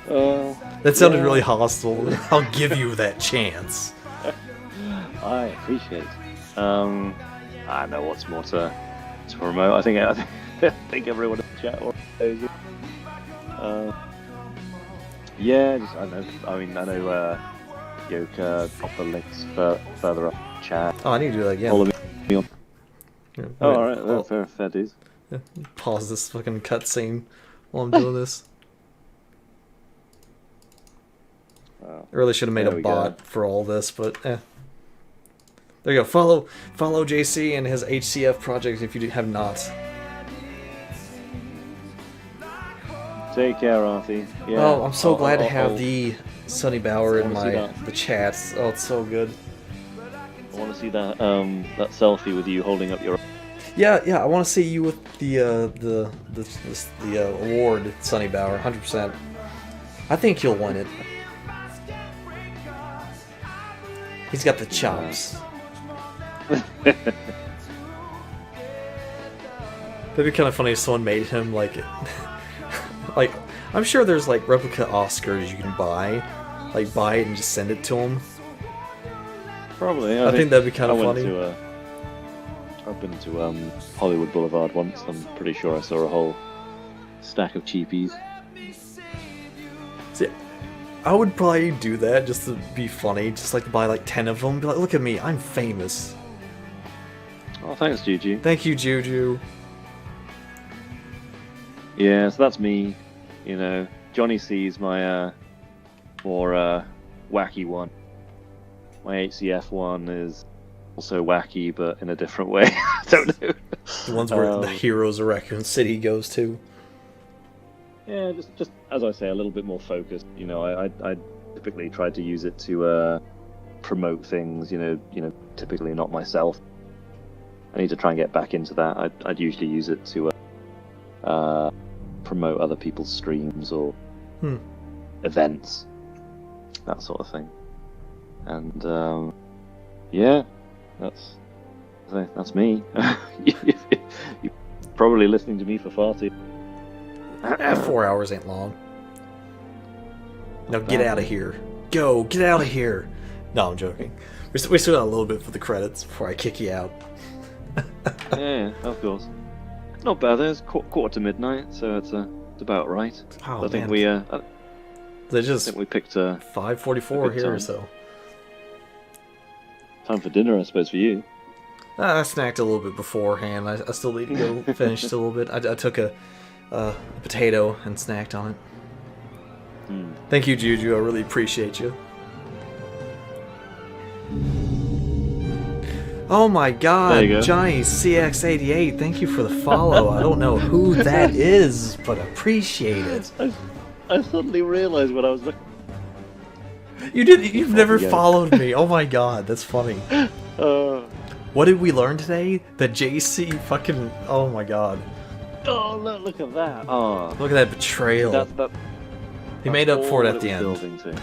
A: That sounded really hostile. I'll give you that chance.
B: I appreciate it. I don't know what's more to promote. I think everyone in the chat already knows it. Yeah, just, I know Yoke drop the links further up in the chat.
A: Oh, I need to do that again.
B: Follow me on.
A: Yeah,
B: Oh, alright, fair dues.
A: yeah, pause this fucking cutscene while I'm doing this. I really should have made
B: There
A: a
B: we
A: bot
B: go.
A: for all this, but eh. There you go. Follow JC and his HCF project if you have not.
B: Take care, Arthie. Yeah.
A: Oh, I'm so glad to
B: I'll-
A: have
B: I'll-
A: the Sonny Bauer in
B: I wanna see
A: the chats. Oh, it's so good.
B: I want to see that selfie with you holding up your.
A: Yeah, I want to see you with the award, Sonny Bauer, 100%. I think you'll win it. He's got the chops. That'd be kind of funny if someone made him like, like I'm sure there's like replica Oscars you can buy it and just send it to him.
B: Probably.
A: I think that'd be kind of
B: I went
A: funny.
B: to, I've been to Hollywood Boulevard once. I'm pretty sure I saw a whole stack of cheapies.
A: See, I would probably do that just to be funny, just like to buy like 10 of them. Be like, look at me, I'm famous.
B: Oh, thanks, Juju.
A: Thank you, Juju.
B: Yeah, so that's me. You know, Johnny C's my more wacky one. My HCF one is also wacky, but in a different way. I don't know.
A: The ones where the heroes of Raccoon City goes to.
B: Yeah, just as I say, a little bit more focused. You know, I typically try to use it to promote things. You know, typically not myself. I need to try and get back into that. I'd usually use it to promote other people's streams or events, that sort of thing. And yeah, that's me. You're probably listening to me for far too.
A: 4 hours ain't long. Now get out of here. Go, get out of here. No, I'm joking. We still got a little bit for the credits before I kick you out.
B: Yeah, of course. Not bad. There's quarter to midnight, so it's about right.
A: Oh,
B: I think
A: man. They just
B: we picked
A: 5:44
B: good
A: here,
B: time.
A: so
B: time for dinner, I suppose, for you.
A: I snacked a little bit beforehand. I still need to go finish a little bit. I took a potato and snacked on it. Thank you, Juju. I really appreciate you. Oh my god,
B: There you go.
A: Johnny CX88, thank you for the follow. I don't know who that is, but appreciate it.
B: I suddenly realised when I was looking.
A: You've never
B: yeah.
A: followed me. Oh my god, that's funny.
B: Uh,
A: What did we learn today? That JC fucking... Oh my god.
B: Oh, look at that. Oh,
A: Look at that betrayal.
B: that
A: He made up for it
B: all
A: at the
B: was
A: end.
B: Building to.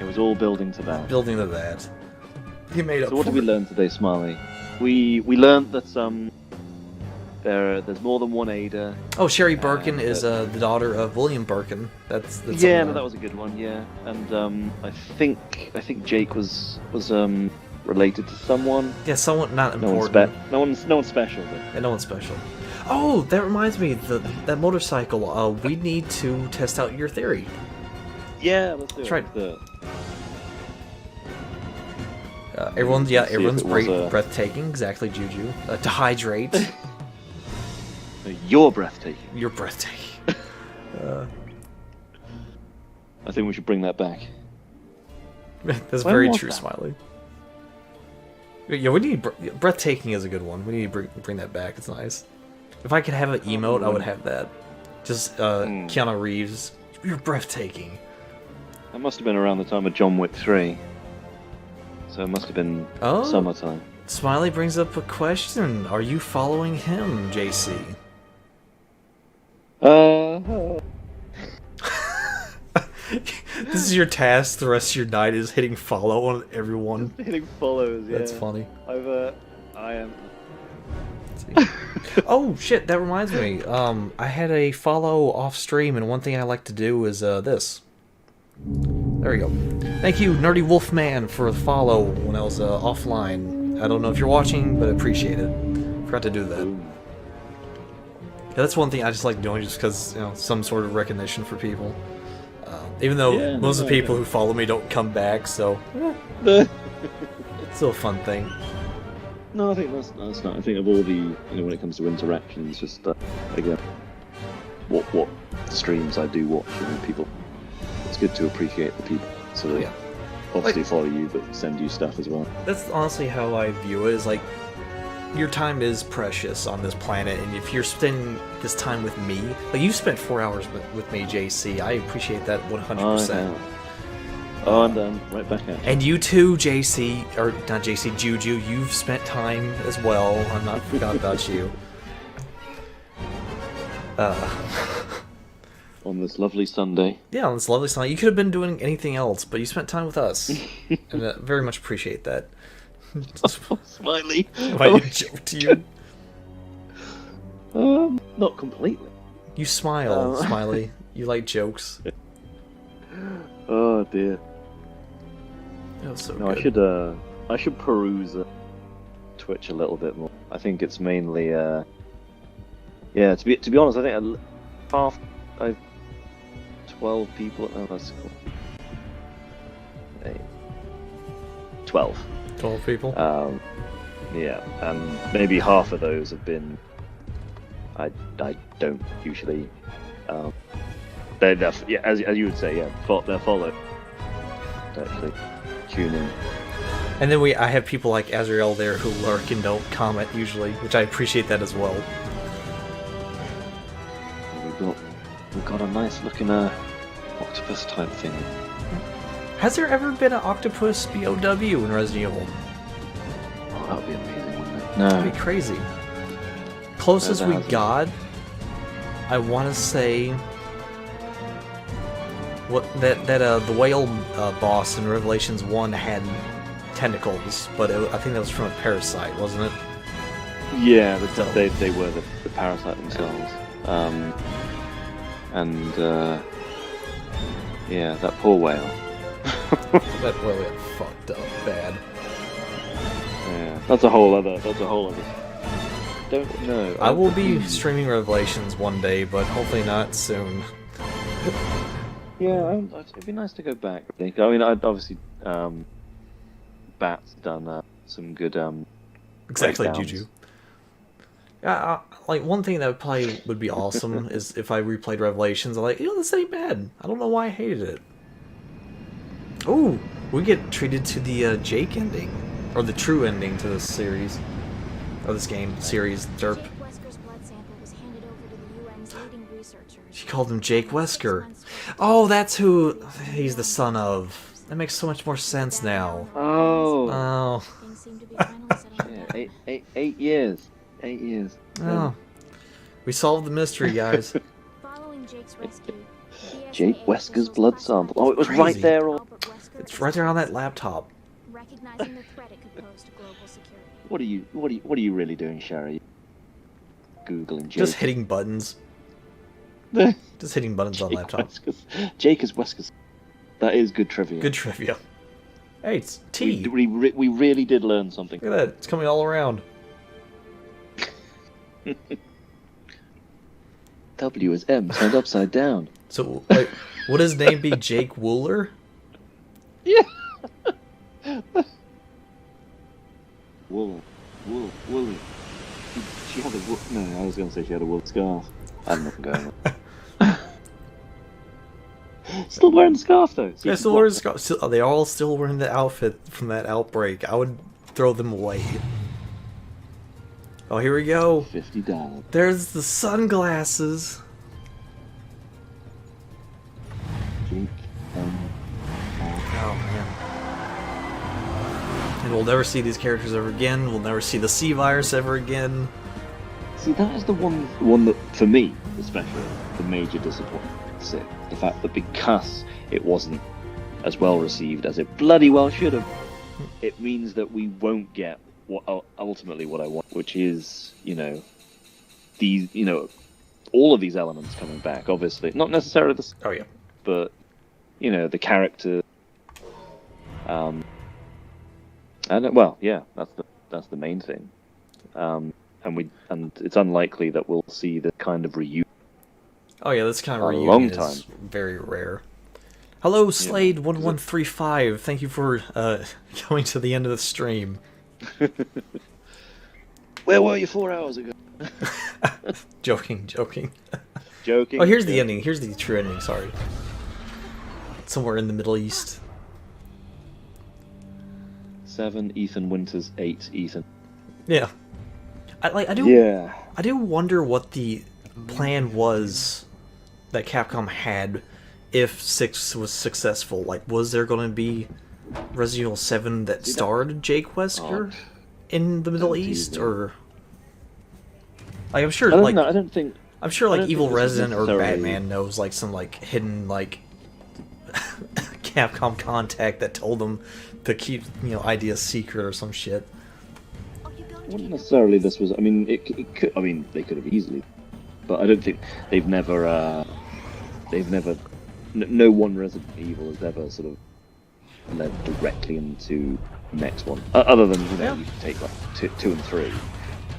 B: It was all building to that.
A: Building to that. He made up
B: So what
A: for
B: did we
A: it.
B: learn today, Smiley? We learned that there's more than one Ada.
A: Oh, Sherry Birkin is the daughter of William Birkin. That's
B: Yeah,
A: someone.
B: no, that was a good one. Yeah, and I think Jake was related to someone.
A: Yeah, someone not
B: No one's
A: important.
B: no one's special. But...
A: Yeah, no one's special. Oh, that reminds me, that motorcycle. We need to test out your theory.
B: Yeah, let's do it.
A: That's right.
B: Let's do it.
A: Everyone's
B: See if it was
A: breathtaking. Exactly, Juju. To hydrate.
B: You're breathtaking.
A: You're breathtaking.
B: I think we should bring that back.
A: That's
B: When
A: very
B: was
A: true,
B: that?
A: Smiley. Yeah, we need breathtaking is a good one. We need to bring that back. It's nice. If I could have an emote, I would have that. Just Keanu Reeves. You're breathtaking.
B: That must have been around the time of John Wick 3. So it must have been
A: Oh.
B: summertime.
A: Smiley brings up a question. Are you following him, JC? This is your task. The rest of your night is hitting follow on everyone.
B: Hitting follows, yeah.
A: That's funny.
B: I am.
A: Oh shit! That reminds me. I had a follow off stream, and one thing I like to do is this. There we go. Thank you, Nerdy Wolfman, for the follow when I was offline. I don't know if you're watching, but I appreciate it. Forgot to do that. Yeah, that's one thing I just like doing, just because some sort of recognition for people. Even though most of the people who follow me don't come back, so it's still a fun thing.
B: No, I think that's nice. I think of all the when it comes to interactions, just again, what streams I do watch, people. It's good to appreciate the people. So they obviously follow you, but send you stuff as well.
A: That's honestly how I view it. Is like your time is precious on this planet, and if you're spending this time with me, like you spent 4 hours with me, JC, I appreciate that 100%.
B: Oh, I'm done. Right back at you.
A: And you too, JC, or not JC, Juju, you've spent time as well. I'm not forgot about you.
B: On this lovely Sunday.
A: Yeah, on this lovely Sunday. You could have been doing anything else, but you spent time with us. And I very much appreciate that.
B: Smiley.
A: Have I joked to you?
B: Not completely.
A: You smile, Smiley. You like jokes.
B: Oh dear.
A: That was so
B: No,
A: good.
B: I should peruse Twitch a little bit more. I think it's mainly to be honest, I think I've 12 people. Oh, that's cool. 12.
A: 12 people?
B: Yeah, and maybe half of those have been. I don't usually. They're as you would say, they're followed. To actually tune in.
A: And then I have people like Azrael there who lurk and don't comment usually, which I appreciate that as well.
B: We've got a nice looking octopus type thing.
A: Has there ever been an octopus BOW in Resident Evil?
B: Oh, that would be amazing, wouldn't it? No.
A: That'd be crazy. Closest
B: No,
A: we
B: that hasn't.
A: got, I want to say, the whale boss in Revelations 1 had tentacles, but I think that was from a parasite, wasn't it?
B: Yeah, they were the parasite themselves. That poor whale.
A: That whale got fucked up bad.
B: Yeah, that's a whole other. Don't know.
A: I will be streaming Revelations one day, but hopefully not soon.
B: Yeah, it'd be nice to go back. I think. I mean, I'd obviously, Bat's done some good.
A: Exactly,
B: breakdowns.
A: Juju. Like one thing that probably would be awesome is if I replayed Revelations. I'm like, this ain't bad. I don't know why I hated it. Ooh, we get treated to the Jake ending, or the true ending to this series, or this game series. Derp.
C: Jake Wesker's blood sample was handed over to the UN's leading researchers.
A: She called him Jake Wesker. Oh, that's who he's the son of. That makes so much more sense now.
B: Oh.
A: Oh.
C: Things seem to be finally settling down.
B: Yeah, 8 years. 8 years.
A: Oh. We solved the mystery, guys.
C: Following Jake's rescue,
B: Jake
C: BSAA
B: Wesker's
C: officials
B: blood
C: classified
B: sample. Oh, it was
A: Crazy.
B: right there.
C: Albert Wesker
A: It's
C: as
A: right there on that
C: terrorist,
A: laptop.
C: recognizing the threat it could pose to global security.
B: What are you really doing, Sherry? Googling Jake.
A: Just hitting buttons. Just hitting buttons on laptops.
B: Jake is Wesker's. That is good trivia.
A: Good trivia. Hey, it's T.
B: We really did learn something.
A: Look at that. It's coming all around.
B: W is M turned upside down.
A: So, wait, would his name be Jake Wooler?
B: Yeah. Woolly. She had a wool. No, I was going to say she had a wool scarf. I'm not going. Still wearing the scarf though. So
A: Yeah, still wearing the scarf. Still, they all still wearing the outfit from that outbreak. I would throw them away. Oh, here we go.
B: $50.
A: There's the sunglasses.
B: Jake.
A: Oh man. And we'll never see these characters ever again. We'll never see the C virus ever again.
B: See, that is the one that, for me, especially, the major disappointment. The fact that because it wasn't as well received as it bloody well should have, it means that we won't get ultimately what I want, which is, these, all of these elements coming back. Obviously, not necessarily the,
A: Oh yeah.
B: but the character. And well, yeah, that's the main thing. And it's unlikely that we'll see the kind of reunion.
A: Oh yeah, this kind of
B: A
A: reunion
B: long
A: is
B: time.
A: very rare. Hello, Slade1135. Thank you for coming to the end of the stream.
B: Where were you 4 hours ago?
A: Joking.
B: Joking.
A: Oh, here's the ending. Here's the true ending. Sorry. Somewhere in the Middle East.
B: 7 Ethan Winters, 8 Ethan.
A: Yeah. I do.
B: Yeah.
A: I do wonder what the plan was that Capcom had if 6 was successful. Like, was there going to be Resident Evil 7 that starred Jake Wesker in the Middle East, or like I'm sure
B: I don't think.
A: I'm sure like Evil
B: think this is
A: Resident or
B: necessarily-
A: Batman knows like some like hidden like Capcom contact that told them to keep ideas secret or some shit.
B: Not necessarily. This was. I mean, it could. I mean, they could have easily, but I don't think they've never. No one Resident Evil has ever sort of led directly into the next one, other than you can take like 2 and 3.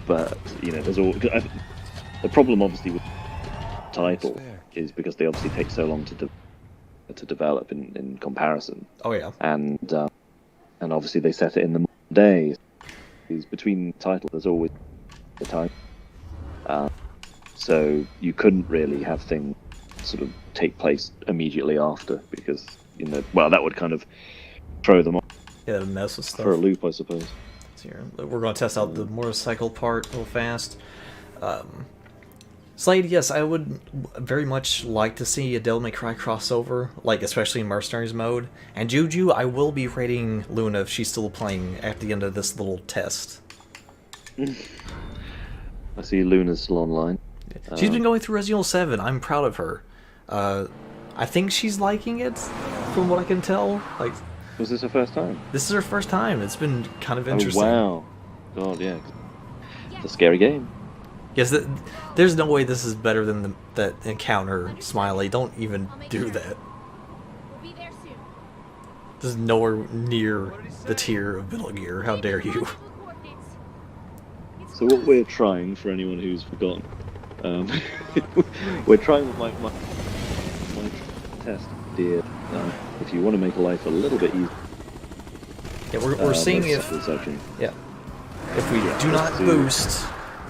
B: But there's all. The problem obviously with the title is because they obviously take so long to develop in comparison.
A: Oh yeah.
B: And obviously they set it in the modern day. Because between titles, there's always the time. So you couldn't really have things sort of take place immediately after, because well, that would kind of throw them off
A: Yeah, mess with stuff.
B: for a loop, I suppose.
A: So here, we're going to test out the motorcycle part real fast. Slade, yes, I would very much like to see a Devil May Cry crossover, like especially in Mercenaries mode. And Juju, I will be rating Luna if she's still playing at the end of this little test.
B: I see Luna's still online.
A: She's been going through Resident Evil 7. I'm proud of her. I think she's liking it, from what I can tell. Like,
B: Was this her first time?
A: this is her first time. It's been kind of interesting.
B: Oh, wow. God, yeah. It's a scary game.
A: Yes, there's no way this is better than that encounter, Smiley. Don't even do that.
C: We'll be there soon.
A: This is nowhere near the tier of Metal Gear. How dare you?
B: So what we're trying, for anyone who's forgotten, we're trying with my test, dear. If you want to make life a little bit easier,
A: Yeah, we're seeing if we do not boost,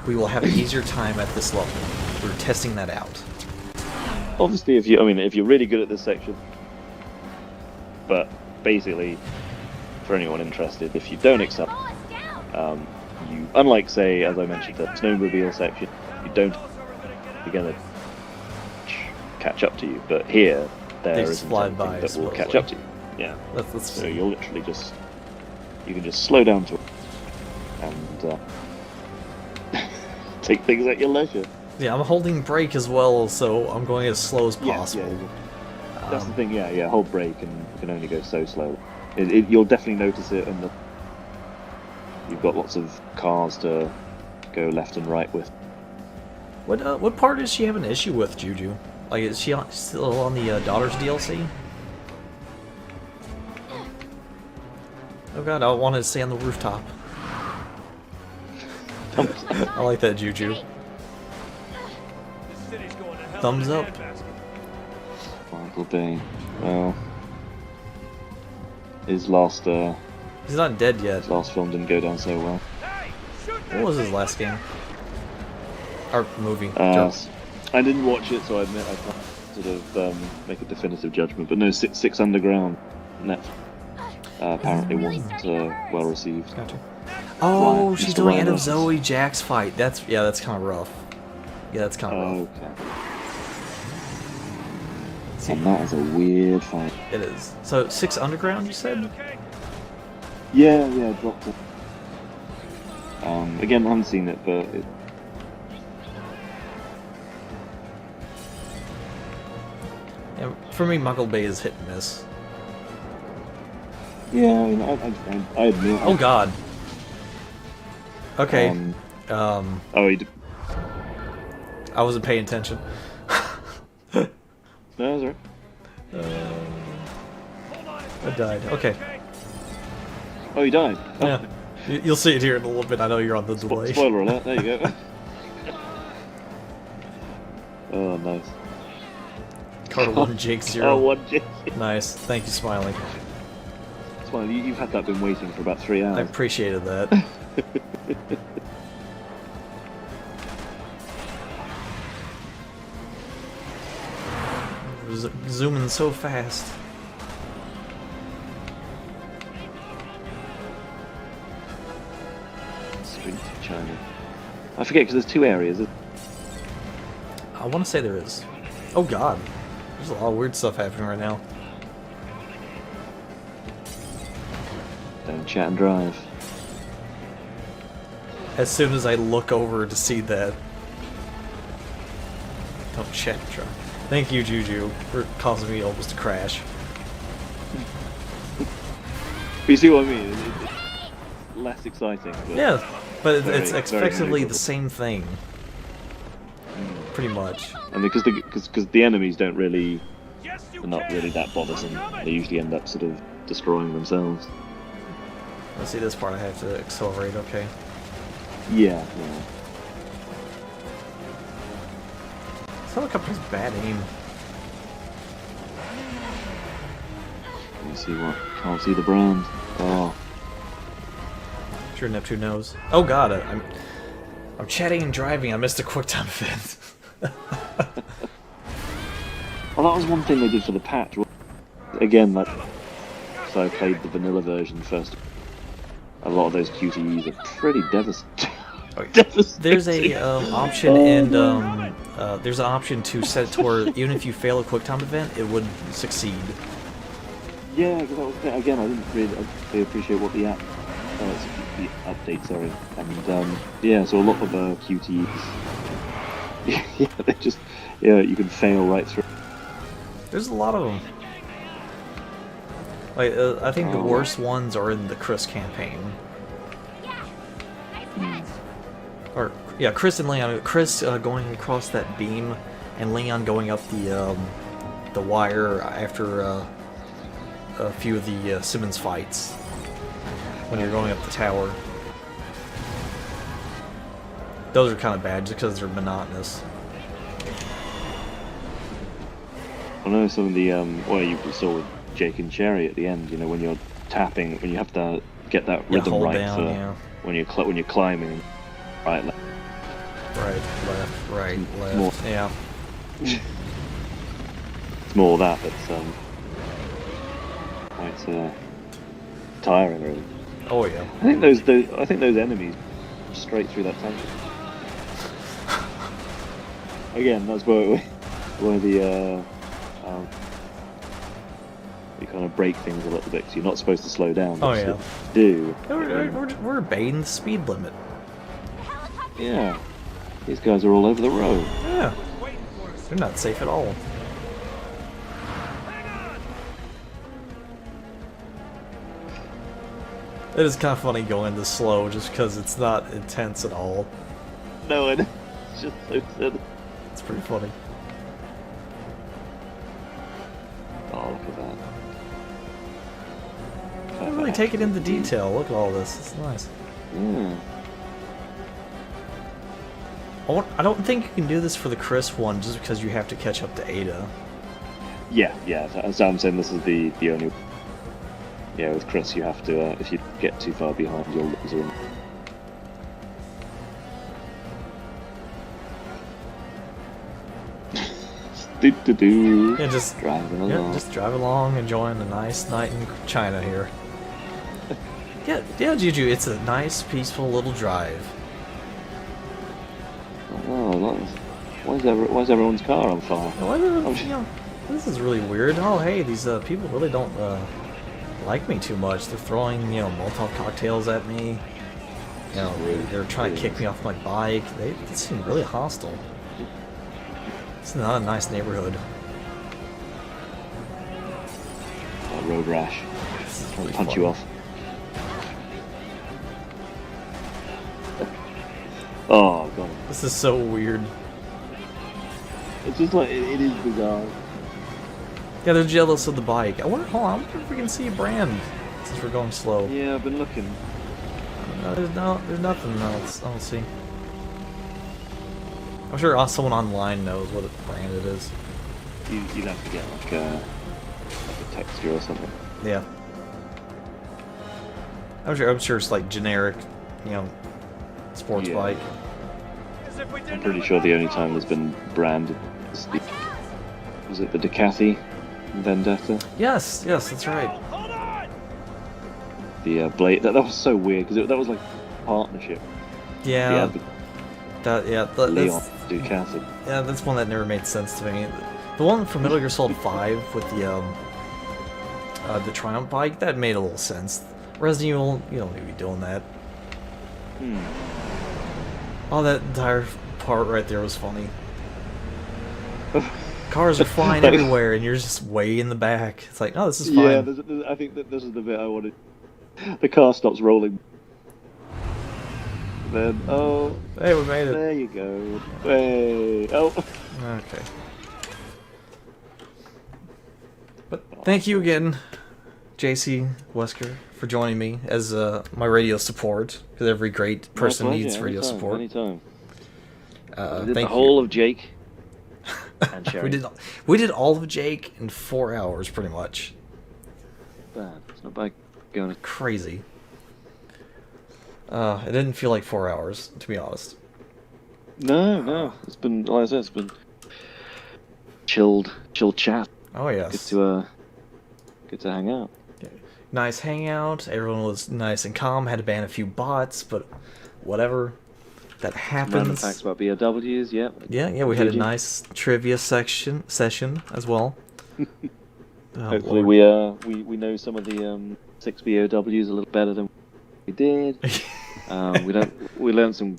A: we will have an easier time at this level. We're testing that out.
B: Obviously, if you're really good at this section, but basically, for anyone interested, if you don't accept, you, unlike say, as I mentioned, the snowmobile section, you don't, you're gonna catch up to you. But here, there
A: just
B: isn't
A: fly
B: anything
A: by,
B: that will catch
A: supposedly.
B: up to you. Yeah.
A: Let's
B: So you'll literally you can just slow down to it and take things at your leisure.
A: Yeah, I'm holding brake as well, so I'm going as slow as possible.
B: Yeah. That's the thing. Yeah. Hold brake, and you can only go so slow. You'll definitely notice it, and you've got lots of cars to go left and right with.
A: What part does she have an issue with, Juju? Like, is she still on the Daughters DLC? Oh god, I wanted to stay on the rooftop. I like that, Juju. Thumbs up.
B: Michael Bay. Well, his last
A: He's not dead yet.
B: last film didn't go down so well.
A: What was his last game? Or movie?
B: I didn't watch it, so I admit I can't sort of make a definitive judgment. But no, Six Underground net apparently wasn't well received.
A: Gotcha. Oh,
B: Right,
A: she's
B: Mr.
A: doing end of
B: Rhinos.
A: Zoe Jack's fight. That's kind of rough. Yeah, that's kind of rough.
B: Okay. And that is a weird fight.
A: It is. So, Six Underground, you said?
B: Yeah, dropped it. Again, I haven't seen it, but
A: Yeah, for me, Michael Bay is hit and miss.
B: yeah, I mean, I admit.
A: Oh god. Okay.
B: Oh,
A: I wasn't paying attention.
B: no, that's right.
A: I died. Okay.
B: Oh, he died. Oh,
A: Yeah. You'll see it here in a little bit. I know you're on the delay.
B: spoiler alert. There you go. Oh, nice.
A: Carter 1, Jake 0.
B: Oh, what?
A: Nice. Thank you, Smiley.
B: It's fine. You've had that been waiting for about 3
A: I
B: hours.
A: appreciated that. Zooming so fast.
B: Street to China. I forget because there's 2 areas.
A: I want to say there is. Oh god. There's a lot of weird stuff happening right now.
B: Don't chat and drive.
A: As soon as I look over to see that. Don't check, try. Thank you, Juju, for causing me almost to crash.
B: But you see what I mean? It's less exciting. But
A: Yeah, but it's
B: very
A: effectively the
B: believable.
A: same thing. Pretty much.
B: And because the enemies don't really, are not really that bothersome. They usually end up sort of destroying themselves.
A: Let's see this part. I have to accelerate. Okay.
B: Yeah.
A: This helicopter's bad aim.
B: You see what? Can't see the brand. Oh.
A: Sure, Neptune knows. Oh god, I'm chatting and driving. I missed a QuickTime event.
B: Well, that was one thing they did for the patch. Again, like, so I played the vanilla version first. A lot of those QTEs are pretty devastating.
A: There's a option there's an option to set it to where even if you fail a QuickTime event, it would succeed.
B: Yeah, because that was again, I didn't really appreciate what the update, sorry, and yeah, so a lot of QTEs. Yeah, they just you can fail right through.
A: There's a lot of them. Like I think the worst ones are in the Chris campaign. Or yeah, Chris and Leon. Chris going across that beam, and Leon going up the wire after a few of the Simmons fights when you're going up the tower. Those are kind of bad just because they're monotonous.
B: I know some of the well, you saw with Jake and Cherry at the end. You know, when you're tapping, when you have to get that rhythm
A: hold
B: right
A: down,
B: for
A: yeah.
B: when you're climbing, right, left.
A: Right, left, right, left.
B: More.
A: Yeah.
B: It's more that that's quite tiring, really.
A: Oh yeah.
B: I think those enemies straight through that tank. Again, that's where the you kind of break things a little bit. So you're not supposed to slow down.
A: Oh,
B: but
A: yeah.
B: you do.
A: We're obeying the speed limit.
B: Yeah. These guys are all over the road.
A: Yeah. They're not safe at all. It is kind of funny going this slow just because it's not intense at all.
B: No, it's just so silly.
A: It's pretty funny.
B: Oh, look at that.
A: They really take it into detail. Look at all this. It's nice.
B: Yeah.
A: I don't think you can do this for the Chris one just because you have to catch up to Ada.
B: Yeah. So I'm saying this is the only. Yeah, with Chris, you have to. If you get too far behind, you'll lose him.
A: Yeah, just
B: driving along.
A: Yeah, just drive along, enjoying a nice night in China here. Yeah, Juju, it's a nice, peaceful little drive.
B: Oh, why is everyone's car on fire?
A: This is really weird. Oh, hey, these people really don't like me too much. They're throwing, Molotov cocktails at me. They're trying to kick me off my bike. They seem really hostile. It's not a nice neighborhood.
B: Road rash. Trying to punch you off. Oh god.
A: This is so weird.
B: It's just like it is bizarre.
A: Yeah, they're jealous of the bike. I wonder if we can see a brand since we're going slow.
B: Yeah, I've been looking.
A: There's nothing else. I don't see. I'm sure someone online knows what brand it is.
B: You'd have to get like a texture or something.
A: Yeah. I'm sure it's like generic, sports bike.
B: I'm pretty sure the only time there's been branded is was it the Ducati Vendetta?
A: Yes, that's right.
B: The Blade. That was so weird because that was like a partnership.
A: Yeah.
B: Leon Ducati.
A: Yeah, that's one that never made sense to me. The one from Metal Gear Solid 5 with the Triumph bike, that made a little sense. Resident Evil, you don't need to be doing that. Oh, that entire part right there was funny. Cars are flying everywhere, and you're just way in the back. It's like, oh, this is fine.
B: Yeah, I think that this is the bit I wanted. The car stops rolling. Then,
A: hey, we made it.
B: There you go. Hey,
A: Okay. But thank you again, JC Wesker, for joining me as my radio support. Because every great person needs radio support.
B: Anytime.
A: Thank
B: the whole of Jake and Sherry.
A: we did all of Jake in 4 hours, pretty much.
B: Bad. It's not bad going.
A: Crazy. It didn't feel like 4 hours, to be honest.
B: No. It's been, like I said, it's been chilled chat.
A: Oh yes.
B: Good to hang out.
A: Nice hangout. Everyone was nice and calm. Had to ban a few bots, but whatever. That happens.
B: Random facts about BOWs. Yep.
A: Yeah. We had a nice trivia session as well.
B: Hopefully we know some of the 6 BOWs a little better than we did. We learned some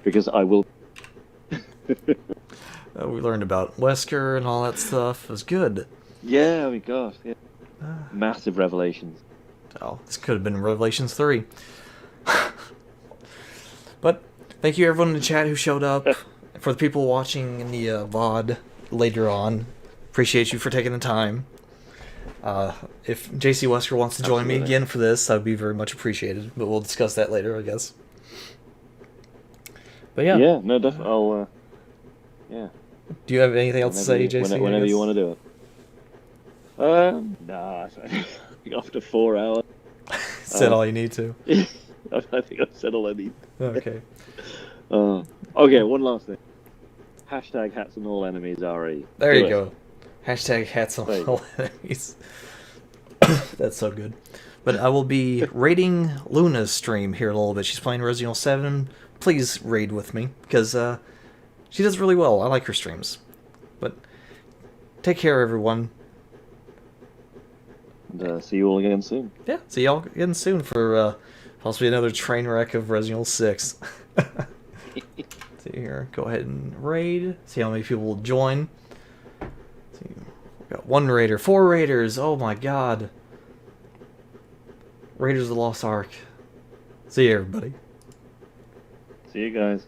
B: because I will.
A: We learned about Wesker and all that stuff. It was good.
B: Yeah, my gosh, yeah. Massive revelations.
A: Oh, this could have been Revelations 3. But thank you everyone in the chat who showed up. For the people watching in the VOD later on, appreciate you for taking the time. If JC Wesker wants to join me again for this, that would be very much appreciated. But we'll discuss that later, I guess. But yeah.
B: Yeah, no, definitely. I'll, yeah.
A: Do you have anything else to say, JC?
B: Whenever you want to do it. Nah, after 4 hours.
A: Said all you need to.
B: I think I've said all I need.
A: Okay.
B: Okay, one last thing. Hashtag hats on all enemies RE.
A: There you go. Hashtag hats on all enemies. That's so good. But I will be raiding Luna's stream here a little bit. She's playing Resident Evil 7. Please raid with me, because she does really well. I like her streams. But take care, everyone.
B: And see you all again soon.
A: Yeah, see y'all again soon for possibly another train wreck of Resident Evil 6. See here, go ahead and raid. See how many people will join. See, we got 1 raider, 4 raiders. Oh my god. Raiders of the Lost Ark. See you, everybody.
B: See you guys.